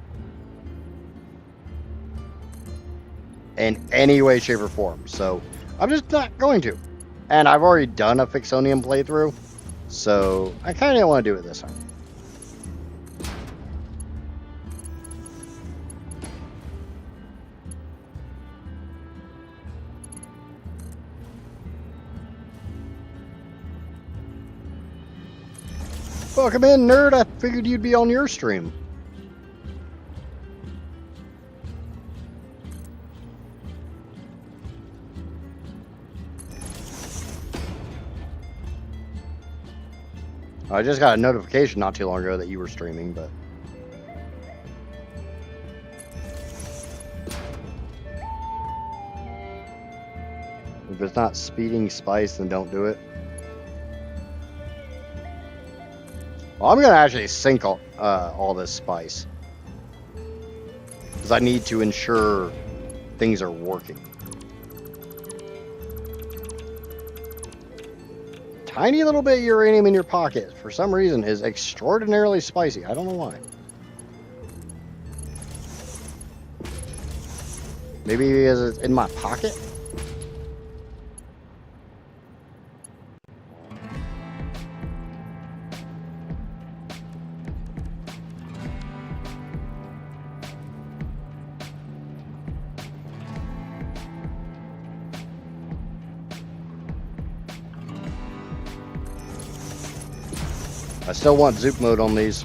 S1: In any way, shape, or form. So, I'm just not going to. And I've already done a Fixonium playthrough. So, I kind of want to do it this time. Welcome in, nerd. I figured you'd be on your stream. I just got a notification not too long ago that you were streaming, but if it's not speeding spice, then don't do it. Well, I'm gonna actually sync all this spice because I need to ensure things are working. Tiny little bit of uranium in your pocket, for some reason, is extraordinarily spicy. I don't know why. Maybe because it's in my pocket? I still want Zoop mode on these.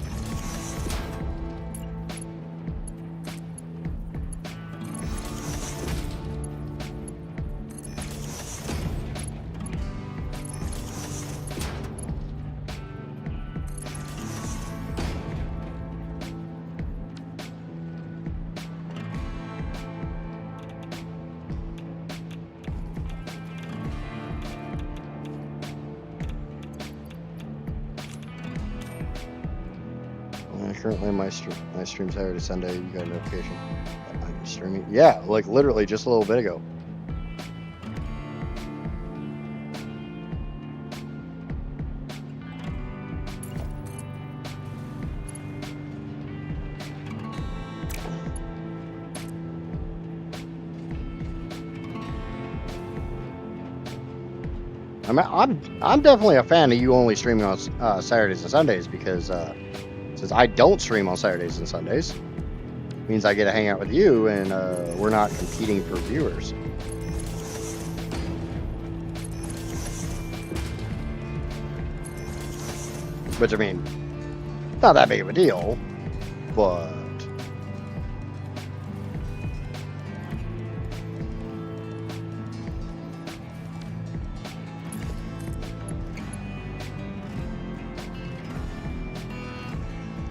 S1: Currently, my stream Saturday, Sunday. You got a notification. I'm streaming. Yeah, like literally just a little bit ago. I'm definitely a fan of you only streaming on Saturdays and Sundays because since I don't stream on Saturdays and Sundays, it means I get to hang out with you and we're not competing for viewers. Which, I mean, not that big of a deal, but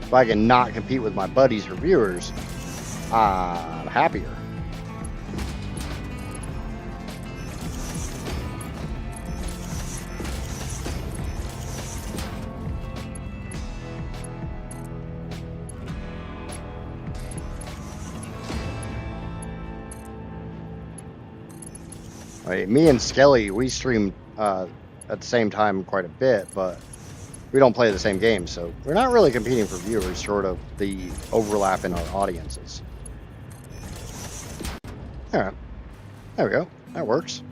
S1: if I can not compete with my buddies or viewers, I'm happier. Right, me and Skelly, we stream at the same time quite a bit, but we don't play the same game, so we're not really competing for viewers, short of the overlap in our audiences. All right, there we go. That works.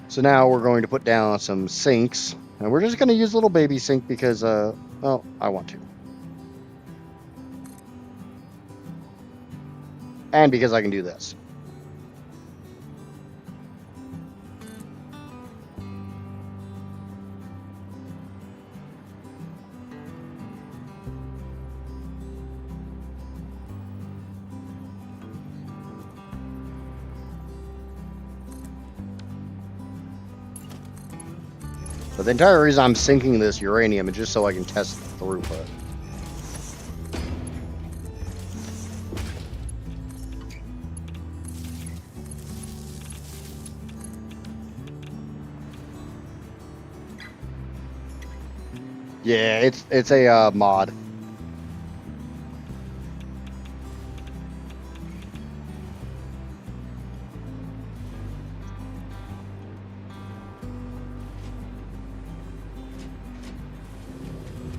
S1: So now we're going to put down some sinks, and we're just going to use a little baby sink because, well, I want to. And because I can do this. But the entire reason I'm sinking this uranium is just so I can test the throughput. Yeah, it's a mod.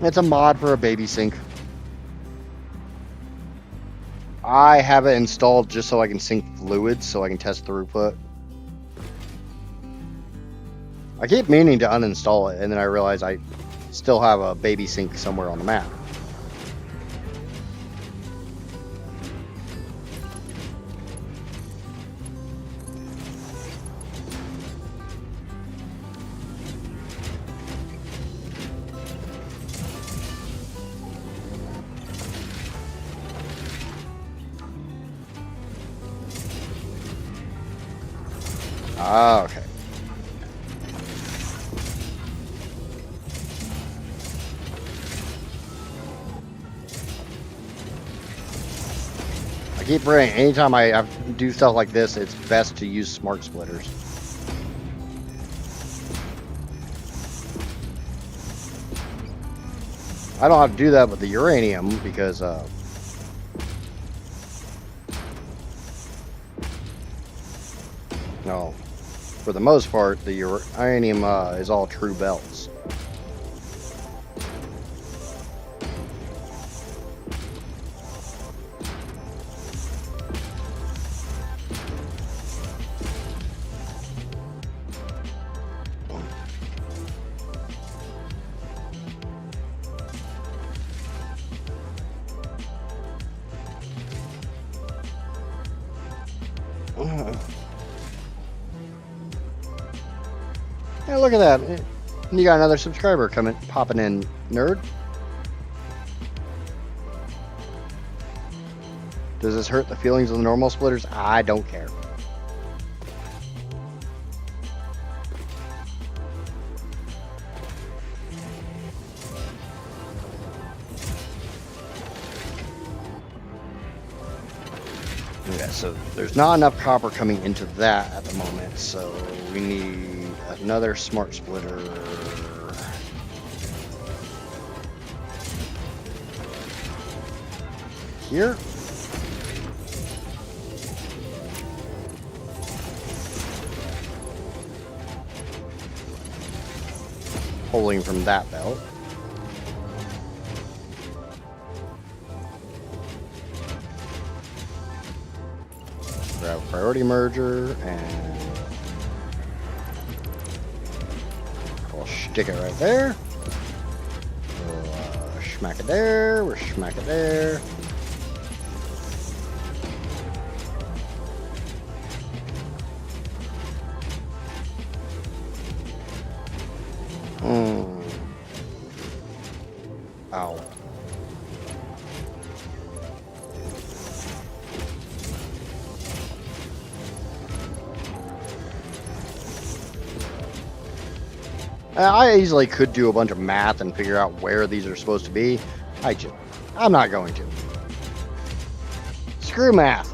S1: It's a mod for a baby sink. I have it installed just so I can sink fluids, so I can test throughput. I keep meaning to uninstall it, and then I realize I still have a baby sink somewhere on the map. Ah, okay. keep praying. Anytime I do stuff like this, it's best to use smart splitters. I don't have to do that with the uranium because no, for the most part, the uranium is all true belts. Hey, look at that. You got another subscriber popping in, nerd. Does this hurt the feelings of the normal splitters? I don't care. Yeah, so there's not enough copper coming into that at the moment, so we need another smart splitter. Here. Pulling from that belt. Grab priority merger and we'll stick it right there. We'll smack it there. We'll smack it there. Ow. I easily could do a bunch of math and figure out where these are supposed to be. I'm not going to. Screw math.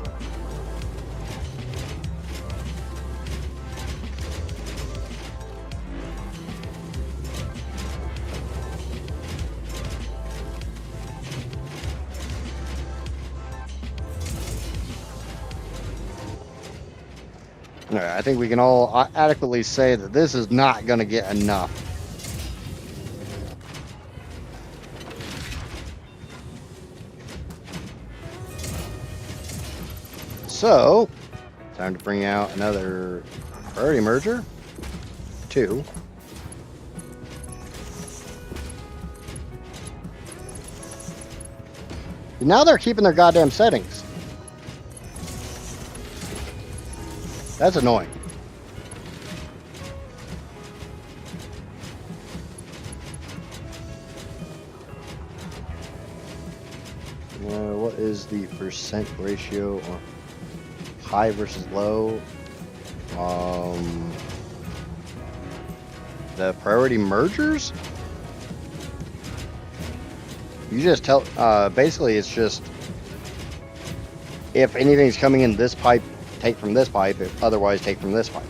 S1: Alright, I think we can all adequately say that this is not going to get enough. So, time to bring out another priority merger. 2. Now they're keeping their goddamn settings. That's annoying. What is the percent ratio on high versus low? The priority mergers? You just tell, basically it's just, if anything's coming in this pipe, take from this pipe, if otherwise take from this pipe.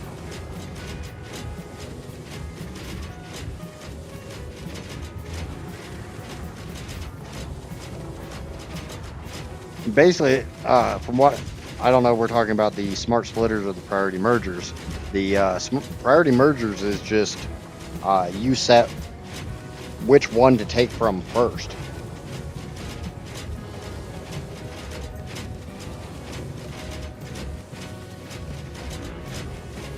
S1: Basically, from what, I don't know if we're talking about the smart splitters or the priority mergers. The priority mergers is just, you set which one to take from first.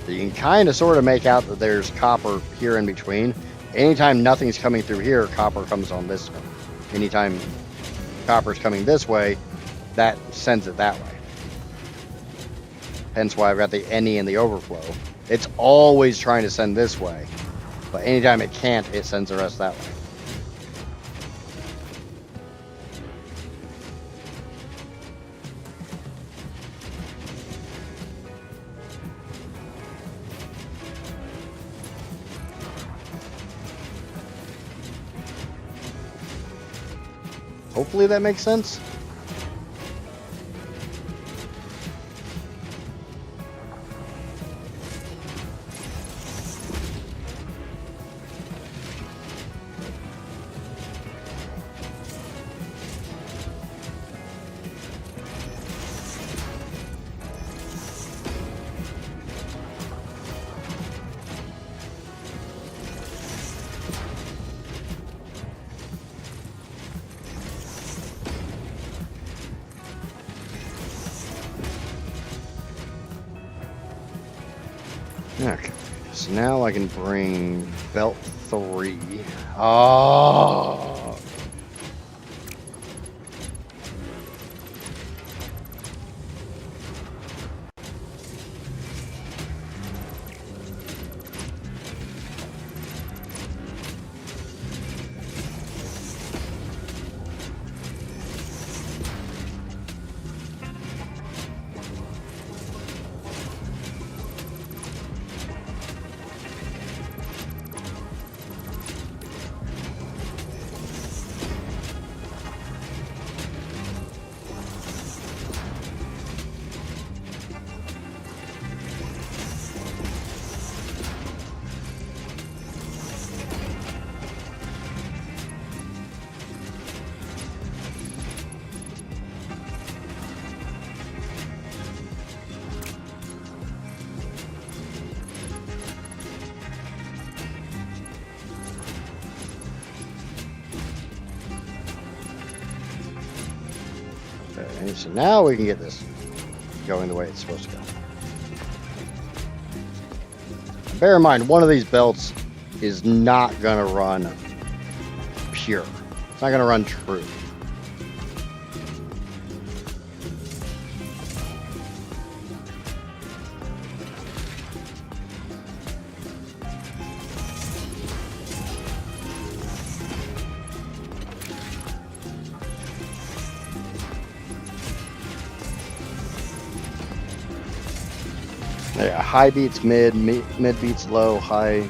S1: So you can kind of sort of make out that there's copper here in between. Anytime nothing's coming through here, copper comes on this one. Anytime copper's coming this way, that sends it that way. Hence why I've got the any and the overflow. It's always trying to send this way, but anytime it can't, it sends the rest that way. Hopefully that makes sense. so now I can bring belt 3. Oh. Okay, so now we can get this going the way it's supposed to go. Bear in mind, one of these belts is not going to run pure. It's not going to run true. Yeah, high beats mid, mid beats low, high.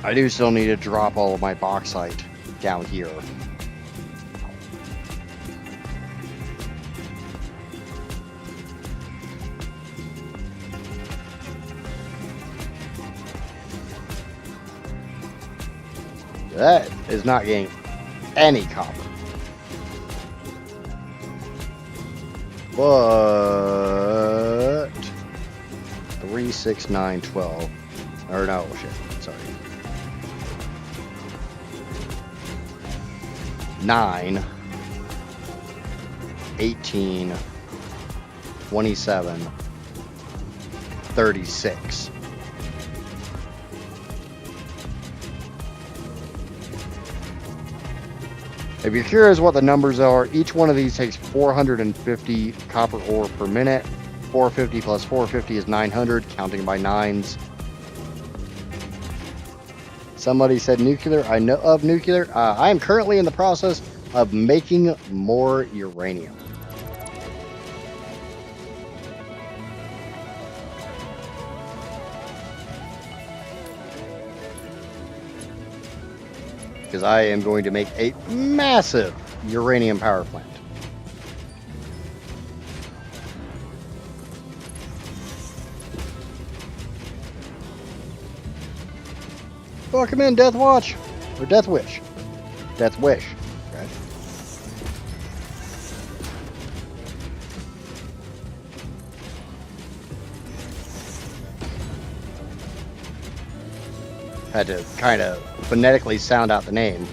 S1: I do still need to drop all of my bauxite down here. That is not getting any copper. But 3, 6, 9, 12. Or no, shit. Sorry. 9, 18, 27, 36. If you're curious what the numbers are, each one of these takes 450 copper ore per minute. 450 plus 450 is 900, counting by nines. Somebody said nuclear. I know of nuclear. I am currently in the process of making more uranium. Because I am going to make a massive uranium power plant. Welcome in, Death Watch. Or Death Wish. Death Wish. Okay. Had to kind of phonetically sound out the name.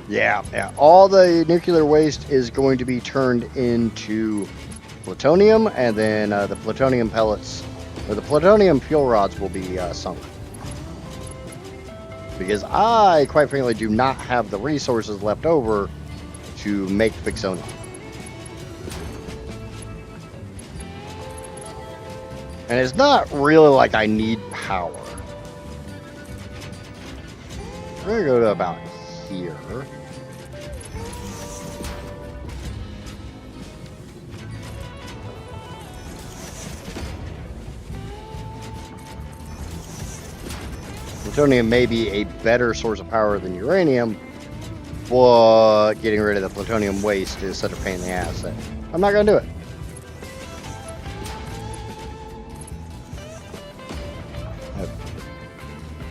S1: Yeah. All the nuclear waste is going to be turned into plutonium, and then the plutonium pellets, or the plutonium fuel rods, will be sunk. Because I, quite frankly, do not have the resources left over to make Fixonium. And it's not really like I need power. We're gonna go to about here. Plutonium may be a better source of power than uranium, but getting rid of the plutonium waste is such a pain in the ass that I'm not gonna do it.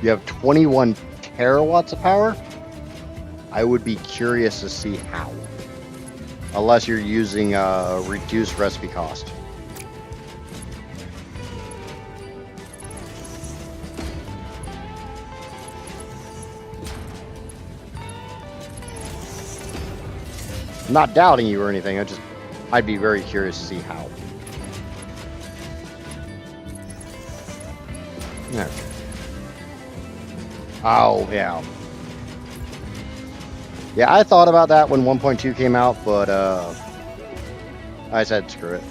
S1: You have 21 terawatts of power? I would be curious to see how. Unless you're using a reduced recipe cost. I'm not doubting you or anything, I'd be very curious to see how. Okay. Oh, yeah. Yeah, I thought about that when 1.2 came out, but I said screw it.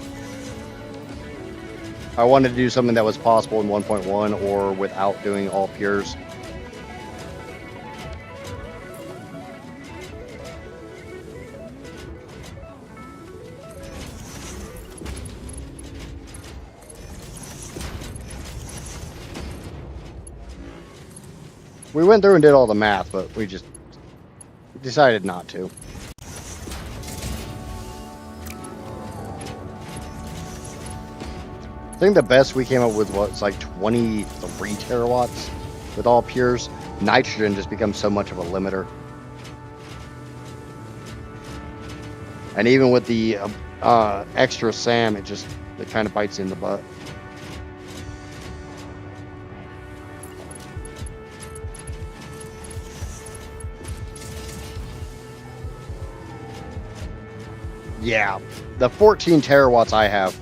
S1: I wanted to do something that was possible in 1.1 or without doing all pures. We went through and did all the math, but we just decided not to. I think the best we came up with was like 23 terawatts with all pures. Nitrogen just becomes so much of a limiter. And even with the extra SAM, it kind of bites in the butt. Yeah, the 14 terawatts I have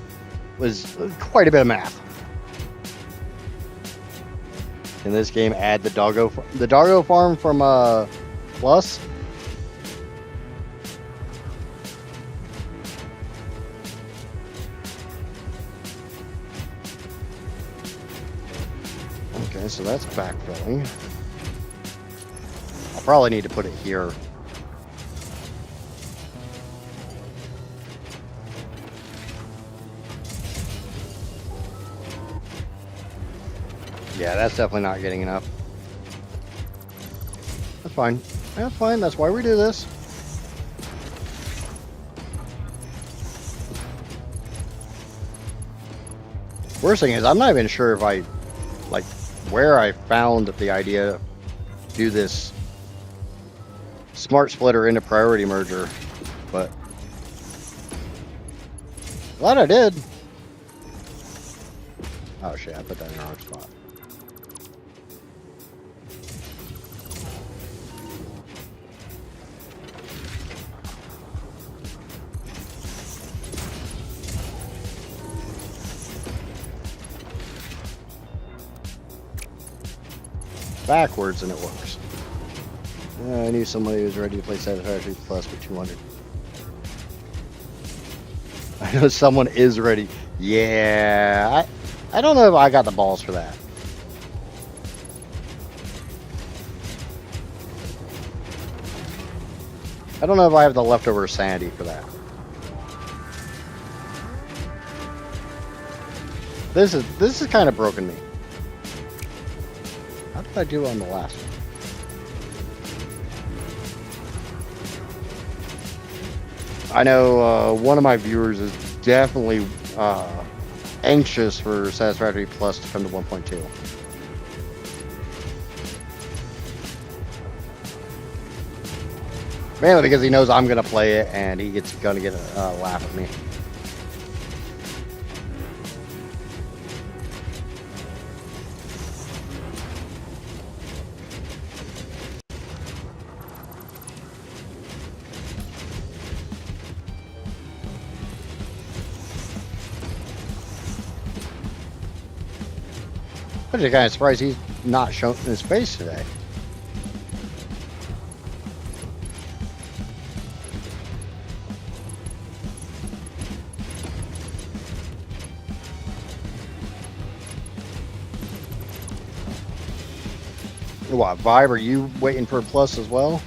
S1: was quite a bit of math. In this game, add the doggo farm from Plus. Okay, so that's backfilling. I'll probably need to put it here. Yeah, that's definitely not getting enough. That's fine. That's fine. That's why we do this. Worst thing is, I'm not even sure if where I found the idea to do this smart splitter into priority merger, but glad I did. Oh shit, I put that in the wrong spot. Backwards and it works. I knew somebody who was ready to play Satisfactory Plus for 200. I know someone is ready. Yeah, I don't know if I got the balls for that. I don't know if I have the leftover sanity for that. This is kind of broken me. How did I do on the last one? I know one of my viewers is definitely anxious for Satisfactory Plus to come to 1.2. Mainly because he knows I'm gonna play it and he's gonna get a laugh at me. I'm just kind of surprised he's not shown his face today. What, Vibe, are you waiting for a plus as well?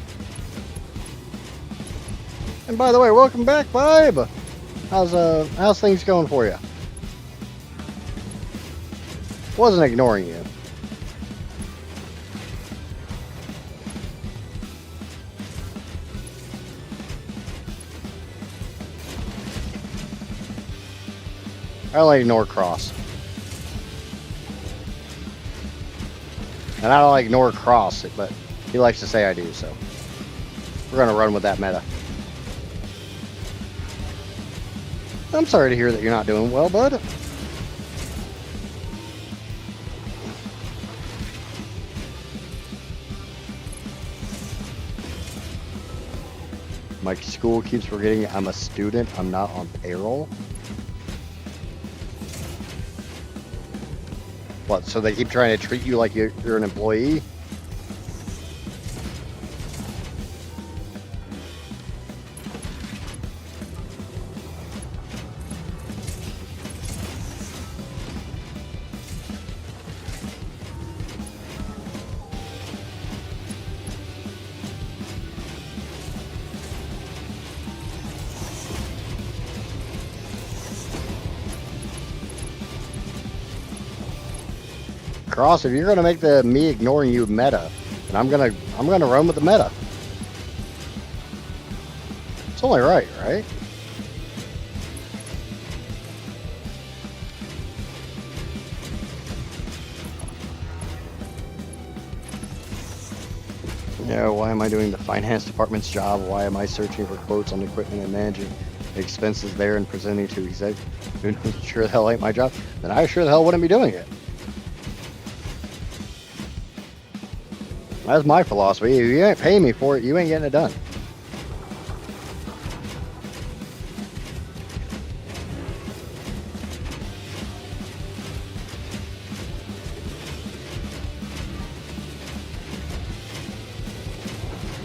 S1: And by the way, welcome back, Vibe. How's things going for you? Wasn't ignoring you. I only ignore Cross. And I don't ignore Cross, but he likes to say I do, so we're gonna run with that meta. I'm sorry to hear that you're not doing well, bud. My school keeps forgetting I'm a student. I'm not on payroll. What, so they keep trying to treat you like you're an employee? Cross, if you're gonna make the me ignoring you meta, then I'm gonna run with the meta. It's only right, right? Yeah, why am I doing the finance department's job? Why am I searching for quotes on equipment and managing expenses there and presenting to exec? Sure the hell ain't my job. Then I sure the hell wouldn't be doing it. That's my philosophy. If you ain't paying me for it, you ain't getting it done.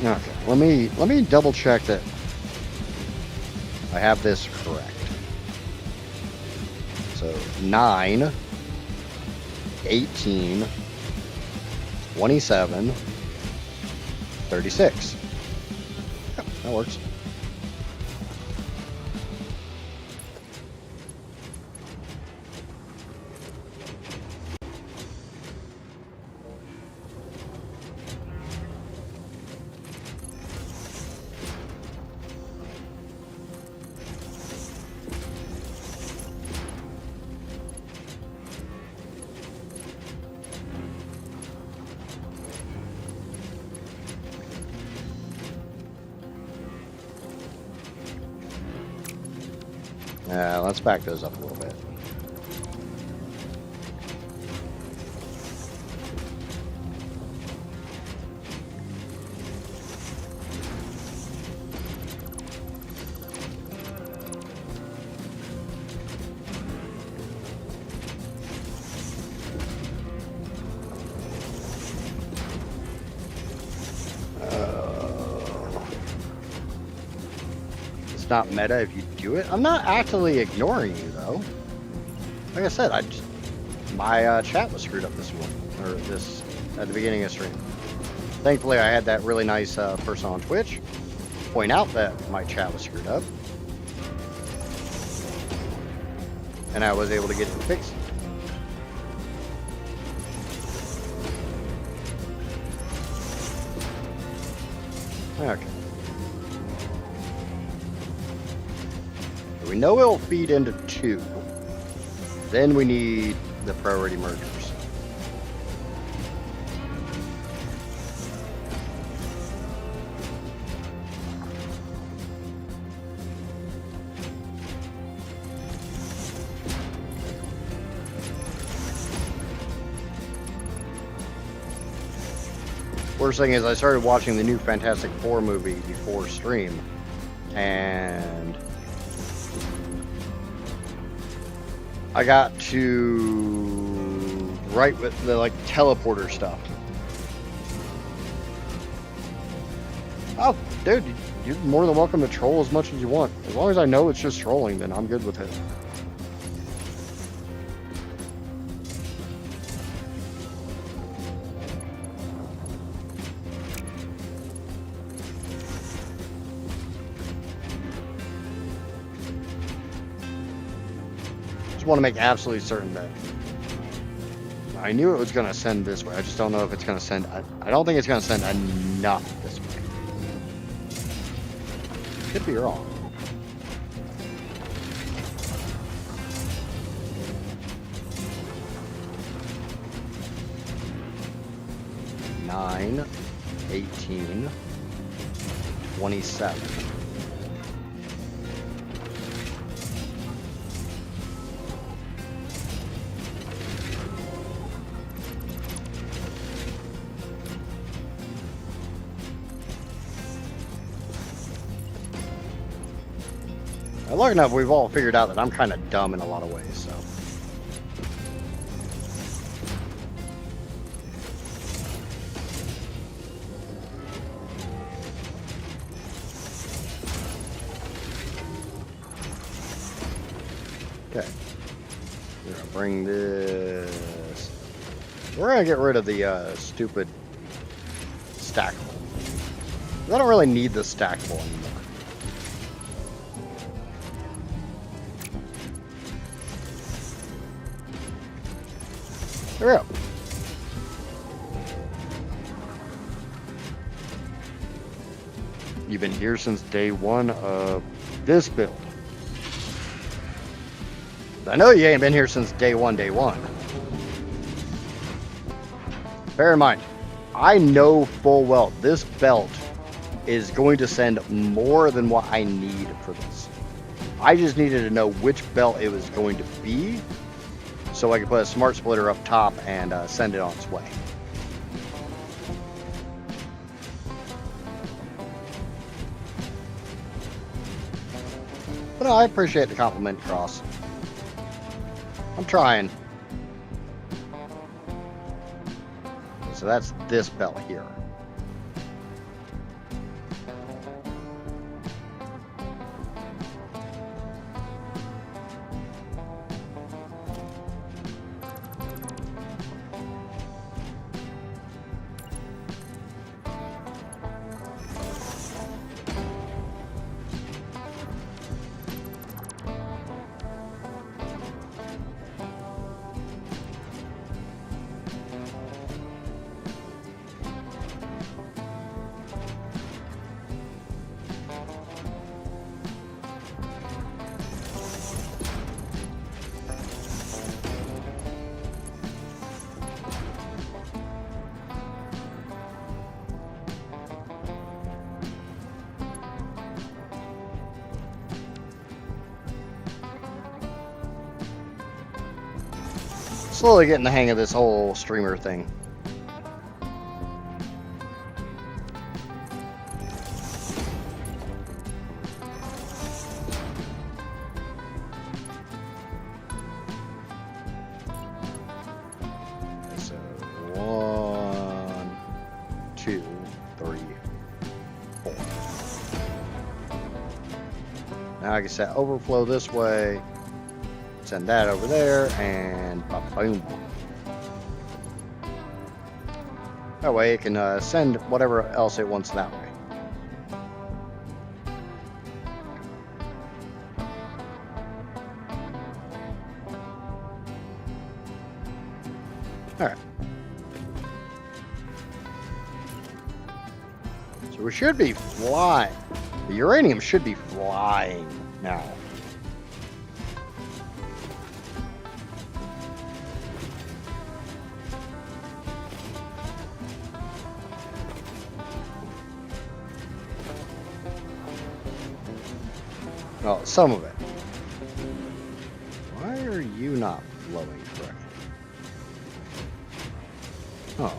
S1: Okay, let me double check that I have this correct. So 9, 18, 27, 36. Yep, that works. Let's back those up a little bit. It's not meta if you do it. I'm not actively ignoring you though. Like I said, my chat was screwed up this morning, or this at the beginning of stream. Thankfully, I had that really nice person on Twitch point out that my chat was screwed up, and I was able to get it fixed. Okay. We know it'll feed into 2. Then we need the priority mergers. Worst thing is I started watching the new Fantastic Four movie before stream, and I got to right with the teleporter stuff. Oh, dude, you're more than welcome to troll as much as you want. As long as I know it's just trolling, then I'm good with it. just want to make absolutely certain that I knew it was going to send this way. I just don't know if it's going to send. I don't think it's going to send enough this way. Could be wrong. Nine, 18, 27. Long enough, we've all figured out that I'm kind of dumb in a lot of ways, so. Okay. We're gonna bring this. We're gonna get rid of the stupid stackable. I don't really need the stackable anymore. There we go. You've been here since day one of this build. I know you ain't been here since day one. Bear in mind, I know full well this belt is going to send more than what I need for this. I just needed to know which belt it was going to be, so I could put a smart splitter up top and send it on its way. But no, I appreciate the compliment, Cross. I'm trying. So that's this belt here. Slowly getting the hang of this whole streamer thing. So 1, 2, 3, 4. Now I can set overflow this way. Send that over there, and boom. That way it can send whatever else it wants that way. Alright. So we should be flying. The uranium should be flying now. Well, some of it. Why are you not flowing correctly? Oh.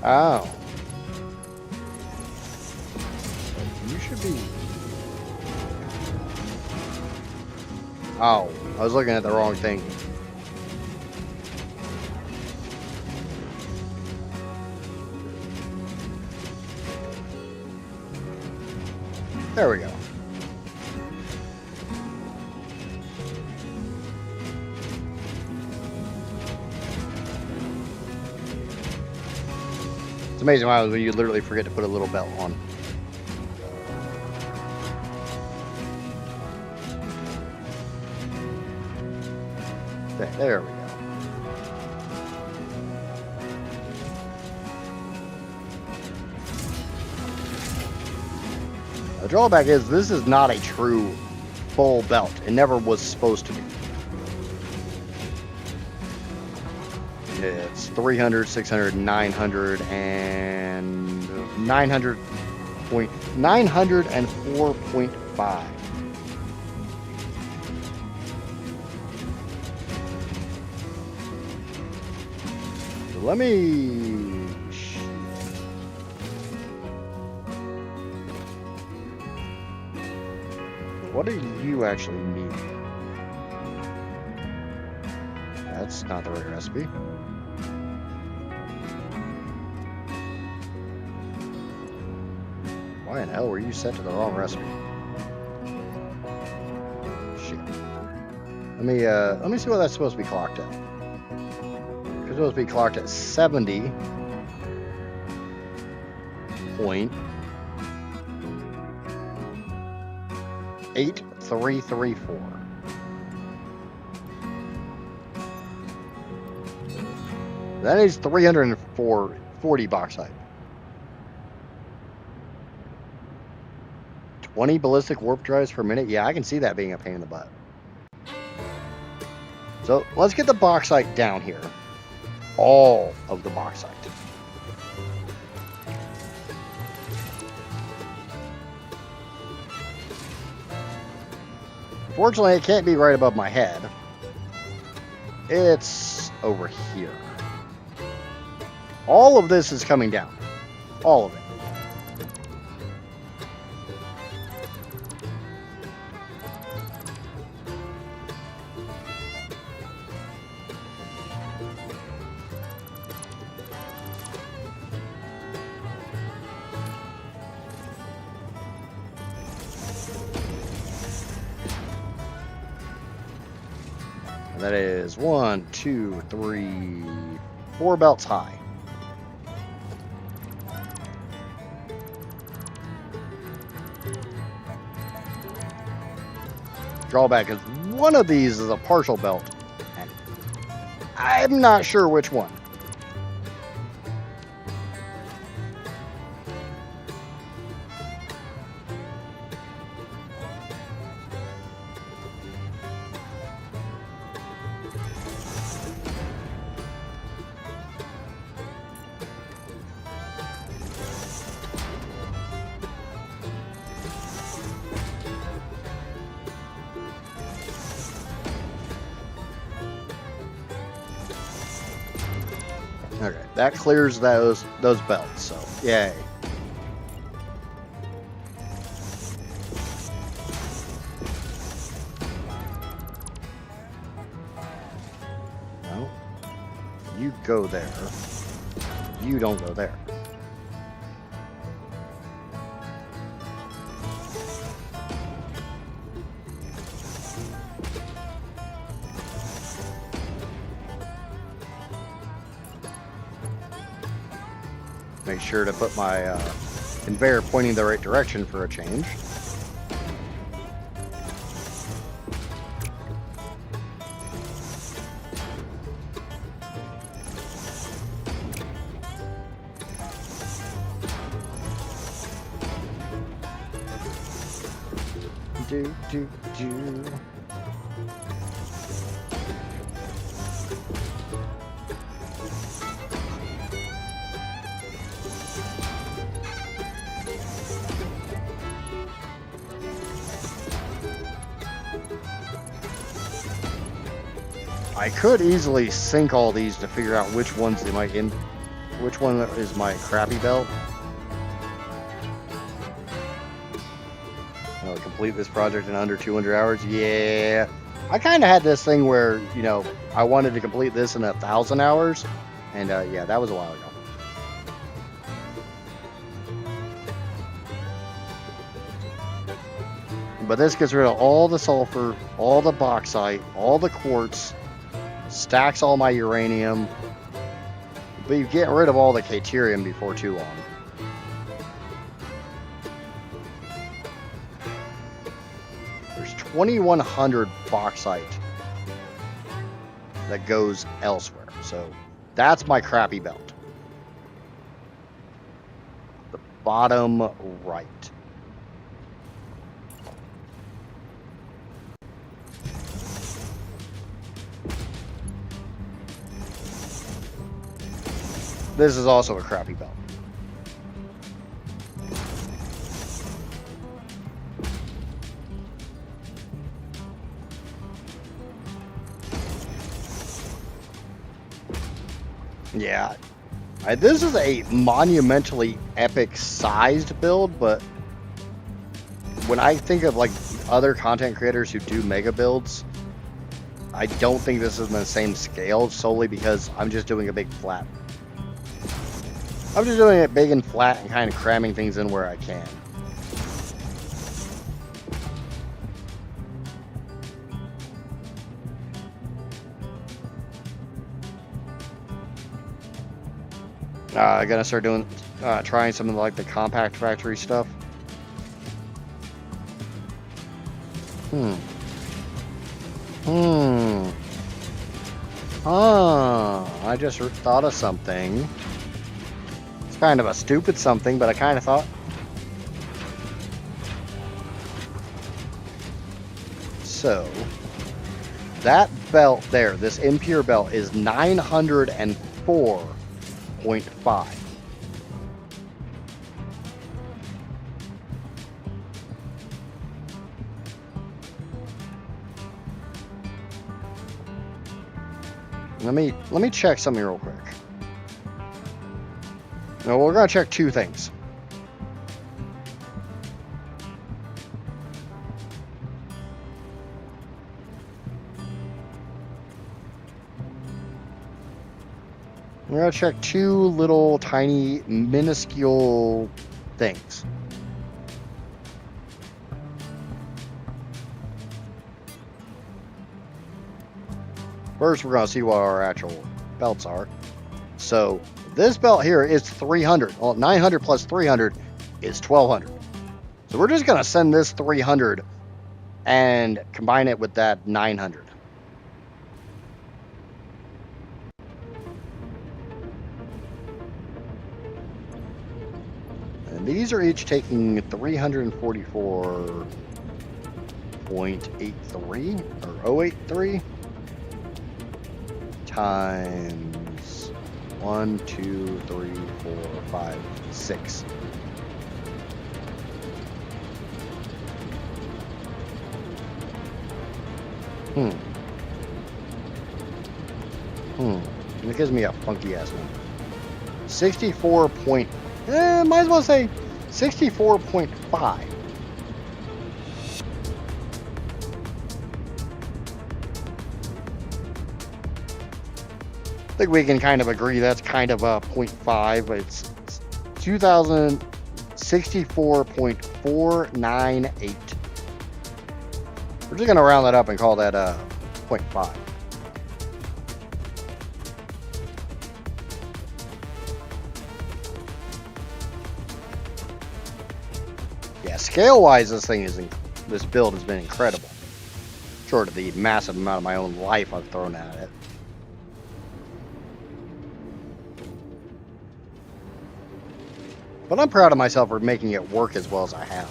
S1: Oh. You should be... Oh, I was looking at the wrong thing. There we go. It's amazing how you literally forget to put a little belt on. There we go. The drawback is this is not a true full belt. It never was supposed to be. It's 300, 600, 900, and 904.5. So let me... What do you actually need? That's not the right recipe. Why in hell were you set to the wrong recipe? Shit. Let me see what that's supposed to be clocked at. It's supposed to be clocked at 70.8334. That is 340 bauxite. 20 ballistic warp drives per minute. Yeah, I can see that being a pain in the butt. So let's get the bauxite down here. All of the bauxite. Fortunately, it can't be right above my head. It's over here. All of this is coming down. All of it. And that is 1, 2, 3, 4 belts high. Drawback is one of these is a partial belt, and I'm not sure which one. Okay, that clears those belts, so yay. No, you go there. You don't go there. Make sure to put my conveyor pointing the right direction for a change. Do. I could easily sync all these to figure out which ones they might end. Which one is my crappy belt? I'll complete this project in under 200 hours. Yeah, I kind of had this thing where, you know, I wanted to complete this in 1,000 hours, and yeah, that was a while ago. But this gets rid of all the sulfur, all the bauxite, all the quartz, stacks all my uranium. But you're getting rid of all the caterium before too long. There's 2,100 bauxite that goes elsewhere. So that's my crappy belt. The bottom right. This is also a crappy belt. Yeah, this is a monumentally epic sized build, but when I think of like other content creators who do mega builds, I don't think this is in the same scale solely because I'm just doing a big flat. I'm just doing it big and flat and kind of cramming things in where I can. I gotta start doing, trying some of like the compact factory stuff. I just thought of something. It's kind of a stupid something, but I kind of thought. So, that belt there, this impure belt, is 904.5. Let me check something real quick. No, we're gonna check two things. We're gonna check two little tiny minuscule things. First, we're gonna see what our actual belts are. So this belt here is 300. Well, 900 plus 300 is 1200. So we're just gonna send this 300 and combine it with that 900. And these are each taking 344.83 or 083 times 1, 2, 3, 4, 5, 6. It gives me a funky ass number. 64 point. Might as well say 64.5. I think we can kind of agree that's kind of a 0.5, but it's 2064.498. We're just going to round that up and call that 0.5. Yeah, scale-wise, this build has been incredible. Short of the massive amount of my own life I've thrown at it. But I'm proud of myself for making it work as well as I have.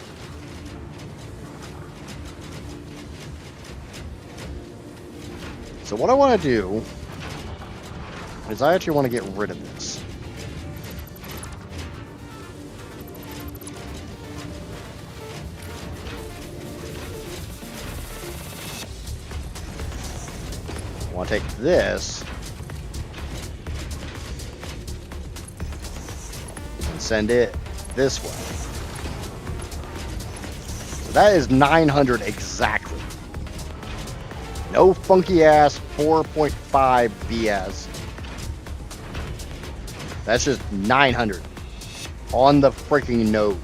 S1: So what I want to do is I actually want to get rid of this. I want to take this and send it this way. So that is 900 exactly. No funky ass 4.5 BS. That's just 900 on the freaking nose.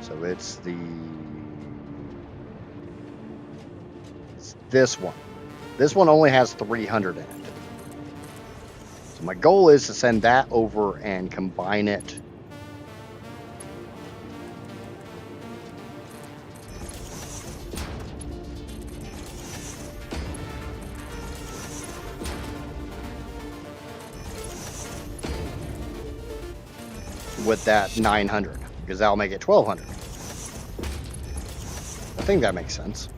S1: So it's this one. This one only has 300 in it. So my goal is to send that over and combine it. With that 900, because that'll make it 1200. I think that makes sense.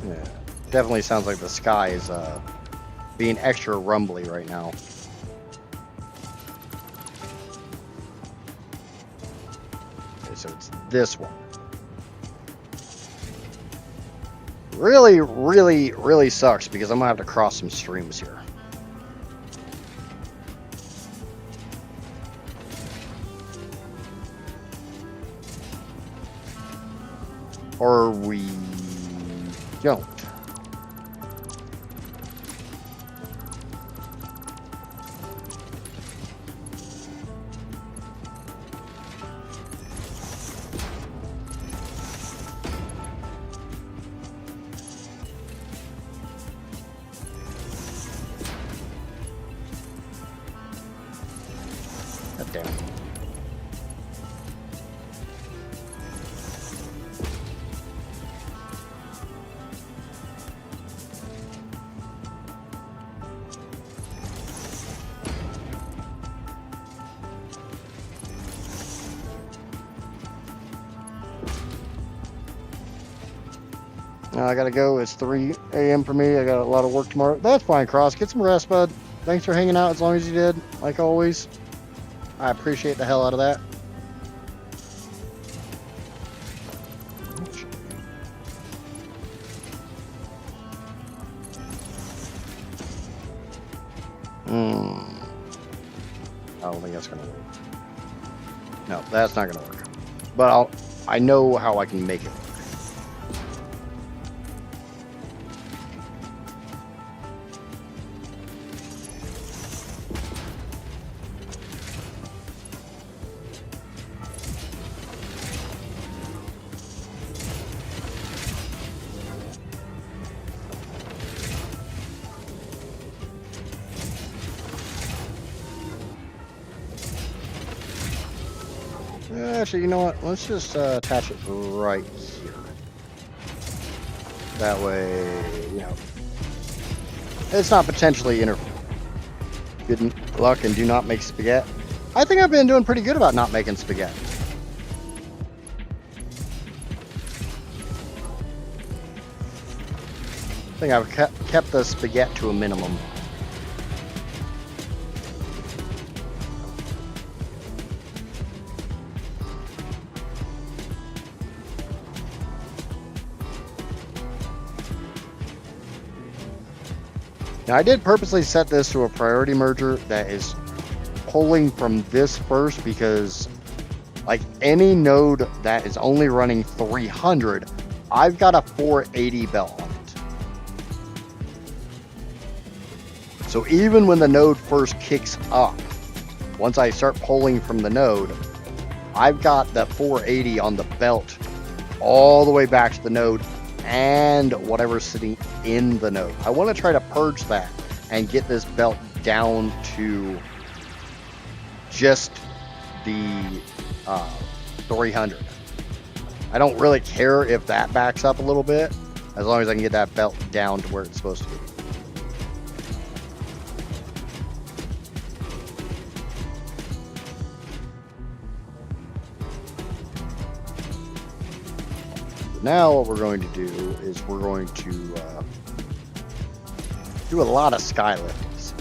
S1: Yeah, definitely sounds like the sky is being extra rumbly right now. Okay, so it's this one. Really, really, really sucks because I'm gonna have to cross some streams here. Or we don't. God damn it. I gotta go. It's 3 a.m. for me. I got a lot of work tomorrow. That's fine, Cross. Get some rest, bud. Thanks for hanging out as long as you did, like always. I appreciate the hell out of that. I don't think that's gonna work. No, that's not gonna work. But I know how I can make it work. Actually, you know what? Let's just attach it right here. That way, you know, it's not potentially interfering. Good luck and do not make spaghetti. I think I've been doing pretty good about not making spaghetti. I think I've kept the spaghetti to a minimum. Now, I did purposely set this to a priority merger that is pulling from this first because, like any node that is only running 300, I've got a 480 belt on it. So even when the node first kicks up, once I start pulling from the node, I've got the 480 on the belt all the way back to the node and whatever's sitting in the node. I want to try to purge that and get this belt down to just the 300. I don't really care if that backs up a little bit, as long as I can get that belt down to where it's supposed to be. Now what we're going to do is we're going to do a lot of skyliftings.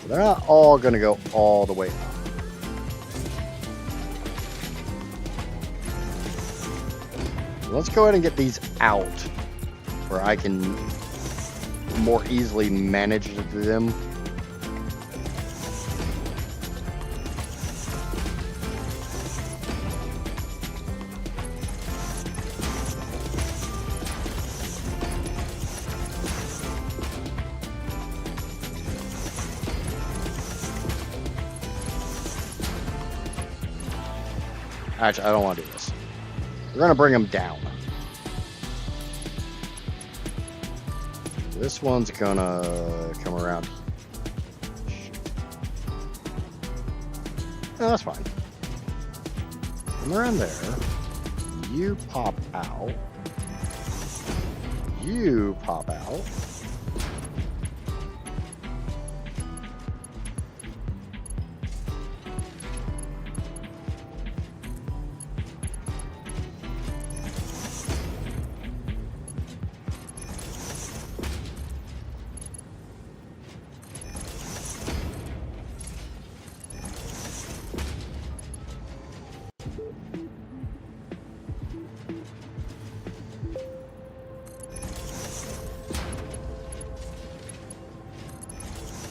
S1: So they're not all going to go all the way up. Let's go ahead and get these out where I can more easily manage them. Actually, I don't want to do this. We're going to bring them down. This one's going to come around. No, that's fine. Come around there. You pop out. You pop out.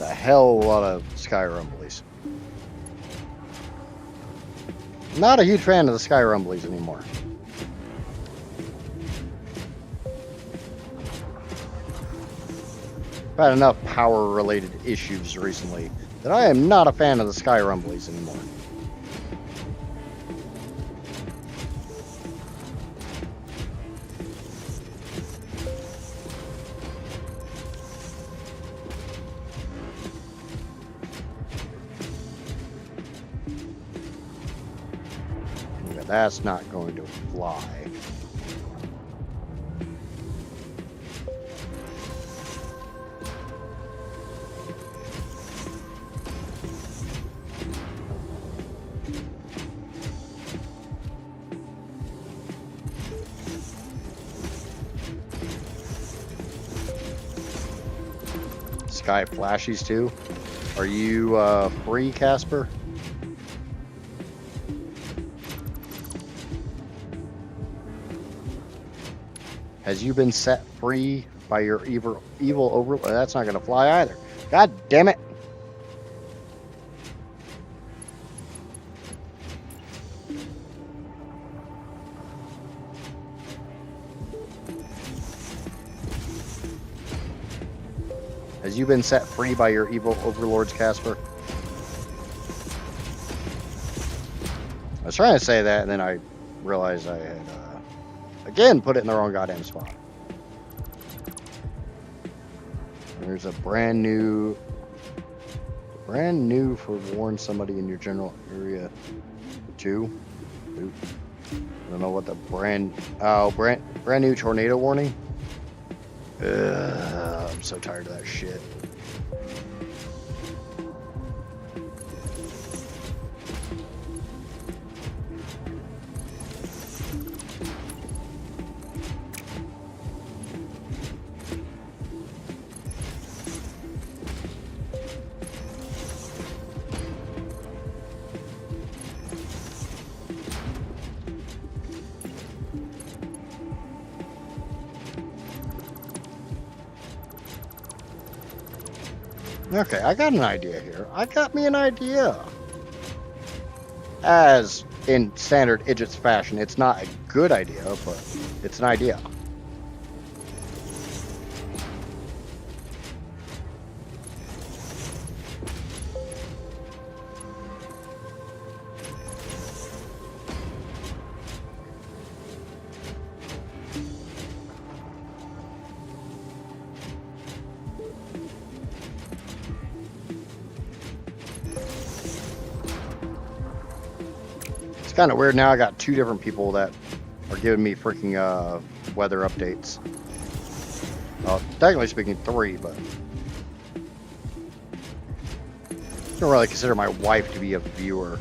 S1: A hell of a lot of Sky Rumblies. Not a huge fan of the Sky Rumblies anymore. I've had enough power-related issues recently that I am not a fan of the Sky Rumblies anymore. Yeah, that's not going to fly. Sky flashies too. Are you free, Casper? Has you been set free by your evil overlord? That's not going to fly either. God damn it! Has you been set free by your evil overlords, Casper? I was trying to say that, and then I realized I had, again, put it in the wrong goddamn spot. There's a brand new for warn somebody in your general area too. Oop. I don't know what the brand new tornado warning. I'm so tired of that shit. Okay, I got an idea here. I got me an idea. As in standard Idjits fashion, it's not a good idea, but it's an idea. Kind of weird now. I got two different people that are giving me freaking weather updates. Well, technically speaking, three, but I don't really consider my wife to be a viewer.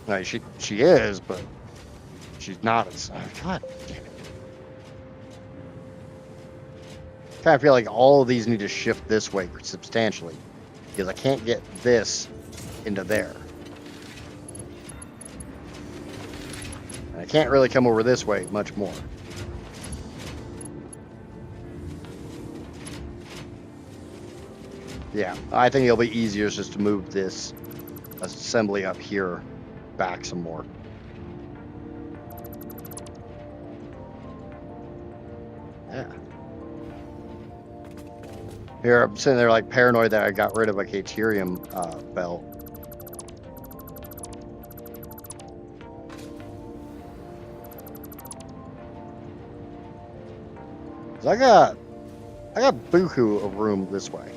S1: Like, she is, but she's not. God damn it. I kind of feel like all of these need to shift this way substantially because I can't get this into there. And I can't really come over this way much more. Yeah, I think it'll be easier just to move this assembly up here back some more. Here, I'm sitting there like paranoid that I got rid of a Caterium belt. So I got buku of room this way.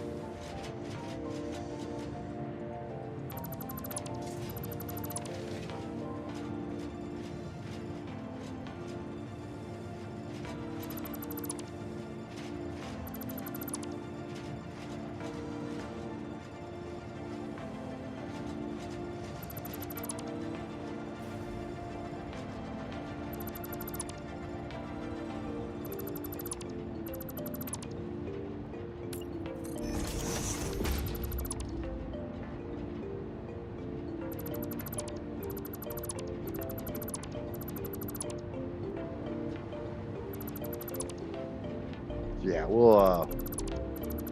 S1: Yeah, we'll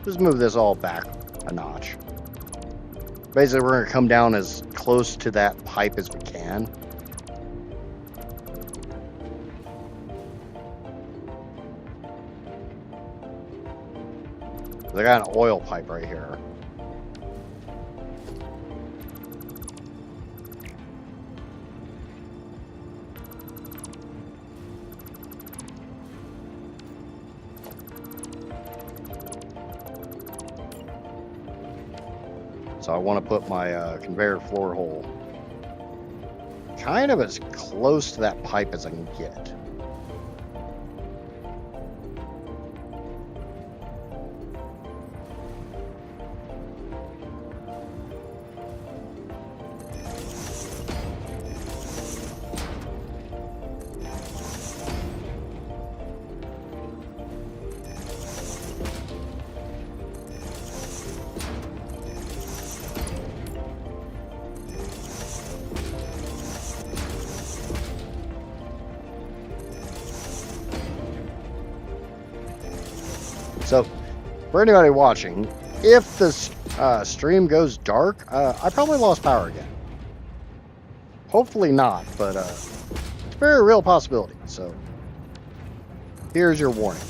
S1: just move this all back a notch. Basically, we're gonna come down as close to that pipe as we can. I got an oil pipe right here. So I want to put my conveyor floor hole kind of as close to that pipe as I can get. So, for anybody watching, if the stream goes dark, I probably lost power again. Hopefully not, but it's a very real possibility. So, here's your warning.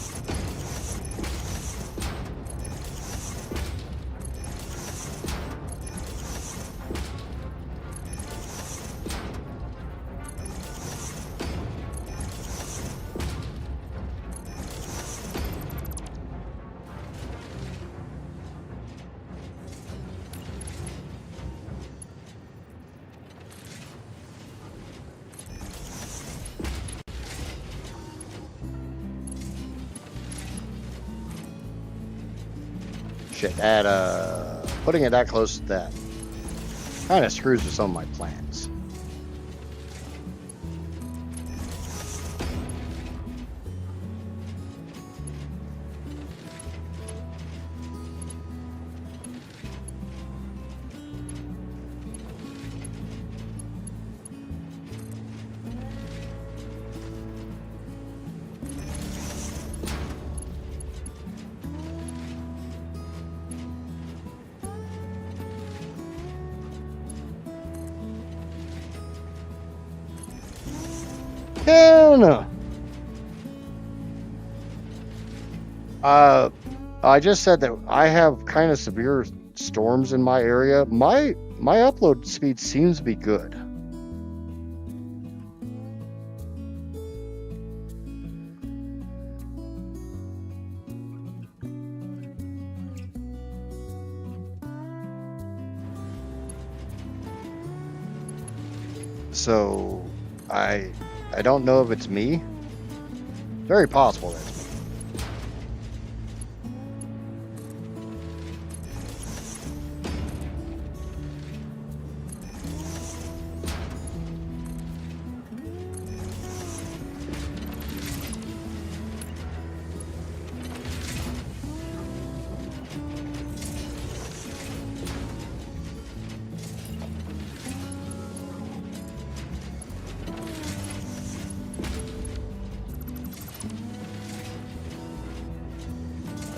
S1: Shit, that putting it that close to that kind of screws with some of my plans. Hannah! I just said that I have kind of severe storms in my area. My upload speed seems to be good. So I don't know if it's me. Very possible that it's me.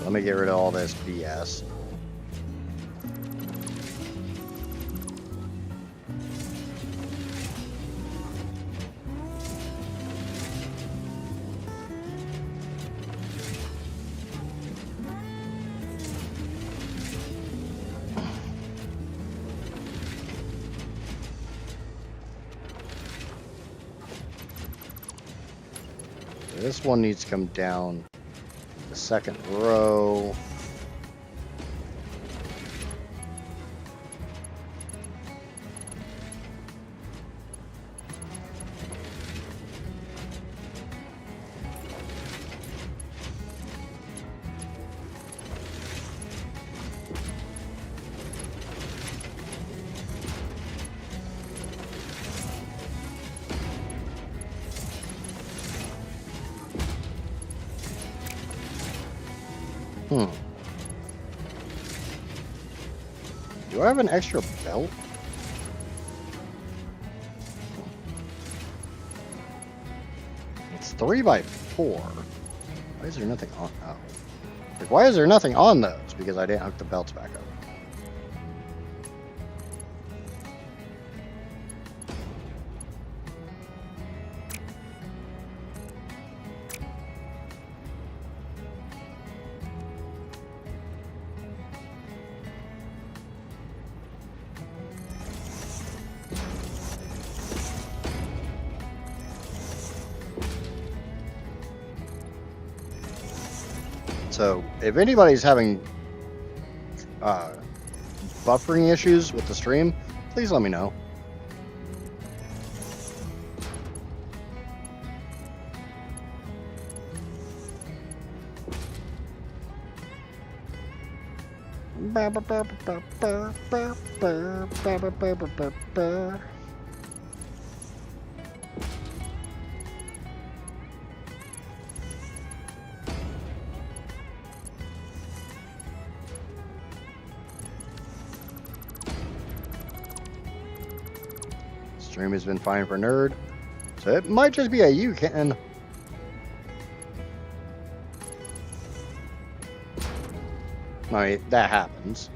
S1: Let me get rid of all this BS. this one needs to come down the second row. Do I have an extra belt? It's 3x4. Why is there nothing on? Oh. Like, why is there nothing on those? Because I didn't hook the belts back up. So, if anybody's having buffering issues with the stream, please let me know. Stream has been fine for Nerd, so it might just be a you, Ken. I mean, that happens.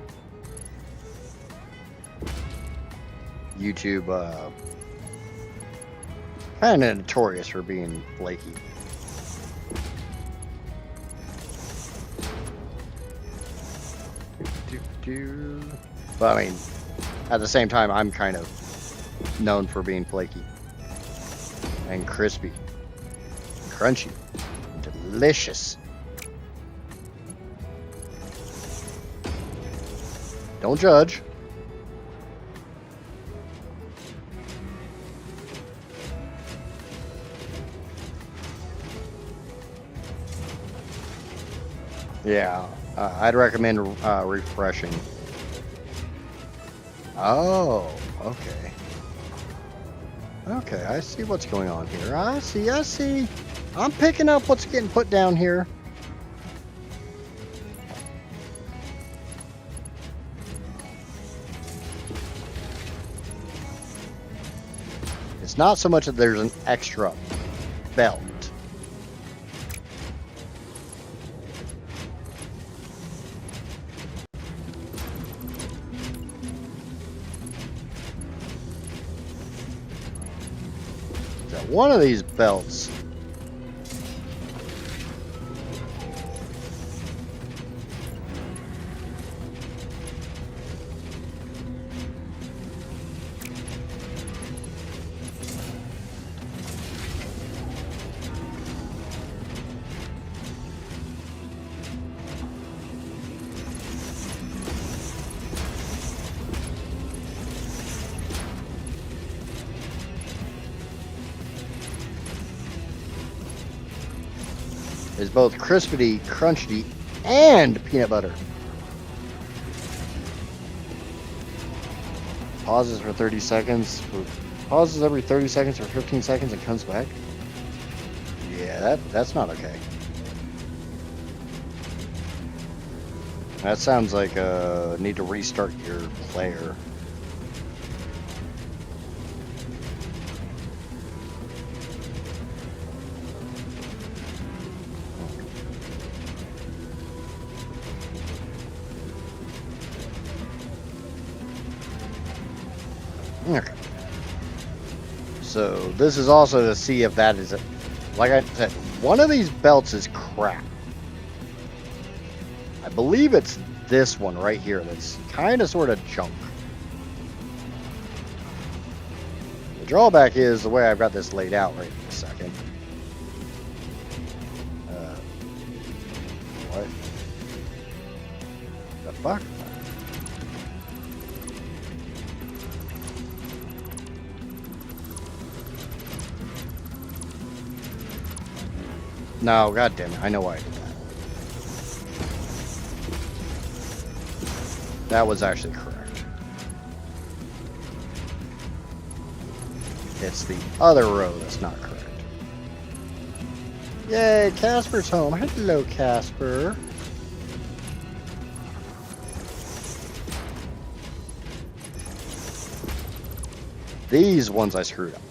S1: YouTube, kind of notorious for being flaky. But I mean, at the same time, I'm kind of known for being flaky and crispy, crunchy, delicious. Don't judge. Yeah, I'd recommend refreshing. Oh, okay. Okay, I see what's going on here. I see. I'm picking up what's getting put down here. It's not so much that there's an extra belt. That one of these belts is both crispity, crunchy, and peanut butter. Pauses for 30 seconds. Pauses every 30 seconds or 15 seconds and comes back. Yeah, that's not okay. That sounds like need to restart your player. Okay. So this is also to see if that is, like I said, one of these belts is crap. I believe it's this one right here that's kind of sort of junk. The drawback is the way I've got this laid out right in a second. fuck? No, god damn it. I know why I did that. That was actually correct. It's the other row that's not correct. Yay, Casper's home. Hello, Casper. These ones I screwed up.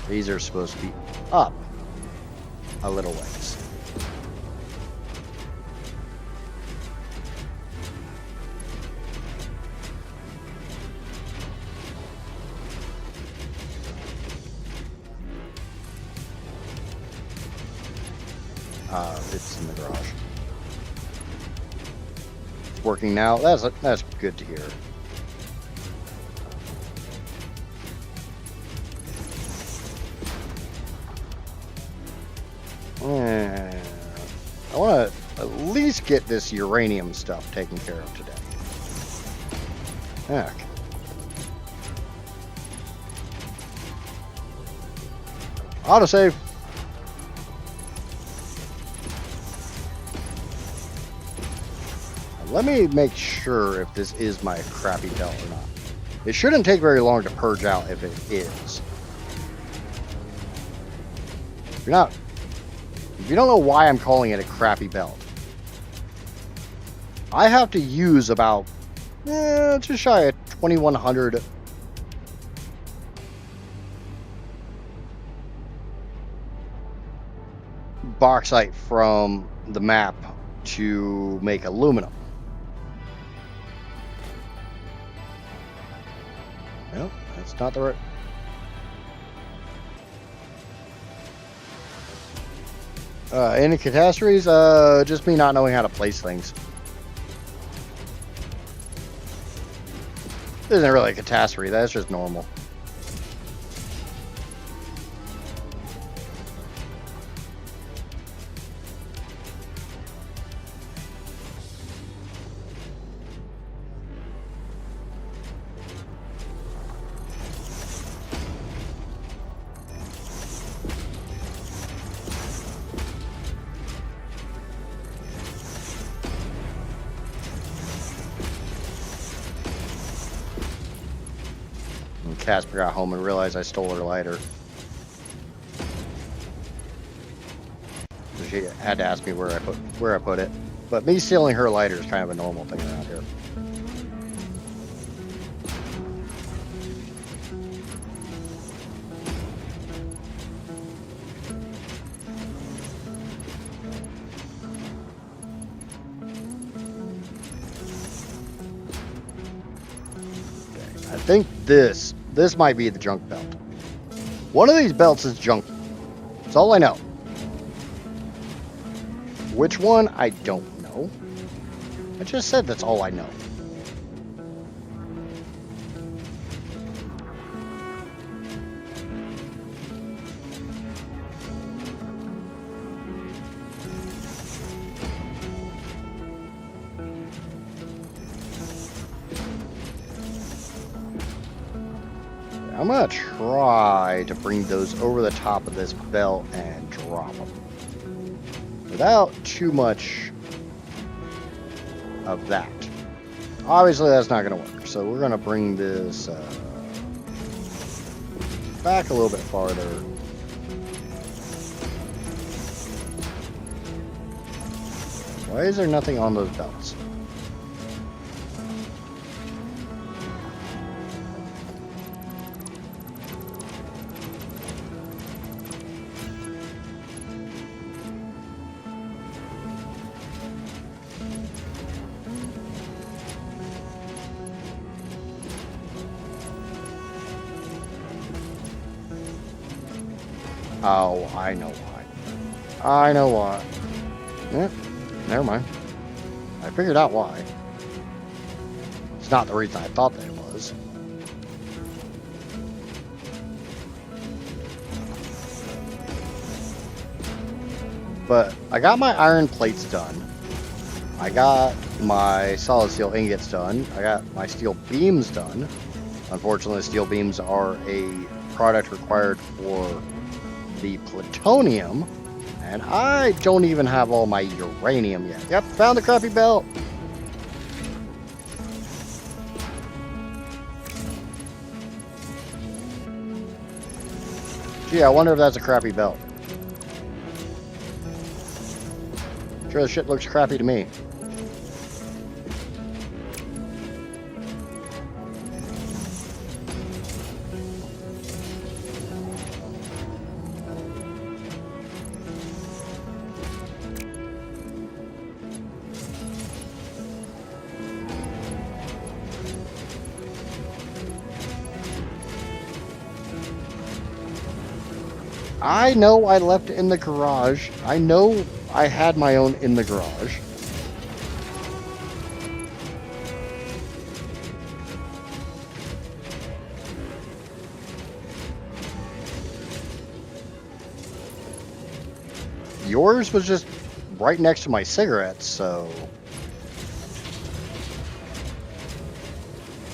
S1: These are supposed to be up a little ways. It's in the garage. It's working now. That's good to hear. I want to at least get this uranium stuff taken care of today. Heck. Autosave. Let me make sure if this is my crappy belt or not. It shouldn't take very long to purge out if it is. If you don't know why I'm calling it a crappy belt, I have to use about just shy of 2,100 bauxite from the map to make aluminum. Nope, that's not the right. Any catastrophes? Just me not knowing how to place things. This isn't really a catastrophe, that's just normal. Casper got home and realized I stole her lighter. She had to ask me where I put it. But me stealing her lighter is kind of a normal thing around here. Okay, I think this might be the junk belt. One of these belts is junk. That's all I know. Which one? I don't know. I just said that's all I know. I'm gonna try to bring those over the top of this belt and drop them without too much of that. Obviously that's not gonna work, so we're gonna bring this back a little bit farther. Why is there nothing on those belts? Oh, I know why. I know why. Eh, never mind. I figured out why. It's not the reason I thought that it was. But I got my iron plates done. I got my solid steel ingots done. I got my steel beams done. Unfortunately, steel beams are a product required for the plutonium. And I don't even have all my uranium yet. Yep, found the crappy belt. Gee, I wonder if that's a crappy belt. Sure, the shit looks crappy to me. I know I left it in the garage. I know I had my own in the garage. Yours was just right next to my cigarettes, so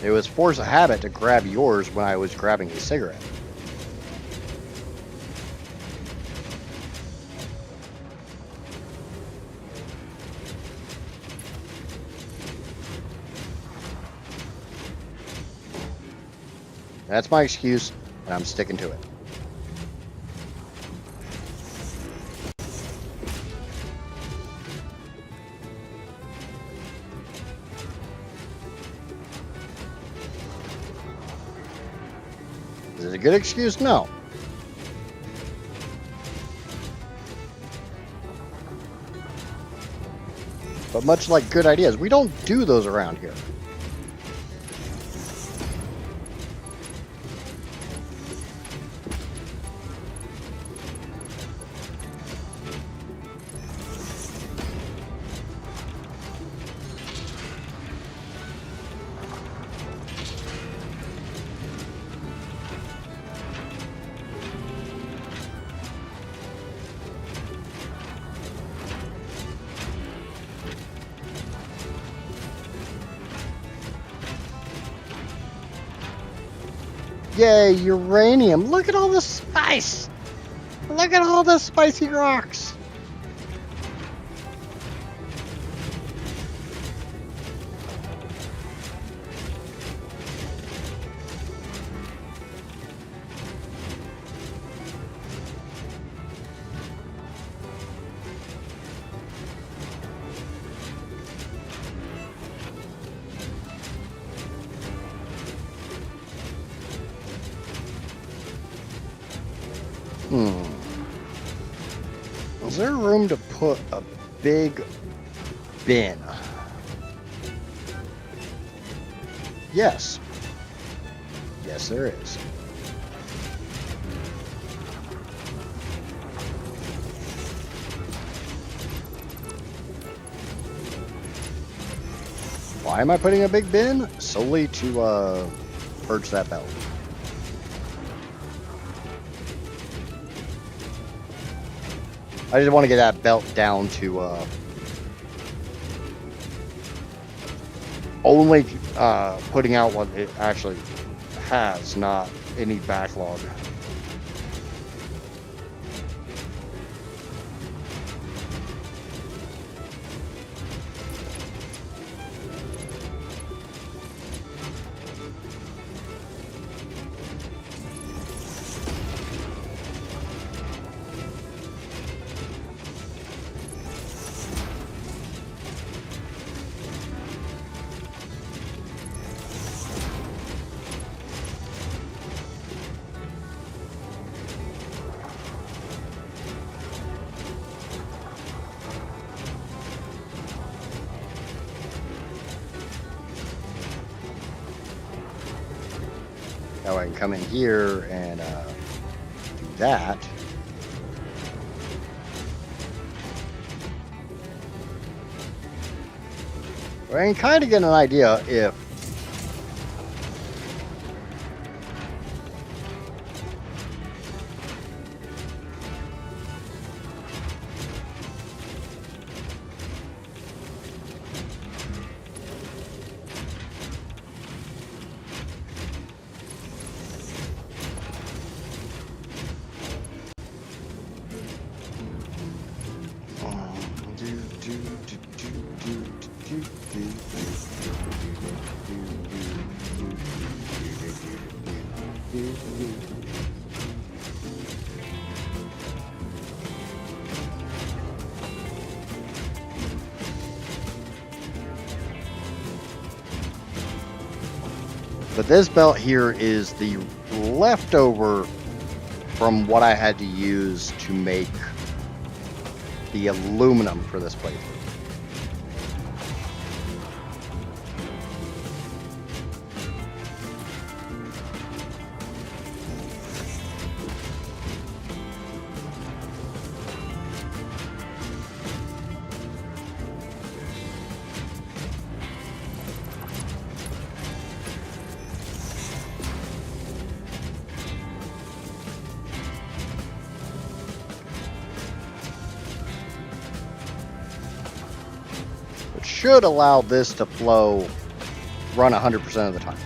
S1: it was force of habit to grab yours when I was grabbing a cigarette. That's my excuse, and I'm sticking to it. Is it a good excuse? No. But much like good ideas, we don't do those around here. Yay, uranium. Look at all the spice. Look at all the spicy rocks. Is there room to put a big bin? Yes. Yes, there is. Why am I putting a big bin? Solely to purge that belt. I just want to get that belt down to only putting out what it actually has, not any backlog. Now I can come in here and do that. I can kind of get an idea if But this belt here is the leftover from what I had to use to make the aluminum for this playthrough. Should allow this to flow, run 100% of the time.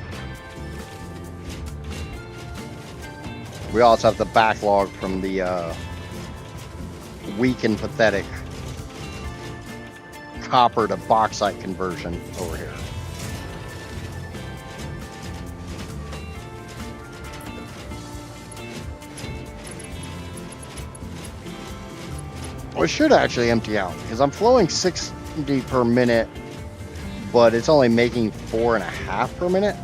S1: We also have the backlog from the weak and pathetic copper to bauxite conversion over here. Well, it should actually empty out because I'm flowing 60 per minute, but it's only making 4.5 per minute.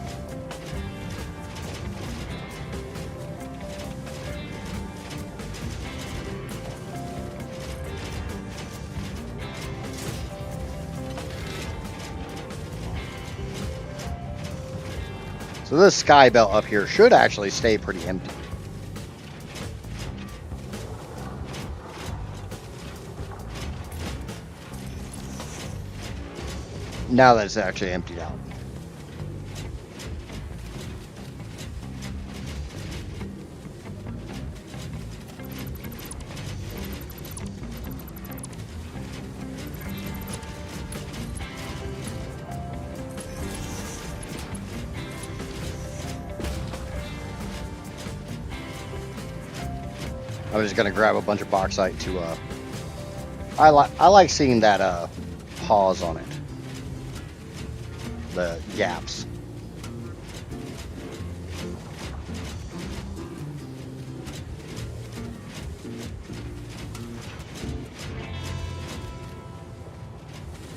S1: So this sky belt up here should actually stay pretty empty. Now that it's actually emptied out. I'm just gonna grab a bunch of bauxite to I like seeing that pause on it. The gaps.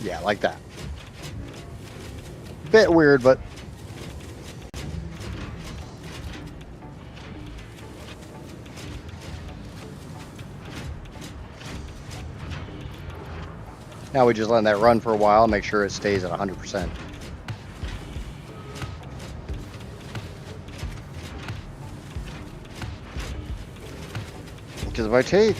S1: Yeah, like that. Bit weird, but now we just let that run for a while, make sure it stays at 100%. Because if I take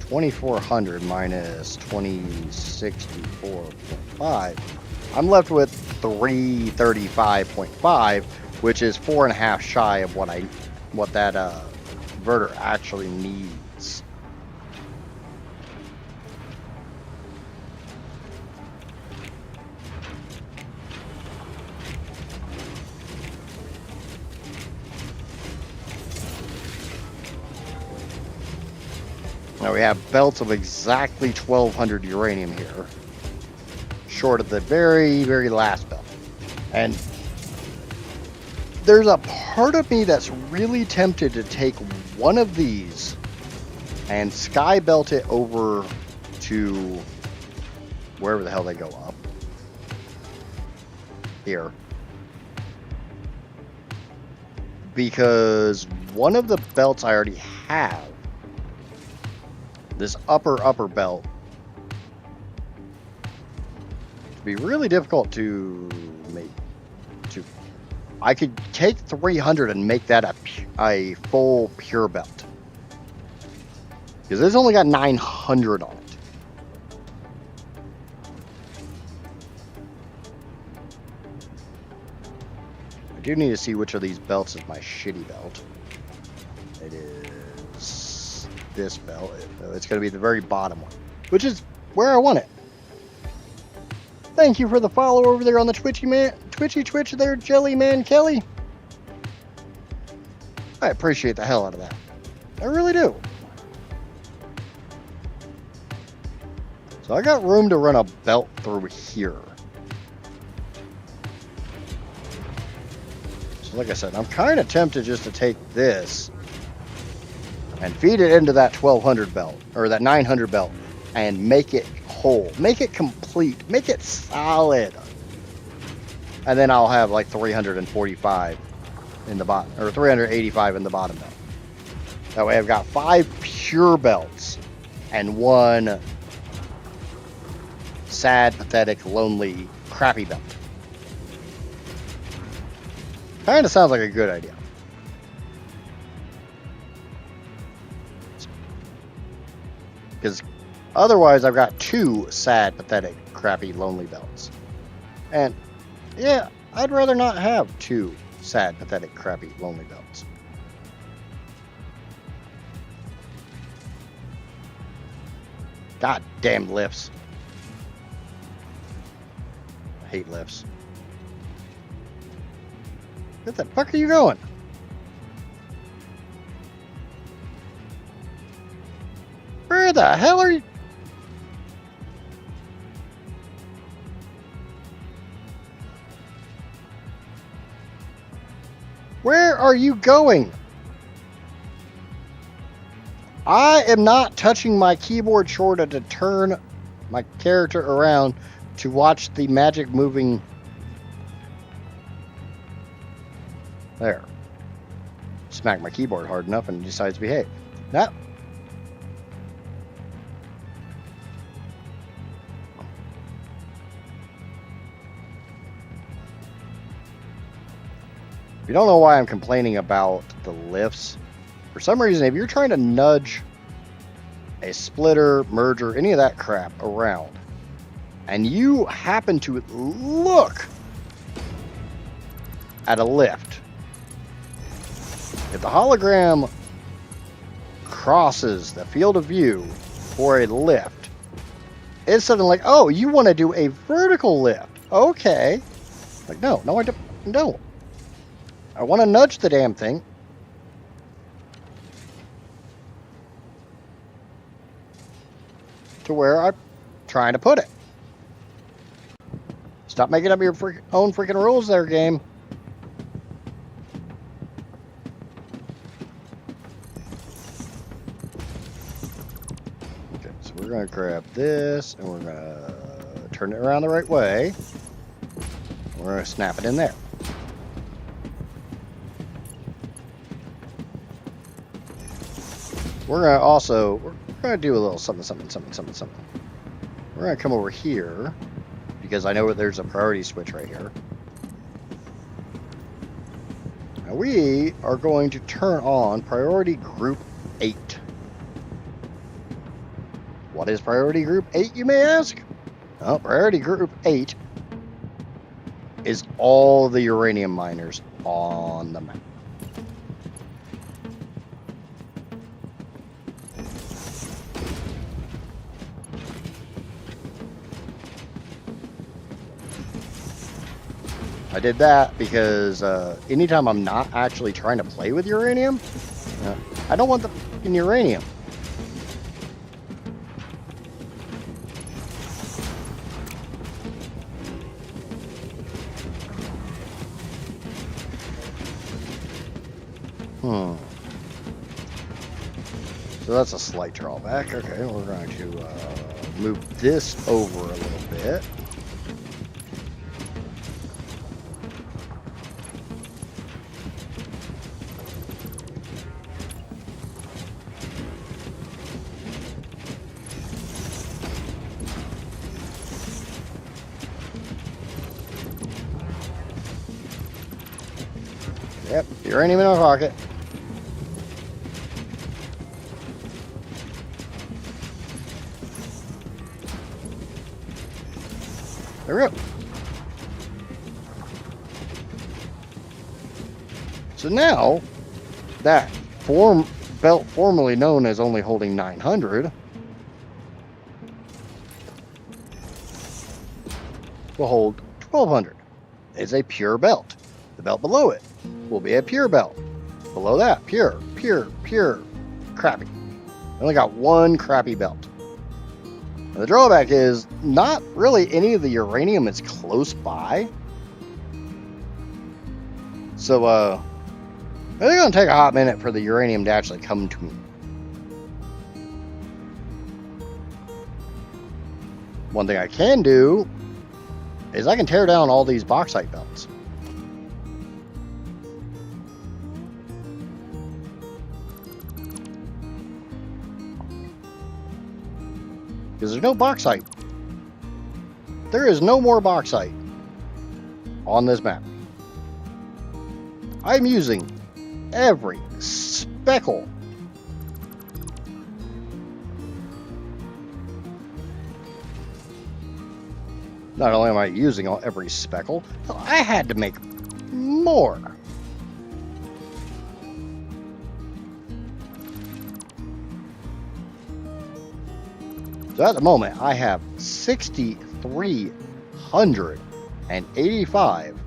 S1: 2400 minus 2064.5, I'm left with 335.5, which is 4.5 shy of what that inverter actually needs. Now we have belts of exactly 1200 uranium here, short of the very, very last belt. And there's a part of me that's really tempted to take one of these and sky belt it over to wherever the hell they go up. Here. Because one of the belts I already have, this upper belt, it'd be really difficult to make. I could take 300 and make that a full pure belt, because it's only got 900 on it. I do need to see which of these belts is my shitty belt. It is this belt. It's going to be the very bottom one, which is where I want it. Thank you for the follow over there on the Twitchy there, Jellyman Kelly. I appreciate the hell out of that. I really do. So I got room to run a belt through here. So like I said, I'm kind of tempted just to take this and feed it into that 1200 belt, or that 900 belt, and make it whole, make it complete, make it solid. And then I'll have like 345 in the bottom, or 385 in the bottom belt. That way I've got 5 pure belts and 1 sad, pathetic, lonely, crappy belt. Kind of sounds like a good idea. Because otherwise I've got 2 sad, pathetic, crappy, lonely belts. And yeah, I'd rather not have 2 sad, pathetic, crappy, lonely belts. God damn lifts. I hate lifts. Where the fuck are you going? Where the hell are you? Where are you going? I am not touching my keyboard shortcut to turn my character around to watch the magic moving. There. Smack my keyboard hard enough and it decides to behave. That. If you don't know why I'm complaining about the lifts, for some reason, if you're trying to nudge a splitter, merger, any of that crap around, and you happen to look at a lift, if the hologram crosses the field of view for a lift, it's something like, oh, you want to do a vertical lift. Okay. Like, no, I don't. No. I want to nudge the damn thing. To where I'm trying to put it. Stop making up your own freaking rules there, game. Okay, so we're going to grab this and we're going to turn it around the right way. We're going to snap it in there. We're going to do a little something. We're going to come over here because I know there's a priority switch right here. Now we are going to turn on priority group 8. What is priority group 8, you may ask? Well, priority group 8 is all the uranium miners on the map. I did that because anytime I'm not actually trying to play with uranium, I don't want the fucking uranium. So that's a slight drawback. Okay, we're going to move this over a little bit. Yep, uranium in our pocket. There we go. So now, that belt formerly known as only holding 900 will hold 1200. It's a pure belt. The belt below it will be a pure belt. Below that, pure, crappy. I only got one crappy belt. The drawback is not really any of the uranium is close by. So, it's going to take a hot minute for the uranium to actually come to me. One thing I can do is I can tear down all these bauxite belts. Because there's no bauxite. There is no more bauxite on this map. I'm using every speckle. Not only am I using every speckle, I had to make more. So at the moment, I have 6,385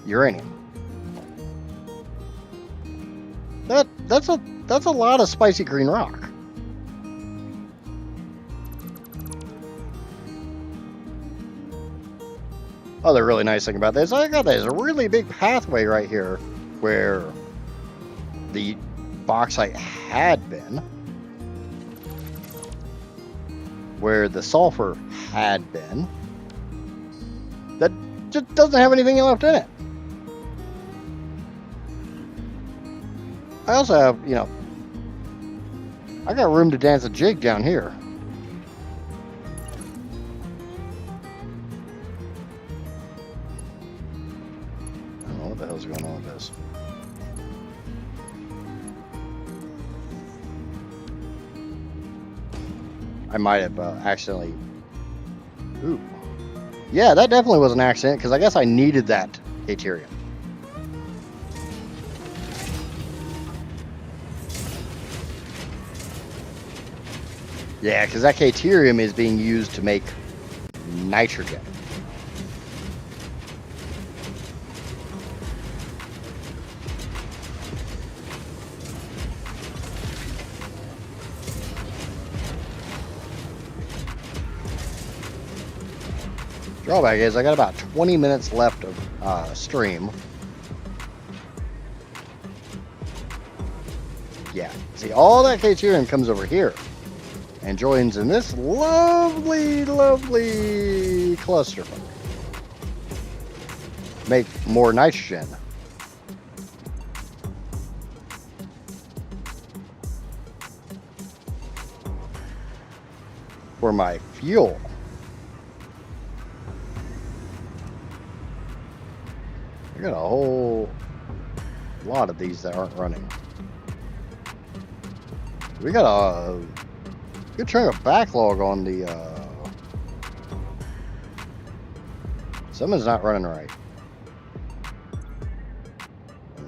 S1: uranium. That's a lot of spicy green rock. Other really nice thing about this, I got this really big pathway right here where the bauxite had been, where the sulfur had been, that just doesn't have anything left in it. I also have, I got room to dance a jig down here. I don't know what the hell's going on with this. I might have accidentally... Ooh. Yeah, that definitely was an accident, because I guess I needed that deuterium. Yeah, because that deuterium is being used to make nitrogen. Drawback is I got about 20 minutes left of stream. Yeah, see, all that deuterium comes over here and joins in this lovely, lovely cluster. Make more nitrogen. For my fuel. I got a whole lot of these that aren't running. We got a good chunk of backlog on the something's not running right.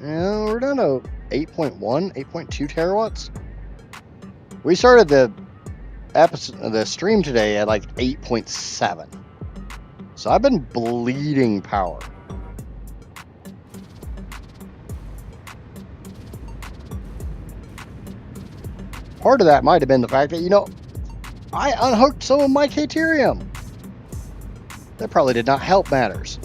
S1: Yeah, we're down to 8.1, 8.2 terawatts. We started the stream today at like 8.7. So I've been bleeding power. Part of that might have been the fact that, I unhooked some of my deuterium. That probably did not help matters.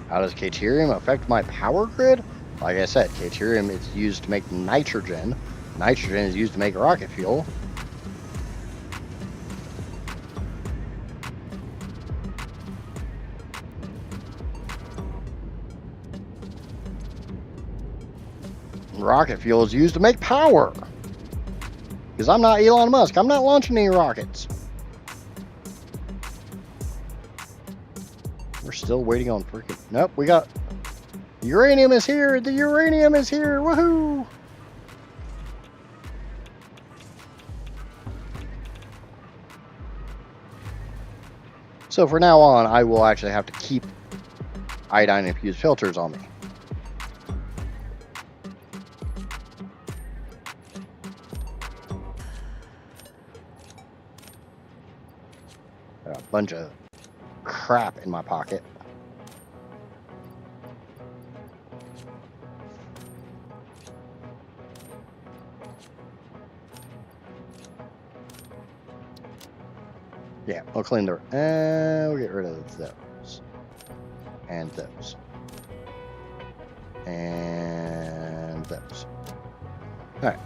S1: How does deuterium affect my power grid? Like I said, deuterium is used to make nitrogen. Nitrogen is used to make rocket fuel. Rocket fuel is used to make power. Because I'm not Elon Musk. I'm not launching any rockets. We're still waiting on freaking... Nope, we got... Uranium is here. The uranium is here. Woohoo! So from now on, I will actually have to keep iodine infused filters on me. A bunch of crap in my pocket. Yeah, we'll clean the... we'll get rid of those. And those. And those. Alright.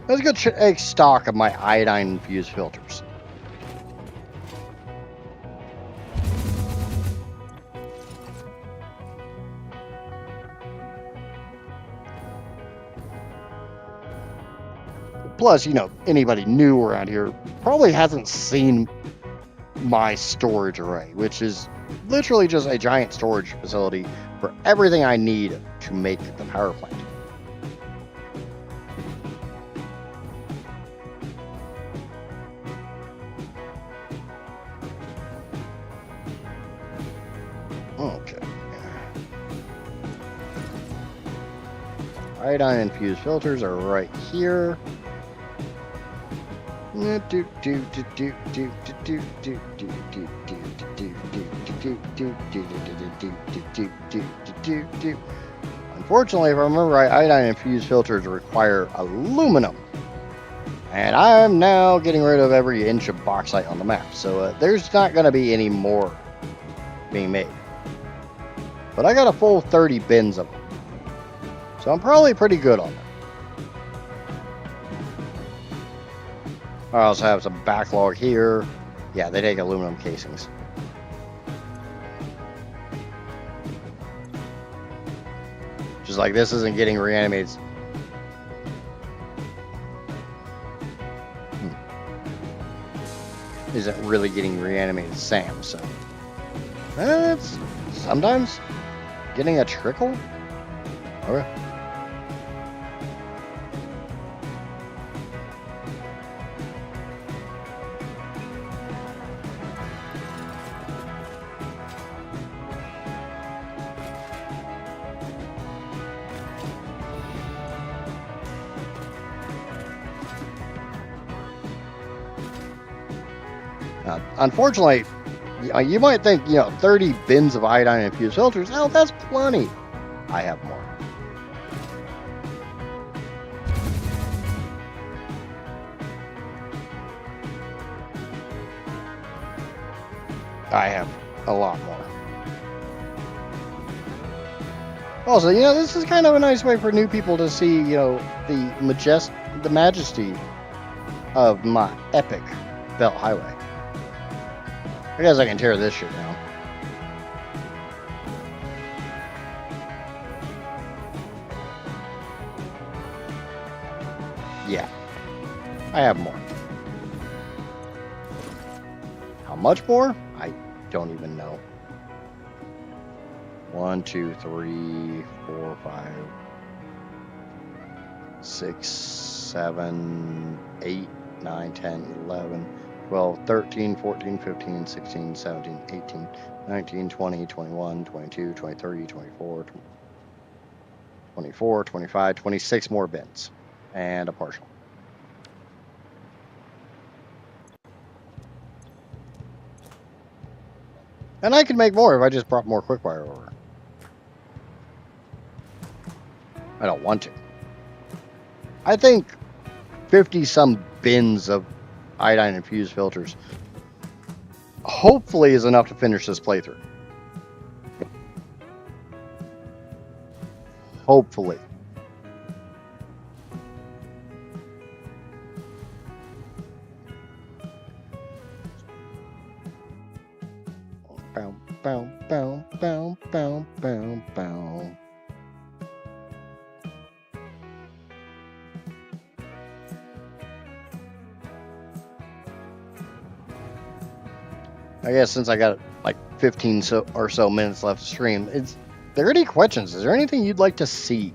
S1: Let's go take stock of my iodine-infused filters. Plus, you know, anybody new around here probably hasn't seen my storage array, which is literally just a giant storage facility for everything I need to make the power plant. Okay. Iodine infused filters are right here. Unfortunately, if I remember right, iodine infused filters require aluminum. And I'm now getting rid of every inch of bauxite on the map. So there's not going to be any more being made. But I got a full 30 bins of them. So I'm probably pretty good on them. I also have some backlog here. Yeah, they take aluminum casings. Just like this isn't getting reanimated. Isn't really getting reanimated SAM, so that's sometimes getting a trickle. Okay. Unfortunately, you might think, 30 bins of iodine infused filters, oh, that's plenty. I have more. I have a lot more. Also, this is kind of a nice way for new people to see, the majesty of my epic belt highway. I guess I can tear this shit down. Yeah. I have more. How much more? I don't even know. 1, 2, 3, 4, 5, 6, 7, 8, 9, 10, 11, 12, 13, 14, 15, 16, 17, 18, 19, 20, 21, 22, 23, 24, 24, 25, 26 more bins. And a partial. And I could make more if I just brought more quickwire over. I don't want to. I think 50-some bins of iodine-infused filters hopefully is enough to finish this playthrough. Hopefully. Bow, bow, bow, bow, bow, bow, bow. I guess since I got like 15 or so minutes left to stream, is there any questions? Is there anything you'd like to see?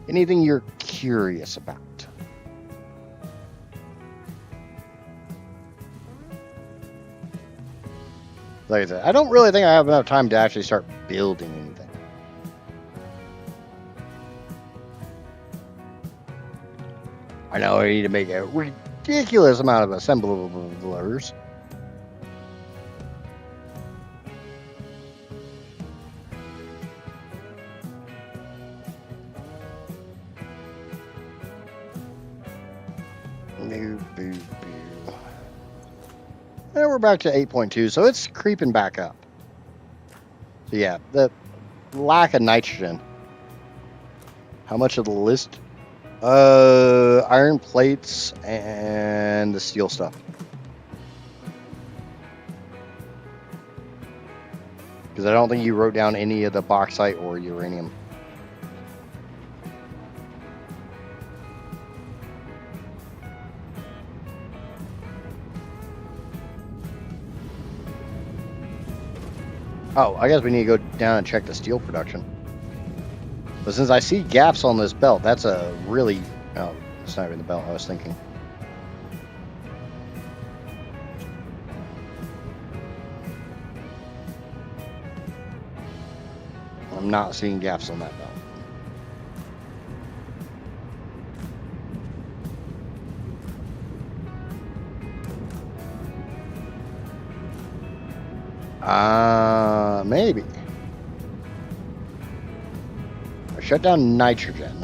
S1: Anything you're curious about? Like I said, I don't really think I have enough time to actually start building anything. I know I need to make a ridiculous amount of assemblers. And we're back to 8.2, so it's creeping back up. So yeah, the lack of nitrogen. How much of the list? Iron plates and the steel stuff. Because I don't think you wrote down any of the bauxite or uranium. Oh, I guess we need to go down and check the steel production. But since I see gaps on this belt, that's a really... Oh, it's not even the belt I was thinking. I'm not seeing gaps on that belt. Maybe. I shut down nitrogen,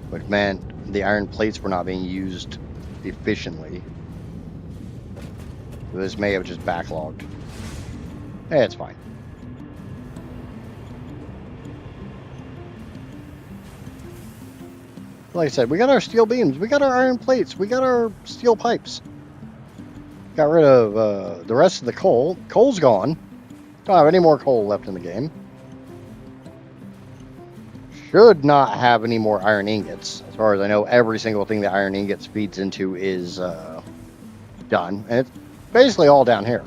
S1: which meant the iron plates were not being used efficiently. This may have just backlogged. Hey, it's fine. Like I said, we got our steel beams, we got our iron plates, we got our steel pipes. Got rid of the rest of the coal. Coal's gone. Don't have any more coal left in the game. Should not have any more iron ingots. As far as I know, every single thing that iron ingots feeds into is done. And it's basically all down here.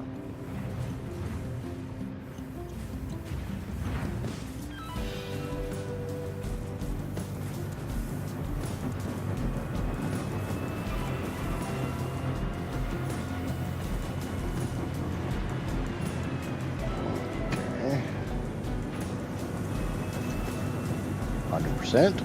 S1: Okay. 100%.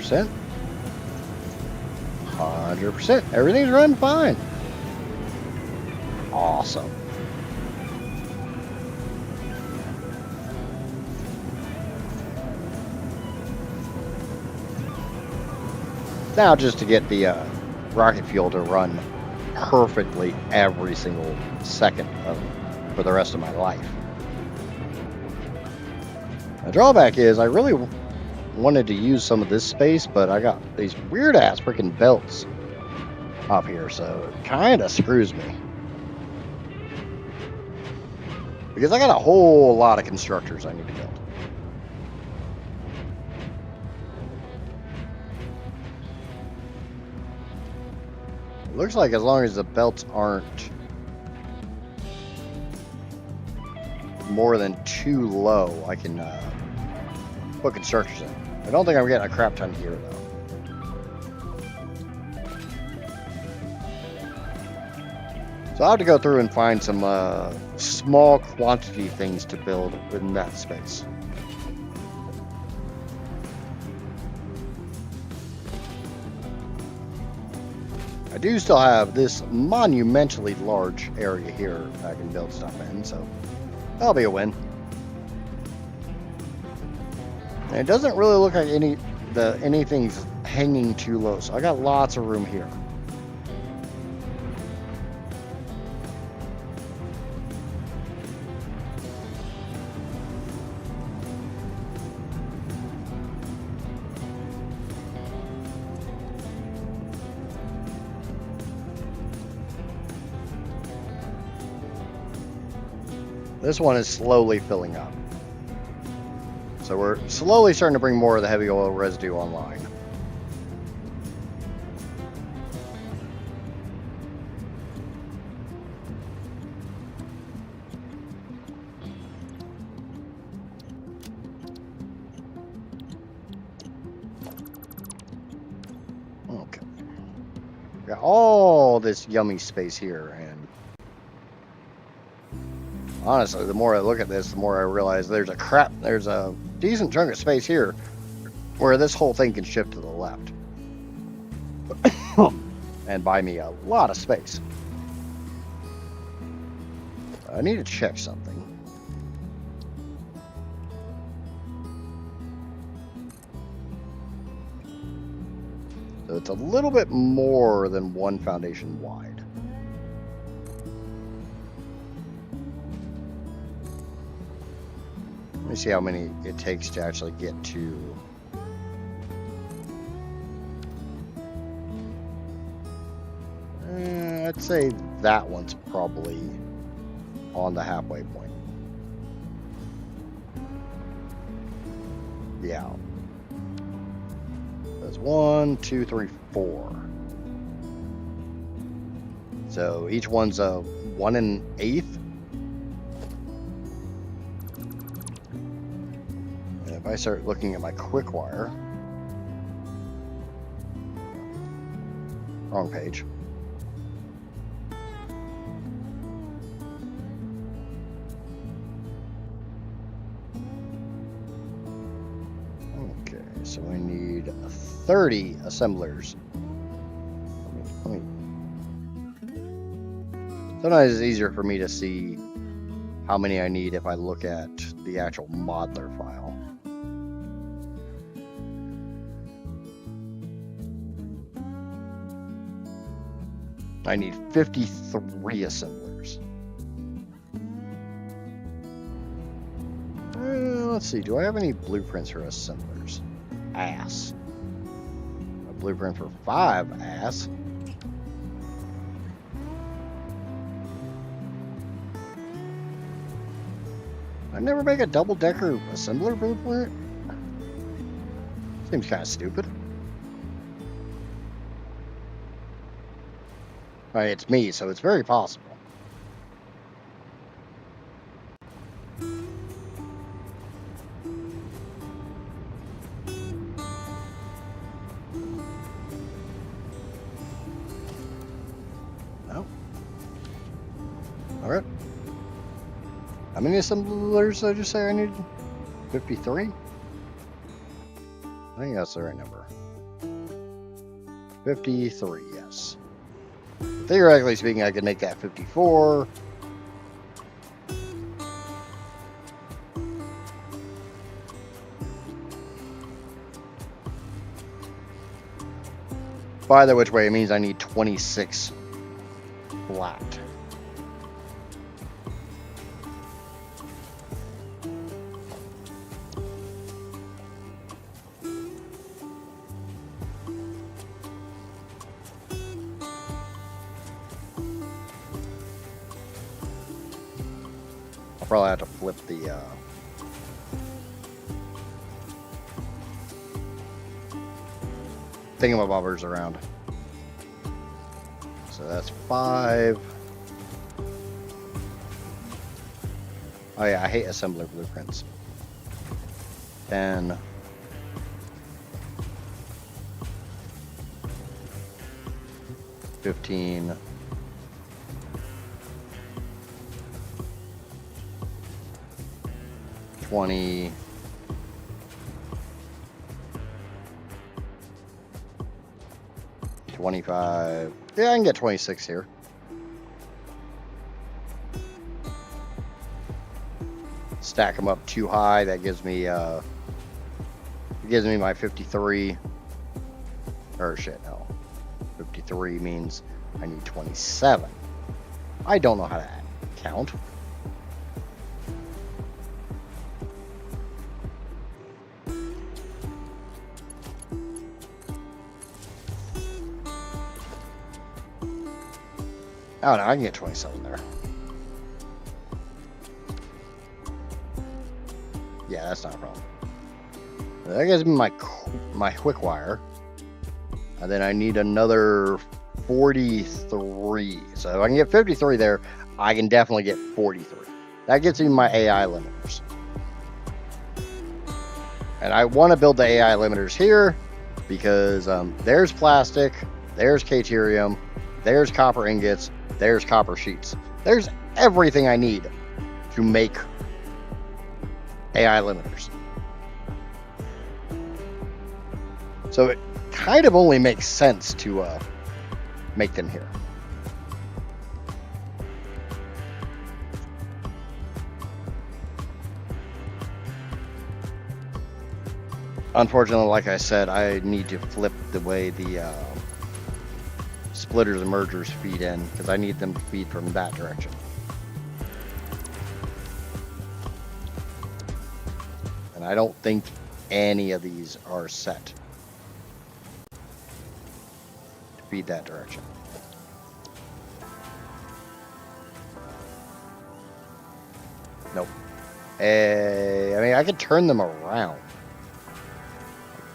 S1: %. 100%. Everything's running fine. Awesome. Now just to get the rocket fuel to run perfectly every single second for the rest of my life. The drawback is I really wanted to use some of this space, but I got these weird ass freaking belts up here, so it kind of screws me. Because I got a whole lot of constructors I need to build. It looks like as long as the belts aren't more than too low, I can put constructors in. I don't think I'm getting a crap ton of gear though. So I'll have to go through and find some small quantity things to build in that space. I do still have this monumentally large area here I can build stuff in, so that'll be a win. And it doesn't really look like anything's hanging too low, so I got lots of room here. This one is slowly filling up. So we're slowly starting to bring more of the heavy oil residue online. Okay. got all this yummy space here, and honestly, the more I look at this, the more I realize there's a decent chunk of space here where this whole thing can shift to the left and buy me a lot of space. I need to check something. So it's a little bit more than one foundation wide. Let me see how many it takes to actually get to. I'd say that one's probably on the halfway point. Yeah. That's 1, 2, 3, 4. So each one's a 1 1/8. And if I start looking at my quick wire, wrong page. Okay, so I need 30 assemblers. Sometimes it's easier for me to see how many I need if I look at the actual modeler file. I need 53 assemblers. Let's see, do I have any blueprints for assemblers? Ass. A blueprint for 5 ass. I never make a double-decker assembler blueprint? Seems kind of stupid. Right, it's me, so it's very possible. No. Alright. How many assemblers did I just say I need? 53? I think that's the right number. 53, yes. Theoretically speaking, I could make that 54. By the which way, it means I need 26 flat. Probably have to flip the thingamabobbers around. So that's 5. Oh yeah, I hate assembler blueprints. 10. 15. 20, 25. Yeah, I can get 26 here. Stack them up too high. That gives me my 53. Or shit, no. 53 means I need 27. I don't know how to count. Oh no, I can get 27 there. Yeah, that's not a problem. That gives me my quick wire. And then I need another 43. So if I can get 53 there, I can definitely get 43. That gets me my AI limiters. And I want to build the AI limiters here because there's plastic. there's Caterium, there's copper ingots, there's copper sheets. There's everything I need to make AI limiters. So it kind of only makes sense to make them here. Unfortunately, like I said, I need to flip the way the splitters and mergers feed in, because I need them to feed from that direction. And I don't think any of these are set to feed that direction. Nope. I mean, I could turn them around.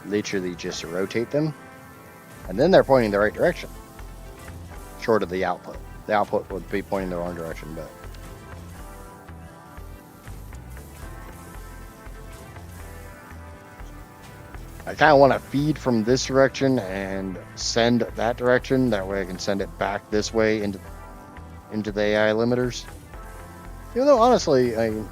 S1: Literally just rotate them, and then they're pointing the right direction. Short of the output. The output would be pointing the wrong direction, but I kind of want to feed from this direction and send that direction. That way I can send it back this way into the AI limiters. Even though, honestly, I mean,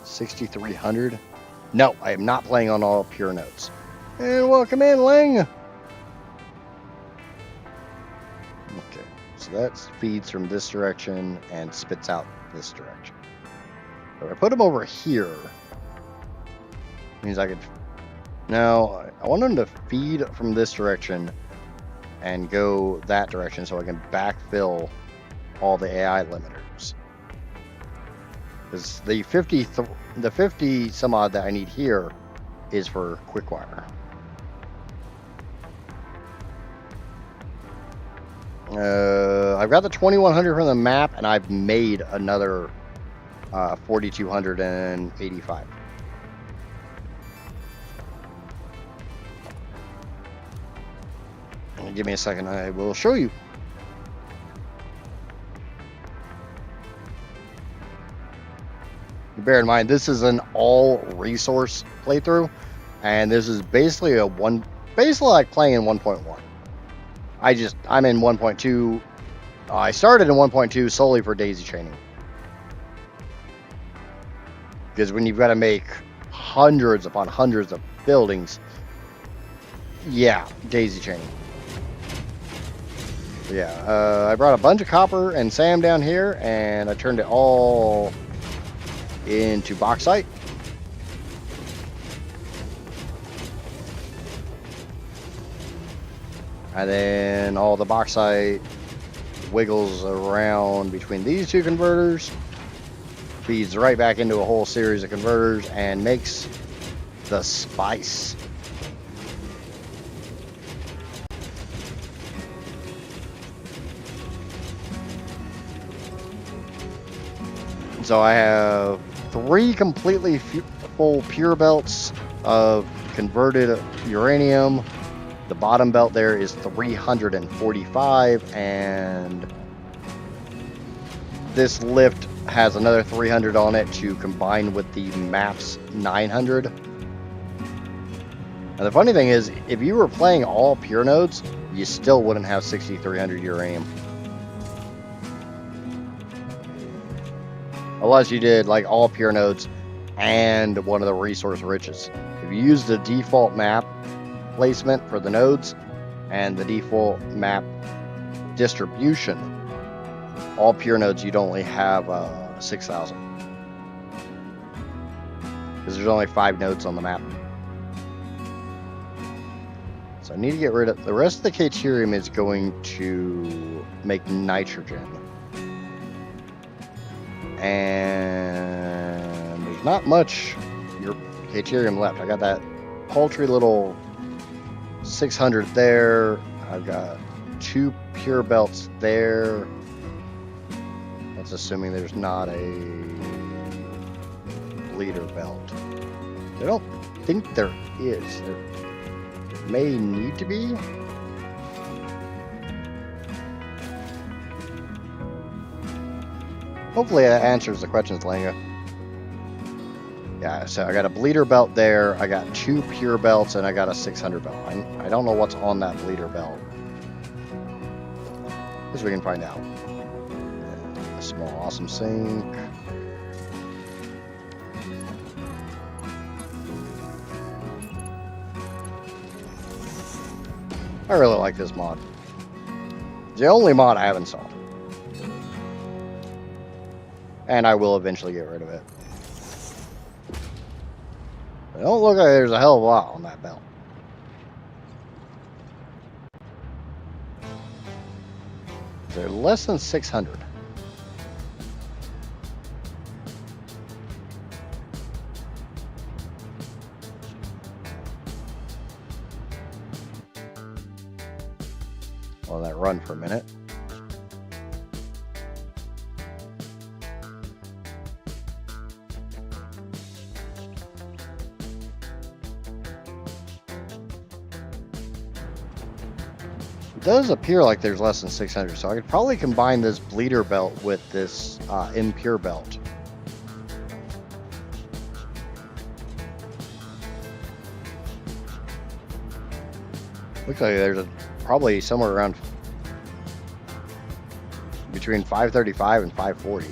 S1: $6,300. No, I am not playing on all pure nodes. And welcome in, Ling. Okay, so that feeds from this direction and spits out this direction. If I put them over here, means I could. Now I want them to feed from this direction and go that direction, so I can backfill all the AI limiters. Because the 50 some odd that I need here is for quick-wire. I've got the 2100 from the map, and I've made another 4285. Give me a second, I will show you. Bear in mind, this is an all resource playthrough, and this is basically basically like playing in 1.1. I'm in 1.2. I started in 1.2 solely for daisy chaining, because when you've got to make hundreds upon hundreds of buildings, yeah, daisy chaining. Yeah, I brought a bunch of copper and sand down here, and I turned it all into bauxite. And then all the bauxite wiggles around between these two converters, feeds right back into a whole series of converters, and makes the spice. So I have 3 completely full pure belts of converted uranium. The bottom belt there is 345, and this lift has another 300 on it to combine with the map's 900. And the funny thing is, if you were playing all pure nodes, you still wouldn't have 6,300 uranium. Unless you did like all pure nodes and one of the resource riches. If you use the default map placement for the nodes and the default map distribution, all pure nodes, you'd only have 6,000. Because there's only 5 nodes on the map. So I need to get rid of the rest of the Caterium. Is going to make nitrogen. And there's not much Caterium left. I got that paltry little 600 there. I've got 2 pure belts there. That's assuming there's not a bleeder belt. I don't think there is. There may need to be. Hopefully that answers the questions, Langa. Yeah, so I got a bleeder belt there. I got 2 pure belts, and I got a 600 belt. I don't know what's on that bleeder belt. Guess we can find out. A small awesome sink. I really like this mod. It's the only mod I have installed. And I will eventually get rid of it. It don't look like there's a hell of a lot on that belt. They're less than 600. I'll let that run for a minute. It does appear like there's less than 600, so I could probably combine this bleeder belt with this impure belt. Looks like there's probably somewhere around between 535 and 540.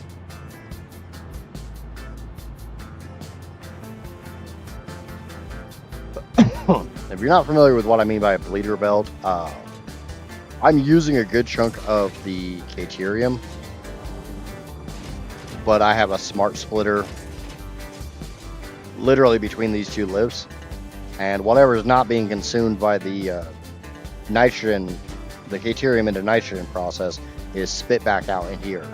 S1: If you're not familiar with what I mean by a bleeder belt, I'm using a good chunk of the Uranium, but I have a smart splitter literally between these two lips, and whatever is not being consumed by the nitrogen, the Uranium into nitrogen process, is spit back out in here.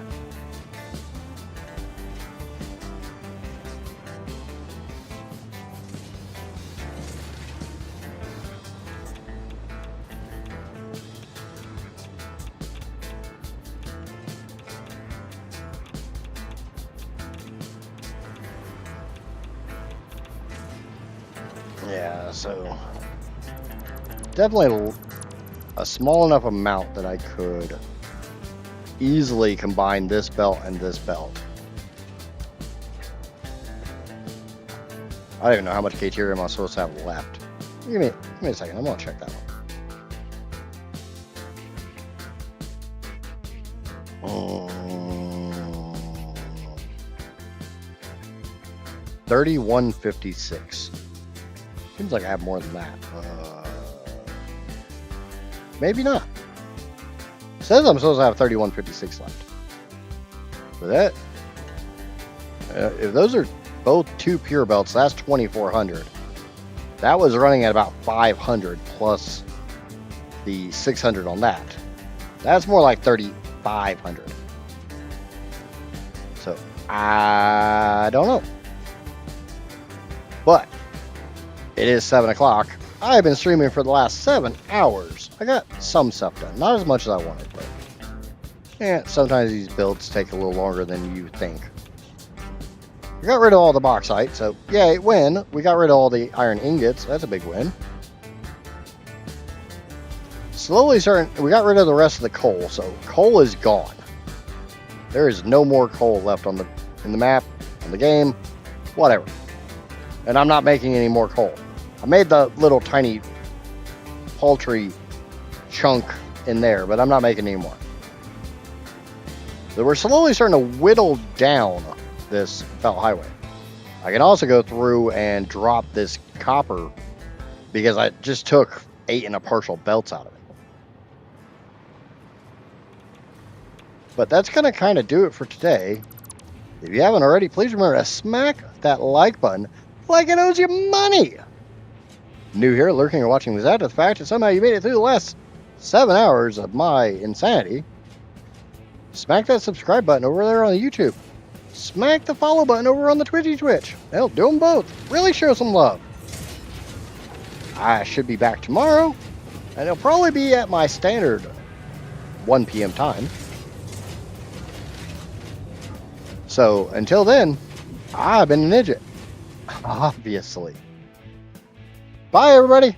S1: Yeah, so definitely a small enough amount that I could easily combine this belt and this belt. I don't even know how much Uranium I'm supposed to have left. Give me a second, I'm gonna check that one. 3156. Seems like I have more than that. Maybe not. It says I'm supposed to have 3156 left. For that, if those are both 2 pure belts, that's 2400. That was running at about 500 plus the 600 on that. That's more like 3500. So I don't know. But it is 7 o'clock. I've been streaming for the last 7 hours. I got some stuff done. Not as much as I wanted, but yeah, sometimes these builds take a little longer than you think. We got rid of all the bauxite, so yay, win. We got rid of all the iron ingots. That's a big win. Slowly starting, we got rid of the rest of the coal, so coal is gone. There is no more coal left in the map, on the game, whatever. And I'm not making any more coal. I made the little tiny paltry chunk in there, but I'm not making any more. So we're slowly starting to whittle down this belt highway. I can also go through and drop this copper because I just took 8 and a partial belts out of it. But that's going to kind of do it for today. If you haven't already, please remember to smack that like button like it owes you money. New here, lurking or watching this after the fact, and somehow you made it through the last 7 hours of my insanity. Smack that subscribe button over there on the YouTube. Smack the follow button over on the Twitch. Hell, do them both. Really show some love. I should be back tomorrow, and it'll probably be at my standard 1 p.m. time. So until then, I've been an idiot. Obviously. Bye, everybody.